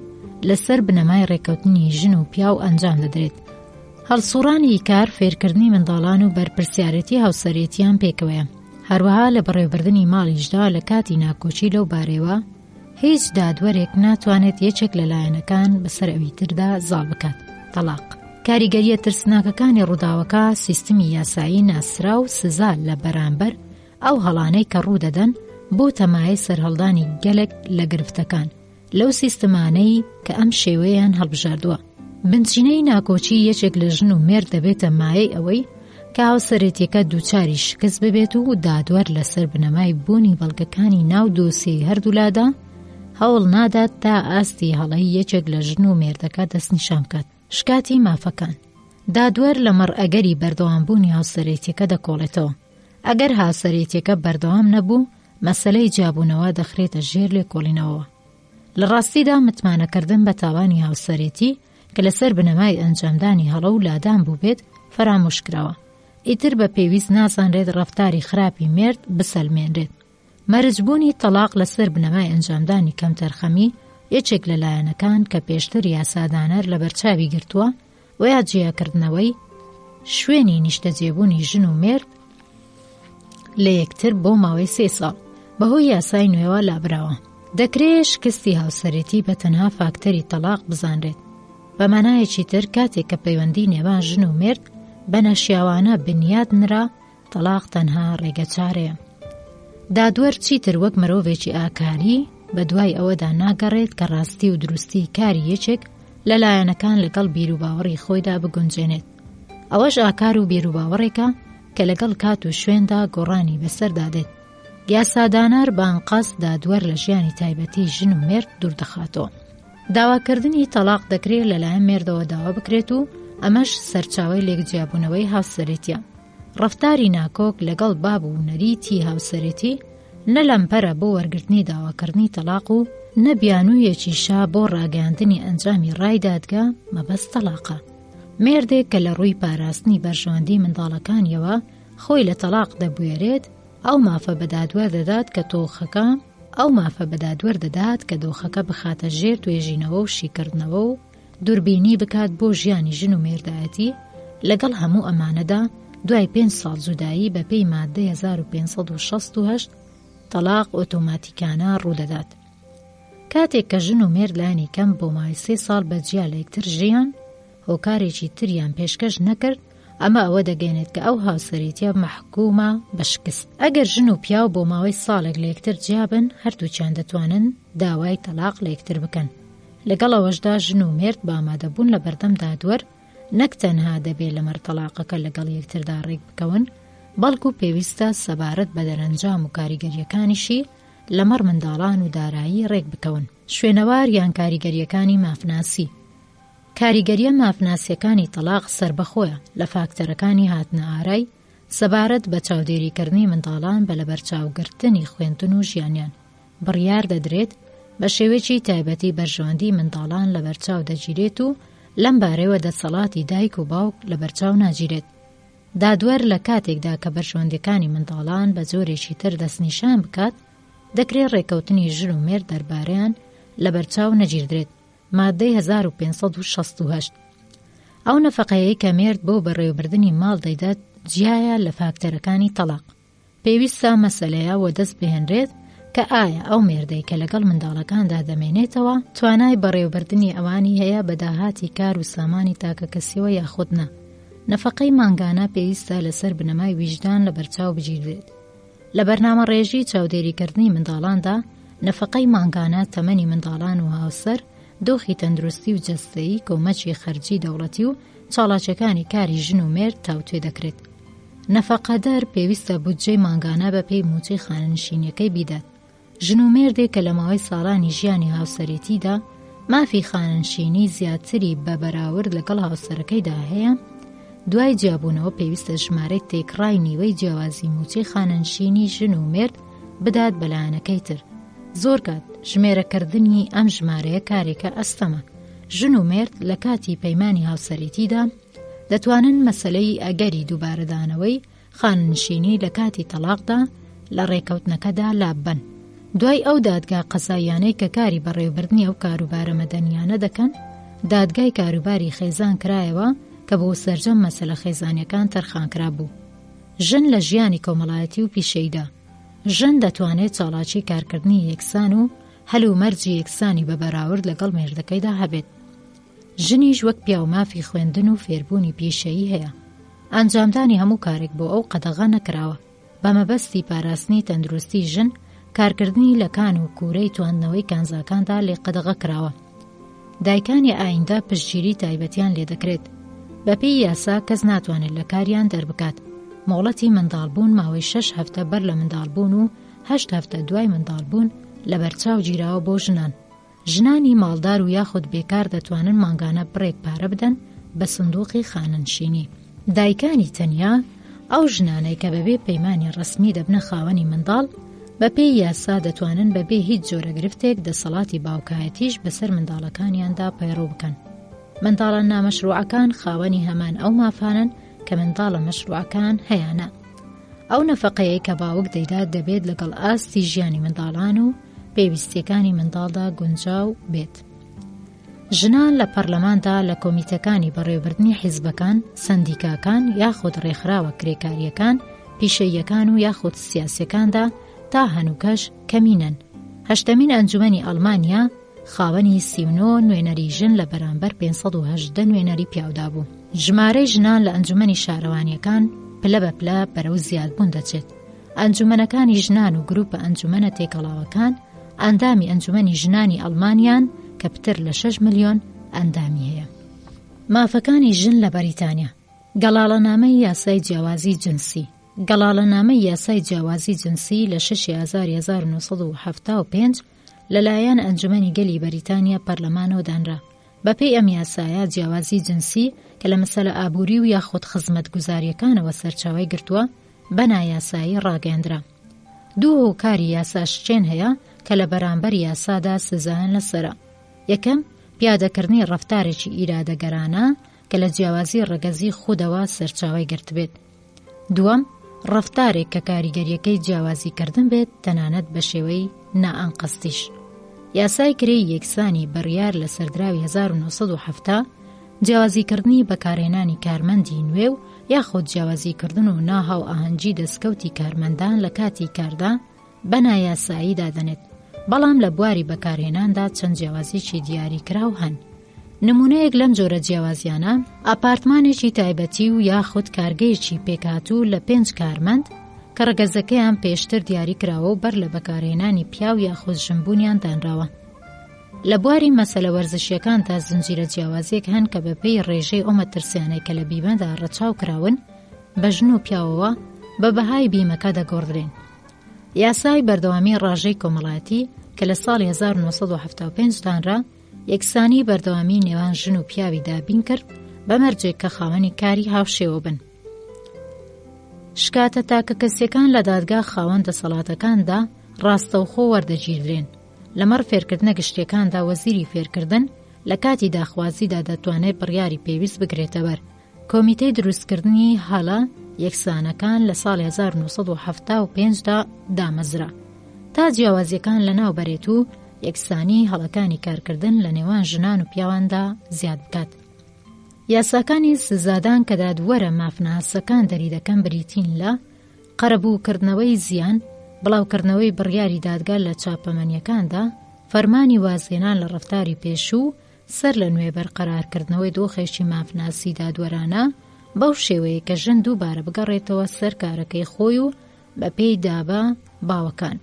لەسەر بنەمای ڕێکەوتنی ژن و پیا و ئەنجام دەدرێت. هەڵسوڕانی کار، فێرکردنی منداڵان و بەرپرسیارەتی هاوسەرێتیان پێکەوەیە. هەروەها لە بەڕێوەبردننی ماڵیشدا لە کاتی ناکۆچی لەو بارەوە هیچ دادوەرێک ناتوانێت یەکێک لە لایەنەکان بەسەر ئەوی تردا زاڵ بکات. تەلاق. کاریگەریە ترسناکەکانی ڕووداوەکە سیستمی یاسایی ناسرا و سزا لە بەرامبەر ئەو هەڵانەی کە ڕوودەدەن بۆ تەمایە سەرهەڵدانی گەلێک لە گرفتەکان لەو سیستمانەی کە ئەم شێوەیان هەڵبژاردووە. بنچینەی ناکۆچی یەکێک لە ژن و مێرد دەبێتە مایەی ئەوەی کە هاوسەرێتیەکە دووچاری شکست ببێت و دادوەر لەسەر بنەمای بوونی بەڵگەکانی ناو دۆسیەی هەردوولادا هەوڵ نادات تا ئاستی هەڵەی یەکێک لە ژن و مێردەکە دەستنیشان بکات. شکاتی مافەکان. دادوەر لە مەڕئەگەری بەردەوامبوونی هاوسەرێتیەکە دەکۆڵێتەوە. ئەگەر هاوسەرێتیەکە بەردەوام نەبوو، مەسەلەی جابوونەوە دەخرێتە ژێر لێکۆڵینەوەوە. لە ڕاستیدا متمانەکردن بە تاوانی هاوسەرێتی کە لەسەر بنەمای ئەنجامدانی هەڵە و لادان بوو بێت فەرامۆشکراوە. ئیتر بە پێویست نازانرێت ڕەفتاری خراپی مێرد بسەلمێنرێت. مەرجبوونی تەلاق لەسەر بنەمای ئەنجامدانی کەم تەرخەمی یەکێک لە لایەنەکان کە پێشتر یاسادانەر لە بەرچاوی گرتووە و یا جیاکردنەوەی شوێنی نیشتەجێبوونی ژن و مێرد لە یەکتر بۆ ماوەی 3 ساڵ بەهۆی یاسای نوێوە لابراوە. دەکرێت شکستی هاوسەرێتی بە تەنها فاکتەری تەلاق بزانرێت. بە مانایەکی تر کاتێک کە پەیوەندی نێوان ژن و مێرد بە نەشیاوانە بنیاد نرا، تەلاق تەنها ڕێگە چارەیە. دادوەر چیتر وەک مرۆڤێکی ئاکاری بە دوای ئەوەدا ناگەڕێت کە ڕاستی و دروستی کاری یەکێک لە لایەنەکان لەگەڵ بیرروباوەڕی خۆیدا بگونجێنێت. ئەوەش ئاکار و بیرروباوەڕێکە کە لەگەڵ کات و شوێندا گۆڕانی بەسەردادێت. یاسادانەر بانقاس دادوەر لە ژیانی تایبەتی ژن و مێرد دوور دەخاتەوە. داواکردنی تەلاق دەکرێت لەلایەن مێردەوە داوا بکرێت و ئەمەش سەرچاوەی لێکجیابوونەوەی هاوسەرێتیە. ڕەفتاری ناکۆک لەگەڵ باب و نەریتی هاوسەرێتی نە لەمپەرە بۆ وەرگرتنی داواکردنی تەلاق و نە بیانوویەکیشا بۆ ڕاگەاندنی ئەنجامی ڕای دادگا مەبەست تەلاقە. مێردێک کە لە ڕووی پاراستنی بەرژەوەندی منداڵەکانیەوە خۆی لە تەلاق دەبوێرێت، ئەو مافە بەدادوەر دەدات کە دۆخەکە بخاتە ژێر توێژینەوە و شیکردنەوە و دووربینی بکات بۆ ژیانی ژن و مێردایەتی. لەگەڵ هەموو ئەمانەدا دوای 5 ساڵ جودایی بە پێی مادەی 1568 تەلاق ئۆتۆماتیکانە ڕوودەدات. کاتێک کە ژن و مێرد لایەنی کەم بۆ مای 3 ساڵ بەجیا لە یەکتر ژیان، هۆکارێکی تریان پێشکەش نەکرد، ئەمە ئەوە دەگەێنێت کە ئەو هاوسەرێتیە مەحکومە بە شکست. ئەگەر ژن و پیاو بۆ ماوەی ساڵێک لە یەکتر جیابن، هەردووچیان دەتوانن داوای تەلاق لە یەکتر بکەن. لەگەڵ ئەوەشدا ژن و مێرد بە ئامادەبوون لە بەردەم دادوەر نەک تەنها دەبێت لەمەر تەلاقەکە لەگەڵ یەکتردا ڕێک بکەون، بەڵکو پێویستە سەبارەت بە دەرەنجام و کاریگەریەکانیشی لەمەڕ منداڵان و دارایی ڕێک بکەون. شوێنەوار یان کاریگەریەکانی مافناسی. کاریگەریە مافناسیەکانی تەلاق سربەخۆیە لە فاکتەرەکانی هاتنە ئارای سەبارەت بە چاودێریکردنی منداڵان بە لەبەرچاوگرتنی خوێندن و ژیانیان. بڕیار دەدرێت بە شێوەیەکی تایبەتی بەرژەوەندی منداڵان لەبەرچاو دەگیرێت و لەم بارەوە دەسەڵاتی دایک و باوک لەبەرچاو ناگیرێت. دادوەر لە کاتێکدا کە بەرژەوەندەکانی منداڵان بە جۆرێکی تر دەستنیشان بکات، دەکرێت ڕێکەوتنی ژن و مێرد دەربارەیان لەبەرچاو نەگیردرێت. مادەی 1568. ئەو نەفەقەیەی کە مێرد بۆ بەڕێوەبردننی ماڵ دەیدات جیایە لە فاکتەرەکانی تەلاق. پێویستە مەسەلەیە وە دەست بهێنرێت کە ئایا ئەو مێردەی کە لەگەڵ منداڵەکاندا دەمێنێتەوە توانای بەڕێوەبردننی ئەوانی هەیە بە داهاتی کار و سامانی تاکە کەسیەوە یاخودنا. نەفەقەی مانگانە پێویستە لەسەر بنەمای ویژدان لە بەرچاو بگیردرێت. لە بەرنامە ڕێژی چاودێریکردنی منداڵاندا نەفەقەی مانگانە تەمەنی منداڵان و هاوسەر، دۆخی تەندروستی و جەستەیی، کۆمەچی خەرجی دەوڵەتی و چاڵاچەکانی کاری ژن و مێرد تاوتوێ دەکرێت. نەفەقەدەر پێویستە بودجەی مانگانە بە پێی موچەی خانەنشینیەکەی بیدات. ژن و مێردێک کە لە ماوەی ساڵانی ژیانی هاوسەرێتیدا مافی خانەنشینی زیاتری بە بەراورد لەگەڵ هاوسەرەکەیدا هەیە، دوای جیابوونەوە پێویستە ژمارەی تێکڕای نیوەی جیاوازی موچەی خانەنشینی ژن و مێرد بدات بەلایەنەکەی تر. زۆر کات ژمێرەکردنی ئەم ژمارەیە کارێکە ئەستەمە. ژن و مێرد لە کاتی پەیمانی هاوسەرێتیدا دەتوانن مەسەلەی ئەگەری دووبارەدانەوەی خانەنشینی لە کاتی تەلاقدا لە ڕێکەوتنەکەدا لاببەن. دوای ئەو دادگا قەزاییانەی کە کاری بەڕێوەبردنی ئەو کاروبارە مەدەنیانە دەکەن، دادگای کاروباری خێزان کرایەوە کە بۆ سەرجەم مەسەلە خێزانیەکان تەرخانکرا بوو. ژن لە ژیانی کۆمەڵایەتی و پیشەیدا. ژن دەتوانێت چاڵاکی کارکردنی یەکسان و هەل و مەرجی یەکسانی بە بەراورد لەگەڵ مێردەکەیدا هەبێت. ژنیش وەک پیاو مافی خوێندن و فێربوونی پیشەیی هەیە. ئەنجامدانی هەموو کارێک بۆ ئەو قەدەغە نەکراوە. بە مەبەستی پاراستنی تەندروستی ژن، کارکردنی لە کان و کوورەی تواندنەوەی کانزاکاندا لێ قەدەغە کراوە. دایکانی ئایندا پشتگیری تایبەتیان لێ دەکرێت. بەپێی یاسا کەس ناتوانێت لە کاریان دەربکات. مۆڵەتی منداڵبوون ماوەی 6 هەفتە بەر لە منداڵبوون و 8 هەفتە دوای منداڵبوون لە بەرچاو گیراوە بۆ ژنان. ژنانی ماڵدار و یاخود بێکار دەتوانن مانگانە بڕێک پارە بدەن بە سندوقی خانەنشینی. دایکانی تەنیا، ئەو ژنانەی کە بەبێ پەیمانی ڕسمی دەبنە خاوەنی منداڵ، بەپێی یاسا دەتوانن بەبێ هیچ جۆرە گرفتێک دەسەڵاتی باوکایەتیش بەسەر منداڵەکانیاندا پەیڕۆ بکەن. منداڵە نامەشروعەکان خاوەنی هەمان ئەو مافانن کە منداڵە مەشروعەکان هەیانە. ئەو نەفەقەیە کە باوک دەیدات دەبێت لەگەڵ ئاستی ژیانی منداڵان و پێویستیەکانی منداڵدا گونجاو بێت. ژنان لە پەرلەماندا لە کۆمیتەکانی بەڕێوەبردنی حیزبەکان، سەندیکاکان یاخود ڕێکخراوە کرێکاریەکان، پیشەییەکان و یاخود سیاسیەکاندا تا هەنووکەش کەمینن. هەشتەمین ئەنجومەنی ئەڵمانیا خاوەنی 39 نوێنەری ژن لە بەرامبەر 518 نوێنەری پیاودا بوو. ژمارەی ژنان لە ئەنجومەنی شارەوانیەکان پلە بە پلە بەرەو زیادبوون دەچێت. ئەنجومەنەکانی ژنان و گروپە ئەنجومەنە تێکەڵاوەکان ئەندامی ئەنجومەنی ژنانی ئەڵمانیان کە پتر لە 6 ملیۆن ئەندامی هەیە. مافەکانی ژن لە بەریتانیا. گەڵاڵەنامەی یاسای جیاوازی جنسی. گەڵاڵەنامەی یاسای جیاوازی جنسی لە 6/1975 لەلایەن ئەنجومەنی گەلی بەریتانیا پەرلەمانەوە دانرا. بەپێی ئەم یاسایە جیاوازی جنسی کە لە مەسەلە ئابووری و یاخود خزمەتگوزاریەکانەوە سەرچاوەی گرتووە، بەنا یاسایی ڕاگەیاندرا. دوو هۆکاری یاساشچێن هەیە کە لە بەرامبەر یاسادا سزایان لەسەرە. یەکەم پیادەکردنی ڕەفتارێکی ئیرادەگەرانە کە لە جیاوازی ڕەگەزی خودەوە سەرچاوەی گرت بێت. دووەم ڕەفتارێک کە کاریگەریەکەی جیاوازیکردن بێت تەنانەت بە شێوەی نائانقەستیش. یاسای کرێی یەکسانی بڕیار لە سەردراوی 1970 جیاوازیکردنی بەکارهێنانی کارمەندی نوێ و یاخود جیاوازیکردن و ناهاو ئاهەنگی دەستکەوتی کارمەندان لە کاتی کاردا بە نایاسایی دادەنێت. بەڵام لە بواری بەکارهێناندا چەند جیاوازیی دیاریکراو هەن. نمونەیەک لەم جۆرە جیاوازیانە ئاپارتمانێکی تایبەتی و یاخود کارگەیەکی پێکهاتوو لە 5 کارمەند کە ڕەگەزەکەیان پێشتر دیاریکراوە و بەر لە بەکارهێنانی پیاو یاخود ژنبوونیان دانراوە. لە بواری مەسەلە وەرزشیەکان تا زنجیرە جیاوازیەک هەن کە بەپێی ڕێژەی ئەو مەترسیانەی کە لە بیمەدا ڕەچاو کراون بە ژن و پیاوەوە بە بەهای بیمەکە دەگۆڕدرێن. یاسای بەردەوامی ڕاژەی کۆمەڵایەتی کە لە ساڵی 1975 دانرا یەکسانی بەردەوامی نێوان ژن و پیاوی دابین کرد بە مەرجێک کە خاوەنی کاری هاوشێوە بن. شکاتە تاکە کەسیەکان لە دادگا خاوەن دەسەڵاتەکاندا ڕاستەوخۆ وەردەگیردرێن. لەمەڕ فێرکردنە گشتیەکاندا وەزیری فێرکردن لە کاتی داخوازیدا دەتوانێت بڕیاری پێویست بگرێتە بەر. کۆمیتەی دروستکردنی هەڵە یەکسانەکان لە ساڵی 1975دا دامەزرا تا جیاوازیەکان لە ناو بەرێت و یەکسانی هەڵەکانی کارکردن لە نێوان ژنان و پیاواندا زیاد بکات. یاساکانی سزادان کە دادوەرە مافناسەکان دەری دەکەن بریتین لە قەرەبووکردنەوەی زیان، بڵاوکردنەوەی بڕیاری دادگا لە چاپەمەنیەکاندا، فەرمانی وازهێنان لە ڕەفتاری پێشوو، سەر لە نوێ بەرقەرارکردنەوەی دۆخێکی مافناسی دادوەرانە بەو شێوەیە کە ژن دووبارە بگەڕێتەوە سەر کارەکەی خۆی و بە پێی دابە باوەکان.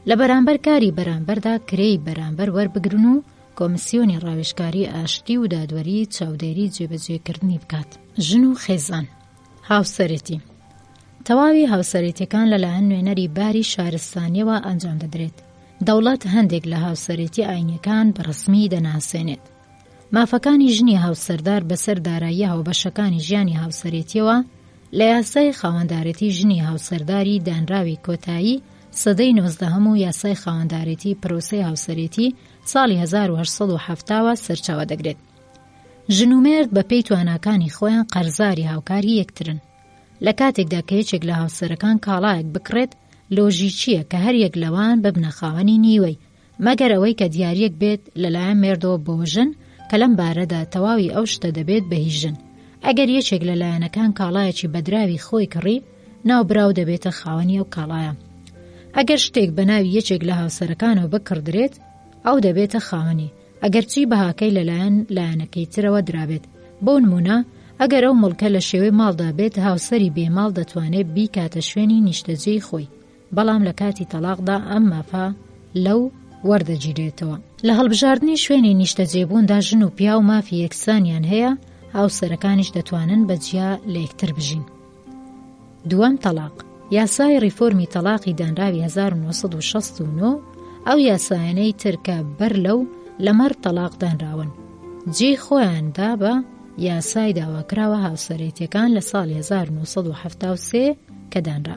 لە بەرامبەر کاری بەرامبەردا کرێی بەرامبەر وەربگرن و کۆمسیۆنی ڕاوێژکاری ئاشتی و دادوەری چاودێری جێبەجێکردنی بکات. ژن و خێزان. هاوسەرەتی. تەواوی هاوسەرەتیەکان لەلایەن نوێنەری باری شارستانیەوە ئەنجام دەدرێت. دەوڵەت هەندێک لە هاوسەرەتی ئاینیەکان بەڕسمی دەناسێنێت. مافەکانی ژنی هاوسەردار بەسەر داراییە هاوبەشەکانی ژیانی هاوسەرەتیەوە لە یاسای خاوەندارەتی ژنی هاوسەرداری دانراوی کۆتایی سەدەی 19 و یاسای خاوەندارەتی پرۆسەی هاوسەرەتی ساڵی 1870 سەرچاوە دەگرێت. ژن و مێرد بە پێی تواناکانی خۆیان قەرزاری هاوکاری یەکترن. لە کاتێکدا کە یەکێک لە هاوسەرەکان کاڵایەک بکڕێت، لۆژیکیە کە هەر یەک لەوان ببنە خاوەنی نیوەی، مەگەر ئەوەی کە دیاریەک بێت لەلایەن مێردەوە بۆ ژن کە لەم بارەدا تەواوی ئەو شتە دەبێت بە هیچ ژن. ئەگەر یەکێک لەلایەنەکان کاڵایەکی بەدراوی خۆی کڕی، ناوبراو دەبێتە خاوەنی ئەو کاڵایە. ئەگەر شتێک بە ناوی یەکێک لە هاوسەرەکانەوە بکڕدرێت، ئەو دەبێتە خاوەنی، ئەگەر چی بەهاکەی لەلایەن لایەنەکەی ترەوە درابێت. بۆ نمونە، ئەگەر ئەو مڵکە لە شێوەی ماڵدا بێت، هاوسەری بێماڵ دەتوانێت بیکاتە شوێنی نیشتەجێی خۆی، بەڵام لە کاتی تەلاقدا ئەم مافە لەو وەردەگیرێتەوە. لە هەڵبژاردننی شوێنی نیشتەجێبووندا ژن و پیا و مافی یەکسانیان هەیە، هاوسەرەکانیش دەتوانن بەجیا لە یەکتر بژین. دووەم تەلاق. یاسای ریفۆرمی تەلاقی دانراوی 1969 ئەو یاسایانەی ترکە بەر لەو لەمەڕ تەلاق دانراون جێ خۆیاندا بە یاسای داواکراوە هاوسەرەتیەکان لە ساڵی 1973 کە دانرا.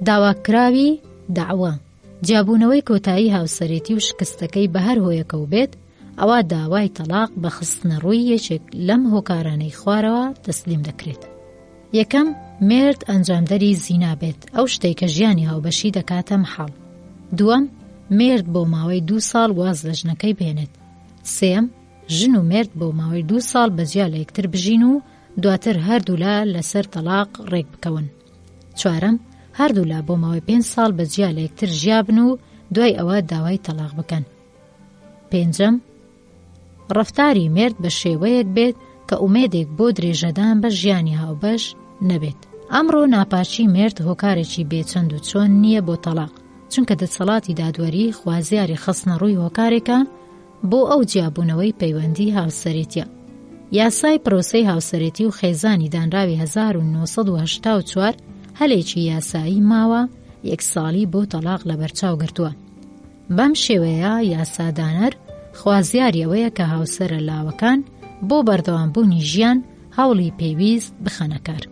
داواکراوی داوا جابوونەوەی کۆتایی هاوسەرەتی و شکستەکەی بە هەر هۆیەکەو بێت، ئەوە داوای تەلاق بە خستنەڕووی یەکێک لەم هۆکارانەی خوارەوە تەسلیم دەکرێت. یەکەم، مێرد ئەنجامدەری زینا بێت، ئەو شتێک کە ژیانی هاوبەشی دەکاتە مەحاڵ. دووەم، مێرد بۆ ماوەی 2 ساڵ واز لە ژنەکەی بێنێت. سێم، ژن و مێرد بۆ ماوەی 2 ساڵ بەجیا لە یەکتر بژین و دواتر هەردوولا لەسەر تەلاق ڕێک بکەون. چوارەم، هەردوولا بۆ ماوەی 5 ساڵ بەجیا لە یەکتر ژیابن و دوای ئەوە داوای تەلاق بکەن. پێنجەم، ڕەفتاری مێرد بە شێوەیەک بێت کە ئومێدێک بۆ درێژەدان بە ژیانی هاوبەش نەبێت. ئەمڕۆ ناپاچی مێرد هۆکارێکی بێچەند و چۆن نییە بۆ تەلاق، چونکە دەسەڵاتی دادوەری خوازیاری خستنە ڕووی هۆکارێکە بۆ ئەو جیابوونەوەی پەیوەندی هاوسەرەتیە. یاسای پرۆسەی هاوسەرەتی و خێزانی دانراوی 1984 هەلێکی یاسایی ماوە 1 ساڵی بۆ تەلاق لە بەرچاو گرتووە. بەم شێوەیە یاسادانەر خوازیاری ئەوەیە کە هاوسەرە لاوەکان بۆ بەردەوامبوونی ژیان هەوڵی پێویست بخەنە کار.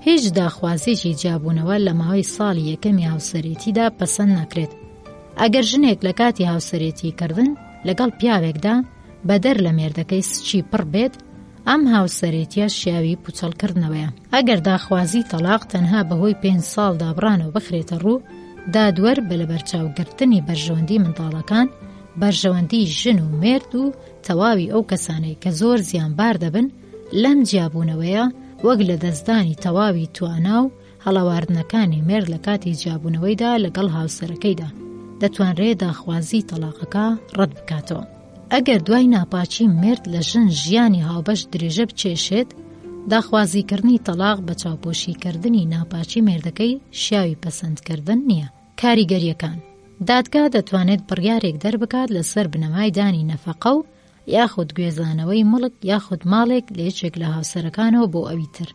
هیچ داخوازیێکی جیابوونەوە لە ماوەی ساڵی یەکەمی هاوسەرێتیدا پەسەند ناکرێت. ئەگەر ژنێک لە کاتی هاوسەرێتیکردن لەگەڵ پیاوێکدا بەدەر لە مێردەکەی سچی پڕ بێت، ئەم هاوسەرێتیە شیاوی پوچەڵکردنەوەیە. ئەگەر داخوازی تەلاق تەنها بەهۆی 5 ساڵ دابڕانەوە بخرێتە ڕوو، دادوەر بە لەبەرچاوگرتنی بەرژەوەندی منداڵەکان، بەرژەوەندی ژن و مێرد و تەواوی ئەو کەسانەی کە زۆر زیانبار دەبن لەم جیابوونەوەیە، وەک لە دەستدانی تەواوی توانا و هەڵەواردنەکانی مێرد لە کاتی جیابوونەوەیدا لەگەڵ هاوسەرەکەیدا، دەتوانرێت داخوازی تەلاقەکە ڕەت بکاتەوە. ئەگەر دوای ناپاچی مێرد لە ژن ژیانی هاوبەش درێژە بچێشێت، داخوازیکردنی تەلاق بە چاوپۆشیکردنی ناپاچی مێردەکەی شیاوی پەسەندکردن نییە. کاریگەریەکان: دادگا دەتوانێت بڕیارێک دەربکات لەسەر بنەمای دانی نەفەقە و یاخود گوێزانەوەی مڵک یاخود ماڵێک لە یەکێک لە هاوسەرەکانەوە بۆ ئەوی تر.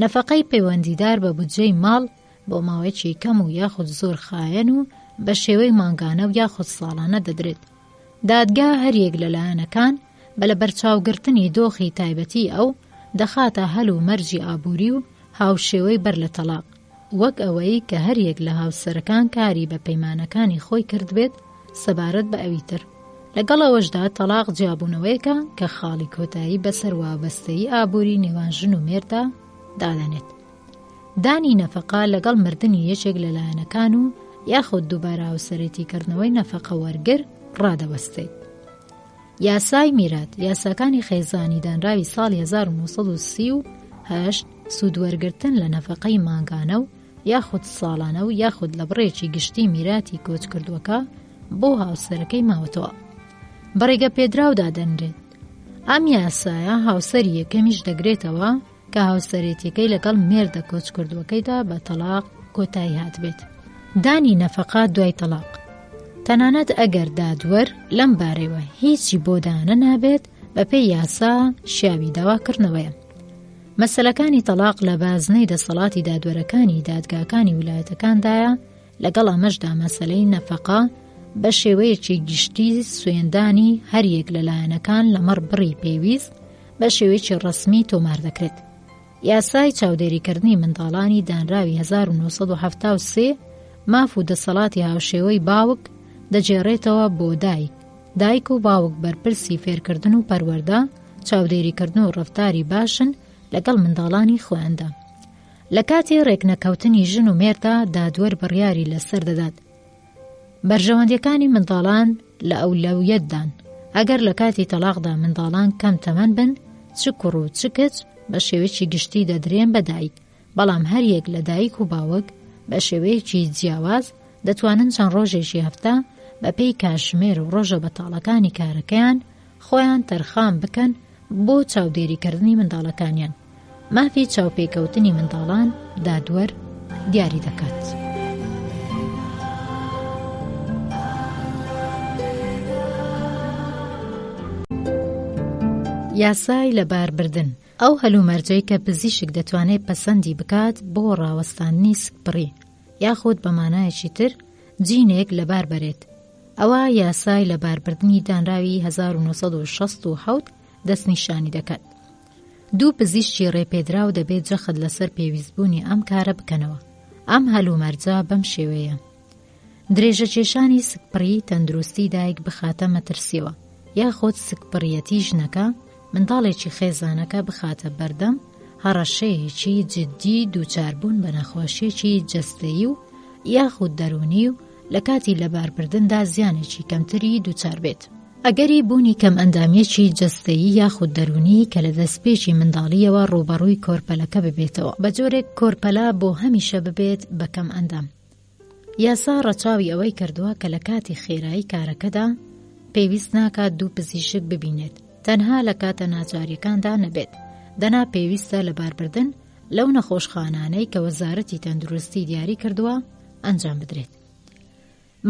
نەفەقەی پەیوەندیدار بە بودجەی ماڵ بۆ ماوەیەکی کەم و یاخود زۆر خایەن و بە شێوەی مانگانە و یاخود ساڵانە دەدرێت. دادگا هەریەک لەلایەنەکان بە لە بەرچاوگرتنی دۆخی تایبەتی ئەو دەخاتە هەل و مەرجی ئابووری و هاوشێوەی بەر لە تەلاق، وەک ئەوەی کە هەریەک لە هاوسەرەکان کاری بە پەیمانەکانی خۆی کردبێت سەبارەت بە ئەوی تر. لەگەڵ ئەوەشدا تەلاق جیابوونەوەیەکە کە خاڵی کۆتایی بەسەر وابەستەی ئابووری نێوان ژن و مێردا دادەنێت. دانی نەفەقا لەگەڵ مردنی یەکێک لەلایەنەکان و یاخود دووبارە هاوسەرێتیکردنەوەی نەفەقە وەرگر ڕادەوەستێت. یاسای میرات، یاساکانی خێزانی دانراوی ساڵی 1938 سوودوەرگرتن لە نەفەقەی مانگانە و یاخود ساڵانە و یاخود لە بڕێکی گشتی میراتی کۆچ کردووەکە بۆ هاوسەرەکەی ماوەتەوە بەڕێگە پێدراو دادەنرێت. ئەم یاسایە هاوسەری یەکەمیش دەگرێتەوە کە هاوسەرێتیەکەی لەگەڵ مێردە کۆچ کردووەکەیدا بە تەلاق کۆتایی هاتبێت. دانی نەفەقا دوای تەلاق: تەنانەت ئەگەر دادوەر لەم بارەوە هیچی بۆ دانە نابێت، بەپێی یاسا شیاوی داواکردنەوەیە. مەسەلەکانی تەلاق لە بازنەی دەسەڵاتی دادوەرەکانی دادگاکانی ویلایەتەکاندایە، لەگەڵ ئەمەشدا مەسەلەی نەفەقا بە شێوەیەکی گشتی سوێندانی هەریەک لەلایەنەکان لەمەڕ بڕی پێویست بە شێوەیەکی ڕەسمی تۆمار دەکرێت. یاسای چاودێریکردنی منداڵانی دانراوی 1973 ماف و دەسەڵاتی هاوشێوەی باوک دەجێڕێتەوە بۆ دایک و باوک بەرپرسی فێرکردن و پەروەردە، چاودێریکردن و ڕەفتاری باشن لەگەڵ منداڵانی خۆیاندا. لە کاتی ڕێکنەکەوتنی ژن و مێردا دادوەر بڕیاری لەسەر دەدات بەرژەوەندیەکانی منداڵان لە ئەولەویەتدان. ئەگەر لە کاتی تەلاقدا منداڵان کەم تەمەن بن، چ کوڕ و چ کچ بە شێوەیەکی گشتی دەدرێن بە دایک، بەڵام هەریەک لە دایک و باوک بە شێوەیەکی جیاواز دەتوانن چەند ڕۆژێکی هەفتە بەپێی کاتژمێر و ڕۆژە بەتاڵەکانی کارەکەیان خۆیان تەرخان بکەن بۆ چاودێریکردنی منداڵەکانیان. مافی چاوپێکەوتنی منداڵان دادوەر دیاری دەکات. یاسای لەباربردن: ئەو هەلومەرجەی کە پزیشک دەتوانێت پەسەندی بکات بۆ ڕاوەستاندنی سکپڕی یاخود بەمانایەکی تر جینێک لەبار بەرێت. ئەوە یاسای لەباربردنی دانراوی 1967 دەستنیشانی دەکات. دوو پزیشکی ڕێپێدراو دەبێت جەخت لەسەر پێویستبوونی ئەم کارە بکەنەوە. ئەم هەلومەرجە بەم شێوەیە: درێژە کێشانی سکپڕی تەندروستی دایک بخاتە مەترسیەوە، یاخود سکپڕیەتی ژنەکە منداڵێکی خێزانەکە بخاتە بەردەم هەڕەشەیەکی جددی دووچاربوون بە نەخۆشیێکی جەستەیی و یاخود دەرونی و لە کاتی لەباربردندا زیانێکی کەمتری دووچار بێت. ئەگەری بوونی کەم ئەندامیەکی جەستەیی یاخود دەرونی کە لە دەستپێکی منداڵیەوە ڕوبەڕووی کۆرپەلەکە ببێتەوە، بە جۆرێک کۆرپەلە بۆ هەمیشە ببێت بە کەم ئەندام. یاسا ڕەچاوی ئەوەی کردووە کە لە کاتی خێرایی کارەکەدا پێویست ناکات دوو پزیشک ببینێت، تەنها لە کاتە ناچاریەکاندا نەبێت. دەنا پێویستە لەباربردن لەو نەخۆشخانانەی کە وەزارەتی تەندروستی دیاری کردووە ئەنجام بدرێت.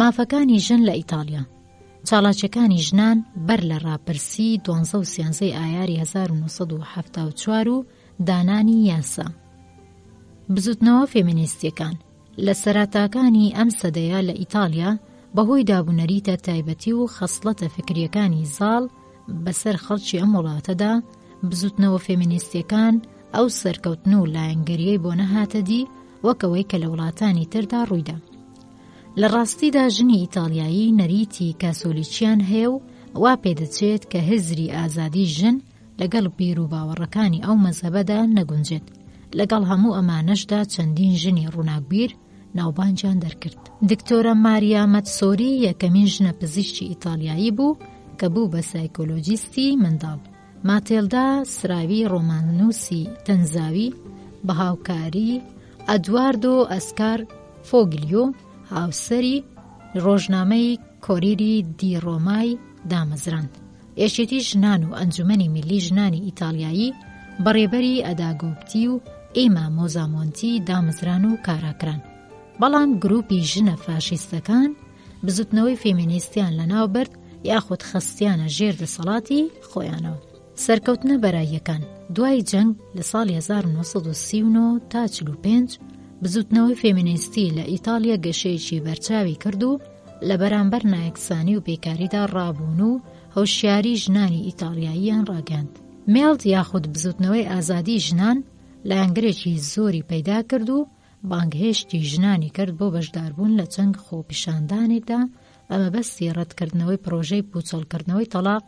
مافەکانی ژن لە ئیتاڵیا: چاڵاکیەکانی ژنان بەر لە ڕاپرسی 12 و 13 ئایاری 1974 و دانانی یاسا. بزوتنەوە فێمینیستیەکان لە سەراتاکانی ئەم سەدەیە لە ئیتاڵیا بەهۆی دابوونەریتە تایبەتی و خەسڵەتە فکریەکانی زاڵ بەسەر خەڵکی ئەم وڵاتەدا، بزوتنەوە فێمینیستیەکان ئەو سەرکەوتن و لایەنگەریەی بۆ نەهاتە دی وەکەوەی کە لە وڵاتانی تردا ڕوویدا. لە ڕاستیدا ژنی ئیتالیایی نەریتی کاسۆلیکیان هەیە و وا پێدەچێت کە هزری ئازادی ژن لەگەڵ بیر و باوەڕەکانی ئەو مەزهەبەدا نەگونجێت. لەگەڵ هەموو ئەمانەشدا چەندین ژنی ڕووناکبیر ناوبانجیان دەرکرد. دکتۆرە ماریا مەتسۆری یەکەمین ژنە پزیشکی ئیتالیایی بوو کە بوو بە سایکۆلۆجیستی منداڵ. ماتێلدا سراوی ڕۆمانوسی تەنزاوی بە هاوکاری ئەدواردۆ ئەسکار فۆگلیۆ هاوسەری ڕۆژنامەی کۆریری دی ڕۆمای دامەزراند. یەکێتی ژنان و ئەنجومەنی میلی ژنانی ئیتالیایی بەڕێبەری ئەداگۆپتی و ئێما مۆزامۆنتی دامەزران و کاراکران. بەڵام گروپی ژنە فاشیستەکان بزوتنەوەی فێمینیستیان لەناو برد یاخود خستیانە ژێر دەسەڵاتی خۆیانەوە. سەرکەوتنە بەراییەکان دوای جەنگ لە ساڵی 1939 تا 45 بزوتنەوەی فێمینیستی لە ئیتالیا گەشەیەکی بەرچاوی کرد و لە بەرامبەر نایەکسانی و بێکاریدا ڕابوون و هەوشیاری ژنانی ئیتالیاییان ڕاگەاند. مێڵد یاخود بزوتنەوەی ئازادی ژنان لایەنگرێکی زۆری پەیدا کرد و بانگهێشتی ژنانی کرد بۆ بەشداربوون لە چەند خۆپیشاندانێکدا بە مەبەستی ڕەتکردنەوەی پرۆژەی پوچەڵکردنەوەی تەلاق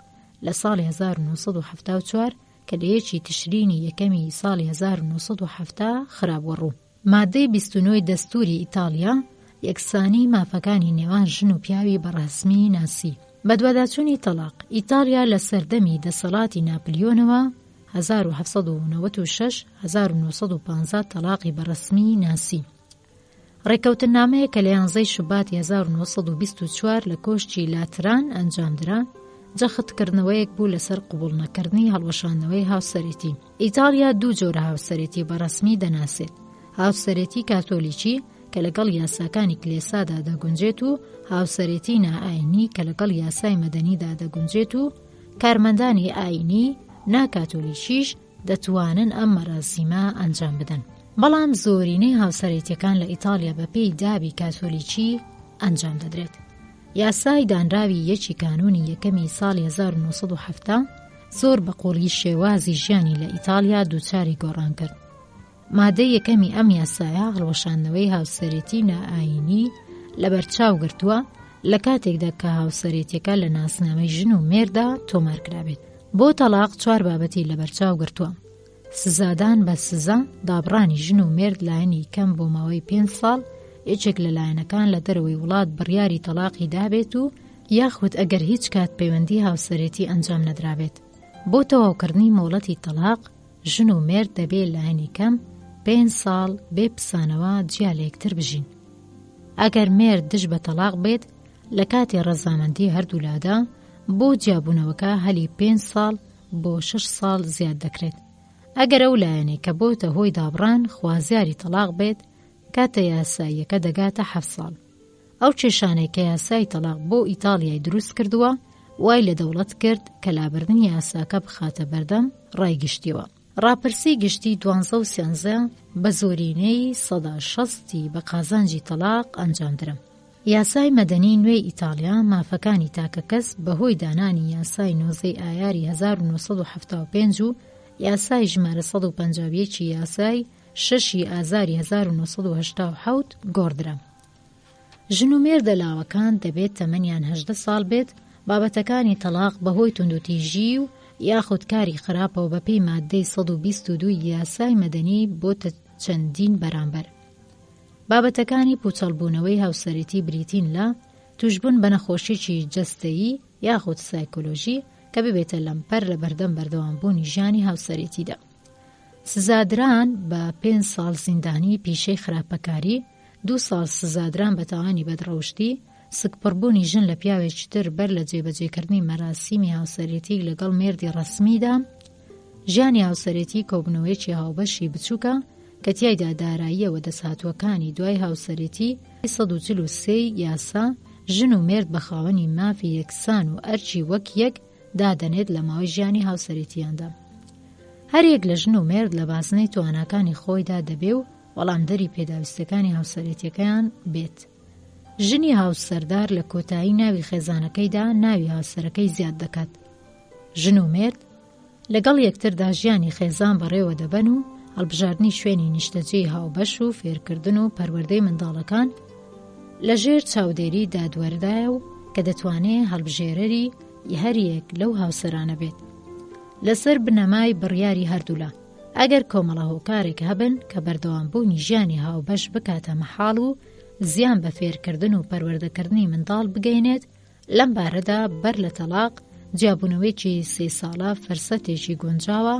لە ساڵی 1974 کە لە 1 تشرینی یەکەمی ساڵی 1970 خراپوەڕوو. مادەی 29 دەستوری ئیتالیا یەکسانی مافەکانی نێوان ژن و پیاوی بەڕەسمی ناسی. بە دواداچوونی تەلاق ئیتالیا لە سەردەمی دەسەڵاتی ناپلیۆنەوە 1996-1915 تەلاقی بەڕەسمی ناسی. ڕێکەوتنامەیە کە لە 11 شوباتی 1924 لە کۆشتی لاتران ئەنجامدرا جەختکردنەوەیەک بوو لەسەر قبوڵ نەکردنی هەڵوەشاندنەوەی هاوسەرێتی. ئیتالیا دوو جۆرە هاوسەرێتی بەڕەسمی دەناسێت: هاوسەرێتی کاتۆلیکی کە لەگەڵ یاساکانی کلێسادا دەگونجێت و هاوسەرێتی نائاینی کە لەگەڵ یاسای مەدەنیدا دەگونجێت و کارمەندانی ئاینی ناکاتۆلیکیش دەتوانن ئەم مەراسیمە ئەنجام بدەن. بەڵام زۆرینەی هاوسەرێتیەکان لە ئیتالیا بەپێی دابی کاتۆلیکی ئەنجام دەدرێت. یاسای دانراوی 1 کانونی یەکەمی ساڵی 1970 زۆر بەقوڵی شێوازی ژیانی لە ئیتالیا دووچاری گۆڕان کرد. مادەی یەکەمی ئەم یاسایە هەڵوەشاندنەوەی هاوسەرێتی نائاینی لەبەرچاو گرتووە لە کاتێکدا کە هاوسەرێتیەکە لە ناسنامەی ژن و مێردا تۆمارکرابێت. بۆ تەلاق 4 بابەتی لەبەرچاو گرتووە: سزادان بە سزا، دابڕانی ژن و مێرد لایەنی کەم بۆ ماوەی 5 ساڵ، یەکێک لە لایەنەکان لە دەرەوەی وڵات بڕیاری تەلاقی دابێت و یاخود ئەگەر هیچ کات پەیوەندی هاوسەرێتی ئەنجام نەدرابێت. بۆ تەواوکردنی مۆڵەتی تەلاق ژن و مێرد دەبێت لایەنی کەم 5 ساڵ بێ پسانەوە جیا لە یەکتر بژین. ئەگەر مێرد دژ بە تەلاق بێت لە کاتی ڕەزامەندی هەردوولادا بۆ جیابوونەوەکە هەلی 5 ساڵ بۆ 6 ساڵ زیاد دەکرێت. ئەگەر ئەو لایەنێک کە بۆتە هۆی دابڕان خوازیاری تەلاق بێت کاتە یاساییەکە دەگاتە 7 ساڵ. ئەو کێشانەی کە یاسای تەلاق بۆ ئیتالیای دروست کردووە وای لە دەوڵەت کرد کە لابردنی یاساکە بخاتە بەردەم ڕایگشتیەوە. ڕاپرسی گشتی 12 بە زۆرینەی 160 بە قازانجی تەلاق ئەنجامدرا. یاسای مەدەنی نوێی ئیتالیا مافەکانی تاکەکەس بەهۆی دانانی یاسای نۆزەی ئایاری 1975 و یاسای ژمارە 151 یاسای 6 ئازاری 1987 گۆڕدرا. ژن و مێردە لاوەکان دەبێت تەمەنیان 18 ساڵ بێت. بابەتەکانی تەلاق بەهۆی توندوتیژی و یاخود کاری خراپەوە بەپێی مادەی 122 یاسای مەدەنی بۆتە چەندین بەرامبەر. بابەتەکانی پوچەڵبوونەوەی هاوسەرێتی بریتین لە توشبوون بە نەخۆشیی جەستەیی یاخود سایکۆلۆژی کە ببێتە لەمپەر لە بەردەم بەردەوامبوونی ژیانی هاوسەرێتیدا. سزادران بە 5 ساڵ زیندانی پیشەی خراپەکاری، 2 ساڵ سزادران بە تاوانی بەدڕەوشتی، سکپڕبوونی ژن لە پیاوێکی تر بەر لە جێبەجێکردنی مەراسیمی هاوسەرێتی لەگەڵ مێردی ڕەسمیدا، ژیانی هاوسەرێتی کۆبنەوەیەکی هاوبەشی بچووکە کە تیایدا داراییەوە دەسهاتوەکانی دوای هاوسەرێتی 143 یاسا ژن و مێرد بە خاوەنی مافی یەکسان و ئەرچی وەک یەک دادەنێت لە ماوەی ژیانی هاوسەرێتیاندا. هەریەک لە ژن و مێرد لە باسنەی تواناکانی خۆیدا دەبێ و وەڵامدەری پێداویستەکانی هاوسەرێتیەکەیان بێت. ژنی هاوسەردار لە کۆتایی ناوی خێزانەکەیدا ناوی هاوسەرەکەی زیاد دەکات. ژن و مێرد لەگەڵ یەکتردا ژیانی خێزان بەڕێوە دەبەن و هەڵبژاردنی شوێنی نیشتەجێی هاوبەش و فێرکردن و پەروەردەی منداڵەکان لەژێر چاودێری دادوەردایە و کە دەتوانێت هەڵبژێرەری هەریەک لەو هاوسەرانە بێت لەسەر بنەمای بڕیاری هەردوولا. ئەگەر کۆمەڵە هۆکارێک هەبن کە بەردەوامبوونی ژیانی هاوبەش بکاتە مەحاڵ و زیان بە فێرکردن و پەروەردەکردنی منداڵ بگەینێت، لەم بارەدا بەر لە تەلاق جیابوونەوەیکی 3 ساڵە فەرسەتێکی گۆنجاوە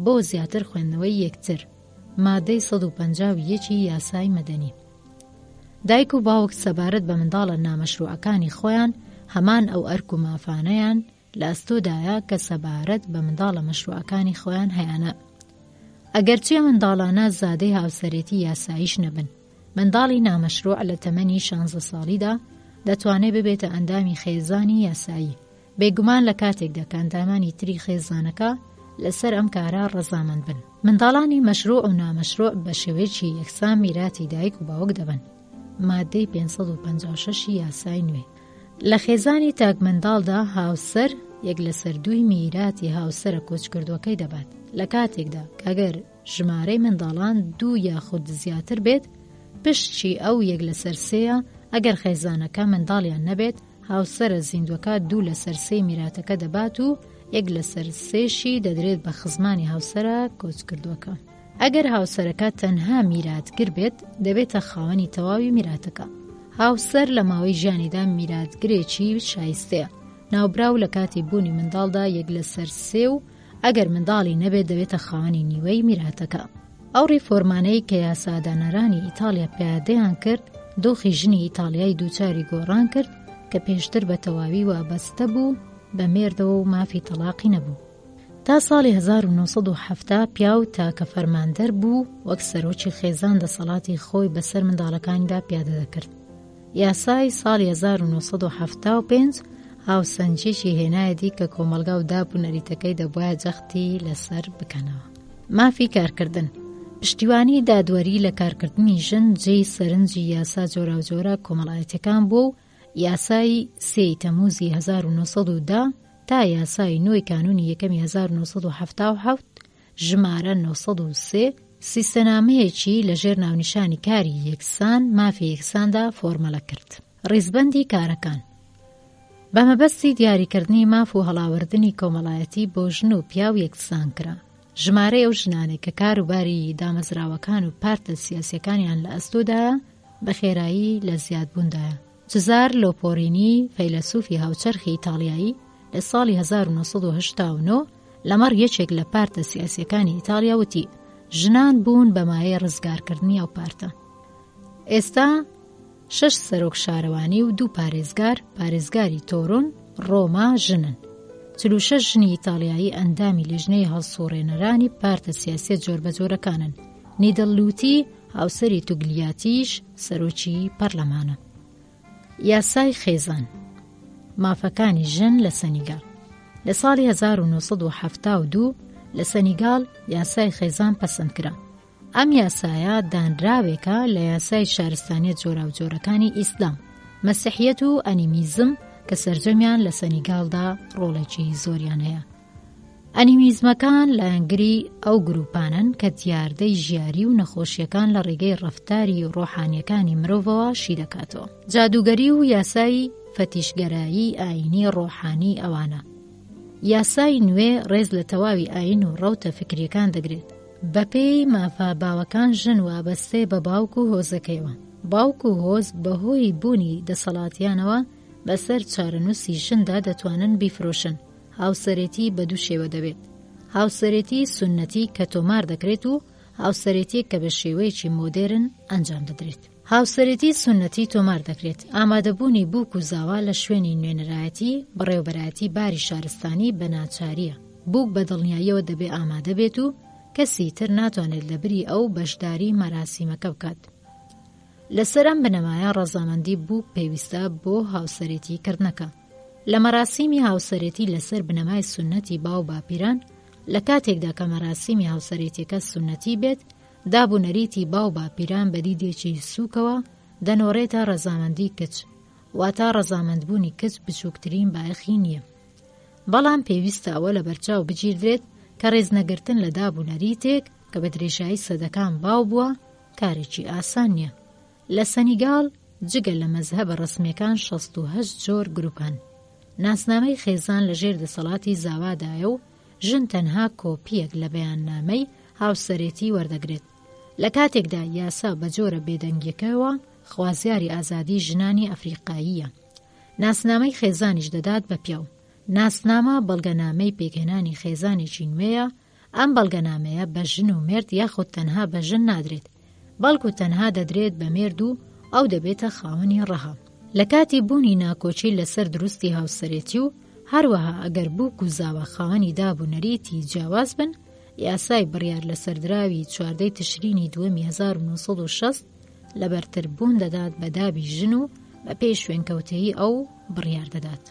بۆ زیاتر خوێندنەوەی یەکتر، مادەی 151 یاسای مەدەنی. دایک و باوک سەبارەت بە منداڵە نامەشروعەکانی خۆیان هەمان ئەو ئەرک و مافانەیان لە ئەستۆدایە کە سەبارەت بە منداڵە مەشروعەکانی خۆیان هەیانە. ئەگەرچی منداڵانە زادەی هاوسەرێتی یاساییش نەبن، منداڵی نامەشروع لە تەمەنی 16 ساڵیدا دەتوانێت ببێتە ئەندامی خێزانی یاسایی، بێگومان لە کاتێکدا کە ئەندامانی تری خێزانەکە لەسەر ئەم کارە ڕەزامەند بن. منداڵانی مەشروع و نامەشروع بە شێوەیەکی یەکسان میراتی دایک و باوک دەبن، مادەی 556 یاسای نوێ. لە خێزانی تاک منداڵدا هاوسەر یەک لەسەر دووی میراتی هاوسەرە کۆچکردوەکەی دەبات، لە کاتێکدا کەگەر ژمارەی منداڵان 2 یاخود زیاتر بێت، پشتی ئەو یەک لەسەر 3 ئەگەر خێزانەکە منداڵیان نەبێت، هاوسەرە زیندوەکە 2 لەسەر 3 میراتەکە دەبات و 1 لەسەر 3 دەدرێت بە خزمانی هاوسەرە کۆچکردوەکە. ئەگەر هاوسەرەکە تەنها میراتگر بێت، دەبێتە خاوەنی تەواوی میراتەکە. هاوسەر لە ماوەی ژیانیدا میراتگرێکی شایستەیە، ناوبراو لە کاتی بوونی منداڵدا 1 لەسەر 3 و ئەگەر منداڵی نەبێت دەبێتە خاوەنی نیوەی میراتەکە. ئەو ڕیفۆرمانەی کە یاسادانەرانی ئیتالیا پیادەیان کرد، دۆخی ژنی ئیتالیای دووچاری گۆڕان کرد کە پێشتر بە تەواوی وابەستە بوو بە مێردەوە و مافی تەلاقی نەبوو. تا ساڵی 1970 پیاو تاکە فەرماندەر بوو وەک سەرۆکی خێزان دەسەڵاتی خۆی بەسەر منداڵەکانیدا پیادە دەکرد. یاسای ساڵی 1975 هاوسەنجێکی هێنایەتی کە کۆمەلگا و دابوونەریتەکەی دەبوایە جەختی لەسەر بکەنەوە. مافی کارکردن، پشتیوانی دادوەری لە کارکردنی ژن جێی سەرنجی یاسا جۆرا و جۆرە کۆمەڵایەتەکان بوو و یاسای 3 تەموزی 1910 تا یاسای 9 کانونی یەکەمی 1977 ژمارە 903 سیستەنامەیەکی لەژێر ناونیشانی کاری یەکسان مافی یەکساندا فۆرمەلە کرد. ڕیزبەندی کارەکان بە مەبەستی دیاریکردنی ماف و هەڵاوردنی کۆمەڵایەتی بۆ ژن و پیاو یەکسان کرا. ژمارەی ئەو ژنانێک کە کاروباری دامەزراوەکان و پارتە سیاسیەکانیان لە ئەستۆدایە بە خێرایی لە زیادبووندایە. جزار لۆپۆرینی فەیلسوفی هاوچەرخی ئیتالیایی لە ساڵی 1989 لەمەڕ یەکێک لە پارتە سیاسیەکانی ئیتالیا وتی ژنان بوون بەمایە ڕزگارکردنی ئەو پارتە. ئێستا 6 سەرۆک شارەوانی و 2 پارێزگار، پارێزگاری تۆرۆن، ڕۆما ژنن. 46 ژنی ئیتالیایی ئەندامی لیژنەی هەڵسوڕێنەرانی پارتە سیاسیە جۆربەجۆرەکانن. نیدەڵلوتی هاوسەری توگلیاتیش سەرۆکی پەرلەمانە. یاسای خێزان مافەکانی ژن لە سەنیگال لە ساڵی 1972 لە سەنیگال یاسای خێزان پەسەندکرا. ئەم یاسایە دانراوێکە لە یاسای شارستانیە جۆرا و جۆرەکانی ئیسلام، مەسیحیەت و ئەنیمیزم کە سەرجەمیان لە سەنیگالدا ڕۆڵێکی زۆریان هەیە. ئەنیمیزمەکان لایەنگری ئەو گروپانن کە دیاردەی ژیاری و نەخۆشیەکان لە ڕێگەی ڕەفتاری و ڕۆحانیەکانی مرۆڤەوە شی دەکاتەوە. جادوگەری و یاسایی فەتیشگەرایی ئاینی ڕۆحانی ئەوانە. یاسای نوێ ڕێز لە تەواوی ئاین و ڕەوتە فکریەکان دەگرێت. بەپێی مافا باوەکان ژن وابەستێ بە باوک و هۆزەکەیەوە. باوک و هۆز بەهۆی بوونی دەسەڵاتیانەوە بەسەر چارەنووسی ژندا دەتوانن بیفرۆشن. هاوسەرێتی بە دوو شێوە دەبێت. هاوسەرێتی سونەتی کە تۆمار دەکرێت و هاوسەرێتی کە بە شێوەیەکی مۆدێرن ئەنجام دەدرێت. هاوسەرێتی سونەتی تۆمار دەکرێت ئامادەبوونی بووک و زاوا لە شوێنی نوێنەرایەتی بەڕێوەبەرایەتی باری شارستانی بە ناچاریە. بووک بە دڵنیاییەوە دەبێ ئامادە بێت و کەسی تر ناتوانێت لەبری ئەو بەشداری مەراسیمەکە بکات. لەسەر ئەم بنەمایە ڕەزامەندی بووک پێویستە بۆ هاوسەرێتی کردنەکە. لە مەراسیمی هاوسەرێتی لەسەر بنەمای سونەتی باو باپیران لە کاتێکدا کە مەراسیمی هاوسەرێتیەکە سونەتی بێت، دابوونەریتی باو باپیران بە دیدێکی سووکەوە دەنۆڕێتە ڕەزامەندی کچ، واتە ڕەزامەندبوونی کچ بچووکترین بایەخی نییە. بەڵام پێویستە ئەوە لە بەرچاو بگیردرێت کە ڕێزنەگرتن لە دابوونەریتێک کە بە درێژایی سەدەکان باو بووە کارێکی ئاسان نییە. لە سەنیگاڵ جگە لە مەزهەبە ڕسمیەکان 68 جۆر گروپان. ناسنامەی خێزان لە ژێر دەسەڵاتی زاوادایە و ژن تەنها کۆپیەک لە بەیاننامەی هاوسەرێتی وەردەگرێت. لە کاتێکدا یاسا بە جۆرە بێدەنگیەکەوە خوازیاری ئازادی ژنانی ئەفریقاییە. ناسنامەی خێزانیش دەدات بە پیاو. ناسنامە بەڵگەنامەی پێکهێنانی خێزانێکی نوێیە. ئەم بەڵگەنامەیە بە ژن و مرد یاخود تەنها بە ژن نادرێت، بەڵکو تەنها دەدرێت بە مرد و ئەو دەبێتە خاوەنی ڕەها. لە کاتی بوونی ناکۆچی لەسەر دروستی هاوسەرێتی و هەروەها ئەگەر بوو کوزاوە خاوەنی دابوونەریتی جیاواز بن، یاسای بڕیار لە سەردراوی 14 تشرینی 1960 لە بەرتربوون دەدات بە دابی ژن و بە پێی شوێنکەوتەیی ئەو بڕیار دەدات.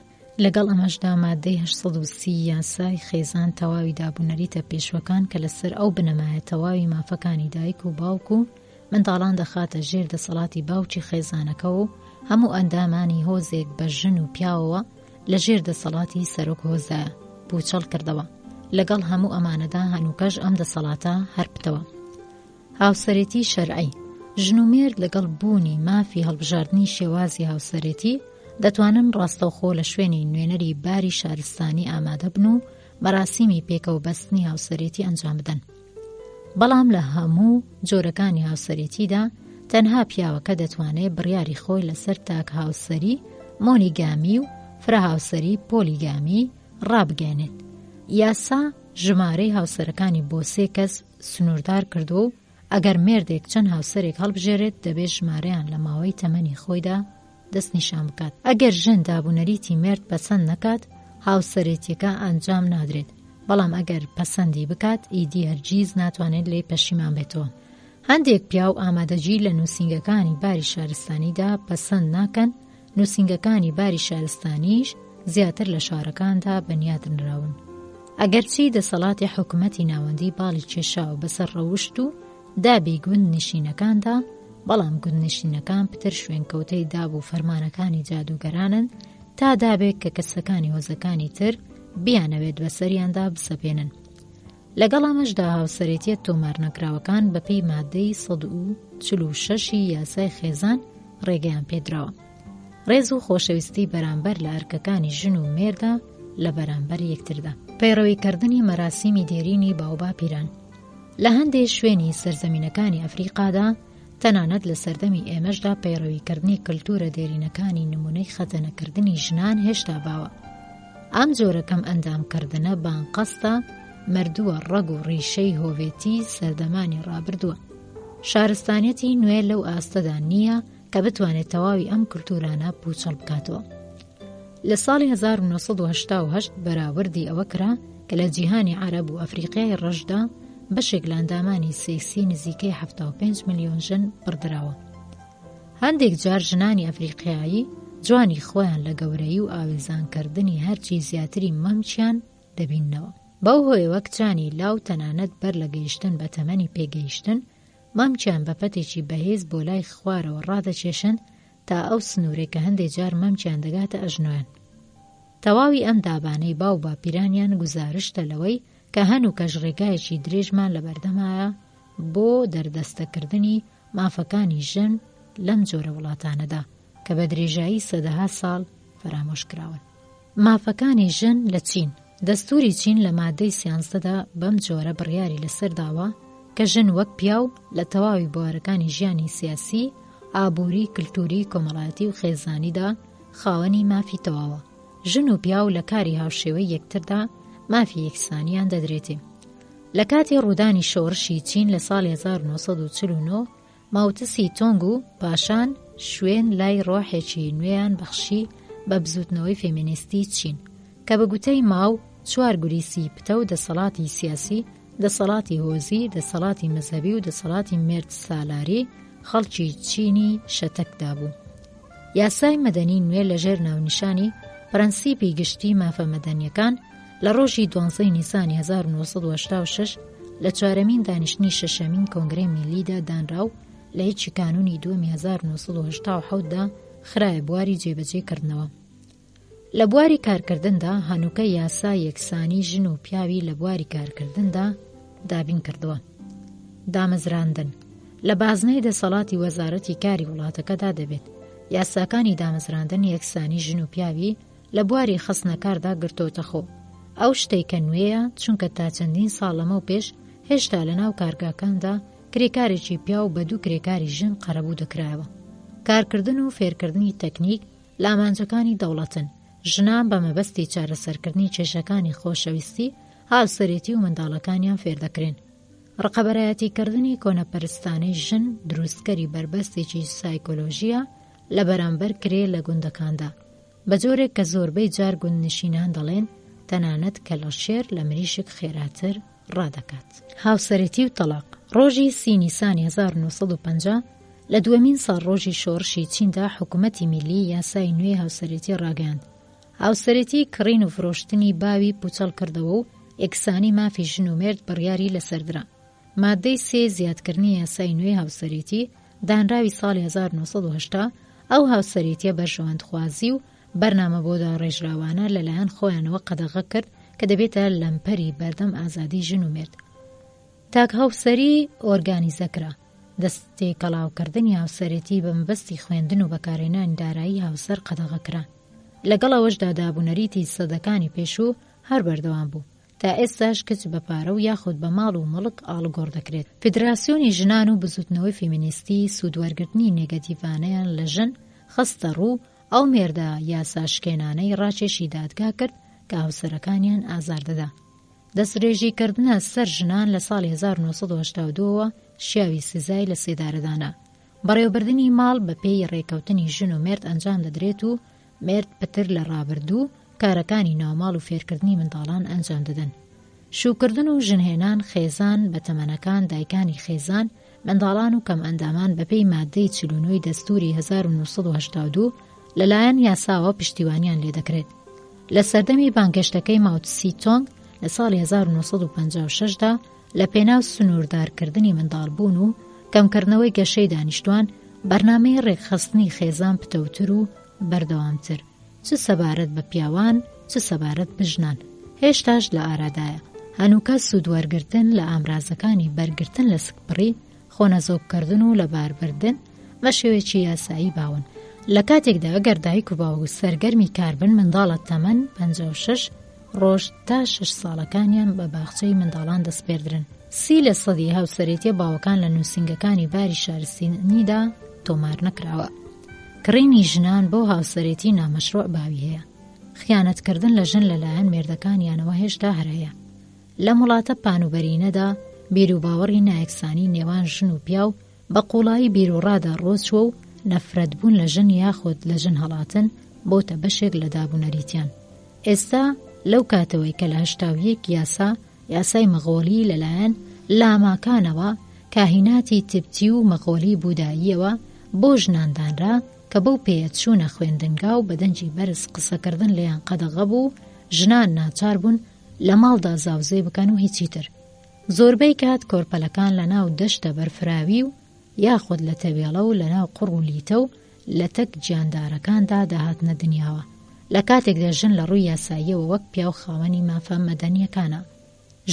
لەگەڵ ئەمەشدا مادەی 830 یاسای خێزان تەواوی دابوونەریتە پێشوەکان کە لەسەر ئەو بنەمایە تەواوی مافەکانی دایک و باوک و منداڵان دەخاتە ژێر دەسەڵاتی باوکی خێزانەکە و هەموو ئەندامانی هۆزێک بە ژن و پیاوەوە لە ژێر دەسەڵاتی سەرۆک هۆزایە پوچەڵ کردەوە. لەگەڵ هەموو ئەمانەدا هەنووکەش ئەم دەسەڵاتە هەرپتەوە. هاوسەرێتی شەرعی ژن و مێرد لەگەڵ بوونی مافی هەڵبژاردننی شێوازی هاوسەرێتی دەتوانن ڕاستەوخۆ لە شوێنی نوێنەری باری شارستانی ئامادە بن و مەراسیمی پێکەوەبەستنی هاوسەرێتی ئەنجام بدەن. بەڵام لە هەموو جۆرەکانی هاوسەرێتیدا تەنها پیاوەکە دەتوانێت بڕیاری خۆی لەسەر تاک هاوسەری، مۆنیگامی و فرە هاوسەری پۆلیگامی ڕابگەێنێت. یاسا ژمارەی هاوسەرەکانی بۆ 3 کەس سنووردار کردو و ئەگەر مێردێک چەند هاوسەرێک هەڵبژێرێت دەبێت ژمارەیان لە ماوەی تەمەنی خۆیدا دەستنیشان بکات. ئەگەر ژن دابوونەریتی مرد پەسەند نەکات، هاوسەرێتیەکە ئەنجام نادرێت، بەڵام ئەگەر پەسەندی بکات ئیدی هەرگیز ناتوانێت لێی پەشیمان بێتەوە. هەندێک پیاو ئامادەجی لە نووسینگەکانی باری شارستانیدا پەسەند ناکەن، نووسینگەکانی باری شارستانیش زیاتر لە شارەکاندا بەنیادنراون. ئەگەرچی دەسەڵاتی حکوومەتی ناوەندی باڵی کێشاو بەسەر ڕەوشت و دابی گوند نشینەکاندا، بەڵام گوند نشینەکان پتر شوێنکەوتەی داب و فەرمانەکانی جادوگەرانن تا دابێت کە کەسەکانی هۆزەکانی تر بیانەوێت بەسەریاندا بسەپێنن. لەگەڵ ئەمەشدا هاوسەرێتیە تۆمار نەکراوەکان بەپێی مادەی 146 یاسای خێزان ڕێگەیان پێدراوە. ڕێز و خۆشەویستی بەرامبەر لە ئەرکەکانی ژن و مێردا لە بەرامبەر یەکتردا. پەیڕەویکردنی مەراسیمی دێرینی باوبا پیران لە هەندێک شوێنی سەرزەمینەکانی ئەفریقادا، تەنانەت لە سەردەمی ئێمەشدا پەیڕەویکردنی کلتورە دێرینەکانی نمونەی خەتەنەکردنی ژنان هێشتا باوە. ئەم جۆرە کەم ئەندامکردنە بانقەستە مردووە ڕەگ و ڕیشەی هۆڤێتی سەردەمانی ڕابردووە. شارستانیەتی نوێ لەو ئاستەدا نییە کە بتوانێت تەواوی ئەم کلتورانە پوچەڵ بکاتەوە. لە ساڵی 1988 بەراوردی ئەوە کرا کە لە جیهانی عەرەب و ئەفریقای ڕەشدا بەشێک لە ئەندامانی سێکسی نزیکەی 75 ملیۆن ژن بڕدراوە. هەندێک جار ژنانی ئەفریقایی جوانی خۆیان لە گەورەی و ئاوێزانکردنی هەرچی زیاتری مەمچیان دەبینەوە. بەو هۆیەوە کچانی لاو تەنانەت بەر لە گەیشتن بە تەمەنی پێگەیشتن مەمچیان بە پەتێکی بەهێز بۆ لای خوارەوە ڕادەچێشن تا ئەو سنوورێک کە هەندێک جار مەمچیان دەگاتە ئەژنۆیان. تەواوی ئەم دابانەی باو باپیرانیان گوزارشتە لەوەی کە هەنووکەش ڕێگایەکی درێژمان لە بەردەمایە بۆ دەردەستەکردنی مافەکانی ژن لەم جۆرە وڵاتانەدا کە بە درێژایی سەدەها ساڵ فەرامۆش کراون. مافەکانی ژن لە چین دەستوری چین لە مادەی 13دا بەم جۆرە بڕیاری لەسەر داوە کە ژن وەک پیاو لە تەواوی بوارەکانی ژیانی سیاسی، ئابووری، کلتوری، کۆمەڵایەتی و خێزانیدا خاوەنی مافی تەواوە. ژن و پیاو لە کاری هاوشێوەی یەکتردا مافی یەکسانیان دەدرێتێ. لە کاتی ڕوودانی شۆڕشی چین لە ساڵی 1949 ماوتسی تۆنگ و پاشان شوێن لای ڕۆحێکی نوێیان بەخشی بە بزوتنەوەی فێمینیستی چین کە بە گوتەی ماو 4 گوریسی پتە و دەسەڵاتی سیاسی، دەسەڵاتی هۆزی، دەسەڵاتی مەزهەبی و دەسەڵاتی مرد سالاری خەڵکی چینی شەتەکدا بوو. یاسای مەدەنی نوێ لەژێر ناونیشانی پرەنسیپی گشتی مافە مەدەنیەکان لە ڕۆژی 12 نیسانی 1986 لە 4مین دانیشتنی 6مین کۆنگرەی میلیدا دانرا و لە هیچی کانونی 1987دا خرایە بواری جێبەجێکردنەوە. لە بواری کارکردندا هەنووکە یاسا یەکسانی ژن و پیاوی لە بواری کارکردندا دابین کردووە. دامەزراندن لە بازنەی دەسەڵاتی وەزارەتی کاری وڵاتەکەدا دەبێت یاساکانی دامەزراندن یەکسانی ژن و پیاوی لە بواری خستنەکاردا گرتۆتە خۆ. ئەو شتێک کە نوێیە چونکە تا چەندین ساڵ لەمە و پێش هێشتا لە ناو کارگاکاندا کرێکارێکی پیا و بە دوو کرێکاری ژن قەرەبوو دەکرایەوە. کارکردن و فێرکردنی تەکنیک لە ئامانجەکانی دەوڵەتن. ژنان بە مەبەستی چارەسەرکردنی کێشەکانی خۆشەویستی هاوسەرێتی و منداڵەکانیان فێر دەکرێن. ڕقەبەرایەتیکردنی کۆنەپەرستانەی ژن دروستکەری بربەستێکی سایکۆلۆژیە لە بەرامبەر کرێ لە گوندەکاندا، بە جۆرێک کە زۆربەی جار گوندنشینان دەڵێن تەنانەت کە لە شێر لە مریشک خێراتر ڕادەکات. هاوسەرێتی و تەلاق ڕۆژی 30 نیسانی 1950 لە دووەمین ساڵڕۆژی شۆڕشی چیندا حکوومەتی میلی یاسای نوێی هاوسەرێتی ڕاگەیاند. هاوسەرێتی کڕین و فرۆشتنی باوی پوچەڵ کردەوە و یەکسانی مافی ژن و مێرد بڕیاری لەسەردرا. مادەی 3 زیادکردنی یاسای نوێی هاوسەرێتی دانراوی ساڵی 1970 ئەو هاوسەرێتیە بەرژەوەندخوازی و بەرنامە بۆ داڕێژراوانە لەلایەن خۆیانەوە قەدەغە کرد کە دەبێتە لەمپەری بەردەم ئازادی ژن و مێرد. تاک هاوسەری ئۆرگانیزەکرا. دەستی کەڵاوکردنی هاوسەرێتی بە مەبەستی خوێندن و بەکارهێنانی دارایی هاوسەر قەدەغەکرا. لەگەڵ ئەوەشدا دابوونەریتی سەدەکانی پێشوو هەر بەردەوام بوو. تا ئێستاش کچ بە پارە و یاخود بە ماڵ و مڵک ئاڵگۆڕ دەکرێت. فیدراسیۆنی ژنان و بزوتنەوەی فیمینیستی سوودوەرگرتنی نێگەتیڤانەیان لە ژن خستە ڕوو ئەو مێردە یاساشکێنانەی ڕاکێشی دادگا کرد کە هاوسەرەکانیان ئازار دەدا. دەستڕێژیکردنە سەر ژنان لە ساڵی 1982 شیاوی سزای لە سێدارەدانا. بەڕێوەبردننی ماڵ بە پێی ڕێکەوتنی ژن و مێرد ئەنجام دەدرێت و مێرد پتر لە ڕابردوو کارەکانی ناوماڵ و فێرکردنی منداڵان ئەنجام دەدەن. شوکردن و ژنهێنان خێزان بە تەمەنەکان دایکانی خێزان منداڵان و کەم ئەندامان بەپێی مادەی 49 دەستوری 1982 لەلایەن یاساوە پشتیوانیان لێ دەکرێت. لە سەردەمی بانگەشتەکەی ماوتسی تۆنگ لە ساڵی 1956دا لە پێناو سنووردارکردنی منداڵبوون و کەمکردنەوەی گەشەی دانیشتوان بەرنامەی ڕێکخستنی خێزان پتەوتر و بەردەوامتر، چ سەبارەت بە پیاوان چ سەبارەت بە ژنان، هێشتاش لە ئارادایە. هەنووکە سوودوەرگرتن لە ئامرازەکانی بەرگرتن لە سکپڕی، خۆنەزۆککردن و لە باربردن بە شێوەیەکی یاسایی باون. لە کاتێکدا ئەگەر دایک و باوک سەرگەرمی کاربن منداڵە تەمەن 56 ڕۆژ تا 6 ساڵەکانیان بە باخچەی منداڵان دەسپێردرن. 30% هاوسەرێتیە باوەکان لە نووسنگەکانی باری شارستینیدا تۆمار نەکراوە. کڕینی ژنان بۆ هاوسەرێتی نامەشروع باوی هەیە. خیانەتکردن لە ژن لەلایەن مێردەکانیانەوە هێشتا هەرەیە. لە وڵاتە پانوبەرینەدا بیرروباوەڕی نایەکسانی نێوان ژن و پیاو بە قوڵایی بیرروڕادا ڕۆچوە و نەفرەتبوون لە ژن یاخود لە ژن هەڵاتن بۆتە بەشێک لە دابوونەریتیان. ئێستا لەو کاتەوەی کە لە 81 یاسای مەغۆلی لەلایەن لاماکانەوە کاهیناتی تبتی و مەغۆلی بوداییەوە بۆ ژناندانرا کە بەو پێچوونە خوێندنگا و بەدەنجی بەرز قسەکردن لەیان قەدەغە بوو، ژنان ناچار بوون لە ماڵدا زاوزێ بکەن و هیچی تر. زۆربەی کات کۆرپەلەکان لە ناو دەشتە بەرفراوی و یاخود لە تەوێڵە و لە ناو قڕ و لیتە و لە تەک گیاندارەکاندا داهاتنە دنیاوە. لە کاتێکدا ژن لە ڕووی یاساییەوە وەک پیا و خاوەنی مافە مەدەنیەکانە.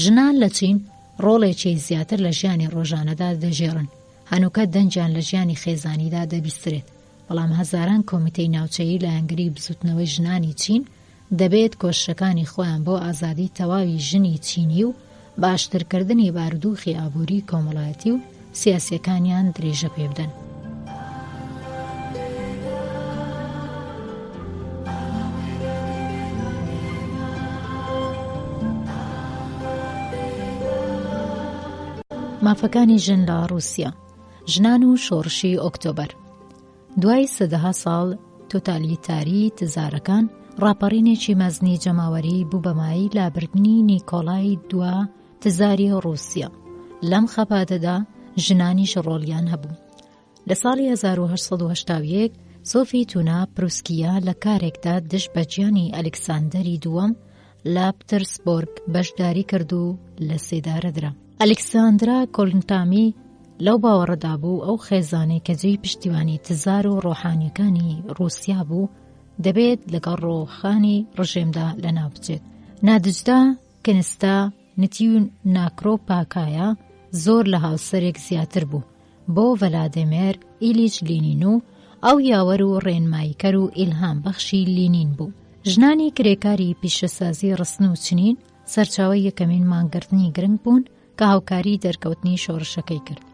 ژنان لە چین ڕۆڵێکی زیاتر لە ژیانی ڕۆژانەدا دەژێڕن. هەنووکە دەنجیان لە ژیانی خێزانیدا دەبیسترێت. بەڵام هەزاران کۆمیتەی ناوچەیی لە ئەنگری بزوتنەوەی ژنانی چین دەبێت کۆشەکانی خۆیان بۆ ئازادی تەواوی ژنی چینی و باشترکردنی بارودۆخی ئابووری کۆمەڵایەتی و سیاسیەکانیان درێژە پێ بدەن. مافەکانی ژن لە ڕووسیا، ژنان و شۆڕشی ئۆکتۆبەر. دوای سەدەها ساڵ تۆتالیتاری تزارەکان ڕاپەڕینێکی مەزنی جەماوەری بوو بەمایی لابردنی نیکۆلای دوا تزاری ڕووسیا. لەم خەپاتەدا ژنانیش ڕۆڵیان هەبوو. لە ساڵی 1881 سۆفی تونا پروسکیا لە کارێکدا دژ بە گیانی ئەلێکساندەری دووەم لە پترسبۆرگ بەشداری کرد و لە سێدارەدرا. ئەلێکساندرا کۆلنتامی لەو باوەڕەدا بوو ئەو خێزانەی کە جێی پشتیوانی تزار و ڕۆحانیەکانی ڕووسیا بوو دەبێت لەگەڵ ڕۆخانی ڕژێمدا لەناو بچێت. نادجدا کنستا نتی و ناکرۆ پاکایە زۆر لە هاوسەرێک زیاتر بوو بۆ ڤلادیمیر ئیلیچ لینین و ئەو یاوەر و ڕێنماییکەر و ئیلهام بەخشی لینین بوو. ژنانی کرێکاری پیشەسازی ڕستن و چنین سەرچاوەی یەکەمین مانگرتنی گرنگ بوون کە هاوکاری دەرکەوتنی شۆڕشەکەی کرد.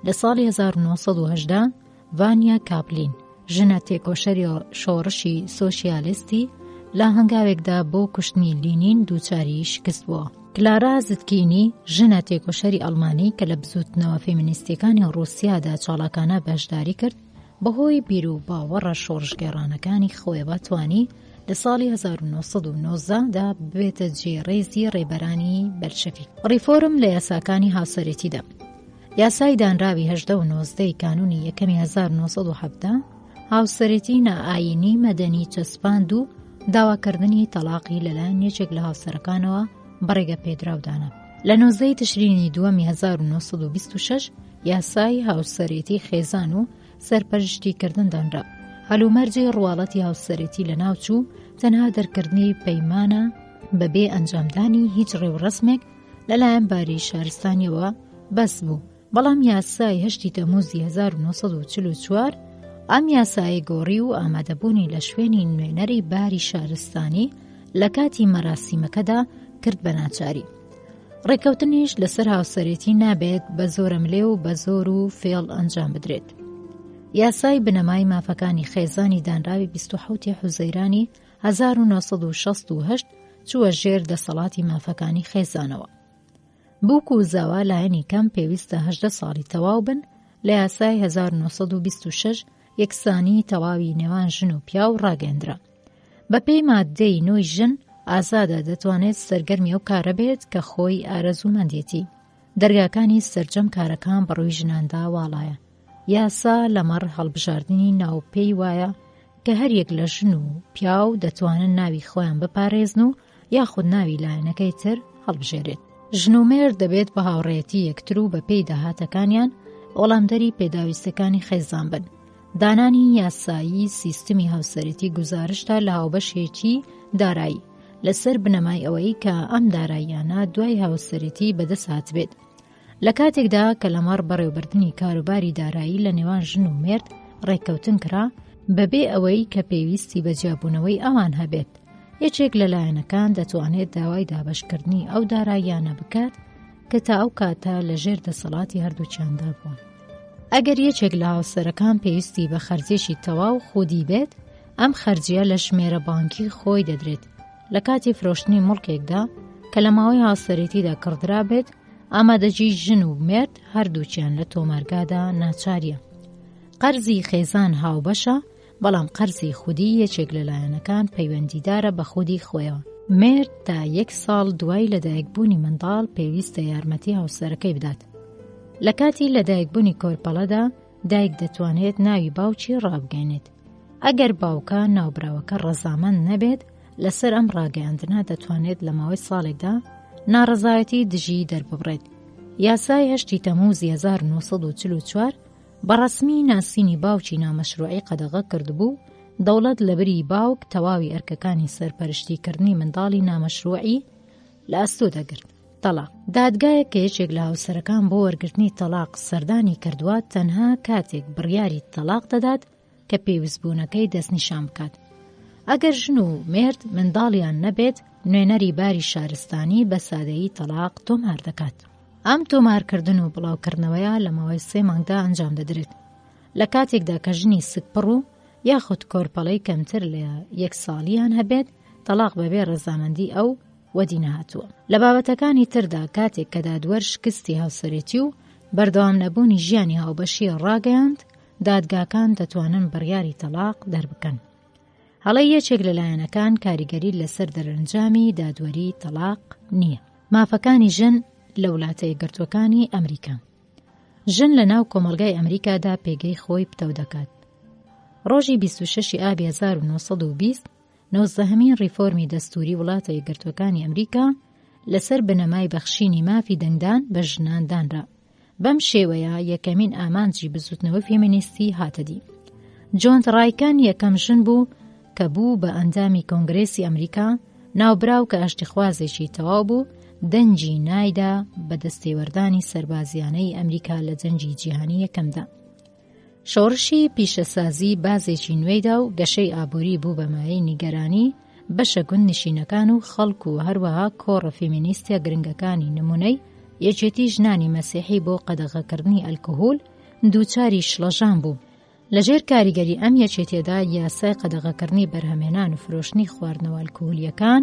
لە ساڵی 1970 ڤانیا کاپلین ژنە تێکۆشەری شۆڕشی سۆشیالیستی لە هەنگاوێکدا بۆ کوشتنی لینین دووچاری شکست بووە. کلارا زیتکینی ژنە تێکۆشەری ئەڵمانی کە لە بزوتنەوە فێمینیستیەکانی ڕووسیادا چاڵاکانە بەشداری کرد بەهۆی بیر و باوەڕە شۆڕشگێڕانەکانی خۆی بەتوانی لە ساڵی 1990 دا ببێتە جێڕێزی ڕێبەرانی بەلشەڤیک. ڕیفۆرم لە یاساکانی هاوسەرێتیدا یاسای دانراوی 1990 کانونی یەکەمی 1970 هاوسەرێتی نائاینی مەدەنی چەسپاند و داواکردنی تەلاقی لەلایەن یەکێک لە هاوسەرەکانەوە بەڕێگە پێدراودانە. لە 19 تشرینی دووەمی 1926 یاسای هاوسەرێتی خێزان و سەرپەرشتیکردن دانرا. هەلومەرجی ڕواڵەتی هاوسەرێتی لە ناوچوو تەنها دەرکردنی پەیمانە بەبێ ئەنجامدانی هیچ ڕێوڕسمێک لەلایەن باری شارستانیەوە بەس بوو. بەڵام یاسای 8 تەمووزی 1944 ئەم یاسای گۆڕی و ئامادەبوونی لە شوێنی نوێنەری باری شارستانی لە کاتی مەراسیمەکەدا کرد بە ناچاری. ڕێکەوتنیش لەسەر هاوسەرێتی نابێت بە زۆرەملێ و بە زۆر و فێڵ ئەنجام بدرێت. یاسای بنەمای مافەکانی خێزانی دانراوی 27 حوزەیرانی 1968 چووە ژێر دەسەڵاتی مافەکانی خێزانەوە. بووکو و زاوا لایەنی کەم پێویستە 18 ساڵی تەواو بن لە یاسای 1926 یەکسانی تەواوی نێوان ژن و پیا و ڕاگەندرا. بەپێی ماددەی 9 ژن ئازادە دەتوانێت سەرگەرمی ئەو کارە بێت کە خۆی ئارەزوومەندێتی. دەرگاکانی سەرجەم کارەکان بەڕووی ژناندا واڵایە. یاسا لەمەڕ هەڵبژاردننی ناوپێی وایە کە هەریەک لە ژن و پیاو دەتوانن ناوی خۆیان بپارێزن و یاخود ناوی لایەنەکەی تر هەڵبژێرێت. ژن و مێرد دەبێت بە هاوڕێتی یەکتر و بەپێی داهاتەکانیان وەڵامدەری پێداویستەکانی خێزان بن. دانانی یاسایی سیستمی هاوسەرێتی گوزارشدا لە هاوبەشێکی دارایی لەسەر بنەمای ئەوەی کە ئەم داراییانە دوای هاوسەرێتی بەدەست هاتبێت. لە کاتێکدا کە لەمەڕ بەڕێوەبردننی کاروباری دارایی لە نێوان ژن و مێرد ڕێککەوتن کرا بەبێ ئەوەی کە پێویستی بەجیابوونەوەی ئەوان هەبێت. یەکێک لە لایەنەکان دەتوانێت داوای دابەشکردنی ئەو داراییانە بکات کە تا ئەو کاتە لە ژێر دەسەڵاتی هەردووچیاندا بوون. ئەگەر یەکێک لە هاوسەرەکان پێویستی بە خەرجێکی تەواو خودی بێت، ئەم خەرجیە لە ژمێرە بانکی خۆی دەدرێت. لە کاتی فرۆشتنی مڵکێکدا کە لە ماوەی هاوسەرێتیدا کڕدرا بێت، ئامادەجی ژن و مێرد هەردووچیان لە تۆمارگادا ناچاریە. قەرزی خێزان هاوبەشە، بەڵام قەرزی خودی یەکێک لە لایەنەکان پەیوەندیدارە بە خودی خۆیەوە. مێرد تا 1 ساڵ دوای لەدایکبوونی منداڵ پێویستە یارمەتی هاوسەرەکەی بدات. لە کاتی لەدایکبوونی کۆرپەڵەدا دایک دەتوانێت ناوی باوکی ڕابگەێنێت. ئەگەر باوکە ناوبراوەکە ڕەزامەند نەبێت، لەسەر ئەم ڕاگەیاندنە دەتوانێت لە ماوەی ساڵێکدا ناڕەزایەتی دژی دەرببڕێت. یاسای 8 تەمووزی 1944 بەڕەسمی ناسینی باوکی نامەشروعی قەدەغە کردبوو. دەوڵەت لەبری باوک تەواوی ئەرکەکانی سەرپەرشتیکردنی منداڵی نامەشروعی لە ئەستۆ دەگرت. تەلاق دادگایە کە یەکێک لە هاوسەرەکان بۆ وەرگرتنی تەلاق سەردانی کردووە تەنها کاتێک بڕیاری تەلاق دەدات کە پێویستبوونەکەی دەستنیشان بکات. ئەگەر ژن و مێرد منداڵیان نەبێت، نوێنەری باری شارستانی بە سادەیی تەلاق تۆمار دەکات. ئەم تۆمارکردن و بڵاوکردنەوەیە لە ماوەی 3 مانگدا ئەنجام دەدرێت. لە کاتێکدا کە ژنی سکپڕ و یاخود کۆرپەڵەی کەمتر لە 1 ساڵیان هەبێت، تەلاق بەبێ ڕەزامەندی ئەو وەدی نەهاتووە. لە بابەتەکانی تردا کاتێک کە دادوەر شکستی هاوسەرێتی و بەردەوام نەبوونی ژیانی هاوبەشی ڕاگەیاند، دادگاکان دەتوانن بڕیاری تەلاق دەربکەن. هەڵەی یەکێک لە لایەنەکان کاریگەری لەسەر دەرەنجامی دادوەری تەلاق نییە. مافەکانی ژن لە وڵاتە یەکگرتووەکانی ئەمریکا. ژن لە ناو کۆمەڵگای ئەمریکادا پێگەی خۆی پتەو دەکات. ڕۆژی 26 ئابی 1920 نۆزدەهەمین ڕیفۆرمی دەستوری وڵاتە یەکگرتووەکانی ئەمریکا لەسەر بنەمای بەخشینی مافی دەنگدان بە ژنان دانرا. بەم شێوەیە یەکەمین ئامانجی بزوتنەوە فێمینیستی هاتەدی. جۆن ڕایکان یەکەم ژن بوو کە بوو بە ئەندامی کۆنگرێسی ئەمریکا ناوبراو کە ئاشتیخوازێکی تەواو بوو دەنجی نایدا بە دەستێوەردانی سەربازیانەی ئەمریکا لە جەنگی جیهانی یەکەمدا. شۆڕشی پیشەسازی بازێکی نوێیدا و گەشەی ئابووری بوو بە مایەی نیگەرانی بەشە گوند نشینەکان و خەڵک و هەروەها کۆڕە فیمینیستە گرنگەکانی نمونەی یەکێتی ژنانی مەسیحی بۆ قەدەغەکردنی ئەلکۆهۆل دووچاری شڵەژان بوو. لەژێر کاریگەری ئەم یەکێتیەدا یاسای قەدەغەکردنی بەرهەمهێنان و فرۆشتنی خواردنەوە ئەلکۆهۆلیەکان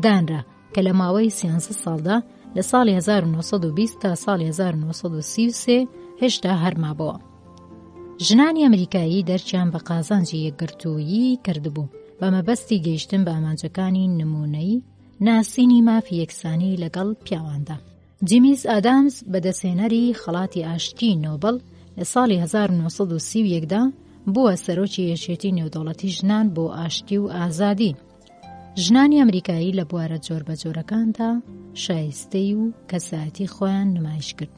دانرا کە لە ماوەی 13 ساڵدا لە ساڵی 1920 تا ساڵی 1933 هێشتا هەرمابەوە. ژنانی ئەمریکایی دەرچیان بە قازانجی یەکگرتوویی کردبوو بە مەبەستی گەیشتن بە ئامانجەکانی نمونەی ناسینی مافی یەکسانی لەگەڵ پیاواندا. جیمیز ئادامز بەدەستهێنەری خەڵاتی ئاشتی نۆبڵ لە ساڵی 1931دا بووە سەرۆکی یەکێتی نێودەوڵەتی ژنان بۆ ئاشتی و ئازادی. ژنانی ئەمریکایی لە بوارە جۆربەجۆرەکاندا شایستەی و کەسایەتی خۆیان نمایش کرد.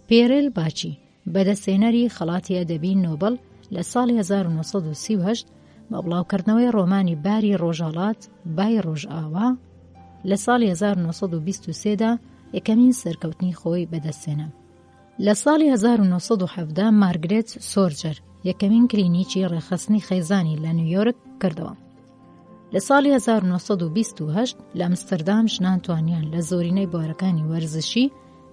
پێرل باچی بەدەستهێنەری خەڵاتی ئەدەبی نۆبڵ لە ساڵی 1938 بە بڵاوکردنەوەی ڕۆمانی باری ڕۆژهەڵات بای ڕۆژئاوا لە ساڵی 1923دا یەکەمین سەرکەوتنی خۆی بەدەستهێنا. لە ساڵی 1970 مارگرێت سۆرجەر یەکەمین کلینیکی ڕێخستنی خێزانی لە نیویۆرک کردەوە. لە ساڵی 1928 لە ئەمستەردام ژنان توانیان لە زۆرینەی بوارەکانی وەرزشی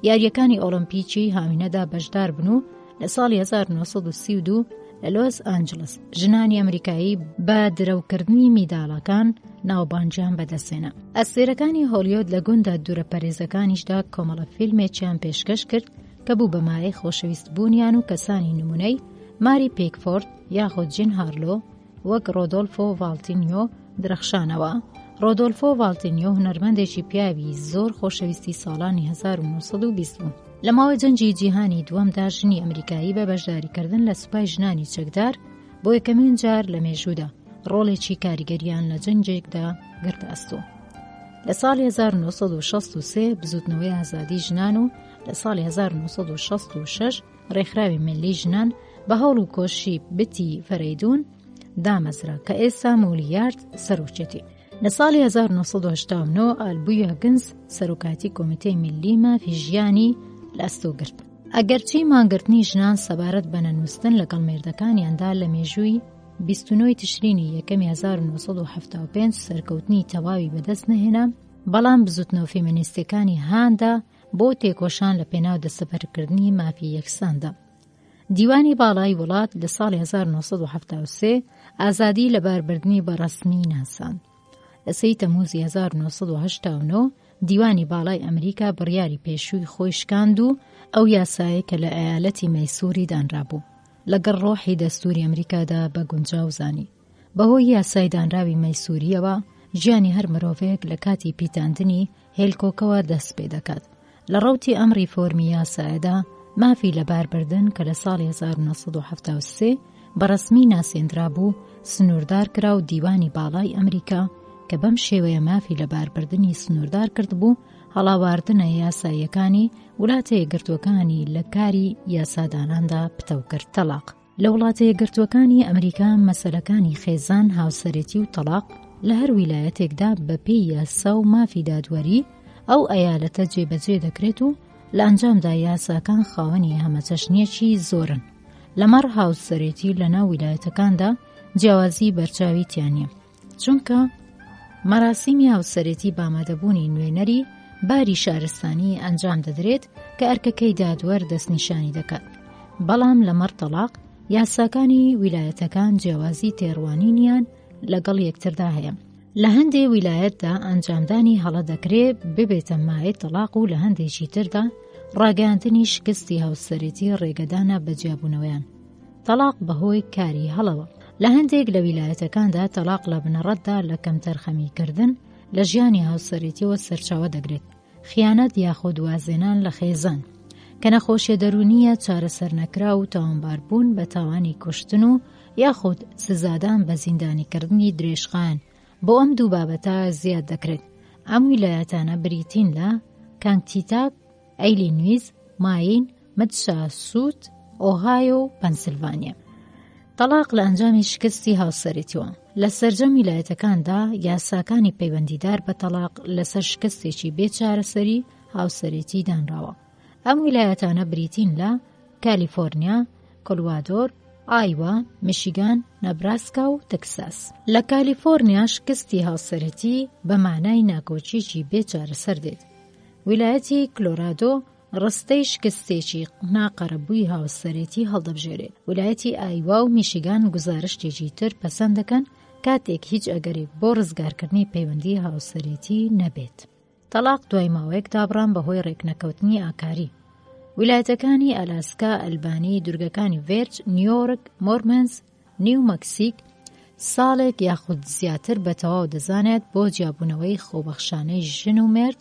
یاریەکانی ئۆلۆمپیکی هاوینەدا بەشدار بن و لە ساڵی 1932 لە لۆس ئانجلس ژنانی ئەمریکایی بە درەوکردنی میداڵەکان ناوبانجیان بەدەستهێنا. ئەستێرەکانی هۆلیوود لە گوندە دوورەپەرێزەکانیشدا کۆمەڵە فیلمێکیان پێشکەش کرد کە بوو بە مایەی خۆشەویست بوونیان و کەسانی نمونەی ماری پیکفۆرد یاخود جین هارلۆ وەک ڕۆدۆلفۆ ڤالتینیۆ درەخشانەوە. ڕۆدۆلفۆ ڤالتینیۆ هونەرمەندێکی پیاوی زۆر خۆشەویستی ساڵانی 1920 بوو. لە ماوەی جەنگی جیهانی دووەمدا ژنی ئەمریکایی بە بەشداریکردن لە سوپای ژنانی چەکدار بۆ یەکەمین جار لە مێژوودا ڕۆڵێکی کاریگەریان لە جەنگێکدا گرتەستوو. لە ساڵی 1963 بزوتنەوەی ئازادی ژنان و لە ساڵی 1966 ڕێکخراوی ملی ژنان بە هەوڵ و کۆشی بتی فەرەیدون دامەزرا کە ئێستا مولیارد سەرۆکێتی. لە ساڵی 1989 ئالبووی هەگنز سەرۆکاتی کۆمیتەی میلی مافی ژیانی لاستۆگرت. ئەگەرچی مانگرتنی ژنان سەبارەت بە نەنووسن لەگەڵ مێردەکانیاندا لە مێژووی 29 تشرینی یەکەمی 1975 سەرکەوتنی تەواوی بەدەست نەهێنا، بەڵام بزوتنەوە فیمینیستەکانی هاندا بۆ تێکۆشان لە پێناو دەستەبەرکردنی مافی یەکساندا. دیوانی باڵای وڵات لە ساڵی 1973 ئازادی لە باربردنی بەڕەسمی ناساند. لە 3 تەمووزی 1989 دیوانی باڵای ئەمریکا بڕیاری پێشووی خۆی شکاند و ئەو یاسایە کە لە ئەیالەتی مەیسوری دانرابوو لەگەڵ ڕۆحی دەستوری ئەمریکادا بە گونجاوزانی. بەهۆی یاسای دانراوی مەیسوریەوە ژیانی هەر مرۆڤەیەک لە کاتی پیتاندنی هێلکۆکەوە دەست پێ دەکات. لە ڕەوتی ئەم ریفۆرمی یاسایەدا مافی لە باربردن کە لە ساڵی 1973 بەڕەسمی ناسێنرا بوو سنووردار کرا و دیوانی باڵای ئەمریکا کە بەم شێوەیە مافی لە باربردنی سنووردار کرد بوو هەڵاواردنە یاساییەکانی وڵاتە یەکگرتووەکانی لە کاری یاساداناندا پتەو کرد. تەلاق لە وڵاتە یەکگرتووەکانی ئەمریکا مەسەلەکانی خێزان، هاوسەرەتی و تەلاق لە هەر ویلایەتێکدا بەپێی یاسا و مافی دادوەری ئەو ئەیالەتە جێبەجێ دەکرێت و لە ئەنجامدا یاساکان خاوەنی هەمەچەشنیەکی زۆرن. لەمەڕ هاوسەرەتی لە ناو ویلایەتەکاندا جیاوازی بەرچاوی تیانە، چونکە مەراسیمی هاوسەرەتی بامادەبوونی نوێنەری باری شارستانی ئەنجام دەدرێت کە ئەرکەکەی دادوەر دەستنیشانی دەکات. بەڵام لەمەڕ تەلاق یاساکانی ویلایەتەکان جیاوازی تێڕوانینیان لەگەڵ یەکتردا هەیە. لە هەندێک ویلایەتدا ئەنجامدانی هەڵە دەکرێت ببێتە مایە تەلاق و لە هەندێکی تردا ڕاگەاندنی شکستی هاوسەرەتی ڕێگەدانە بە جیابوونەوەیان. تەلاق بەهۆی کاری هەڵەوە. لە هەندێک لە ویلایەتەکاندا تەلاق لە بنەڕەتدا لە کەمتەرخەمیکردن لە ژیانی هاوسەرەتیەوە سەرچاوە دەگرێت. خیانەت یاخود وازێنان لە خێزان کە نەخۆشیە دەرونیە چارەسەر نەکرا و تاوانباربوون بە تاوانی کوشتن و یاخود سزادان بە زیندانیکردنی درێژخایەن بۆ ئەم دوو بابەتە زیاد دەکرێت. ئەم ویلایەتانە بریتین لە کانکتیتاک، ئەیلینویز، ماین، مدساسوت، ئۆهایۆ و پەنسیلڤانیا. تەلاق لە ئەنجامی شکستی هاوسەرێتیوە. لە سەرجەم ویلایەتەکاندا یاساکانی پەیوەندیدار بە تەلاق لەسەر شکستێکی بێچارەسەری هاوسەرێتی دانراوە. ئەم ویلایەتانە بریتین لە کالیفۆرنیا، کۆلوادۆر، ئایوا، میشیگان، نەبراسکا و تەکساس. لە کالیفۆرنیا شکستی هاوسەرێتی بە مانای ناکۆچیی بێچارەسەر دێت. ویلایەتی کلۆرادۆ ڕستەی شکستێکی ناقەرەبووی هاوسەرێتی هەڵدەبژێرێت. ویلایەتی ئایوا و میشیگان گزارشتێکی تر پەسەند دەکەن کاتێک هیچ ئەگەرێک بۆ ڕزگارکردنی پەیوەندی هاوسەرێتی نەبێت. تەلاق دوای ماوەیەک دابڕان بەهۆی ڕێکنەکەوتنی ئاکاری. ویلایەتەکانی ئەلاسکا، ئەلبانی، دوورگەکانی ڤێرج، نیویۆرک، مۆرمنز، نیو مەکسیک ساڵێک یاخود زیاتر بە تەواو دەزانێت بۆ جیابوونەوەی خۆبەخشانەی ژن و مرد.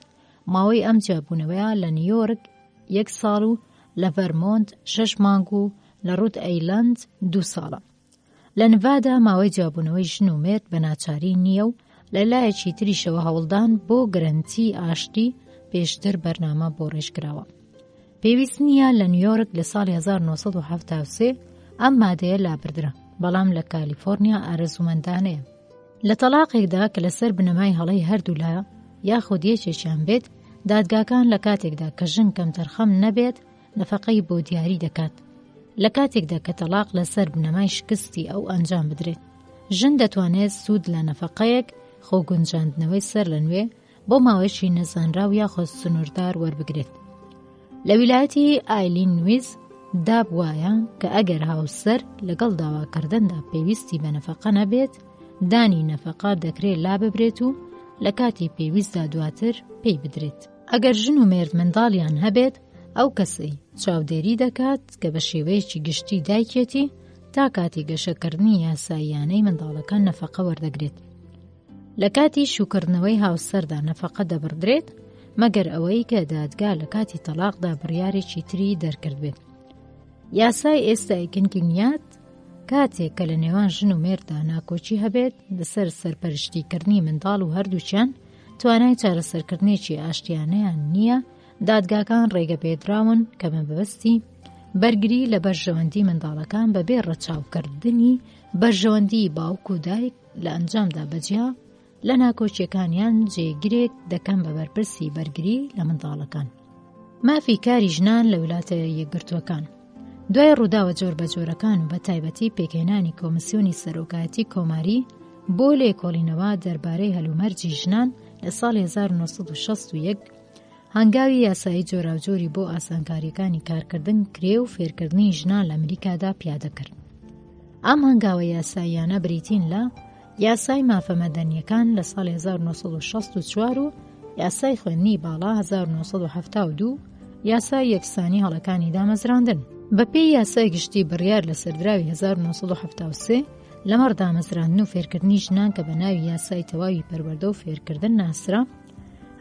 ماوەی ئەم جیابوونەوەیە لە نیویۆرک 1 ساڵ و لە ڤەرمۆنت 6 مانگ و لە ڕوود ئەیلەند 2 ساڵە. لە نڤادا ماوەی جیابوونەوەی ژن و مرد بە ناچاری نییە و لە لایەکی تریشەوە هەوڵدان بۆ گرنتی ئاشتی پێشتر بەرنامە بۆ ڕێژکراوە. پێویست نییە لە نیویۆرک لە ساڵی 1973 ئەم مادەیە لابردرا، بەڵام لە کالیفۆرنیا ئارەزومەندانەیە. لە تەلاقێکدا کە لەسەر بنەمای هەڵەی هەردوو لایە یاخود یەکێکیان بێت، دادگاکان لە کاتێکدا کە ژن کەم تەرخەم نەبێت نەفەقەی بۆ دیاری دەکات. لە کاتێکدا کە تەلاق لەسەر بنەمای شکستی ئەو ئەنجام بدرێت، ژن دەتوانێت سوود لە نەفەقەیەک خۆگونجاندنەوەی سەر لە نوێ بۆ ماوەیەکی نەزانراو یاخود سنووردار وەربگرێت. لە ویلایەتی ئایلینویز داب وایە کە ئەگەر هاوسەر لەگەڵ داواکردندا پێویستی بە نەفەقە نەبێت، دانی نەفەقە دەکرێت لا ببرێت و لە کاتی پێویستدا دواتر پێی بدرێت. ئەگەر ژن و مێرد منداڵیان هەبێت، ئەو کەسەی چاودێری دەکات کە بە شێوەیەکی گشتی دایکێتی تا کاتی گەشەکردنی یاساییانەی منداڵەکان نەفەقە وەردەگرێت. لە کاتی شوکردنەوەی هاوسەردا نەفەقە دەبڕدرێت مەگەر ئەوەی کە دادگا لە کاتی تەلاقدا بڕیارێکی تری دەرکرد بێت. یاسای ئێستای کنگینیات کاتێک کە لە نێوان ژن و مێرددا ناکۆچی هەبێت لەسەر سەرپەرشتیکردنی منداڵ و هەردووچیان توانای چارەسەرکردنێکی ئاشتیانەیان نییە، دادگاکان ڕێگە پێدراون کە مەبەستی بەرگری لە بەرژەوەندی منداڵەکان بەبێ ڕەچاوکردنی بەرژەوەندی باوک و دایک لە ئەنجامدا بەجیا لە ناکۆچیەکانیان جێگیرێک دەکەن بە بەرپرسی بەرگری لە منداڵەکان. مافی کاری ژنان لە ویلایەتە یەکگرتووەکان. دوای ڕووداوە جۆر بە جۆرەکان و بە تایبەتی پێکهێنانی کۆمسیۆنی سەرۆکایەتی کۆماری بۆ لێکۆڵینەوە دەربارەی هەلومەرجی ژنان لە ساڵی 1961 هەنگاوی یاسایی جۆراوجۆری بۆ ئاسانکاریەکانی کارکردن کرێ و فێرکردنی ژنان لە ئەمریکادا پیادەکرد. ئەم هەنگاوە یاساییانە بریتین لە یاسای مافەمەدەنیەکان لە ساڵی 1964 و یاسای خوێندنی باڵا 1972 یاسای یەکسانی هەڵەکانی دامەزراندن. بەپێی یاسای گشتی بڕیار لە سەردراوی 1973 لەمەڕ دامەزراندن و فێرکردنی ژنان کە بە ناوی یاسای تەواوی پەروەردە و فێرکردن ناسرا،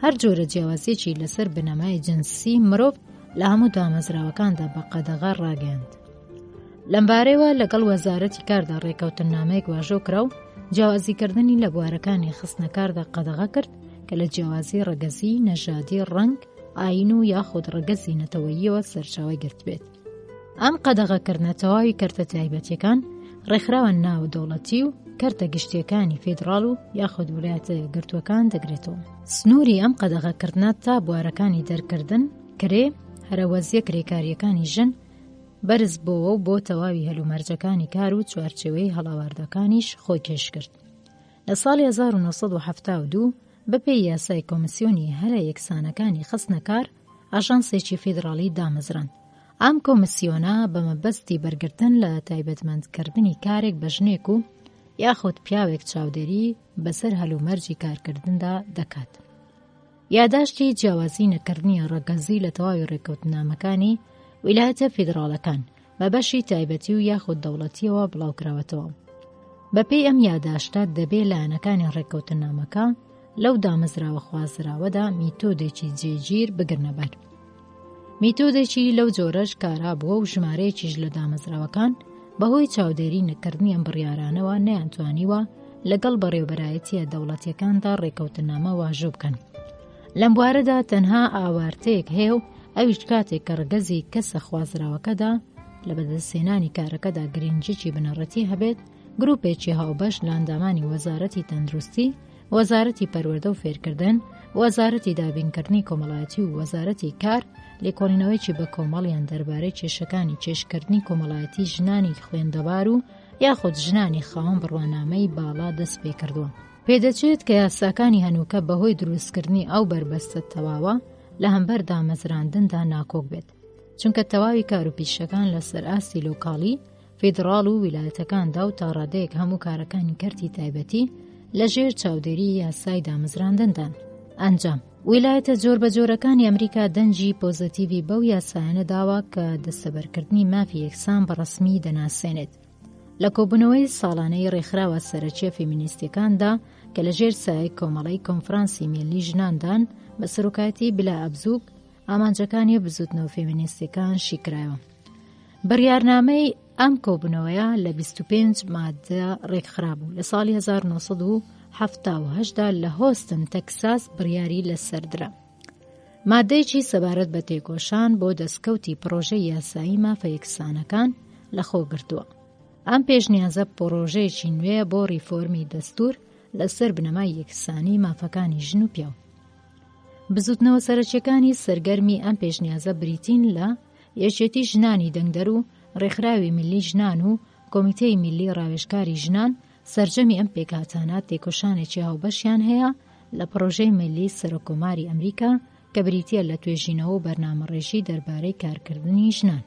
هەر جۆرە جیاوازیەکی لەسەر بنەمای جنسی مرۆڤ لە هەموو دامەزراوەکاندا بە قەدەغا ڕاگەیاند. لەمبارەیەوە لەگەڵ وەزارەتی کاردا ڕێکەوتنامەیەک واژۆ کرا و جیاوازیکردنی لە بوارەکانی خستنەکاردا قەدەغا کرد کە لە جیاوازی ڕەگەزی، نەژادی، ڕەنگ، ئاین و یاخود ڕەگەزی نەتەوەییەوە سەرچاوی گرت بێت. ئەم قەدەغاکردنە تەواوی کەرتە تایبەتیەکان ڕێکخراوە ناو دەوڵەتی و کەرتە گشتیەکانی فێدراڵ و یاخود ویلایەتە یەکگرتووەکان دەگرێتەوە. سنووری ئەم قەدەغاکردنە تا بوارەکانی دەرکردن کرێ هەرەوەزیە کرێکاریەکانی ژن بەرز بۆەوە و بۆ تەواوی هەلومەرجەکانی کار و چوارچێوەی هەڵاواردەکانیش خۆی کێش کرد. لە ساڵی 1972 بەپێی یاسای کۆمسیۆنی هەرە یەکسانەکانی خستنەکار ئاژانسێکی فێدراڵی دامەزراند. ئەم کۆمسیۆنە بە مەبەستی بەرگرتن لە تایبەتمەندکردنی کارێک بە ژنێک و یاخود پیاوێک چاودێری بەسەر هەلومەرجی کارکردندا دەکات. یاداشتی جیاوازی نەکردنی ڕەگەزی لە تەواوی ڕێکەوتنامەکانی ویلایەتە فێدراڵەکان بە بەشی تایبەتی و یاخود دەوڵەتیەوە بڵاوکراوەتەوە. بەپێی ئەم یاداشتە دەبێت لایەنەکانی ڕێکەوتنامەکە لەو دامەزراوە خوازراوەدا میتۆدێکی جێگیر بگرنەبەر. میتۆدێکی لەو جۆرەش کارا بووە و ژمارەیەکیش لە دامەزراوەکان بەهۆی چاودێری نەکردنی ئەم بڕیارانەوە نەیانتوانیوە لەگەڵ بەڕێوەبەرایەتیە دەوڵەتیەکاندا ڕێکەوتنامە واژۆ بکەن. لەم بوارەدا تەنها ئاوارتەیەک هەیە و ئەویش کاتێک کە ڕگەزی کەسە خوازراوەکەدا لە بەدەستهێنانی کارەکەدا گرنگجێکی بنەڕەتی هەبێت، گروپێکی هاوبەش لە ئەندامانی وەزارەتی تەندروستی، وەزارەتی پەروەردە و فێرکردن، وەزارەتی دابینکردنی کۆمەڵایەتی و وەزارەتی کار لێکۆڵینەوەیکی بە کۆمەڵیان دەربارەی کێشەکانی چێشکردنی کۆمەڵایەتی ژنانی خوێندەبار و یاخود ژنانی خاوەن بڕوانامەی باڵا دەست پێ کردووە. پێدەچێت کە یاساکانی هەنووکە بەهۆی دروستکردنی ئەو بربەستە تەواوە لە هەمبەر دامەزراندندا ناکۆک بێت، چونکە تەواوی کاروپیشەکان لەسەر ئاستی لۆکاڵی، فێدراڵ و ویلایەتەکاندا و تا ڕادەیەک هەموو کارەکانی کەرتی تایبەتی لەژێر چاودێری یاسای دامەزراندندان. ئەنجام ویلایەتە جۆربەجۆرەکانی ئەمریکا دەنجی پۆزتیڤی بەو یاسایانە داوە کە دەستەبەرکردنی مافی یەکسان بەڕەسمی دەناسێنێت. لە کۆبوونەوەی ساڵانەی ڕێکخراوە سەرەکیە فێمینیستیەکاندا کە لەژێر سایەی کۆمەڵی کۆنفرانسی میلی ژناندان بە سەرۆکاتی بلا ئەبزووک ئامانجەکانی بزوتنەوە فێمینیستیەکان شیکرایەوە. بڕیارنامەی ئەم کۆبوونەوەیە لە 25 مادە ڕێکخرا بوو. لە ساڵی 1970دا لە هۆستن تەکساس بڕیاری لەسەردرا. مادەیەکی سەبارەت بە تێکۆشان بۆ دەستکەوتی پرۆژەی یاسایی مافە یەکسانەکان لەخۆگرتووە. ئەم پێشنیازە پرۆژەیەکی نوێیە بۆ ریفۆرمی دەستور لەسەر بنەمای یەکسانی مافەکانی ژن و پیاو. بزوتنەوە سەرەکیەکانی سەرگەرمی ئەم پێشنیازە بریتین لە یەکێتی ژنانی دەنگدەر و ڕێکخراوی ملی ژنان و کۆمیتەی میلی ڕاوێژکاری ژنان. سەرجەمی ئەم پێکهاتانە تێکۆشانێکی هاوبەشیان هەیە لە پرۆژەی ملی سەرۆکۆماری ئەمریکا کە بریتیە لە توێژینەوە و بەرنامەڕێژی دەربارەی کارکردنی ژنان.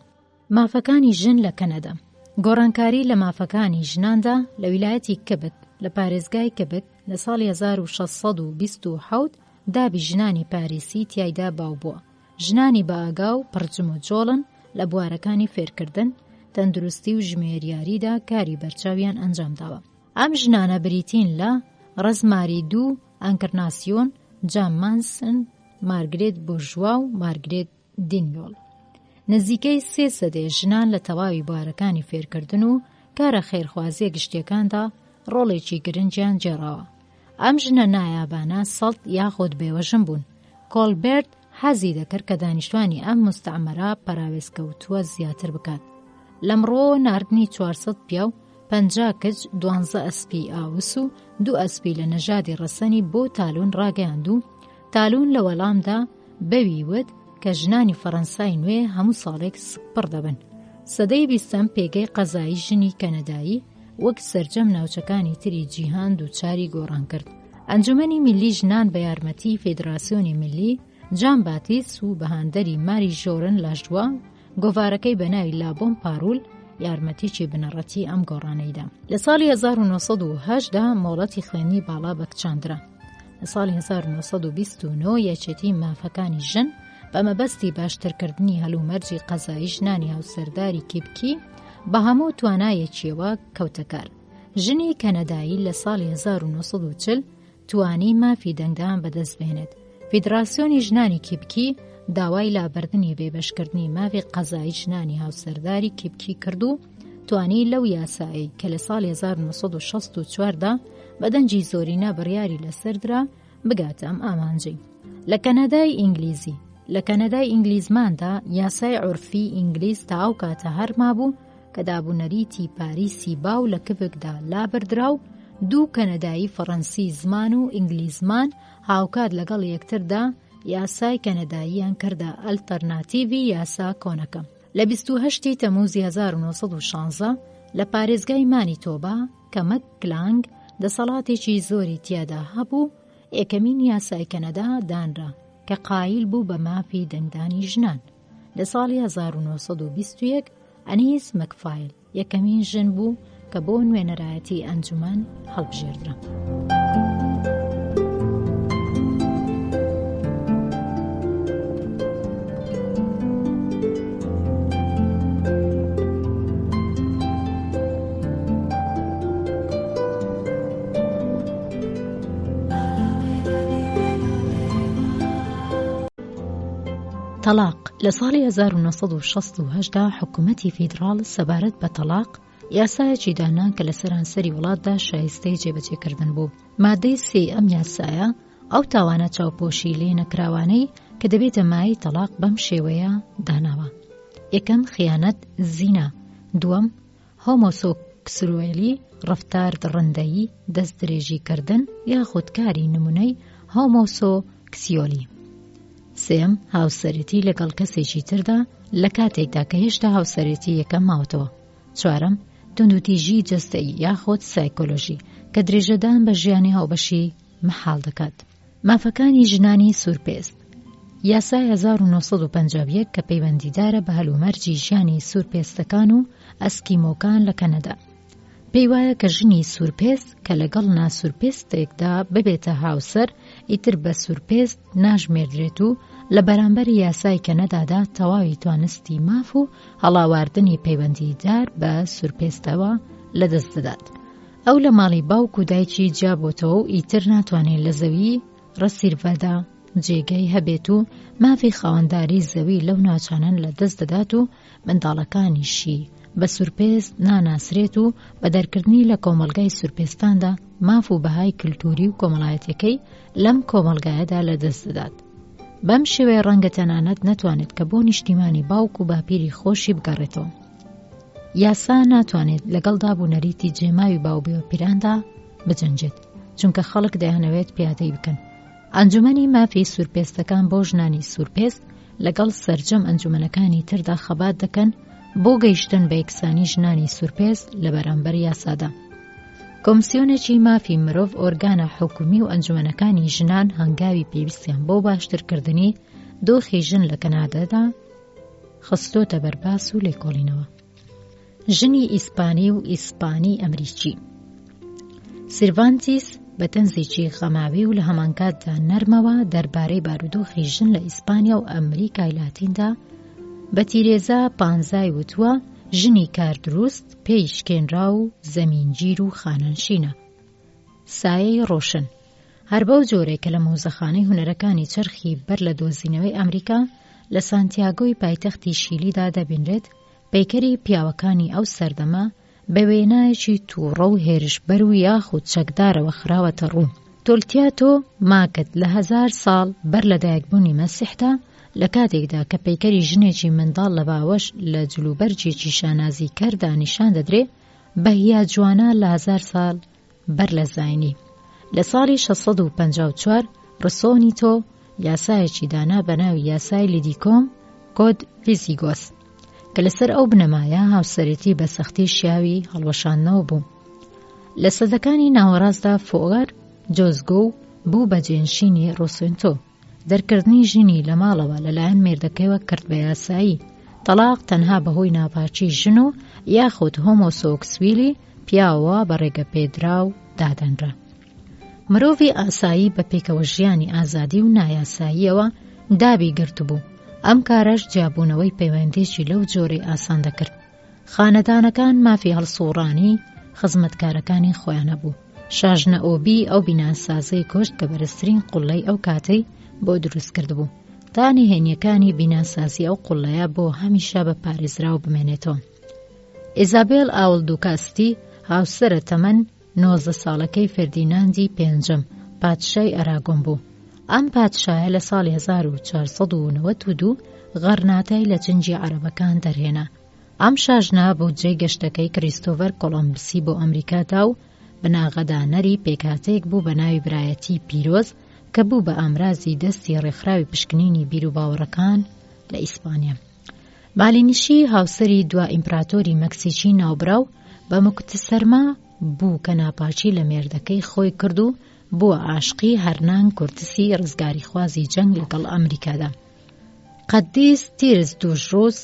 مافەکانی ژن لە کەنەدا. گۆڕانکاری لە مافەکانی ژناندا لە ویلایەتی کەبک لە پارێزگای کەبک لە ساڵی 1627 دابی ژنانی پاریسی تیایدا باو بووە. ژنانی بە ئاگا و پڕجم و جۆڵن لە بوارەکانی فێرکردن، تەندروستی و ژمێریاریدا کاری بەرچاویان ئەنجام داوە. ئەم ژنانە بریتین لە ڕزماری دوو ئەنکرناسیۆن، جان مانسن، مارگرێت بورژوا و مارگرێت دینیۆل. نزیکەی 3 سەدە ژنان لە تەواوی بوارەکانی فێرکردن و کارە خێرخوازیە گشتیەکاندا ڕۆڵێکی گرنگیان جێڕاوە. ئەم ژنە نایابانە سەڵت یاخود بێوەژن بوون. کۆلبێرت حەزی دەکرد کە دانیشتوانی ئەم مستەعمەرە پەراوێزکەوتووە زیاتر بکات. لەمڕۆ ناردنی 400 پیاو، 50 کچ، 12 ئەسپی ئاوس و 2 ئەسپی لە نەژادی ڕەسەنی بۆ تالون ڕاگەیاند و تالون لە وەڵامدا بەوی وت کە ژنانی فەڕەنسای نوێ هەموو ساڵێک سپڕ دەبن. سەدەی 20ەم پێگەی قەزایی ژنی کەنەدایی وەک سەرجەم ناوچەکانی تری جیهان دووچاری گۆڕان کرد. ئەنجومەنی میلی ژنان بە یارمەتی فێدراسیۆنی میلی، جان باتیس و بەهاندەری ماری ژۆرن لاژدووە گۆڤارەکەی بەناوی لابۆم پارول یارمەتیی بنەڕەتی ئەم گۆڕانەیدا. لە ساڵی 1980دا مۆڵەتی خوێندنی باڵا بەکچاندرا. لە ساڵی 1929 یەکێتی مافەکانی ژن بە مەبەستی باشترکردنی هەلومەرجی قەزایی ژنانی هاوسەرداری کیبکی بە هەموو توانایەکیەوە کەوتەکار. ژنی کەنەدایی لە ساڵی 1940 توانی مافی دەنگدان بەدەست بێنێت. فیدراسیۆنی ژنانی کیبکی داوای لابردنی بێبەشکردنی مافی قەزایی ژنانی هاوسەرداری کیبکی کرد و توانی لەو یاسایی کە لە ساڵی 1964دا بەدەنجی زۆرینە بڕیاری لەسەردرا بگاتە ئەم ئامانجەی. لە کەنەدای ئینگلیزی لە کەنەدای ئینگلیزماندا یاسای عورفی ئینگلیز تا ئەو کاتە هەرما بوو کە دابوونەریتی پاریسی باو لە کبکدا لابردرا و 2 کەنەدایی فەڕەنسی زمان و ئینگلیزمان هاوکات لەگەڵ یەکتردا یاسای کەنەداییان کردە ئەلتەرناتیڤی یاسا کۆنەکە. لە 28 تەمووزی 1916 لە پارێزگای مانیتۆبا کە مەک کلانگ دەسەڵاتێکی زۆری تیادا هەبوو، یەکەمین یاسای کەنەدا دانرا کە قایل بوو بە مافی دەنگدانی ژنان. لە ساڵی 1921 ئەنیس مەکفایل یەکەمین ژن بوو کە بۆ نوێنەرایەتی ئەنجومەن هەڵبژێردرا. تەلاق. لە ساڵی 1968دا حکوومەتی فیدراڵ سەبارەت بە تەلاق یاسایەکی دانا کە لە سەرانسەری وڵاتدا شایستەی جێبەجێکردن بوو. مادەی 3 ئەم یاسایە ئەو تاوانە چاوپۆشی لێ نەکراوانەی کە دەبێتە مای تەلاق بەم شێوەیە داناوە. یەکەم خیانەت زینا، دووەم هۆمۆسۆکسوێلی ڕەفتار ڕەندەیی دەست درێژیکردن یاخود کاری نمونەی هۆمۆسۆکسیۆلی. سێم هاوسەرەتی لەگەڵ کەسێکی تردا لە کاتێکدا کە هێشتا هاوسەرەتی یەکەم ماوەتەوە. چوارەم توندوتیژی جەستەیی یاخود سایکۆلۆژی کە درێژەدان بە ژیانی هاوبەشی مەحاڵ دەکات. مافەکانی ژنانی سوورپێست. یاسای 1951 کە پەیوەندیدارە بە هەلومەرجی ژیانی سوورپێستەکان و ئەسکیمۆکان لە کەنەدا. پێی وایە کە ژنی سوورپێست کە لەگەڵ ناسوورپێستێکدا ببێتە هاوسەر ئیتر بە سوورپێست ناژمێردرێت و لە بەرامبەر یاسای کەنەدادا تەواوی توانستی ماف و هەڵاواردنی پەیوەندیدار بە سوورپێستەوە لەدەست دەدات. ئەو لە ماڵی باوک و دایکی جیابۆتەوە و ئیتر ناتوانێت لە زەوی ڕەسیرڤەدا جێگەی هەبێت و مافی خاوەنداری زەوی لەو ناوچانە لەدەست دەدات و منداڵەکانیشی بە سوورپێست ناناسرێت و بە دەرکردنی لە کۆمەلگای سوورپێستاندا ماف و بەهای کلتوری و کۆمەڵایەتەکەی لەم کۆمەلگایەدا لەدەست دەدات. بەم شێوەیە ڕەنگە تەنانەت نەتوانێت کە بۆ نیشتیمانی باوک و باپیری خۆشی بگەڕێتەوە. یاسا ناتوانێت لەگەڵ دابوونەریتی جێماوی باوبێوەپیراندا بجەنجێت چونکە خەڵک دەیانەوێت پیادەی بکەن. ئەنجومەنی مافی سوورپێستەکان بۆ ژنانی سوورپێست لەگەڵ سەرجەم ئەنجومەنەکانی تردا خەبات دەکەن بۆ گەیشتن بە یەکسانی ژنانی سوورپێست لە بەرامبەر یاسادا. کۆمسیۆنێکی مافی مرۆڤ ئۆرگانە حکومی و ئەنجومەنەکانی ژنان هەنگاوی پێویستیان بۆ باشترکردنی دۆخی ژن لە کەنادادا خستۆتە بەرباس و لێکۆڵینەوە. ژنی ئیسپانی و ئیسپانی ئەمریکی. سیروانتیس بە تەنزێکی غەماوی و لە هەمانکاتدا نەرمەوە دەربارەی بارودۆخی ژن لە ئیسپانیا و ئەمریکای لاتیندا بە تیرێزا پانزای وتووە ژنی کاردروست پێی شکێنرا و زەمینگیر و خانەنشینە. سایەی ڕۆشن. هەر بەو جۆرێک کە لە مۆزەخانەی هونەرەکانی چرخی بەر لە دۆزینەوەی ئەمریکا لە سانتیاگۆی پایتەختی شیلیدا دەبینرێت، پەیکەری پیاوەکانی ئەو سەردەما بە وێنایەکی تووڕە و هێرشبەر و یاخود چەکدارەوە خراوەتە ڕوو. تۆلتیاتۆ ماکت لە 1000 ساڵ بەر لە دایکبوونی مەسیحدا لە کاتێکدا کە پەیکەری ژنێکی منداڵ لە باوەش لە جلوبەرجێکی شانازی کەردا نیشان دەدرێ بە هیا جوانە لە 1000 ساڵ بەر لە زاینی. لە ساڵی 654 ڕسۆنیتۆ یاسایەکی دانا بە ناوی یاسای لیدیکۆم کۆد ڤیزیگۆس کە لەسەر ئەو بنەمایە هاوسەرەتی بە سەختی شیاوی هەڵوەشاندنەوە بوو. لە سەدەکانی ناوەڕاستدا فۆغەر جۆزگۆ بوو بە جێنشینی ڕۆسۆنتۆ. دەرکردنی ژنی لە ماڵەوە لەلایەن مێردەکەیەوە کرد بە یاسایی. تەلاق تەنها بەهۆی ناپاچی ژن و یاخود هۆمۆسۆکسویلی پیاوە بە ڕێگە پێدرا و دادەنرا. مرۆڤی ئاسایی بە پێکەوە ژیانی ئازادی و نایاساییەوە دابی گرت بوو. ئەم کارەش جیابوونەوەی پەیوەندێکی لەو جۆرەی ئاسان دەکرد. خانەدانەکان مافی هەڵسوڕانی خزمەتکارەکانی خۆیان هەبوو. شاژنە ئۆبی ئەو بیناسازەی کۆشت کە بەرزترین قوڵەی ئەو کاتەی بۆ دروست کرد بوو. تا نهێنیەکانی بیناسازی ئەو قوڵەیە بۆ هەمیشە بە پارێزراو بمێنێتەوە. ئیزابێل ئاولدوکاستی هاوسەرە تەمەن 19 ساڵەکەی فردیناندی پێنجەم پادشای ئەراگۆن بوو. ئەم پادشایە لە ساڵی 1492 غەرناتای لە چنجی عەرەبەکان دەرهێنا. ئەم شاژنە بۆ جێی گەشتەکەی کریستۆفەر کۆڵۆمبسی بۆ ئەمریکادا و بناغەدانەری پێکهاتەیەک بوو بە ناوی برایەتی پیرۆز کە بوو بە ئامرازی دەستی ڕێکخراوی پشکنینی بیر و باوەڕەکان لە ئیسپانیا. مالینیشی هاوسەری دوا ئیمپراتۆری مەکسیکی ناوبراو بە موکتسەرما بوو کە ناپاچی لە مێردەکەی خۆی کرد و بووە عاشقی هەرنان کورتسی ڕزگاری خوازی جەنگ لەگەڵ ئەمریکادا. قەدیس تیرز دوژڕۆز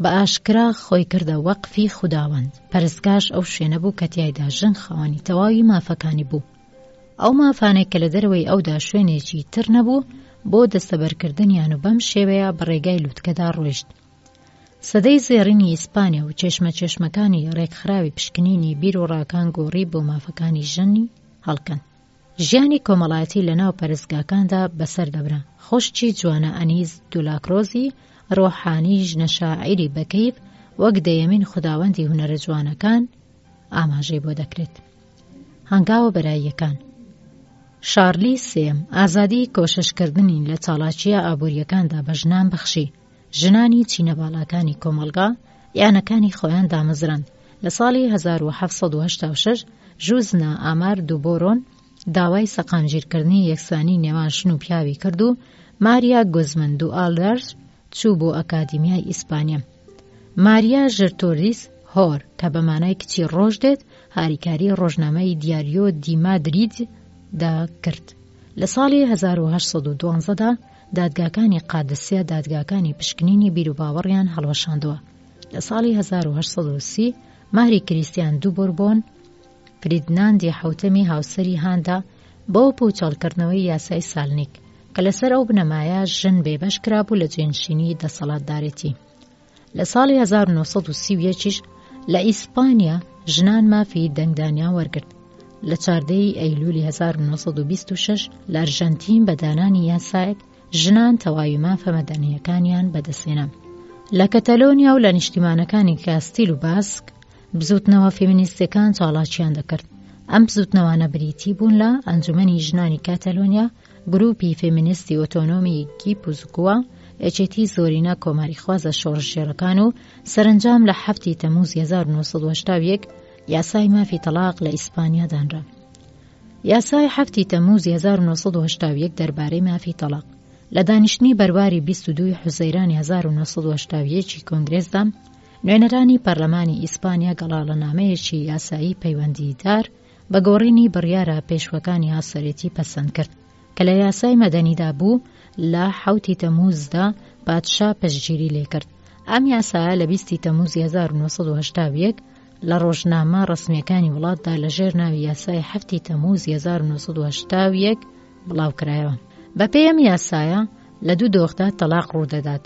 بە ئاشکرا خۆی کردە وەقفی خوداوەند. پەرستگاش ئەو شوێنە بوو کە تیایدا ژن خاوەنی تەواوی مافەکانی بوو. ئەو مافانێک کە لە دەروەی ئەودا شوێنێکی تر نەبوو بۆ دەستەبەرکردنیان و بەم شێوەیە بەڕێگای لووتکەدا ڕۆیشت. سەدەی زێڕینی ئیسپانیا و چێشمەکانی ڕێکخراوی پشکنینی بیر و ڕاکان گۆڕی بۆ مافەکانی ژنی هەڵکەن. ژیانی کۆمەڵایەتی لە ناو پەرستگاکاندا بەسەر دەبرا. خۆشکی جوانە ئەنیز دولاکرۆزی ڕۆحانی ژنە شاعیری بەکەیف وەک دەیەمین خوداوەندی هونەرە جوانەکان ئاماژەی بۆ دەکرێت. هەنگاوە بەراییەکان. شارلی سێم ئازادی کۆششکردنی لە چاڵاکیە ئابوووریەکاندا بە ژنان بەخشی. ژنانی چینەباڵاکانی کۆمەڵگا یانەکانی خۆیان دامەزراند. لە ساڵی 1786 ژوزنە ئامار دووبۆرۆن داوای سەقامگیرکردنی یەکسانی نێوان ژن و پیاوی کرد و ماریا گۆزمەند و ئالدەرز چوو بۆ ئەکادیمیای ئیسپانیا. ماریا ژرتۆریس هۆر کە بە مانای کچی ڕۆژ دێت هاریکاری ڕۆژنامەی دیاریۆ دی مادرید دا کرد. لە ساڵی 1812دا دادگاکانی قادسیە دادگاکانی پشکنینی بیر و باوەڕیان هەڵوەشاندووە. لە ساڵی 1830 ماری کریستیان دوو بۆربۆن فریدناندی حوتەمی هاوسەری هاندا بۆ پوچەڵکردنەوەی یاسای سالنیک کە لەسەر ئەو بنەمایە ژن بێبەش کرابوو لە جێنشینی دەسەڵاتدارێتی. لە ساڵی 1930 لە ئیسپانیا ژنان مافی دەنگدانیان وەرگرت. لە 14 ئەیلولی 1926 لە ئەرژەنتین بە دانانی یاسایەک ژنان تەواوی مافە مەدەنیەکانیان بەدەستهێنا. لە کەتەلۆنیا و لە نیشتیمانەکانی کاستیل و باسک بزوتنەوە فێمینیستەکان چاڵاکیان دەکرد. ئەم بزوتنەوانە بریتی بوون لە ئەنجومەنی ژنانی کاتەلۆنیا، گروپی فێمینیستی ئۆتۆنۆمی گیپوزگووە، یەکێتی زۆرینە کۆماریخوازە شۆڕژێڕەکان و سەرنجام لە 7 تەمووزی 1970 یاسای مافی تەلاق لە ئیسپانیا دانرا. یاسای 7 تەمووزی 1970 دەربارەی مافی تەلاق لە دانیشتنی بەرواری 22 حوزەیرانی 1970 کۆنگرێسدا نوێنەرانی پەرلەمانی ئیسپانیا گەڵاڵەنامەیەکی یاسایی پەیوەندیدار بە گۆڕینی بڕیارە پێشوەکانی هاوسەرێتی پەسەند کرد کە لە یاسای مەدەنیدا بوو لە 7 تەمووزدا پادشا پەشگیری لێکرد. ئەم یاسایە لە 20 تەمووزی 1970 لە ڕۆژنامە ڕسمیەکانی وڵاتدا لەژێر ناوی یاسای 7 تەمووزی 1970 بڵاوکرایەوە. بەپێی ئەم یاسایە لە دوو دۆخدا تەلاق ڕوودەدات.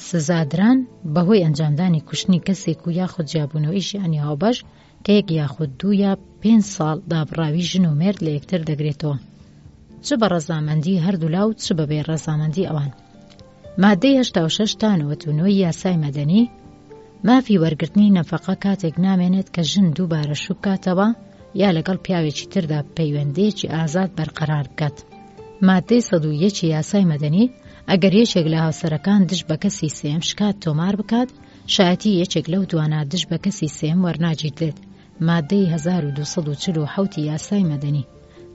سزادران بەهۆی ئەنجامدانی کوشتنی کەسێک و یاخود جیابوونەوەی ژیانی هاوبەش کە 1 یاخود 2 یا 5 ساڵ دابڕاوی ژن و مێرد لە یەکتر دەگرێتەوە، چ بە ڕەزامەندی هەردوو لاو چ بەبێ ڕەزامەندی ئەوان. مادەی 86 تا 99 یاسای مەدەنی مافی وەرگرتنی نەفەقە کاتێک نامێنێت کە ژن دووبارە شوک کاتەوە یا لەگەڵ پیاوێکی تردا پەیوەندیەکی ئازاد بەرقەرار بکات. مادەی 101 یاسای مەدەنی ئەگەر یەکێک لە هاوسەرەکان دژ بە کەسی سێم شکات تۆمار بکات، شایەتی یەکێک لەو دوانە دژ بە کەسی سێم وەرناگیرێت. مادەی 1247 یاسای مەدەنی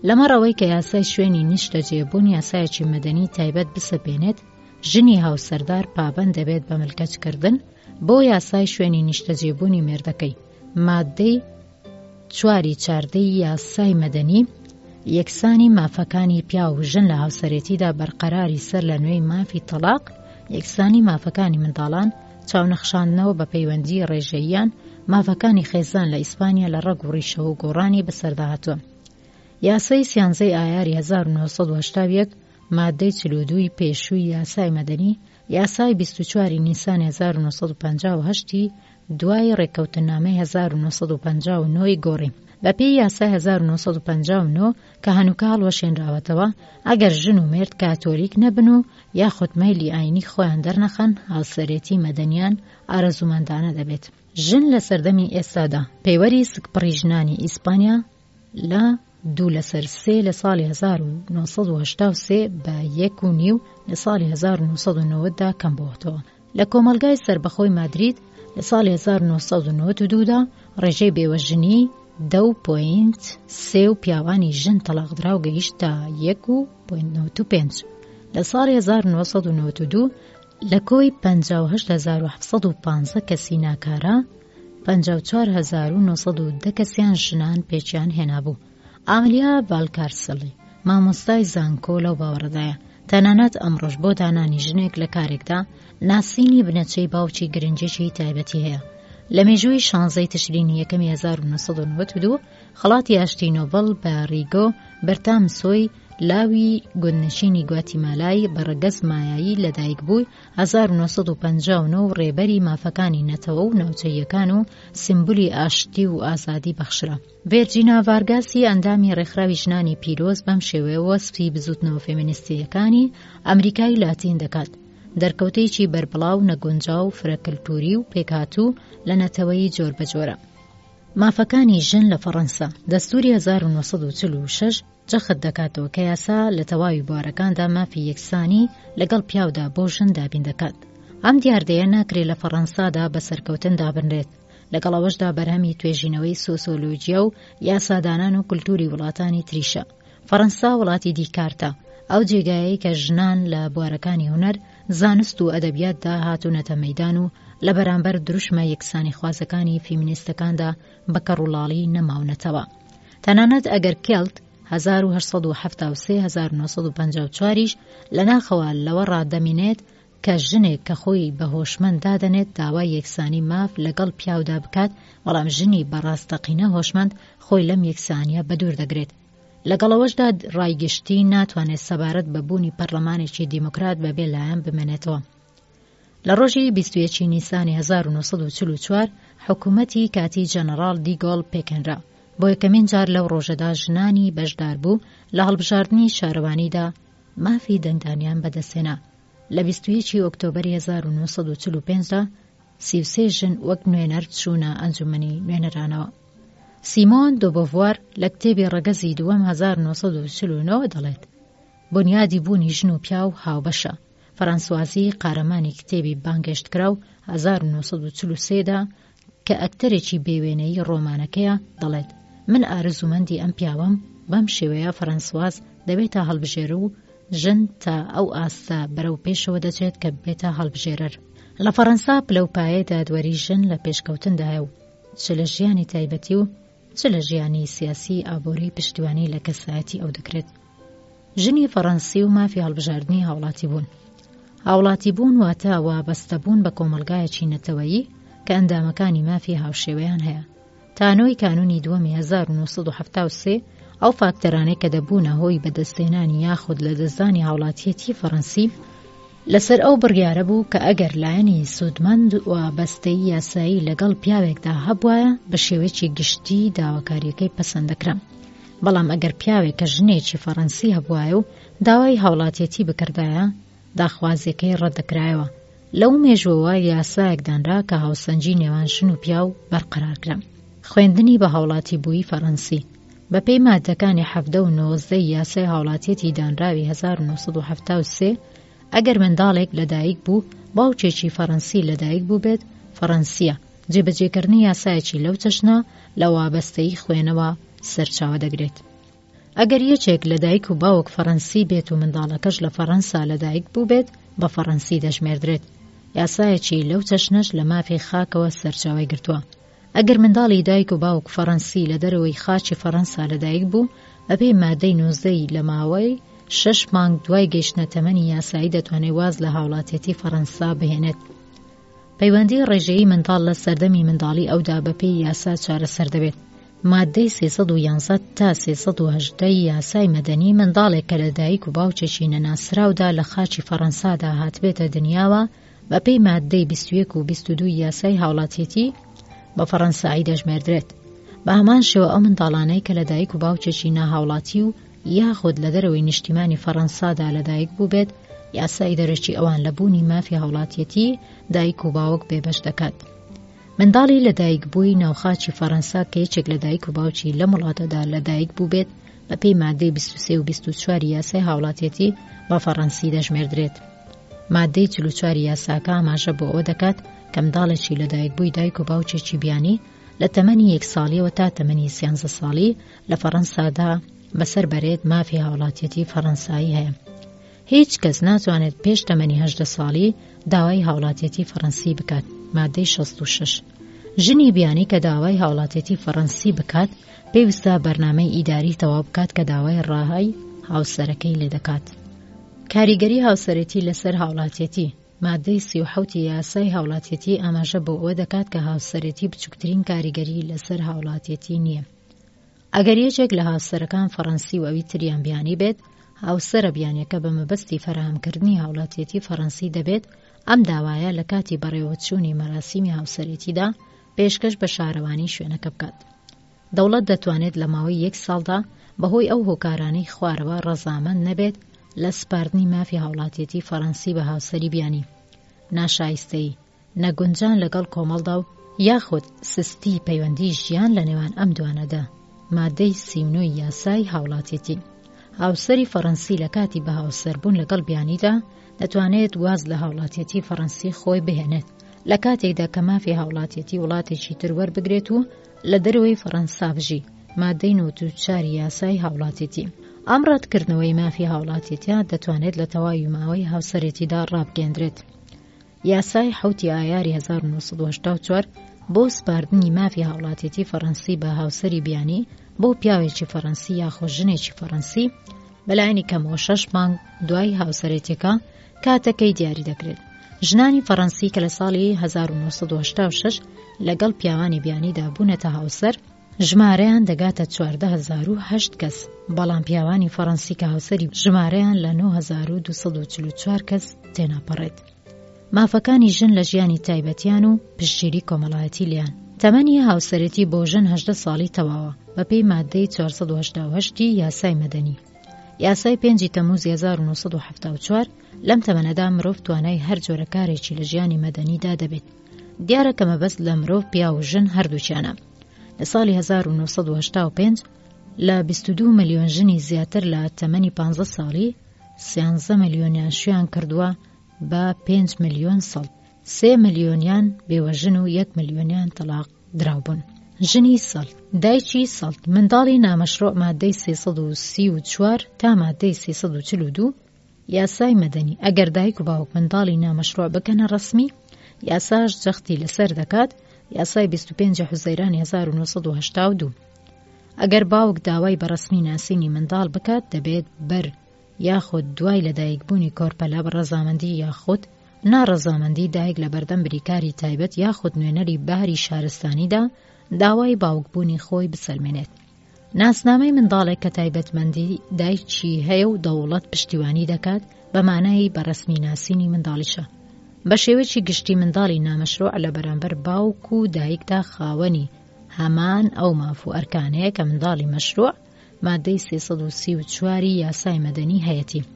لەمەڕەوەی کە یاسای شوێنی نیشتە جێبوون یاسایەکی مەدەنی تایبەت بسەپێنێت، ژنی هاوسەردار پابەند دەبێت بە ملکەچکردن بۆ یاسای شوێنی نیشتە جێبوونی مێردەکەی. مادەی 4 یاسای مەدەنی یەکسانی مافەکانی پیا و ژن لە هاوسەرێتیدا بەرقەراری سەر لە نوێی مافی تەلاق، یەکسانی مافەکانی منداڵان، چاونەخشاندنەوە بە پەیوەندی ڕێژەییان، مافەکانی خێزان لە ئیسپانیا لە ڕەگ و ڕیشە و گۆڕانی بەسەرداهاتووە. یاسای 13 ئایاری 1970 مادەی 42 پێشووی یاسای مەدەنی یاسای 24 نیسانی 1958 دوای ڕێککەوتنامەی 1959 گۆڕی. بەپێی یاسای 1959 کە هەنووکە هەڵوەشێنراوەتەوە، ئەگەر ژن و مێرد کاتۆلیک نەبن و یاخود مەیلی ئاینی خۆیان دەرنەخەن، هاوسەرێتی مەدەنیان ئارەزومەندانە دەبێت. ژن لە سەردەمی ئێستادا پەیوەری سکپڕی ژنانی ئیسپانیا لە 2/3 لە ساڵی 1983 بە 1.5 لە ساڵی 1990دا کەم بووەتەوە. لە کۆمەلگای سربەخۆی مادرید لە ساڵی 1992دا ڕێژەی بێوەژنی 2.3 و پیاوانی ژن تەلاقدراو گەیشت تا 1.95. لە ساڵی 1992 لە کۆی 58,715 کەسی ناکارە 54,910 کەسیان ژنان پێچیان هێنابوو. ئاملیا ڤالکارسەلی مامۆستای زانکۆ لەو باوەڕدایە تەنانەت ئەمڕۆژ بۆ دانانی ژنێک لە کارێکدا ناسینی بنەچەی باوکی گرنجێکی تایبەتی هەیە. لە مێژووی 16 تشرینی یەکەمی 1992 خەڵاتی ئاشتی نۆبڵ بە ڕیگۆ بەرتامسۆی لاوی گوندنشینی گواتیمالای بەڕەگەز مایایی لەدایک بووی 1959 و ڕێبەری مافەکانی نەتەوە و ناوچەیەکان و سیمبولی ئاشتی و ئازادی بەخشرا. ڤێرجینا ڤارگاسی ئەندامی ڕێکخراوی ژنانی پیرۆز بەم شێوەیە وەسفی بزوتنەوە فێمینیستیەکانی ئەمریکای لاتین دەکات. دەرکەوتەیەکی بەربڵاو نەگونجاو فرەکلتوری و پێکهاتوو لە نەتەوەی جۆر بەجۆرە. مافەکانی ژن لە فەڕەنسا دەستوری 1946 جەخت دەکاتەوە کە یاسا لە تەواوی بوارەکاندا مافی یەکسانی لەگەڵ پیاودا بۆ ژن دابین دەکات. ئەم دیاردەیە ناکرێت لە فەڕەنسادا بە سەرکەوتن دابنرێت. لەگەڵ ئەوەشدا بەرهەمی توێژینەوەی سۆسیۆلۆجیا و یاسادانان و کولتوری وڵاتانی تریشە. فەڕەنسا وڵاتی دیکارتە، ئەو جێگایەی کە ژنان لە بوارەکانی هونەر، زانست و ئەدەبیاتدا هاتوونەتە مەیدان و لە بەرامبەر دروشمە یەکسانی خوازەکانی فیمینیستەکاندا بەکە ڕووڵاڵی نەماونەتەوە. تەنانەت ئەگەر کێلت 1873-1954 لەناخەوە لەوە ڕادەمینێت کە ژنێک کە خۆی بە هۆشمەند دادەنێت داوای یەکسانی ماف لەگەڵ پیاودا بکات، بەڵام ژنی بەڕاستەقینە هۆشمەند خۆی لەم یەکسانیە بەدوور دەگرێت. لەگەڵەوەشدا ڕایگەشتی ناتوانێت سەبارەت بە بوونی پەرلەمانێکی دیموکرات بەبێ لایەن بمێنێتەوە. لە ڕۆژی 21 نیسانی 1944 حکوومەتی کاتی جەنەڕاڵ دیگۆڵ پێکەنرا. بۆ یەکەمین جار لەو ڕۆژەدا ژنانی بەشدار بوو لە هەڵبژاردننی شارەوانیدا مافی دەنگدانیان بەدەستێنا. لە 21 ئۆکتۆبەری 1945دا 33 ژن وەک نوێنەر چوونە ئەنجومەنی نوێنەرانەوە. سیمۆن دۆ بۆڤوار لە کتێبی ڕەگەزی دووەم 1949 دەڵێت بنیادی بوونی ژن و پیا و هاوبەشە. فەرانسوازی قارەمانی کتێبی بانگەشتکرا و 1943دا کە ئەکتەرێکی بێوێنەی ڕۆمانەکەیە دەڵێت من ئارزومەندی ئەم پیاوەم بەم شێوەیە فەرانسواز دەبێتە هەڵبژێر و ژن تا ئەو ئاستە بەرەو پێشەوە دەچێت کە بێتە هەڵبژێرەر. لە فەڕەنسا پلەپایە دادوەری ژن لە پێشکەوتندایە و چ لە ژیانی تایبەتی و چ لە ژیانی سیاسی ئابووری پشتیوانی لە کەسایەتی ئەو دەکرێت. ژنی فەڕەنسی و مافی هەڵبژاردننی هاوڵاتی بوون. هاوڵاتی بوون واتە وابەستەبوون بە کۆمەلگایەکی نەتەوەیی کە ئەندامەکانی مافی هاوشێوەیان هەیە. تانۆی کانونی دووەمی 1973 ئەو فاکتەرانەی کە دەبوونە هۆی بەدەستێنانی یاخود لە دەستدانی هاوڵاتیەتی فەڕەنسی لەسەر ئەو بڕیارە بوو کە ئەگەر لایەنی سوودمەند و بەستەی یاسایی لەگەڵ پیاوێکدا هەبوایە بە شێوەیەکی گشتی داواکاریەکەی پەسەندەکرا. بەڵام ئەگەر پیاوێک کە ژنێکی فەڕەنسی هەبوایە و داوای هاوڵاتیەتی بکردایە داخوازیەکەی ڕەتدەکرایەوە. لەو مێژوەوە یاسایەکدانرا کە هاوسەنجی نێوان ژن و پیا و بەرقەرارکرا. خوێندنی بە هاوڵاتی بووی فەڕەنسی بەپێی مادەکانی 17 و 19 یاسای هاوڵاتیەتی دانراوی 1973 ئەگەر منداڵێک لەدایک بوو باوچێکی فەڕەنسی لەدایک بوو بێت فەڕەنسیە. جێبەجێکردنی یاسایەکی لەو چەشنە لە وابەستەی خوێنەوە سەرچاوە دەگرێت. ئەگەر یەکێک لەدایک و باوک فەڕەنسی بێت و منداڵەکەش لە فەڕەنسا لەدایک بوو بێت بە فەڕەنسی دەژمێردرێت. یاسایەکی لەو چەشنەش لە مافی خاکەوە سەرچاوی گرتووە. ئەگەر منداڵی دایک و باوک فەڕەنسی لە دەرەوەی خاچی فەڕەنسا لەدایک بوو ئەبێ مادەی 19 لە ماوەی 6 مانگ دوای گەیشتنە تەمەنی یاسایی دەتوانێت واز لە هاوڵاتیەتی فەڕەنسا بهێنێت. پەیوەندی ڕێژەیی منداڵ لە سەردەمی منداڵی ئەودا بەپێی یاسا چارەسەر دەبێت. مادەی 311 تا 318 یاسای مەدەنی منداڵێک کە لەدایک و باوچێکی نەناسراودا لە خاچی فەڕەنسادا هاتبێتە دنیاوە بەپێی مادەی 21 و 22 یاسای هاوڵاتیەتی بە فەڕەنسایی دەژمێردرێت. بە هەمان شێوە ئەو منداڵانەی کە لەدایک و باوچێکی ناهاوڵاتی و یاخود لە دەرەوەی نیشتیمانی فەڕەنسادا لەدایک بوو بێت یاسای دەرەکی ئەوان لە بوونی مافی هاوڵاتیەتی دایک و باوک بێبەش دەکات. منداڵی لەدایک بووی ناوخاچی فەڕەنسا کە یەکێک لەدایک و باوکی لە وڵاتەدا لەدایک بوو بێت بەپێی مادەی 23 و 24 یاسای هاوڵاتیەتی بە فەڕەنسی دەژمێردرێت. مادەی 44 یاساکە ئاماژە بۆ ئەوە دەکات کە منداڵێکی لەدایک بووی دایک و باوچێکی بیانی لە تەمەنی 1 ساڵیەوە تا تەمەنی 13 ساڵی لە فەڕەنسادا بەسەر بەرێت مافی هاوڵاتیەتی فەڕەنسایی هەیە. هیچ کەس ناتوانێت پێش تەمەنی 18 ساڵی داوای هاوڵاتیەتی فەڕەنسی بکات. مادەی 66 ژنی بیانی کە داوای هاوڵاتیەتی فەڕەنسی بکات پێویستە بەرنامەی ئیداری تەواو بکات کە داوای ڕاهای هاوسەرەکەی لێ دەکات. کاریگەری هاوسەرەتی لەسەر هاوڵاتیەتی مادەی 37 یاسای هاوڵاتیەتی ئاماژە بۆ ئەوە دەکات کە هاوسەرەتی بچووکترین کاریگەری لەسەر هاوڵاتیەتی نییە. ئەگەر یەکێک لە هاوسەرەکان فەڕەنسی و ئەوی تریان بیانی بێت هاوسەرە بیانیەکە بە مەبەستی فەرهەمکردنی هاوڵاتیەتی فەڕەنسی دەبێت ئەم داوایە لە کاتی بەڕێوەچوونی مەراسیمی هاوسەرەتیدا پێشکەش بە شارەوانی شوێنەکە بکات. دەوڵەت دەتوانێت لە ماوەی 1 ساڵدا بەهۆی ئەو هۆکارانەی خوارەوە ڕەزامەند نەبێت لە سپاردنی مافی هاوڵاتیەتی فەڕەنسی بە هاوسەری بیانی. ناشایستەی نەگونجان لەگەڵ کۆمەڵدا و یاخود سستی پەیوەندی ژیان لە نێوان ئەم دوانەدا مادەی 39 یاسای هاوڵاتیەتی هاوسەری فەڕەنسی لە کاتی بە هاوسەربوون لەگەڵ بیانیدا دەتوانێت واز لە هاوڵاتیەتی فەڕەنسی خۆی بهێنێت لە کاتێکدا کە مافی هاوڵاتیەتی وڵاتێکی تر وەربگرێت و لە دەرەوەی فەڕەنسا بژی مادەی 94 یاسای هاوڵاتیەتی. ئەم ڕەتکردنەوەی مافی هاوڵاتیەتیە دەتوانێت لە تەواوی ماوەی هاوسەرێتیدا ڕابگەیەندرێت. یاسای 7 ئایاری 1984 بۆ سپاردنی مافی هاوڵاتیەتی فەڕەنسی بە هاوسەری بیانی بۆ پیاوێکی فەڕەنسی یاخۆ ژنێکی فەڕەنسی بەلایەنی کەمەوە 6 مانگ دوای هاوسەرێتیەکە کاتەکەی دیاری دەکرێت. ژنانی فەڕەنسی کە لە ساڵی 1986 لەگەڵ پیاوانی بیانیدا بوونەتە هاوسەر ژمارەیان دەگاتە 14,008 کەس، بەڵام پیاوانی فەڕەنسی کە هاوسەری ژمارەیان لە 9,244 کەس تێناپەڕێت. مافەکانی ژن لە ژیانی تایبەتیان و پشتگیری کۆمەڵایەتی لیان. تەمەنی هاوسەرێتی بۆ ژن 18 ساڵی تەواوە بەپێی مادەی 488 یاسای مەدەنی. یاسای 5 تەمووزی 1974 لەم تەمەنەدا مرۆڤ توانای هەر جۆرە کارێکی لە ژیانی مەدەنیدا دەبێت. دیارە کە مەبەست لە مرۆڤ پیا و ژن هەردووچیانە. لە ساڵی 1985 لە 22 ملیۆن ژنی زیاتر لە تەمەنی 15 ساڵی 13 ملیۆنیان شویان کردووە بە 5 ملیۆن سەڵ، 3 ملیۆنیان بێوەژن و 1 ملیۆنیان تەلاق دراوبوون. ژنی سەڵ، دایکی سەڵ، منداڵی نامەشروع مادەی 334 تا مادەی 342 یاسای مەدەنی. ئەگەر دایک و باوک منداڵی نامەشروع بکەنە ڕەسمی، یاساش جەختی لەسەر دەکات. یاسای 25 حوزەیرانی 1982. ئەگەر باوک داوای بەڕەسمی ناسینی منداڵ بکات دەبێت بەر یاخود دوای لەدایکبوونی کۆرپەلا بەڕەزامەندی یاخود ناڕەزامەندی دایک لە بەردەم بریکاری تایبەت یاخود نوێنەری باری شارستانیدا داوای باوکبوونی خۆی بسەلمێنێت. ناسنامەی منداڵێک کە تایبەتمەندی دایکی هەیە و دەوڵەت پشتیوانی دەکات بە مانای بەڕەسمی ناسینی منداڵیشە. بە شێوەیەکی گشتی منداڵی نامەشروع لە بەرامبەر باوک و دایکدا خاوەنی هەمان ئەو ماف و ئەرکانەیە کە منداڵی مەشروع مادەی 334 یاسای مەدەنی هەیەتی.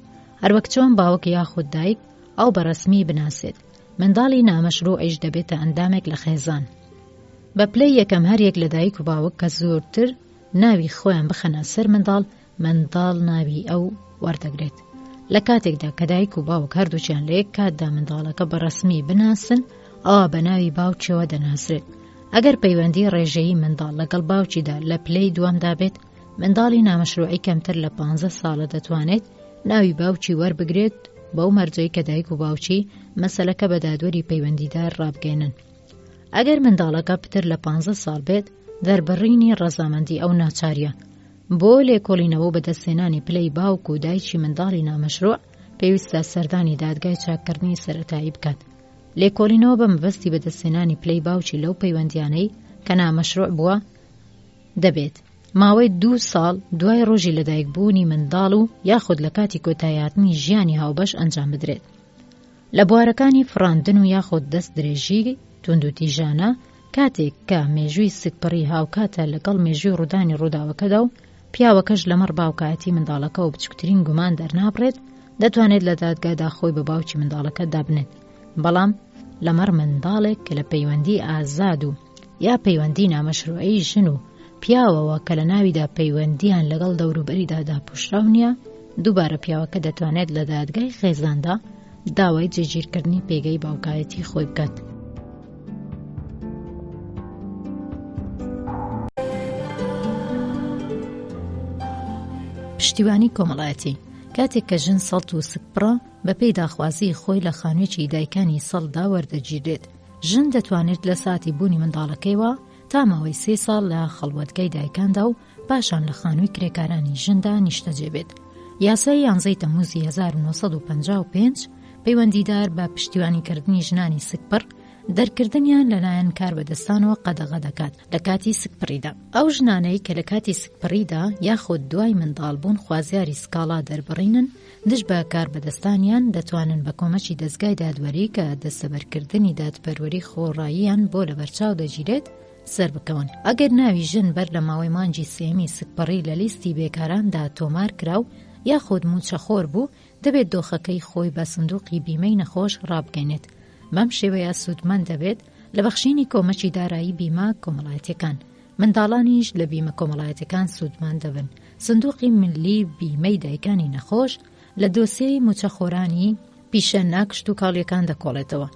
هەروەک چۆن باوک یاخود دایک ئەو بەڕەسمی بناسێت، منداڵی نامەشروع ئەیش دەبێتە ئەندامێک لە خێزان. بە پلەی یەکەم هەریەک لە دایک و باوک کە زۆرتر ناوی خۆیان بخەنە سەر منداڵ ناوی ئەو وەردەگرێت. لە کاتێکدا کە دایک و باوک هەردووچیان لە یەک کاتدا منداڵەکە بەڕەسمی بناسن، ئەوە بە ناوی باوکیەوە دەناسرێت. ئەگەر پەیوەندی ڕێژەیی منداڵ لەگەڵ باوکیدا لە پلەی دوامدا بێت، منداڵی نامەشروعی کەمتر لە 15 ساڵە دەتوانێت ناوی باوکی وەربگرێت بەو مەرجەی کە دایک و باوکی مەسەلەکە بە دادوەری پەیوەندیدار ڕابگەێنن. ئەگەر منداڵەکە پتر لە 15 ساڵ بێت، دەربڕینی ڕەزامەندی ئەو ناچاریە. بۆ لێکۆڵینەوە بەدەستێنانی پلەی باوک و دایکی منداڵی نامەشروع پێویستە سەردانی دادگای چاککردنی سەرەتایی بکات. لێکۆڵینەوە بە مەبەستی بەدەستێنانی پلەی باوکی لەو پەیوەندیانەی کە نامەشروع بووە دەبێت ماوەی 2 ساڵ دوای ڕۆژی لەدایکبوونی منداڵ و یاخود لە کاتی کۆتاییاتنی ژیانی هاوبەش ئەنجام بدرێت. لە بوارەکانی فڕاندن و یاخود دەست درێژی توند و تیژانە کاتێک کە مێژووی سکپڕی هاوکاتە لەگەڵ مێژووی ڕوودانی ڕووداوەکەدا و پیاوەکەش لەمەڕ باوکایەتی منداڵەکە و بچکترین گومان دەرنابڕێت، دەتوانێت لە دادگادا خۆی بە باوکی منداڵەکە دابنێت. بەڵام لەمەڕ منداڵێک کە لە پەیوەندی ئازاد و یا پەیوەندی نامەشروعی ژن و پیاوەوە کە لە ناویدا پەیوەندیان لەگەڵ دەوروبەریدا داپۆشراو نییە، دووبارە پیاوەکە دەتوانێت لە دادگای خێزاندا داوای جێگیرکردنی پێگەی باوکایەتی خۆی بکات. پشتیوانی کۆمەڵایەتی کاتێک کە ژن سەڵت و سکپڕە بەپێی داخوازی خۆی لە خانوویەکی دایکانی سەڵدا وەردەگیرێت، ژن دەتوانێت لە ساتی بوونی منداڵەکەیەوە تا ماوەی 3 ساڵ لە خەڵوەتگای دایکاندا و پاشان لە خانووی کرێکارانی ژندا نیشتەجێ بێت. یاسای 11 تەمووزی 1955 پەیوەندیدار بە پشتیوانیکردنی ژنانی سکپڕ دەرکردنیان لەلایەن کاربەدەستانەوە قەدەغە دەکات لە کاتی سکپڕیدا. ئەو ژنانەی کە لە کاتی سکپڕیدا یاخود دوای منداڵبوون خوازیاری سکاڵا دەربڕینن، دش بە کاربەدەستانیان دەتوانن بە کۆمەکی دەستگای دادوەری کە دەستەبەرکردنی دادپەروەری خۆڕاییان بۆ لە بەرچاو دەگیرێت سەر بکەون. ئەگەر ناوی ژن بەر لە ماوەی مانگی سێمی سکپڕی لە لیستی بێکاراندا تۆمار کراو یاخود موچەخۆر بوو، دەبێت دۆخەکەی خۆی بە سندوقی بیمەی نەخۆش ڕابگەێنێت. بەم شێوەیە سوودمەند دەبێت لە بەخشینی کۆمەکی دارایی بیمە کۆمەڵایەتیەکان. منداڵانیش لە بیمە کۆمەڵایەتەکان سوودمان دەبن. سندوقی ملی بیمەی دایکانی نەخۆش لە دۆسیەی موچەخۆرانی پیشە ناکشت و کاڵیەکان دەکۆڵێتەوە.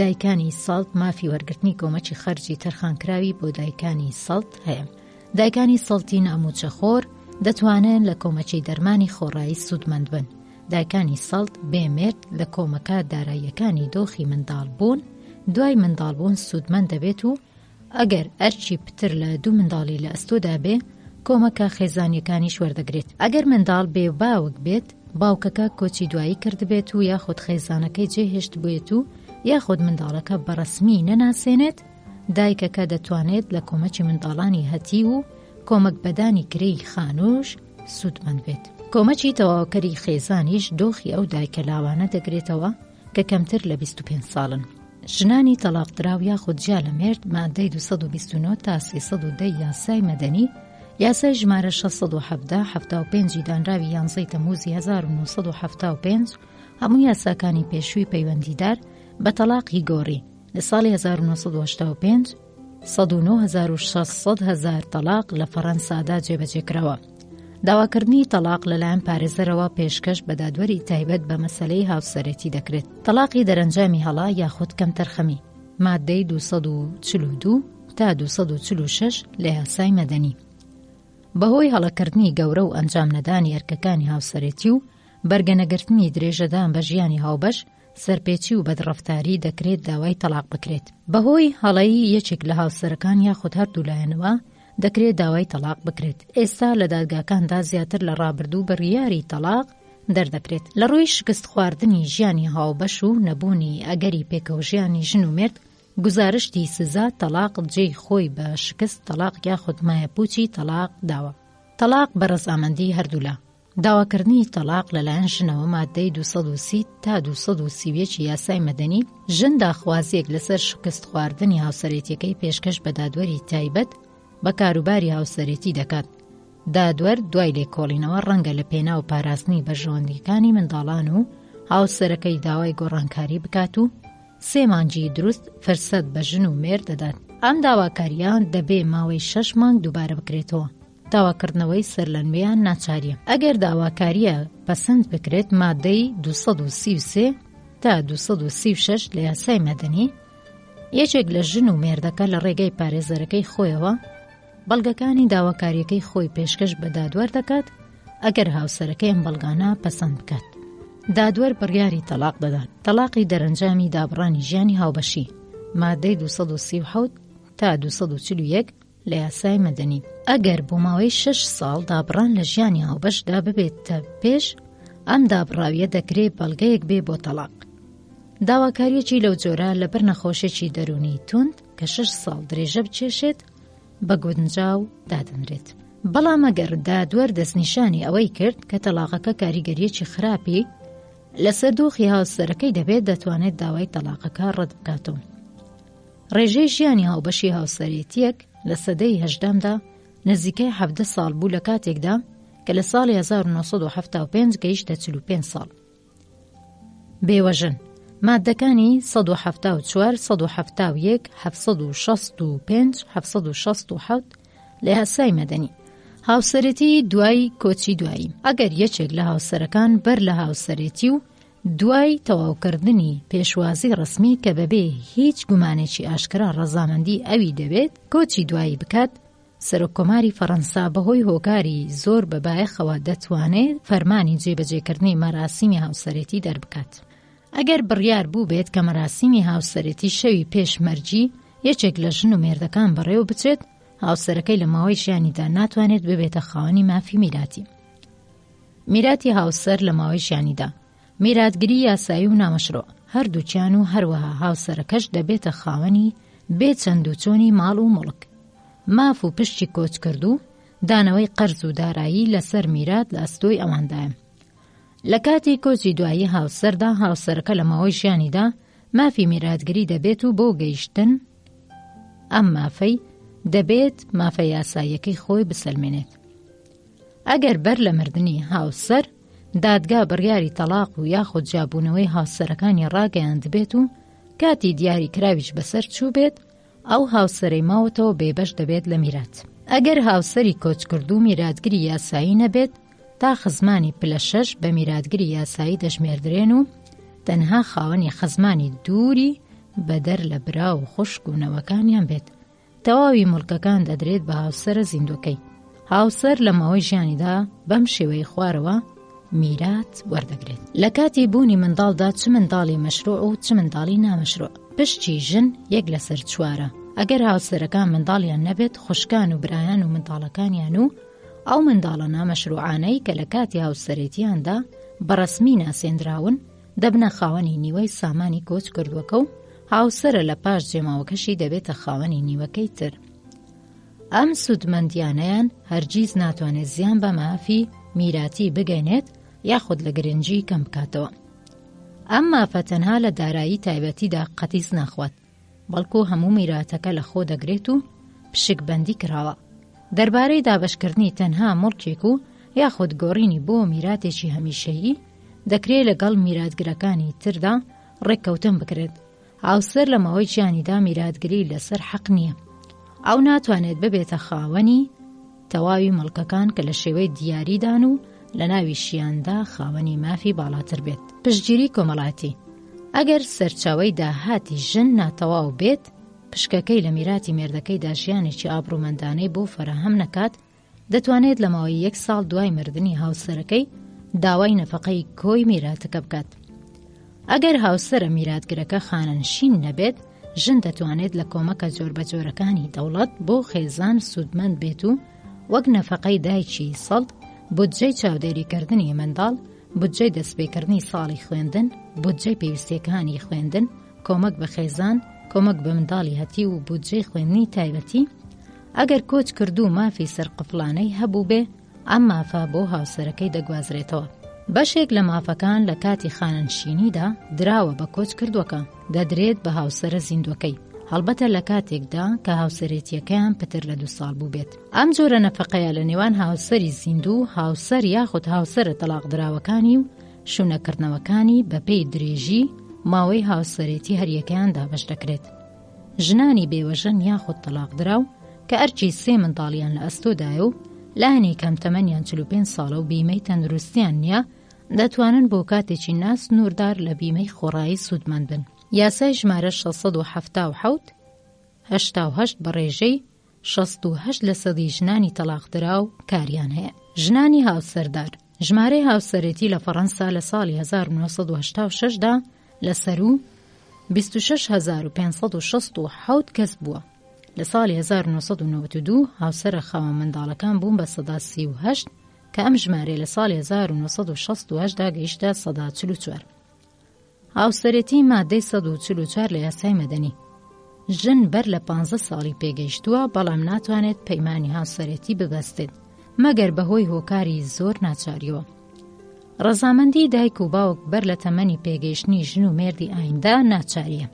دایکانی ساڵت مافی وەرگرتنی کۆمەکی خەرجی تەرخانکراوی بۆ دایکانی ساڵت هەیە. دایکانی ساڵتی ناموچەخۆر دەتوانن لە کۆمەکی دەرمانی خۆڕایی سوودمەند بن. دایکانی ساڵت بێمێرد لە کۆمەکە داراییەکانی دۆخی منداڵ بوون دوای منداڵبوون سوودمەند دەبێت و ئەگەر ئەرچی پتر لە دوو منداڵی لە ئەستۆدا بێ کۆمەکە خێزانیەکانی شوەردەگرێت. ئەگەر منداڵ بێ باوک بێت باوکەکە کۆچی دوایی کردبێت و یاخود خێزانەکەی جێهێشت بێت و یاخود منداڵەکە بەڕەسمی نەناسێنێت دایکەکە دەتوانێت لە کۆمەکی منداڵانی هەتی و کۆمەک بەدانی کرێی خانوش سوودمەند بێت. کۆمەکی تەواوکەری خێزانیش دۆخی ئەو دایکە لاوانە دەگرێتەوە کە کەمتر لە 25 ساڵن. ژنانی تەلاقدراو یاخود جیا لە مێرد مادەی 229 تا 310 یاسای مەدەنی یاسای ژمارە 675 دانراوی 11 تەموزی 1975 هەموو یاساکانی پێشووی پەیوەندیدار بە تەلاقی گۆڕی. لە ساڵی 1985 109,600 تەلاق لە فەڕەنسادا جێبەجێکراوە. داواکردنی تەلاق لەلایەن پارێزەرەوە پێشکەش بە دادوەری تایبەت بە مەسەلەی هاوسەرەتی دەکرێت. تەلاقی دەرەنجامی هەڵا یاخود کەم تەرخەمی مادەی 242 تا 246 لە یاسای مەدەنی. بەهۆی هەڵەکردنی گەورە و ئەنجام نەدانی ئەرکەکانی هاوسەرەتی و بەرگەنەگرتنی درێژەدان بە ژیانی هاوبەش سەرپێچی و بەدڕەفتاری دەکرێت داوای تەلاق بکرێت. بەهۆی هەڵەیی یەکێک لە هاوسەرەکان یاخود هەردوو لایەنەوە دەکرێت داوای تەلاق بکرێت. ئێستا لە دادگاکاندا زیاتر لە ڕابردوو بڕیاری تەلاق دەردەکرێت. لە ڕووی شکست خواردنی ژیانی هاوبەش و نەبوونی ئەگەری پێکەوە ژیانی ژن و مرد گزارشتی سزا تەلاق جێی خۆی بە شکست تەلاق یاخود مایەپوچی تەلاق داوە. تەلاق بە ڕەزامەندی هەردوولا. داواکردنی تەلاق لەلایەن ژنەوە مادەی 230 تا 231 یاسای مەدەنی ژن داخوازیەک لەسەر شکست خواردنی هاوسەرەتیەکەی پێشکەش بە دادوەری تایبەت بە کاروباری هاوسەرەتی دەکات. دادوەر دوای لێکۆڵینەوە ڕەنگە لە پێنا و پاراستنی بەرژەوەندیەکانی منداڵان و هاوسەرەکەی داوای گۆڕانکاری بکات و 3 مانگی دروست فرسەت بە ژن و مێرد دەدات. ئەم داواکاریان دەبێ ماوەی 6 مانگ دووبارە بکرێتەوە. داواکردنەوەی سەر لە نوێیان ناچاریە. ئەگەر داواکاریە پەسەند بکرێت مادەی 233 تا 236 لە یاسای مەدەنی یەکێک لە ژن و مێردەکە لە ڕێگەی پارێزەرەکەی خۆیەوە بەڵگەکانی داواکاریەکەی خۆی پێشکەش بە دادوەر دەکات ئەگەر هاوسەرەکەی ئەم بەڵگانە پەسەند بکات. دادوەر بڕیاری تەلاق دەدات. تەلاقی دەرەنجامی دابڕانی ژیانی هاوبەشی مادەی 237 تا 241 لە یاسای مەدەنی. ئەگەر بۆ ماوەی 6 ساڵ دابڕان لە ژیانی هاوبەشدا ببێتە پێش ئەم دابڕاویە دەکرێت بەڵگەیەک بێ بۆ تەلاق. داواکاریەکی لەو جۆرە لەبەر نەخۆشێکی دەرونی توند کە 6 ساڵ درێژە بچێشێت بە گونجاو دادنرێت. بەڵام ئەگەر دادوەر دەستنیشانی ئەوەی کرد کە تەلاقەکە کاریگەریەکی خراپی لەسەر دۆخی هاوسەرەکەی دەبێت دەتوانێت داوای تەلاقەکە ڕەت بکاتەوە. ڕێژەی ژیانی هاوبەشی هاوسەرەتیەک لە سەدەی هەژدەمدا نزیکەی 17 ساڵ بوو لە کاتێکدا کە لە ساڵی 1975 گەیشتە 45 ساڵ. بێوەژن مادەکانی 174 171 765 767 لە یاسای مەدەنی. هاوسەرەتی دوای کۆچی دوایی. ئەگەر یەکێک لە هاوسەرەکان بەر لە هاوسەرەتی و دوای تەواوکردنی پێشوازی ڕسمی کە بەبێ هیچ گومانێکی ئاشکرا ڕەزامەندی ئەوی دەبێت کۆچی دوایی بکات، سەرۆکۆماری فەڕەنسا بەهۆی هۆکاری زۆر بەبایەخەوە دەتوانێت فەرمانی جێبەجێکردنی مەراسیمی هاوسەرەتی دەربکات. ئەگەر بڕیار بوو بێت کە مەراسیمی هاوسەرەتی شەوی پێش مەرجی یەکێک لە ژن و مێردەکان بەڕێوە بچێت، هاوسەرەکەی لە ماوەی ژیانیدا ناتوانێت ببێتە خاوەنی مافی میراتی. میراتی هاوسەر لە ماوەی ژیانیدا میراتگیری یاسایی و نامەشروع هەردووچیان و هەروەها هاوسەرەکەش دەبێتە خاوەنی بێ چەند و چۆنی ماڵ و مڵک، ماف و پشتی کۆچ کرد و دانەوەی قەرز و دارایی لەسەر میرات لە ئەستۆی ئەوەندایە. لە کاتی کۆچی دوایی هاوسەردا هاوسەرەکە لە ماوەی ژیانیدا مافی میراتگیری دەبێت و بۆ گەیشتن ئەم مافەی دەبێت مافە یاساییەکەی خۆی بسەلمێنێت. ئەگەر بەر لە مردنی هاوسەر دادگا بڕیاری تەلاق و یاخود جابوونەوەی هاوسەرەکانی ڕاگەیاند بێت و کاتی دیاری کراویش بەسەر چوو بێت، ئەو هاوسەرەی ماوەتەوە بێبەش دەبێت لە میرات. ئەگەر هاوسەری کۆچکردو میراتگری یاسایی نەبێت، تا خزمانی پلە 6 بە میراتگری یاسایی دەژمێردرێن و تەنها خاوەنی خزمانی دووری بەدەر لە برا و خوشک و نەوەکانیان بێت. تەواوی مڵکەکان دەدرێت بە هاوسەرە زیندوەکەی. هاوسەر لە ماوەی ژیانیدا بەم شێوەی خوارەوە میرات وەردەگرێت. لە کاتی بوونی منداڵدا چ منداڵی مەشروع و چ منداڵی نامەشروع. پشتی ژن یەک لەسەر 4. ئەگەر هاوسەرەکان منداڵیان نەبێت، خوشکان و برایان و منداڵەکانیان و ئەو منداڵە نامەشروعانەی کە لە کاتی هاوسەرێتیاندا بەڕەسمی ناسێنراون دەبنە خاوەنی نیوەی سامانی کۆچ کردووەکە و هاوسەرە لە پاش جێماوەکەشی دەبێتە خاوەنی نیوەکەی تر. ئەم سودمەندیانەیان هەرگیز ناتوانێت زیان بە مافی میراتی بگەینێت یاخود لە گرنگی کەم بکاتەوە. ئەم مافە تەنها لە دارایی تایبەتیدا قەتیس ناخوات، بەڵکو هەموو میراتەکە لە خۆ دەگرێت و پشکبەندی کراوە. دەربارەی دابەشکردنی تەنها مڵکێک و یاخود گۆڕینی بۆ میراتێکی هەمیشەیی دەکرێت لەگەڵ میراتگرەکانی تردا ڕێککەوتن بکرێت. هاوسەر لە ماوەی گیانیدا میراتگری لەسەر حەق نییە. ئەو ناتوانێت ببێتە خاوەنی تەواوی مڵکەکان کە لە شێوەی دیاریدان و لە ناوی شیاندا خاوەنی مافی باڵاتر بێت. پشتگیری کۆمەڵاتی. ئەگەر سەرچاوەی داهاتی ژن ناتەواو بێت، پشکەکەی لە میراتی مێردەکەیدا ژیانێکی ئابرومەندانەی بۆ فەرەهەم نەکات، دەتوانێت لە ماوەی 1 ساڵ دوای مردنی هاوسەرەکەی داوای نەفەقەی کۆی میراتەکە بکات. ئەگەر هاوسەرە میراتگرەکە خانەنشین نەبێت، ژن دەتوانێت لە کۆمەکە جۆربەجۆرەکانی دەوڵەت بۆ خێزان سودمەند بێت و وەک نەفەقەی دایکی سەڵ، بودجەی چاودێریکردنی منداڵ، بودجەی دەستپێکردنی ساڵی خوێندن، بودجەی پێویستیەکانی خوێندن، کۆمەک بە خێزان، کۆمەک بە منداڵی هەتی و بودجەی خوێندنی تایبەتی. ئەگەر کۆچ کردو مافی سەرقفڵانەی هەبوو بێ، ئەم مافە بۆ هاوسەرەکەی دەگوازرێتەوە. بەشێک لە مافەکان لە کاتی خانەنشینیدا دراوە بە کۆچ کردووەکە، دەدرێت بە هاوسەرە زیندوەکەی، هەڵبەتە لە کاتێکدا کە هاوسەرێتیەکەیان پتر لە 2 ساڵ بوو بێت. ئەم جۆرە نەفەقەیە لە نێوان هاوسەری زیندوو، هاوسەر یاخود هاوسەرە تەلاق دراوەکانی و شوونەکردنەوەکانی بەپێی درێژی ماوەی هاوسەرێتی هەریەکەیان دابەش دەکرێت. ژنانی بێوەژن یاخود تەلاق دراو کە ئەرچی 3 منداڵیان لە ئەستۆدایە و لانی کەم تەمەنیان 45 ساڵە و بیمەی تەندروستیان نییە، دەتوانن بۆ کاتێکی ناس نووردار لە بیمەی خۆڕایی سوودمەند بن. یاسای ژمارە 677 بە ڕێژەی 68% ژنانی تەلاق دراو کاریان هەیە. ژنانی هاوسەردار. ژمارەی هاوسەرێتی لە فەڕەنسا لە ساڵی 1986دا لەسەر و 26567 کەس بووە. لە ساڵی 1992 هاوسەرە خاوەن منداڵەکان بوون بە 138 کە ئەم ژمارە لە ساڵی 1968دا گەیشتە 144. هاوسەرێتی مادەی 144 لە یاسای مەدەنی. ژن بەر لە 15 ساڵی پێگەیشتووە، بەڵام ناتوانێت پەیمانی هاوسەرێتی ببەستێت مەگەر بەهۆی هۆکاری زۆر ناچاریەوە. ڕەزامەندی دایک و باوک بەر لە تەمەنی پێگەیشتنی ژن و مێردی ئایندا ناچاریە.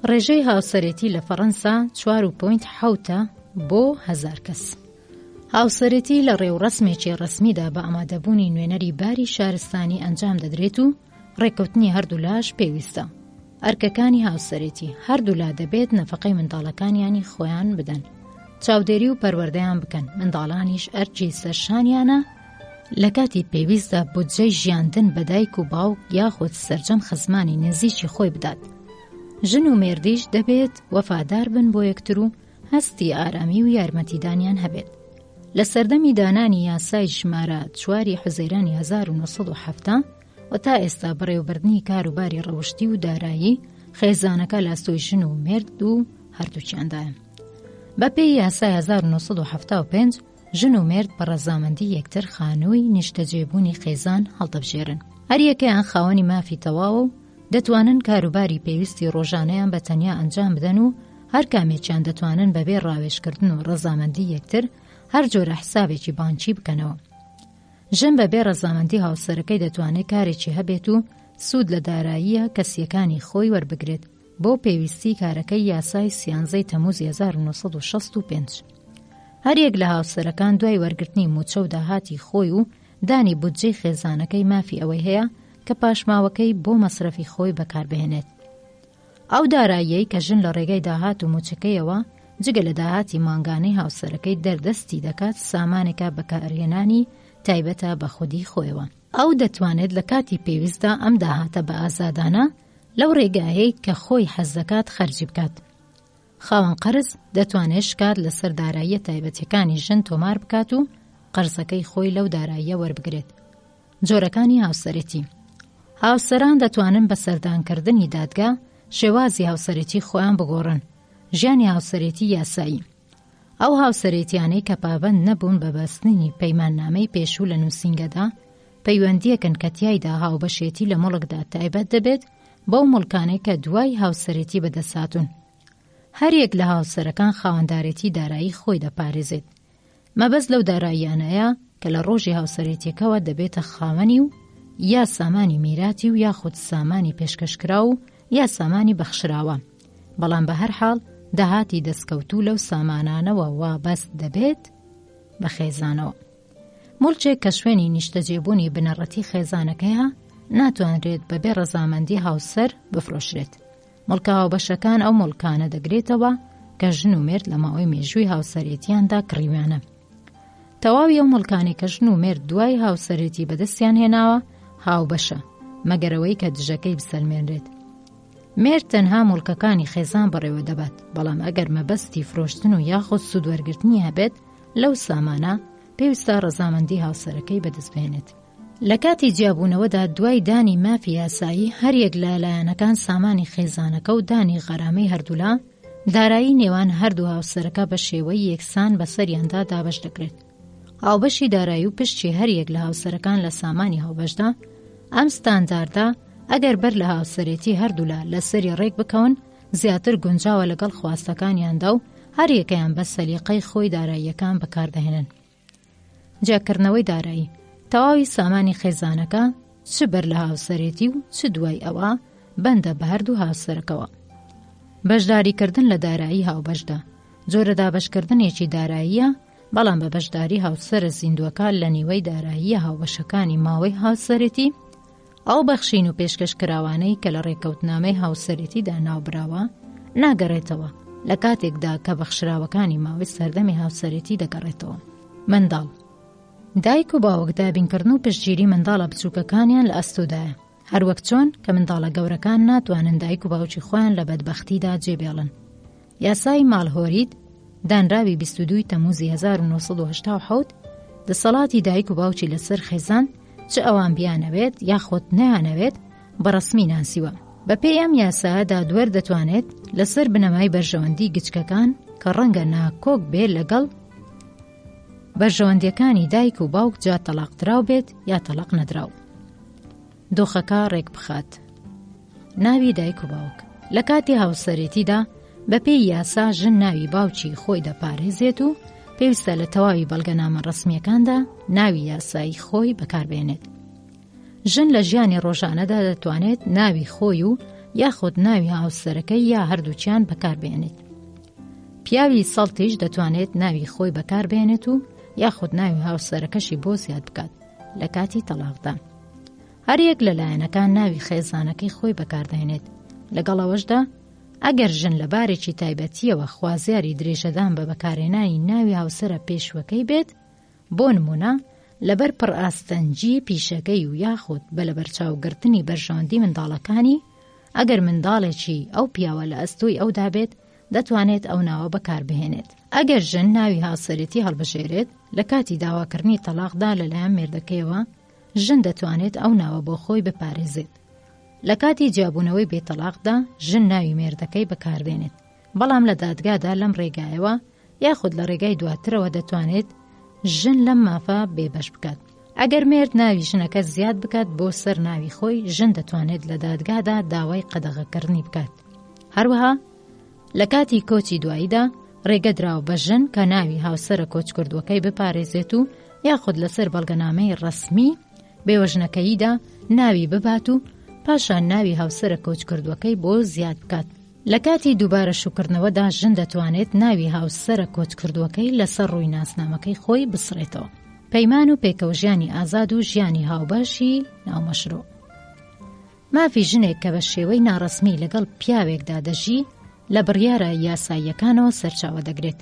ڕێژەی هاوسەرێتی لە فەڕەنسا 4.7 بۆ 1000 کەس. هاوسەرێتی لە ڕێوڕەسمێکی ڕەسمیدا بە ئامادەبوونی نوێنەری باری شارستانی ئەنجام دەدرێت و ڕێککەوتنی هەردوو لاش پێویستە. ئەرکەکانی هاوسەرێتی هەردوو لا دەبێت نەفەقەی منداڵەکانیانی خۆیان بدەن، چاودێری و پەروەردەیان بکەن. منداڵانیش ئەرچی سەرشانیانە لە کاتی پێویستدا بودجەی ژیاندن بە دایک و باوک یاخود سەرجەم خزمانی نزیکی خۆی بدات. ژن و مێردیش دەبێت وەفادار بن بۆ یەکتر و هەستی ئارامی و یارمەتیدانیان هەبێت. لە سەردەمی دانانی یاسای ژمارە 4 حوزەیرانی 1970 و تا ئێستا بەڕێوەبردنی کاروباری ڕەوشتی و دارایی خێزانەکە لاستۆی ژن و مێرد و هەردووکیاندایە. بەپێی یاسای 1975 ژن و مێرد بە ڕەزامەندی یەکتر خانووی نیشتەجێبوونی خێزان هەڵدەبژێرن. هەریەکەیان خاوەنی مافی تەواوە و دەتوانن کاروباری پێویستی ڕۆژانەیان بە تەنیا ئەنجام بدەن و هەر کامێکیان دەتوانن بەبێ ڕاوێژکردن و ڕەزامەندی یەکتر هەر جۆرە حسابێکی بانکی بکەنەوە. ژن بەبێ ڕەزامەندی هاوسەرەکەی دەتوانێت کارێکی هەبێت و سوود لە داراییە کەسیەکانی خۆی وەربگرێت بۆ پێویستی کارەکەی یاسای 13 تەمووزی 1965. هەریەک لە هاوسەرەکان دوای وەرگرتنی موچە و داهاتی خۆی و دانی بودجەی خێزانەکەی مافی ئەوەی هەیە کە پاشماوەکەی بۆ مەسرەفی خۆی بەکاربهێنێت. ئەو داراییەی کە ژن لە ڕێگەی داهات و موچەکەیەوە جگە لە داهاتی مانگانەی هاوسەرەکەی دەردەستی دەکات سامانێکە بەکارهێنانی تایبەتە بە خودی خۆیەوە. ئەو دەتوانێت لە کاتی پێویستدا ئەم داهاتە بە ئازادانە لەو ڕێگایەی کە خۆی حەز دەکات خەرجی بکات. خاوەن قەرز دەتوانێت شکات لەسەر داراییە تایبەتیەکانی ژن تۆمار بکات و قەرزەکەی خۆی لەو داراییە وەربگرێت. جۆرەکانی هاوسەرەتی. هاوسەران دەتوانن بە سەردانکردنی دادگا شێوازی هاوسەرەتی خۆیان بگۆڕن. ژیانی هاوسەرەتی یاسایی. ئەو هاوسەرەتیانەی کە پابەند نەبوون بە بەستنی پەیماننامەی پێشوو لە نووسینگەدا پەیوەندیەکن کە تیایدا هاوبەشێتی لە مڵکدا تایبەت دەبێت بەو مڵکانەی کە دوای هاوسەرەتی بەدەساتون. هەریەک لە هاوسەرەکان خاوەندارێتی دارایی خۆی دەپارێزێت. مەبەست لەو داراییانەیە کە لە ڕۆژی هاوسەرەتیەکەوە دەبێتە خاوەنی و یا سامانی میراتی و یاخود سامانی پێشکەشکرا و یا سامانی بەخشراوە. بەڵام بە هەر حاڵ داهاتی دەستکەوتوو لەو سامانانەوە وابەست دەبێت بە خێزانەوە. مڵکێک کە شوێنی نیشتەجێبوونی بنەڕەتی خێزانەکەیە ناتوانرێت بەبێ ڕەزامەندی هاوسەر بفرۆشرێت. مڵکە هاوبەشەکان ئەو مڵکانە دەگرێتەوە کە ژن و مێرد لە ماوەی مێژووی هاوسەرێتیاندا کڕیویانە. تەواوی ئەو مڵکانی کە ژن و مێرد دوای هاوسەرێتی بەدەستیان هێناوە هاوبەشە، مەگەرەوەی کە دژەکەی بسەلمێنرێت. مێرد تەنها مڵکەکانی خێزان بەڕێوە دەبات، بەڵام ئەگەر مەبەستی فرۆشتن و یاخود سوودوەرگرتنی هەبێت لەو سامانە پێویستە ڕەزامەندی هاوسەرەکەی بەدەستبێنێت. لە کاتی جیابوونەوەدا دوای دانی مافی یاسایی هەریەک لە لایەنەکان سامانی خێزانەکە و دانی غەرامەی هەردوولا دارایی نێوان هەردوو هاوسەرەکە بە شێوەی یەکسان بەسەریاندا دابەش دەکرێت. هاوبەشی دارایی و پشتی هەریەک لە هاوسەرەکان لە سامانی هاوبەشدا ئەم ستانداردە ئەگەر بەر لە هاوسەرێتی هەردوولا لەسەری ڕێک بکەون زیاتر گونجاوە لەگەڵ خواستەکانیاندا و هەریەکەیان بە سەلیقەی خۆی داراییەکان بەکاردەهێنن. جیاکردنەوەی دارایی. تەواوی سامانی خێزانەکە چ بەر لە هاوسەرێتی و چ دوای ئەوە بەندە بە هەردوو هاوسەرەکەوە. بەشداریکردن لە دارایی هاوبەشدا. جۆرە دابەشکردنێکی داراییە، بەڵام بە بەشداری هاوسەرە زیندووەکە لە نیوەی داراییە هاوبەشەکانی ماوەی هاوسەرێتی ئەو بەخشین و پێشکەشکراوانەی کە لە ڕێکەوتنامەی هاوسەرێتیدا ناوبراوە ناگەڕێتەوە لە کاتێکدا کە بەخشراوەکانی ماوەی سەردەمی هاوسەرێتی دەگەڕێتەوە. منداڵ. دایک و باوک دابینکردن و پشتگیری منداڵە بچووکەکانیان لە ئەستۆدایە، هەروەک چۆن کە منداڵە گەورەکان ناتوانن دایک و باوکی خۆیان لە بەدبەختیدا جێبێڵن. یاسای ماڵهۆرید دانراوی 22 تەمووزی 1970 دەسەڵاتی دایک و باوکی لەسەر خێزان چ ئەوان بیانەوێت یاخۆت نەیانەوێت بەڕەسمی ناسیوە. بەپێی ئەم یاسایەدا دوێر دەتوانێت لەسەر بنەمای بەرژەوەندی گچکەکان کە ڕەنگە ناکۆک بێت لەگەڵ بەرژەوەندیەکانی دایک و باوک جا تەلاق دراو بێت یا تەلاق نەدراو. دۆخەکە ڕێک بخات. ناوی دایک و باوک. لە کاتی هاوسەرێتیدا بەپێی یاسا ژن ناوی باوکی خۆی دەپارێزێت و پێویستە لە تەواوی بەڵگەنامە ڕەسمیەکاندا ناوی یاسایی خۆی بەکاربێنێت. ژن لە ژیانی ڕۆژانەدا دەتوانێت ناوی خۆی و یاخود ناوی هاوسەرەکەی یا هەردووچیان بەکاربێنێت. پیاوی سەڵتیش دەتوانێت ناوی خۆی بەکاربێنێت و یاخود ناوی هاوسەرەکەشی بۆ زیاد بکات لە کاتی تەلاقدا. هەریەک لە لایەنەکان ناوی خێزانەکەی خۆی بەکاردێنێت. لەگەڵەوەشدا ئەگەر ژن لە بارێکی تایبەتیەوە خوازیاری درێژەدان بە بەکارهێنانی ناوی هاوسەرە پێشوەکەی بێت، بۆ نمونە لەبەر پڕئاستەنجی پیشەکەی و یاخود بە لەبەرچاوگرتنی بەرژەوەندی منداڵەکانی ئەگەر منداڵێکی ئەو پیاوە لە ئەستۆی ئەودا بێت دەتوانێت ئەو ناوە بەکاربهێنێت. ئەگەر ژن ناوی هاوسەرێتی هەڵبژێرێت لە کاتی داواکردنی تەلاقدا لەلایەن مێردەکەیەوە ژن دەتوانێت ئەو ناوە بۆ خۆی بپارێزێت. لە کاتی جیابوونەوەی بێتەلاقدا ژن ناوی مێردەکەی بەکاربێنێت، بەڵام لە دادگادا لەم ڕێگایەوە یاخود لە ڕێگای دواترەوە دەتوانێت ژن لەم مافە بێبەش بکات. ئەگەر مێرد ناوی ژنەکە زیاد بکات بۆ سەر ناوی خۆی ژن دەتوانێت لە دادگادا داوای قەدەغەکردنی بکات. هەروەها لە کاتی کۆچی دواییدا ڕێگە دراوە بە ژن کە ناوی هاوسەرە کۆچکردوەکەی بپارێزێت و یاخود لەسەر بەڵگەنامەی ڕەسمی بێوەژنەکەییدا ناوی ببات و پاشان ناوی هاوسەرە کۆچکردوەکەی بۆ زیاد بکات. لە کاتی دووبارە شوکردنەوەدا ژن دەتوانێت ناوی هاوسەرە کۆچکردوەکەی لەسەر ڕووی ناسنامەکەی خۆی بسڕێتەوە. پەیمان و پێکەوژیانی ئازاد و ژیانی هاوبەشی ناومەشروع. مافی ژنێک کە بە شێوەی ناڕەسمی لەگەڵ پیاوێکدا دەژی لە بڕیارە یاساییەکانەوە سەرچاوە دەگرێت،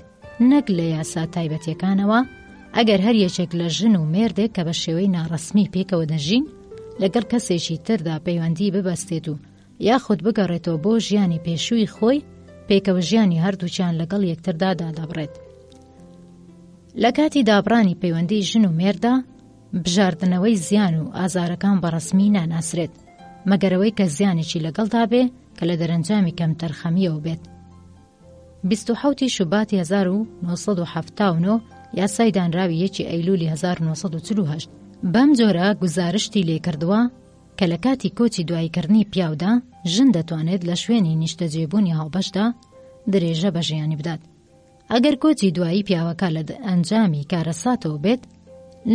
نەک لە یاسا تایبەتیەکانەوە. ئەگەر هەر یەکێک لە ژن و مێردێک کە بە شێوەی ناڕەسمی پێکەوە دەژین لەگەڵ کەسێکی تردا پەیوەندی ببەستێت و یاخود بگەڕێتەوە بۆ ژیانی پێشووی خۆی، پێکەوە ژیانی هەردووچیان لەگەڵ یەکتردا دادەبڕێت. لە کاتی دابڕانی پەیوەندی ژن و مێردا بژاردنەوەی زیان و ئازارەکان بەڕەسمی ناناسرێت، مەگەرەوەی کە زیانێکی لەگەڵدا بێ کە لە دەرەنجامی کەم تەرخەمیەوە بێت. 27 شوباتی 1979 یاسای دانراوی 1 ئەیلولی 1948 بەم جۆرە گزارشتی لێکردووە کە لە کاتی کۆچی دواییکردنی پیاودا ژن دەتوانێت لە شوێنی نیشتەجێبوونی هاوبەشدا درێژە بە ژیانی بدات. ئەگەر کۆچی دوایی پیاوەکە لە ئەنجامی کارەساتەوە بێت،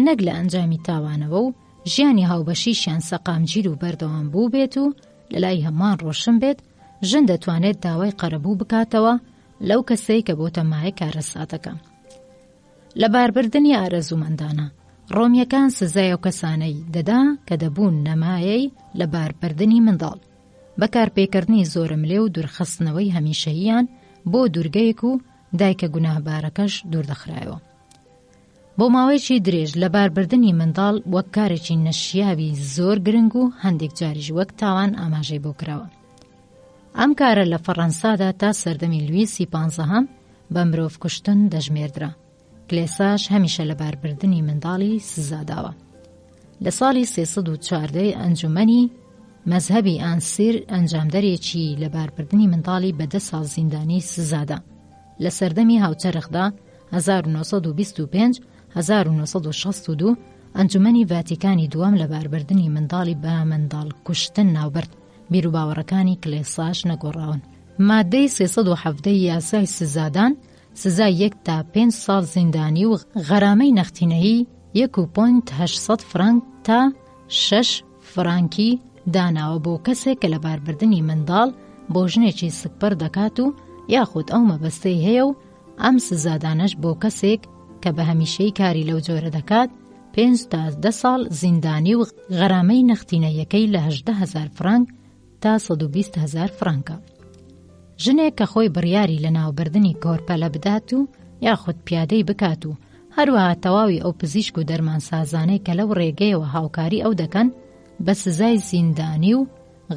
نەک لە ئەنجامی تاوانەوە و ژیانی هاوبەشیشیان سەقامگیر و بەردەوام بوو بێت و لە لای هەمان ڕۆشن بێت، ژن دەتوانێت داوای قەرەبوو بکاتەوە لەو کەسەی کە بۆتە مایە کارەساتەکە. لە باربردنی ئارەزومەندانە ڕۆمیەکان سزای ئەو کەسانەی دەدا کە دەبوون نەمایەی لە باربردنی منداڵ، بەکارپێکردنی زۆرە ملێ و دوورخستنەوەی هەمیشەییان بۆ دوورگەیەک و دایکە گوناهبارەکەش دووردەخرایەوە. بۆ ماوەیەکی درێژ لە باربردنی منداڵ وەک کارێکی نەشیاوی زۆر گرنگ و هەندێک جاریش وەک تاوان ئاماژەی بۆ کراوە. ئەم کارە لە فەڕەنسادا تا سەردەمی لویسی 15 بە مرۆڤ کوشتن دەژمێردرا. کلێساش هەمیشە لە باربردنی منداڵی سزاداوە. لە ساڵی 314 ئەنجومەنی مەزهەبی ئانسیر ئەنجامدەرێکی لە باربردنی منداڵی بە 10 ساڵ زیندانی سزادا. لە سەردەمی هاوچەرخدا 1925 1962 ئەنجومەنی ڤاتیکانی دووەم لە باربردنی منداڵی بە منداڵ کوشتن ناوبرد. بیرروباوەڕەکانی کلێساش نەگۆڕاون. مادەی 317 یاسای سزادان سزای 1 تا 5 ساڵ زیندانی و غەرامەی نەختینەیی 1.8 فرانک تا 6 فرانکی داناوە بۆ کەسێک کە لە باربردنی منداڵ بۆ ژنێکی سکپەر دەکات و یاخود ئەو مەبەستەی هەیە و ئەم سزادانەش بۆ کەسێک کە بە هەمیشەی کاری لەو جۆرە دەکات 5 تا 10 ساڵ زیندانی و غەرامەی نەختینەیەکەی لە 18,000 فرانک تا 120,000 فرانکە. ژنێک کە خۆی بڕیاری لە ناوبردنی کۆرپەلە بدات و یاخود پیادەی بکات و هەروەها تەواوی ئەو پزیشک و دەرمانسازانەی کە لەو ڕێگەیەوە هاوکاری ئەو دەکەن بە سزای زیندانی و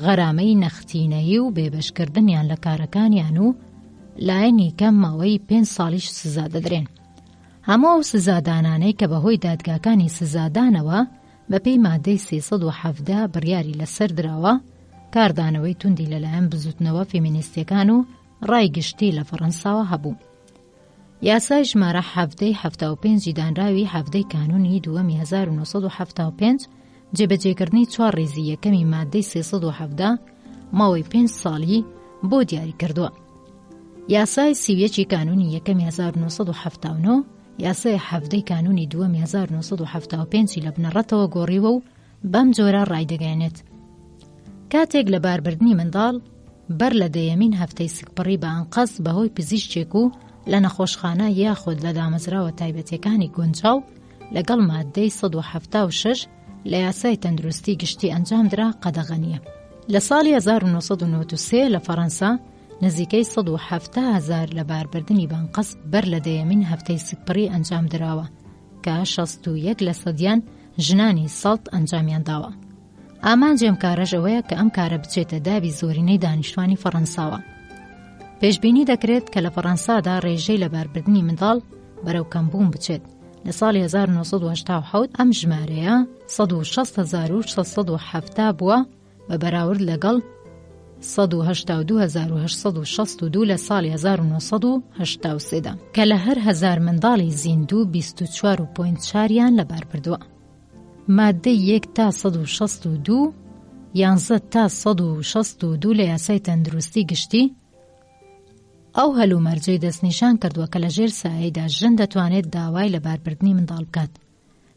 غەرامەی نەختینەیی و بێبەشکردنیان لە کارەکانیان و لایەنی کەم ماوەی 5 ساڵیش سزا دەدرێن. هەموو ئەو سزادانانەی کە بەهۆی دادگاکانی سزادانەوە بەپێی مادەی 317 بڕیاری لەسەر دراوە، کاردانەوەی توندی لەلایەن بزوتنەوە فێمینیستیەکان و ڕای گشتی لە فەڕەنساوە هەبوو. یاسای ژمارە 7/75 دانراوی هەفتەی کانونی دووەمی 1975 جێبەجێکردنی 4 ڕێزی یەکەمی مادەی 317 ماوەی 5 ساڵی بۆ دیاری کردووە. یاسای 31 کانونی یەکەمی 1979 یاسای هەفتەی کانونی دووەمی 1975 لە بنەڕەتەوە گۆڕیوە و بەم جۆرە ڕایدەگەێنێت. کاتێک لە باربردنی منداڵ بەر لە دەیەمین هەفتەی سکپڕی بە ئەنقەس بەهۆی پزیشکێک و لە نەخۆشخانە یاخود لە دامەزراوە تایبەتیەکانی گونجاو لەگەڵ مادەی 176 لە یاسای تەندروستی گشتی ئەنجامدرا قەدەغەنیە. لە ساڵی 1993 لە فەڕەنسا نزیکەی 170,000 لە باربردنی بانقەس بەر لە دەیەمین هەفتەی سکپڕی ئەنجام دراوە کە 61% ژنانی سەڵت ئەنجامیان داوە. ئامانجێم کارەژ ئەوەیە کە ئەم کارە بچێتە داوی زۆرینەی دانیشتوانی فەڕەنساوە. پێشبینی دەکرێت کە لە فەڕەنسادا ڕێژەی لە باربردنی منداڵ بەرەو کەمبوون بچێت. لە ساڵی 1970 ئەم ژمارەیە 160,670 بووە بە بەراورد لەگەڵ 182,862 لە ساڵی 1983دا کە لە هەر 1000 منداڵی زیندوو 24.4یان لەبار بردووە. مادەی 1 تا 162 11 تا 162 لە یاسای تەندروستی گشتی ئەو هەلومەرجەی دەستنیشان کردووە کە لە ژێر سایەیدا ژن دەتوانێت داوای لە باربردنی منداڵ بکات.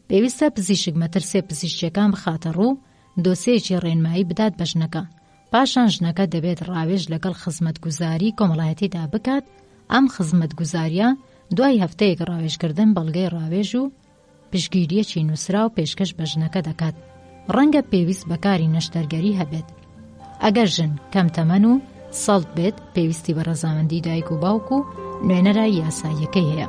پێویستە پزیشک مەترسێ پزیشکیەکان بخاتە ڕوو دۆسەیەکی ڕێنمایی بدات بە ژنەکە. پاشان ژنەکە دەبێت ڕاوێژ لەگەڵ خزمەتگوزاری کۆمەڵایەتیدا بکات. ئەم خزمەتگوزاریە دوای هەفتەیەک ڕاوێژکردن بەڵگەی ڕاوێژ و پشگیریەکی نووسرا و پێشکەش بە ژنەکە دەکات. ڕەنگە پێویست بەکاری نەشتەرگەری هەبێت. ئەگەر ژن کەم تەمەن و سەڵت بێت پێویستی بە ڕەزامەندی دایک و باوک و نوێنەرای یاساییەکەی هەیە.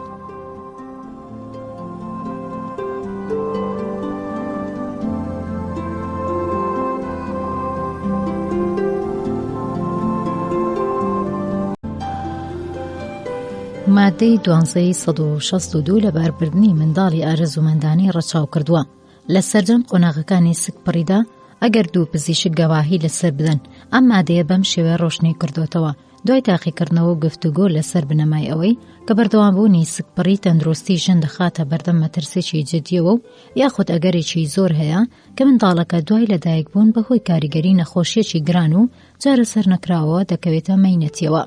مادەی 1262 لە باربردنی منداڵی ئارەزومەندانی ڕەچاو کردووە. لە سەرجەم قۆناغەکانی سکپڕیدا ئەگەر دوو پزیشک گەواهی لەسەر بدەن، ئەم مادەیە بەم شێوە ڕۆشنی کردوتەوە دوای تاقیکردنەوە و گفتوگۆ لەسەر بنەمای ئەوەی کە بەردەوامبوونی سکپڕی تەندروستی ژن دەخاتە بەردەم مەترسێکی جدیەوە و یاخود ئەگەرێکی زۆر هەیە کە منداڵەکە دوای لەدایکبوون بەهۆی کاریگەری نەخۆشیەکی گران و جارە سەر نەکراوەوە دەکەوێتە مەینەتیەوە.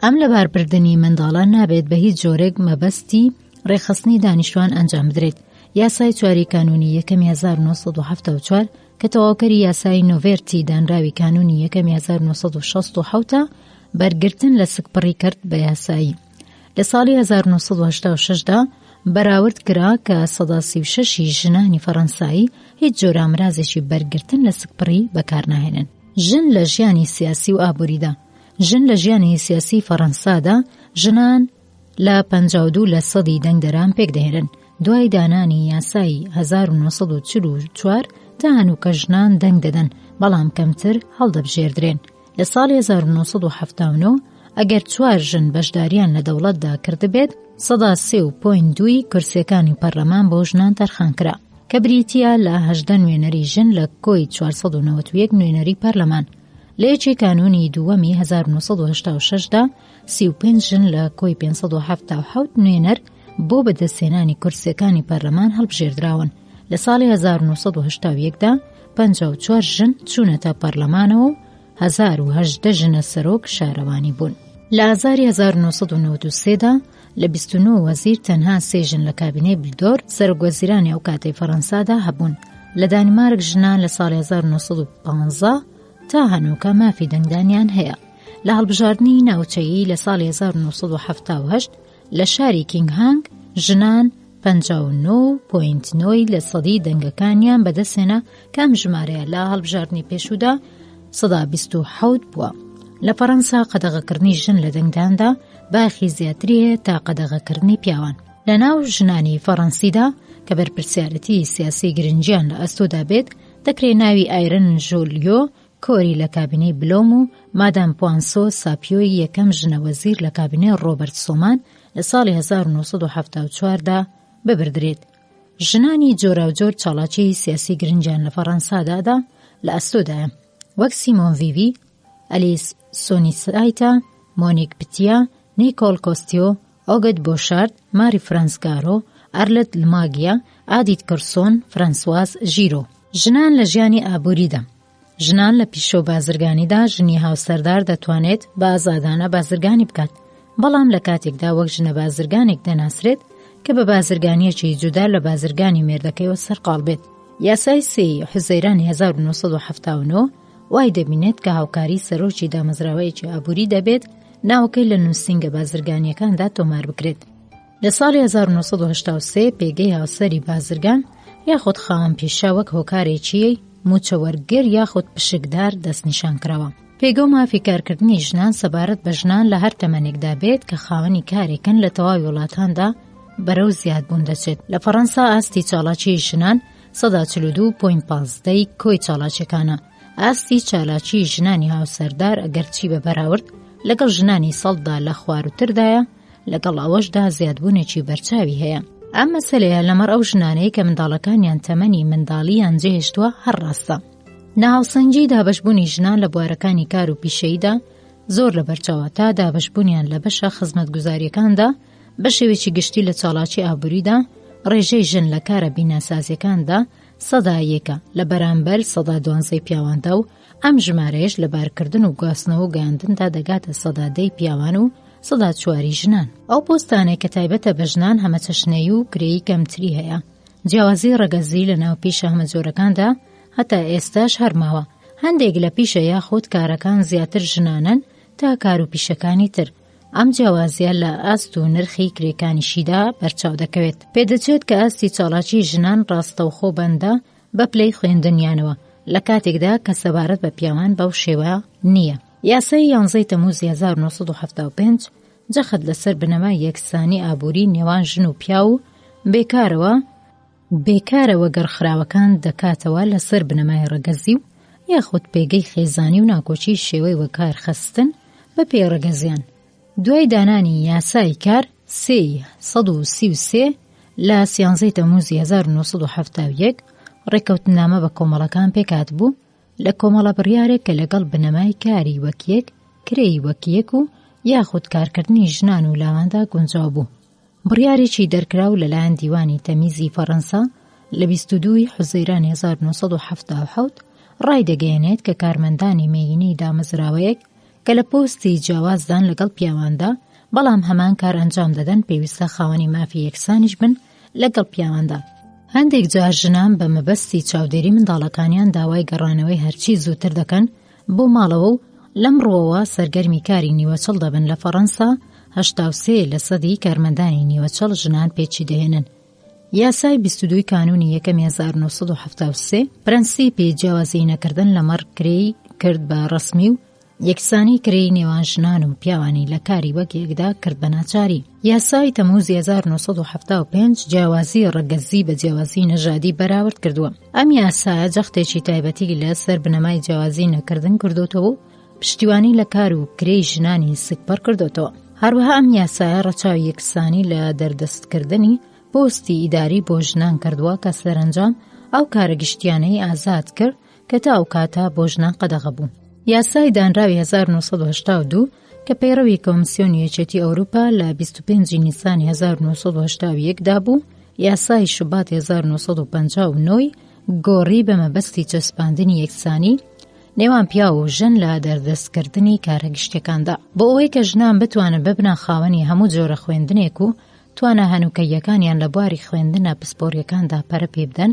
ئەم لە باربردنی منداڵان نابێت بە هیچ جۆرێک مەبەستی ڕێخستنی دانیشتوان ئەنجام بدرێت. یاسای چواری کانونی یەکەمی 1974 کە تەواوکەری یاسای نۆڤێرتی دانراوی کانونی یەکەمی 1967 بەرگرتن لە سکپڕی کرد بە یاسایی. لە ساڵی 1986دا بەراورد کرا کە 36% ژنانی فەڕەنسایی هیچ جۆرە ئامرازێکی بەرگرتن لە سکپڕی بەکار ناهێنن. ژن لە ژیانی سیاسی و ئابووریدا. ژن لە ژیانی سیاسی فەڕەنسادا ژنان لە 52% دەنگدەران پێک دەهێنن. دوای دانانی یاسای 1944 تا هەنووکە ژنان دەنگ دەدەن، بەڵام کەمتر هەڵدەبژێردرێن. لە ساڵی 1979 ئەگەر 4 ژن بەشداریان لە دەوڵەتدا کردبێت 3.2 کورسیەکانی پەرلەمان بۆ ژنان تەرخان کرا کە بریتیە لە 18 نوێنەری ژن لە کۆی 491 نوێنەری پەرلەمان. لە یەکی کانونی دووەمی 1986دا 35 ژن لە کۆی 577 نوێنەر بۆ بەدەستهێنانی کورسیەکانی پەرلەمان هەڵبژێردراون. لە ساڵی 1981دا 54 ژن چوونەتە پەرلەمانەوە و 1018 ژنە سەرۆک شارەوانی بوون. لە ئازاری 1993دا لە 29 وەزیر تەنها 3 ژن لە کابینەی بلدۆر سەرۆکوەزیرانی ئەو کاتەی فەڕەنسادا هەبوون. لە دانیمارک ژنان لە ساڵی 1915 تا هەنووکە مافی دەنگدانیان هەیە. لە هەڵبژاردننی ناوچەیی لە ساڵی 1978 لە شاری کینگهانگ ژنان 59.9% دەنگەکانیان بەدەستهێنا کەم ژمارەیە لە هەڵبژاردننی پێشوودا 127 بووە. لە فەڕەنسا قەدەغەکردنی ژن لە دەنگداندا باخی زیاتریە تا قەدەغەکردنی پیاوان. لە ناو ژنانی فەڕەنسیدا کە بەرپرسیارەتی سیاسی گرنگیان لە ئەستۆدا بێت دەکرێت ناوی ئایرن ژۆلیۆ کۆری لە کابینەی بلۆم و مادام پوانسۆ ساپیۆی یەکەم ژنە وەزیر لە کابینەی ڕۆبەرت سۆمان لە ساڵی 1974دا ببردرێت. ژنانی جۆرا و جۆر چاڵاکی سیاسی گرنگیان لە فەڕەنسادادا لە ئەستۆدایە، وەک سیمۆن ڤیڤی، ئەلیس سۆنیسایتا، مۆنیک پتیا، نیکۆل کۆستیۆ، ئۆگەت بۆشارد، ماری فرانسگارۆ، ئارلەت لماگیا، ئادیت کەرسۆن، فرانسواز ژیرۆ. ژنان لە ژیانی ئابووریدا. ژنان لە پیشۆ بازرگانیدا ژنی هاوسەردار دەتوانێت بە ئازادانە بازرگانی بکات، بەڵام لە کاتێکدا وەک ژنە بازرگانێک دەناسرێت کە بە بازرگانیەکی جودا لە بازرگانی مێردەکەیەوە سەرقاڵ بێت. یاسای 3 حوزەیرانی 1979 وای دەبینێت کە هاوکاری سەرۆکی دامەزراوەیەکی ئابووری دەبێت ناوەکەی لە نووسینگە بازرگانیەکاندا تۆمار بکرێت. لە ساڵی 1983 پێگەی هاوسەری بازرگان یاخود خاوەن پیشە وەک هۆکارێکی موچەوەرگر یاخود پشکدار دەستنیشان کراوە. پێگە و مافی کارکردنی ژنان سەبارەت بە ژنان لە هەر تەمەنێکدا بێت کە خاوەنی کارێکن لە تەواوی وڵاتاندا بەرەو زیادبوون دەچێت. لە فەڕەنسا ئاستی چالاکی ژنان 142.15 کۆی چالاکیەکانە. ئاستی چالاکی ژنانی هاوسەردار ئەگەرچی بە بەراورد لەگەڵ ژنانی سەڵدا لە خواروتردایە، لەگەڵ ئەوەشدا زیادبوونێکی بەرچاوی هەیە. ئەم مەسەلەیە لەمەڕ ئەو ژنانەی کە منداڵەکانیان تەمەنی منداڵیان جێهێشتووە هەر ڕاستە. ناهاوسەنگی دابەشبوونی ژنان لە بوارەکانی کار و پیشەییدا زۆر لە بەرچاوە تا دابەشبوونیان لە بەشە خزمەتگوزاریەکاندا بە شێوێکی گشتی لە چاڵاکی ئابووریدا ڕێژەی ژن لە کارە بیناسازیەکاندا 100% لە بەرامبەر 112 پیاواندا و ئەم ژمارەیەش لە بارکردن و گواستنەوە و گەیاندندا دەگاتە 110 پیاوان و 104 ژنان. ئەو پۆستانێک کە تایبەتە بە ژنان هەمە چەشنەی و گرەی کەمتری هەیە. جیاوازی ڕەگەزی لە ناو پیشە هەمە جۆرەکاندا هەتا ئێستاش هەرماوە. هەندێک لە پیشە یاخود کارەکان زیاتر ژنانن تا کار و پیشەکانی تر. ئەم جیاوازیە لە ئاست و نرخی کرێکانیشیدا بەرچاو دەکەوێت. پێدەچێت کە ئاستی چاڵاکی ژنان ڕاستەوخۆ بەندە بە پلەی خوێندنیانەوە لە کاتێکدا کە سەبارەت بە پیاوان بەو شێوە نییە. یاسای 11 تەمووزی 1975 جەخت لەسەر بنەمای یەکسانی ئابووری نێوان ژن و پیا و بێکارەوە گەڕخراوەکان دەکاتەوە لەسەر بنەمای ڕەگەزی و یاخود پێگەی خێزانی و ناکۆچی شێوەی وەکار خستن بە پێڕەگەزیان. دوای دانانی یاسای کار 333 لە 13 تەمووزی 1970 ڕێکەوتنامە بە کۆمەڵەکان پێکات بوو لە کۆمەڵە بڕیارێک کە لەگەڵ بنەمای کاری وەکیەک، کرێی وەکیەک و یاخود کارکردنی ژنان و لاواندا گونجاو بوو. بڕیارێکی دەرکراو لەلایەن دیوانی تەمیزی فەڕەنسا لە 22 حوزەیرانی 1970 ڕای دەگەیەنێت کە کارمەندانی مێینەی دامەزراوەیەک کە لە پۆستی جیاوازدان لەگەڵ پیاواندا بەڵام هەمان کار ئەنجام دەدەن پێویستە خاوەنی مافی یەکسانیش بن لەگەڵ پیاواندا. هەندێک جار ژنان بە مەبەستی چاودێری منداڵەکانیان داوای گەڕانەوەی هەرچی زووتر دەکەن بۆ ماڵەوە و لەم ڕۆوە سەرگەرمی کاری نیوەچەڵ دەبن. لە فەڕەنسا 83% کارمەندانی نیوەچەڵ ژنان پێچی دەهێنن. یاسای 22 کانونی یەکەمی 1973 پرەنسیپی جیاوازی نەکردن لە مەڕ کرێی کرد بە ڕەسمی و یەکسانی کرێی نێوان ژنان و پیاوانی لە کاری وەکیەکدا کرد بە ناچاری. یاسای تەمووزی 1975 جیاوازی ڕەگەزی بە جیاوازی نەژادی بەراورد کردووە. ئەم یاسایە جەختێکی تایبەتی لەسەر بنەمای جیاوازی نەکردن کردوتەوە و پشتیوانی لە کار و کرێی ژنانی سکپەر کردوتەوە. هەروەها ئەم یاسایە ڕەچاوی یەکسانی لە دەردەستکردنی پۆستی ئیداری بۆ ژنان کردووە کە سەرنجام ئەو کارە گشتیانەی ئازاد کرد کە تا ئەو کاتە بۆ ژنان قەدەغە بوو. یاسای دانراوی 1982 کە پەیڕەوی کۆمسیۆنی یەکێتی ئەوروپا لە 25 نیسانی 1981 دا بوو، یاسای شوبات 1959 گۆڕی بە مەبەستی چەسپاندنی یەکسانی نێوان پیا و ژن لە دەردەستکردنی کارە گشتەکاندا بۆ ئەوەی کە ژنان بتوانن ببنە خاوەنی هەموو جۆرە خوێندنێک و توانە هەنووکەیەکانیان لە بواری خوێندنە پسپۆریەکاندا پەرە پێ بدەن.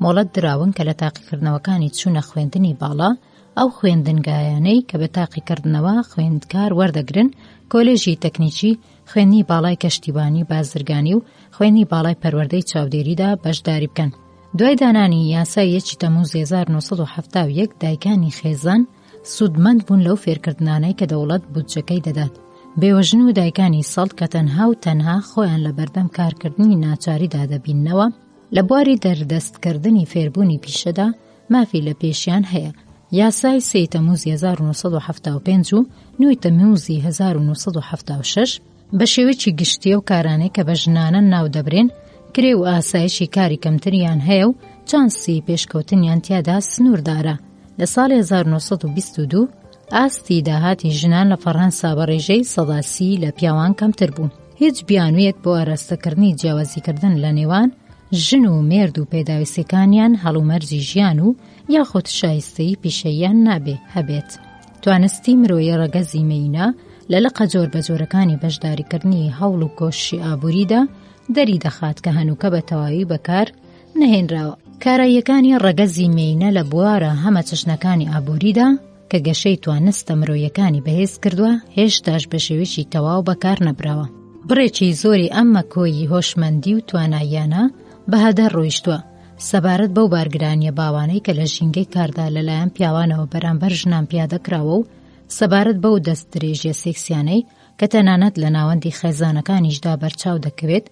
مۆڵەت دراون کە لە تاقیکردنەوەکانی چوونە خوێندنی باڵا ئەو خوێندنگایانەی کە بە تاقیکردنەوە خوێندکار وەردەگرن، کۆلێژی تەکنیکی، خوێندنی باڵای کەشتیبانی بازرگانی و خوێندنی باڵای پەروەردەی چاودێریدا بەشداری بکەن. دوای دانانی یاسای 1 تەمووزی 1971 دایکانی خێزان سوودمەند بوون لەو فێرکردنانەی کە دەوڵەت بودجەکەی دەدات. بێوەژن و دایکانی سەڵت کە تەنها و تەنها خۆیان لە بەردەم کارکردنی ناچاریدا دەبیننەوە لە بواری دەردەستکردنی فێربوونی پیشەدا مافی لە پێشیان هەیە. یاسای 3 تەمووزی 1975 و 9 تەمووزی 1976 بە شێوەیەکی گشتیە و کارانەی کە بە ژنانە ناو دەبرێن کرێ و ئاسایشی کاری کەمتریان هەیە و چانسی پێشکەوتنیان تیادا سنووردارە. لە ساڵی 1922 ئاستی داهاتی ژنان لە فەڕەنسا بە ڕێژەی 130 لە پیاوان کەمتر بوو. هیچ بیانوویەک بۆ ئاراستەکردنی جیاوازیکردن لە نێوان ژن و مێرد و پێداویستەکانیان هەڵومەرجی ژیان و یاخود شایستەی پیشەیان نابێ هەبێت. توانستی مرۆیی ڕەگەزی مێینە لە لەقە جۆر بە جۆرەکانی بەشداریکردنی هەوڵ و کۆشی ئابووریدا دەری دەخات کە هەنووکە بە تەواوی بەکار نەهێنراوە. کاراییەکانی ڕەگەزی مێینە لە بوارە هەمە چەشنەکانی ئابووریدا کە گەشەی توانستە مرۆیەکانی بەهێز کردووە هێشتاش بە شێوەیەکی تەواو بەکار نەبراوە. بڕێکی زۆری ئەم مەکۆیی هۆشمەندی و تواناییانە بەهەدەر ڕۆیشتووە سەبارەت بەو بارگرانیە باوانەی کە لە ژینگەی کاردا لەلایەن پیاوانەوە بەرامبەر ژنان پیادەکراوە و سەبارەت بەو دەست درێژیە سێکسیانەی کە تەنانەت لە ناوەندی خێزانەکانیشدا بەرچاو دەکەوێت.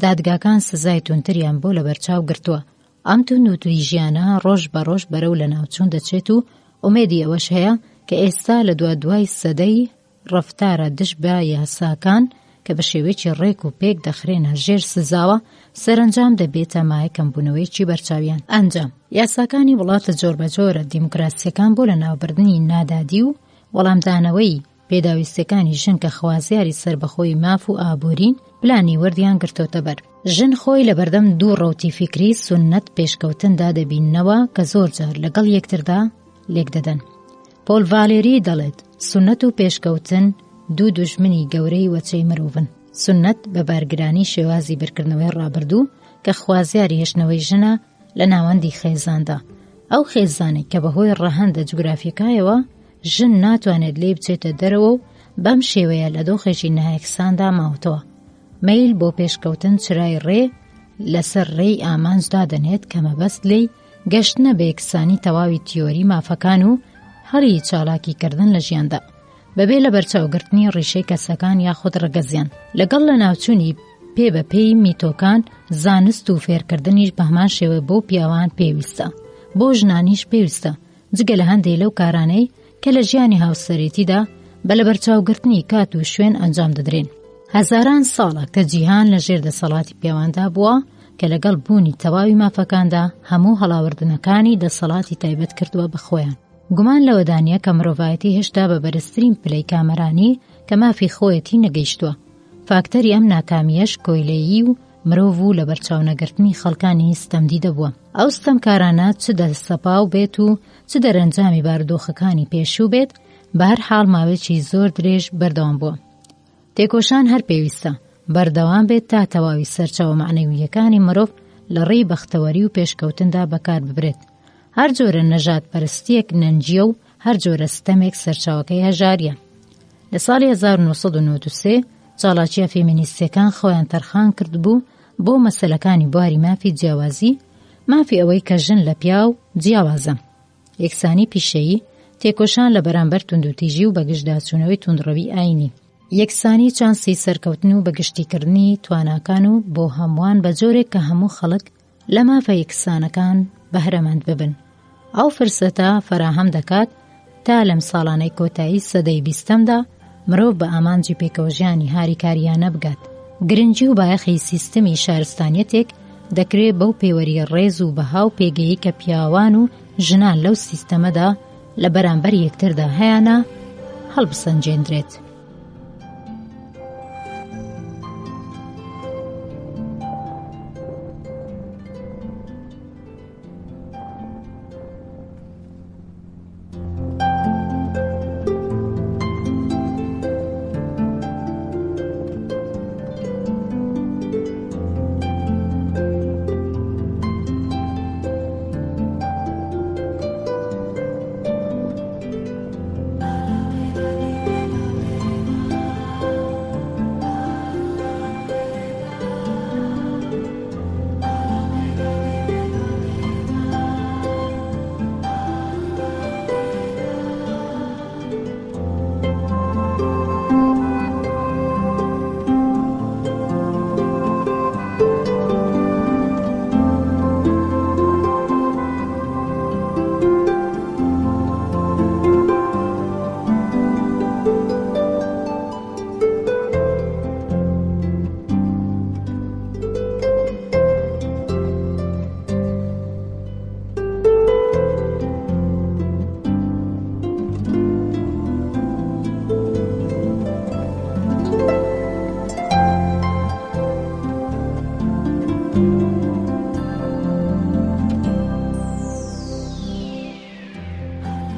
دادگاکان سزای تونتریان بۆ لە بەرچاو گرتووە. ئەم توندوتریژیانە ڕۆژ بە ڕۆژ بەرەو لە ناوچوون دەچێت و ئومێدی ئەوەش هەیە کە ئێستا لە دوای سەدەی ڕەفتارە دش بە یاساکان کە بە شێوەیەکی ڕێک و پێک دەخرێنە ژێر سزاوە سەرنجام دەبێتە مای کەمبوونەوەیکی بەرچاویان. ئەنجام یاساکانی وڵاتە جۆر بە جۆرە دیموکراسیەکان بۆ لە ناوبردنی نادادی و وەڵامدانەوەی پێداویستەکانی ژن کە خوازیاری سربەخۆی ماف و ئابوورین پلانی وەردیان گرتۆتە بەر. ژن خۆی لە بەردەم دوو ڕەوتی فیکری سونەت پێشکەوتندا دەبیننەوە کە زۆر جار لەگەڵ یەکتردا لێک دەدەن. پۆل ڤالێری دەڵێت سونەت و پێشکەوتن دوو دوژمنی گەورەی وەچەی مرۆڤن. سونەت بە بارگرانی شێوازی بەرکردنەوەی ڕابردوو کە خوازیاری هێشتنەوەی ژنە لە ناوەندی خێزاندا. ئەو خێزانێک کە بەهۆی ڕەهەندە جوگرافیەکایەوە ژن ناتوانێت لێ بچێتە دەرەوە و بەم شێوەیە لە دۆخێکی نایەکساندا ماوەتەوە. مەیل بۆ پێشکەوتن چرای ڕێ لەسەر ڕێی ئامانجدا دەنێت کە مەبەست لێی گەشتنە بە یەکسانی تەواوی تیۆری مافەکان و هەڵی چالاکیکردن لە ژیاندا بەبێ لە بەرچاوگرتنی ڕیشەی کەسەکان یاخود ڕەگەزیان لەگەڵ لە ناوچوونی پێ بە پێی میتۆکان زانست و فێرکردنیش بە هەمان شێوە بۆ پیاوان پێویستە بۆ ژنانیش پێویستە جگە لە هەندێک لەو کارانەی کە لە ژیانی هاوسەرێتیدا بە لە بەرچاوگرتنی کات و شوێن ئەنجام دەدرێن هەزاران ساڵە کە جیهان لە ژێر دەسەڵاتی پیاواندا بووە کە لەگەڵ بوونی تەواوی مافەکاندا هەموو هەڵاوردنەکانی دەسەڵاتی تایبەت کردووە بەخۆیان گومان لەوەدانە کە مرۆڤایەتی هێشتا بە بەرزترین پلەی کامەرانی کە مافی خۆیەتی نەگەیشتووە فاکتەری ئەم ناکامیەش کۆیلەیی و مرۆڤ و لە بەرچاونەگرتنی خەڵکانی ستەمدی دەبووە ئەو ستەمکارانە چ دەسەپاو بێت و چ دەرەنجامی بارودۆخەکانی پێشوو بێت بە هەر حاڵ ماوەیەکی زۆر درێژ بەردەوام بووە تێکۆشان هەر پێویستە بەردەوام بێت تا تەواوی سەرچاوە معنەویەکانی مرۆڤ لە ڕێی بەختەوەری و پێشکەوتندا بەکار ببرێت هەر جۆرە نەژاد پەرستیەک نەنجیە و هەر جۆرە ستەمێک سەرچاوەکەی هەژاریە لە ساڵی 1993 چالاکیە فێمینیستیەکان خۆیان تەرخان کردبوو بۆ مەسەلەکانی بواری مافی جیاوازی مافی ئەوەی کە ژن لە پیا و جیاوازە یەکسانی پیشەیی تێکۆشان لە بەرامبەر توندوتیژی و بەگشتداچوونەوەی توندڕەوی ئاینی یەکسانی چانسی سەرکەوتن و بەگشتیکردنی تواناکان و بۆ هەمووان بە جۆرێک کە هەموو خەڵک لە مافە یەکسانەکان بەهرەمەند ببن ئەو فرسەتە فەراهەم دەکات تا لەم ساڵانەی کۆتایی سەدەی 20دا مرۆڤ بە ئامانجی پێکەوەژیانی هاریکاریانە بگات گرنگی و بایەخی سیستەمی شارستانیەتێک دەکرێت بەو پێوەریە ڕێز و بەهاو پێگەیی کە پیاوان و ژنان لەو سیستەمەدا لە بەرامبەر یەکتردا هەیەنە هەڵبسەنجێندرێت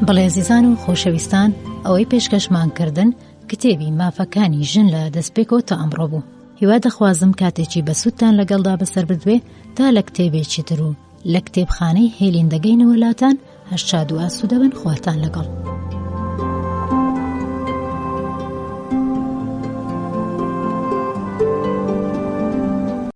بەڵێزیزان و خۆشەویستان ئەوەی پێشکەشمانکردن کتێبی مافەکانی ژن لە دەستپێکەوە تا ئەمڕۆ بوو هیوا دەخوازم کاتێکی بەسوودتان لەگەڵدا بەسەر بردوێ تا لە کتێبێکی تر و لە کتێبخانەی هێلین دەگەینەوە لاتان هەشاد و ئاسوودە بن خواتان لەگەڵ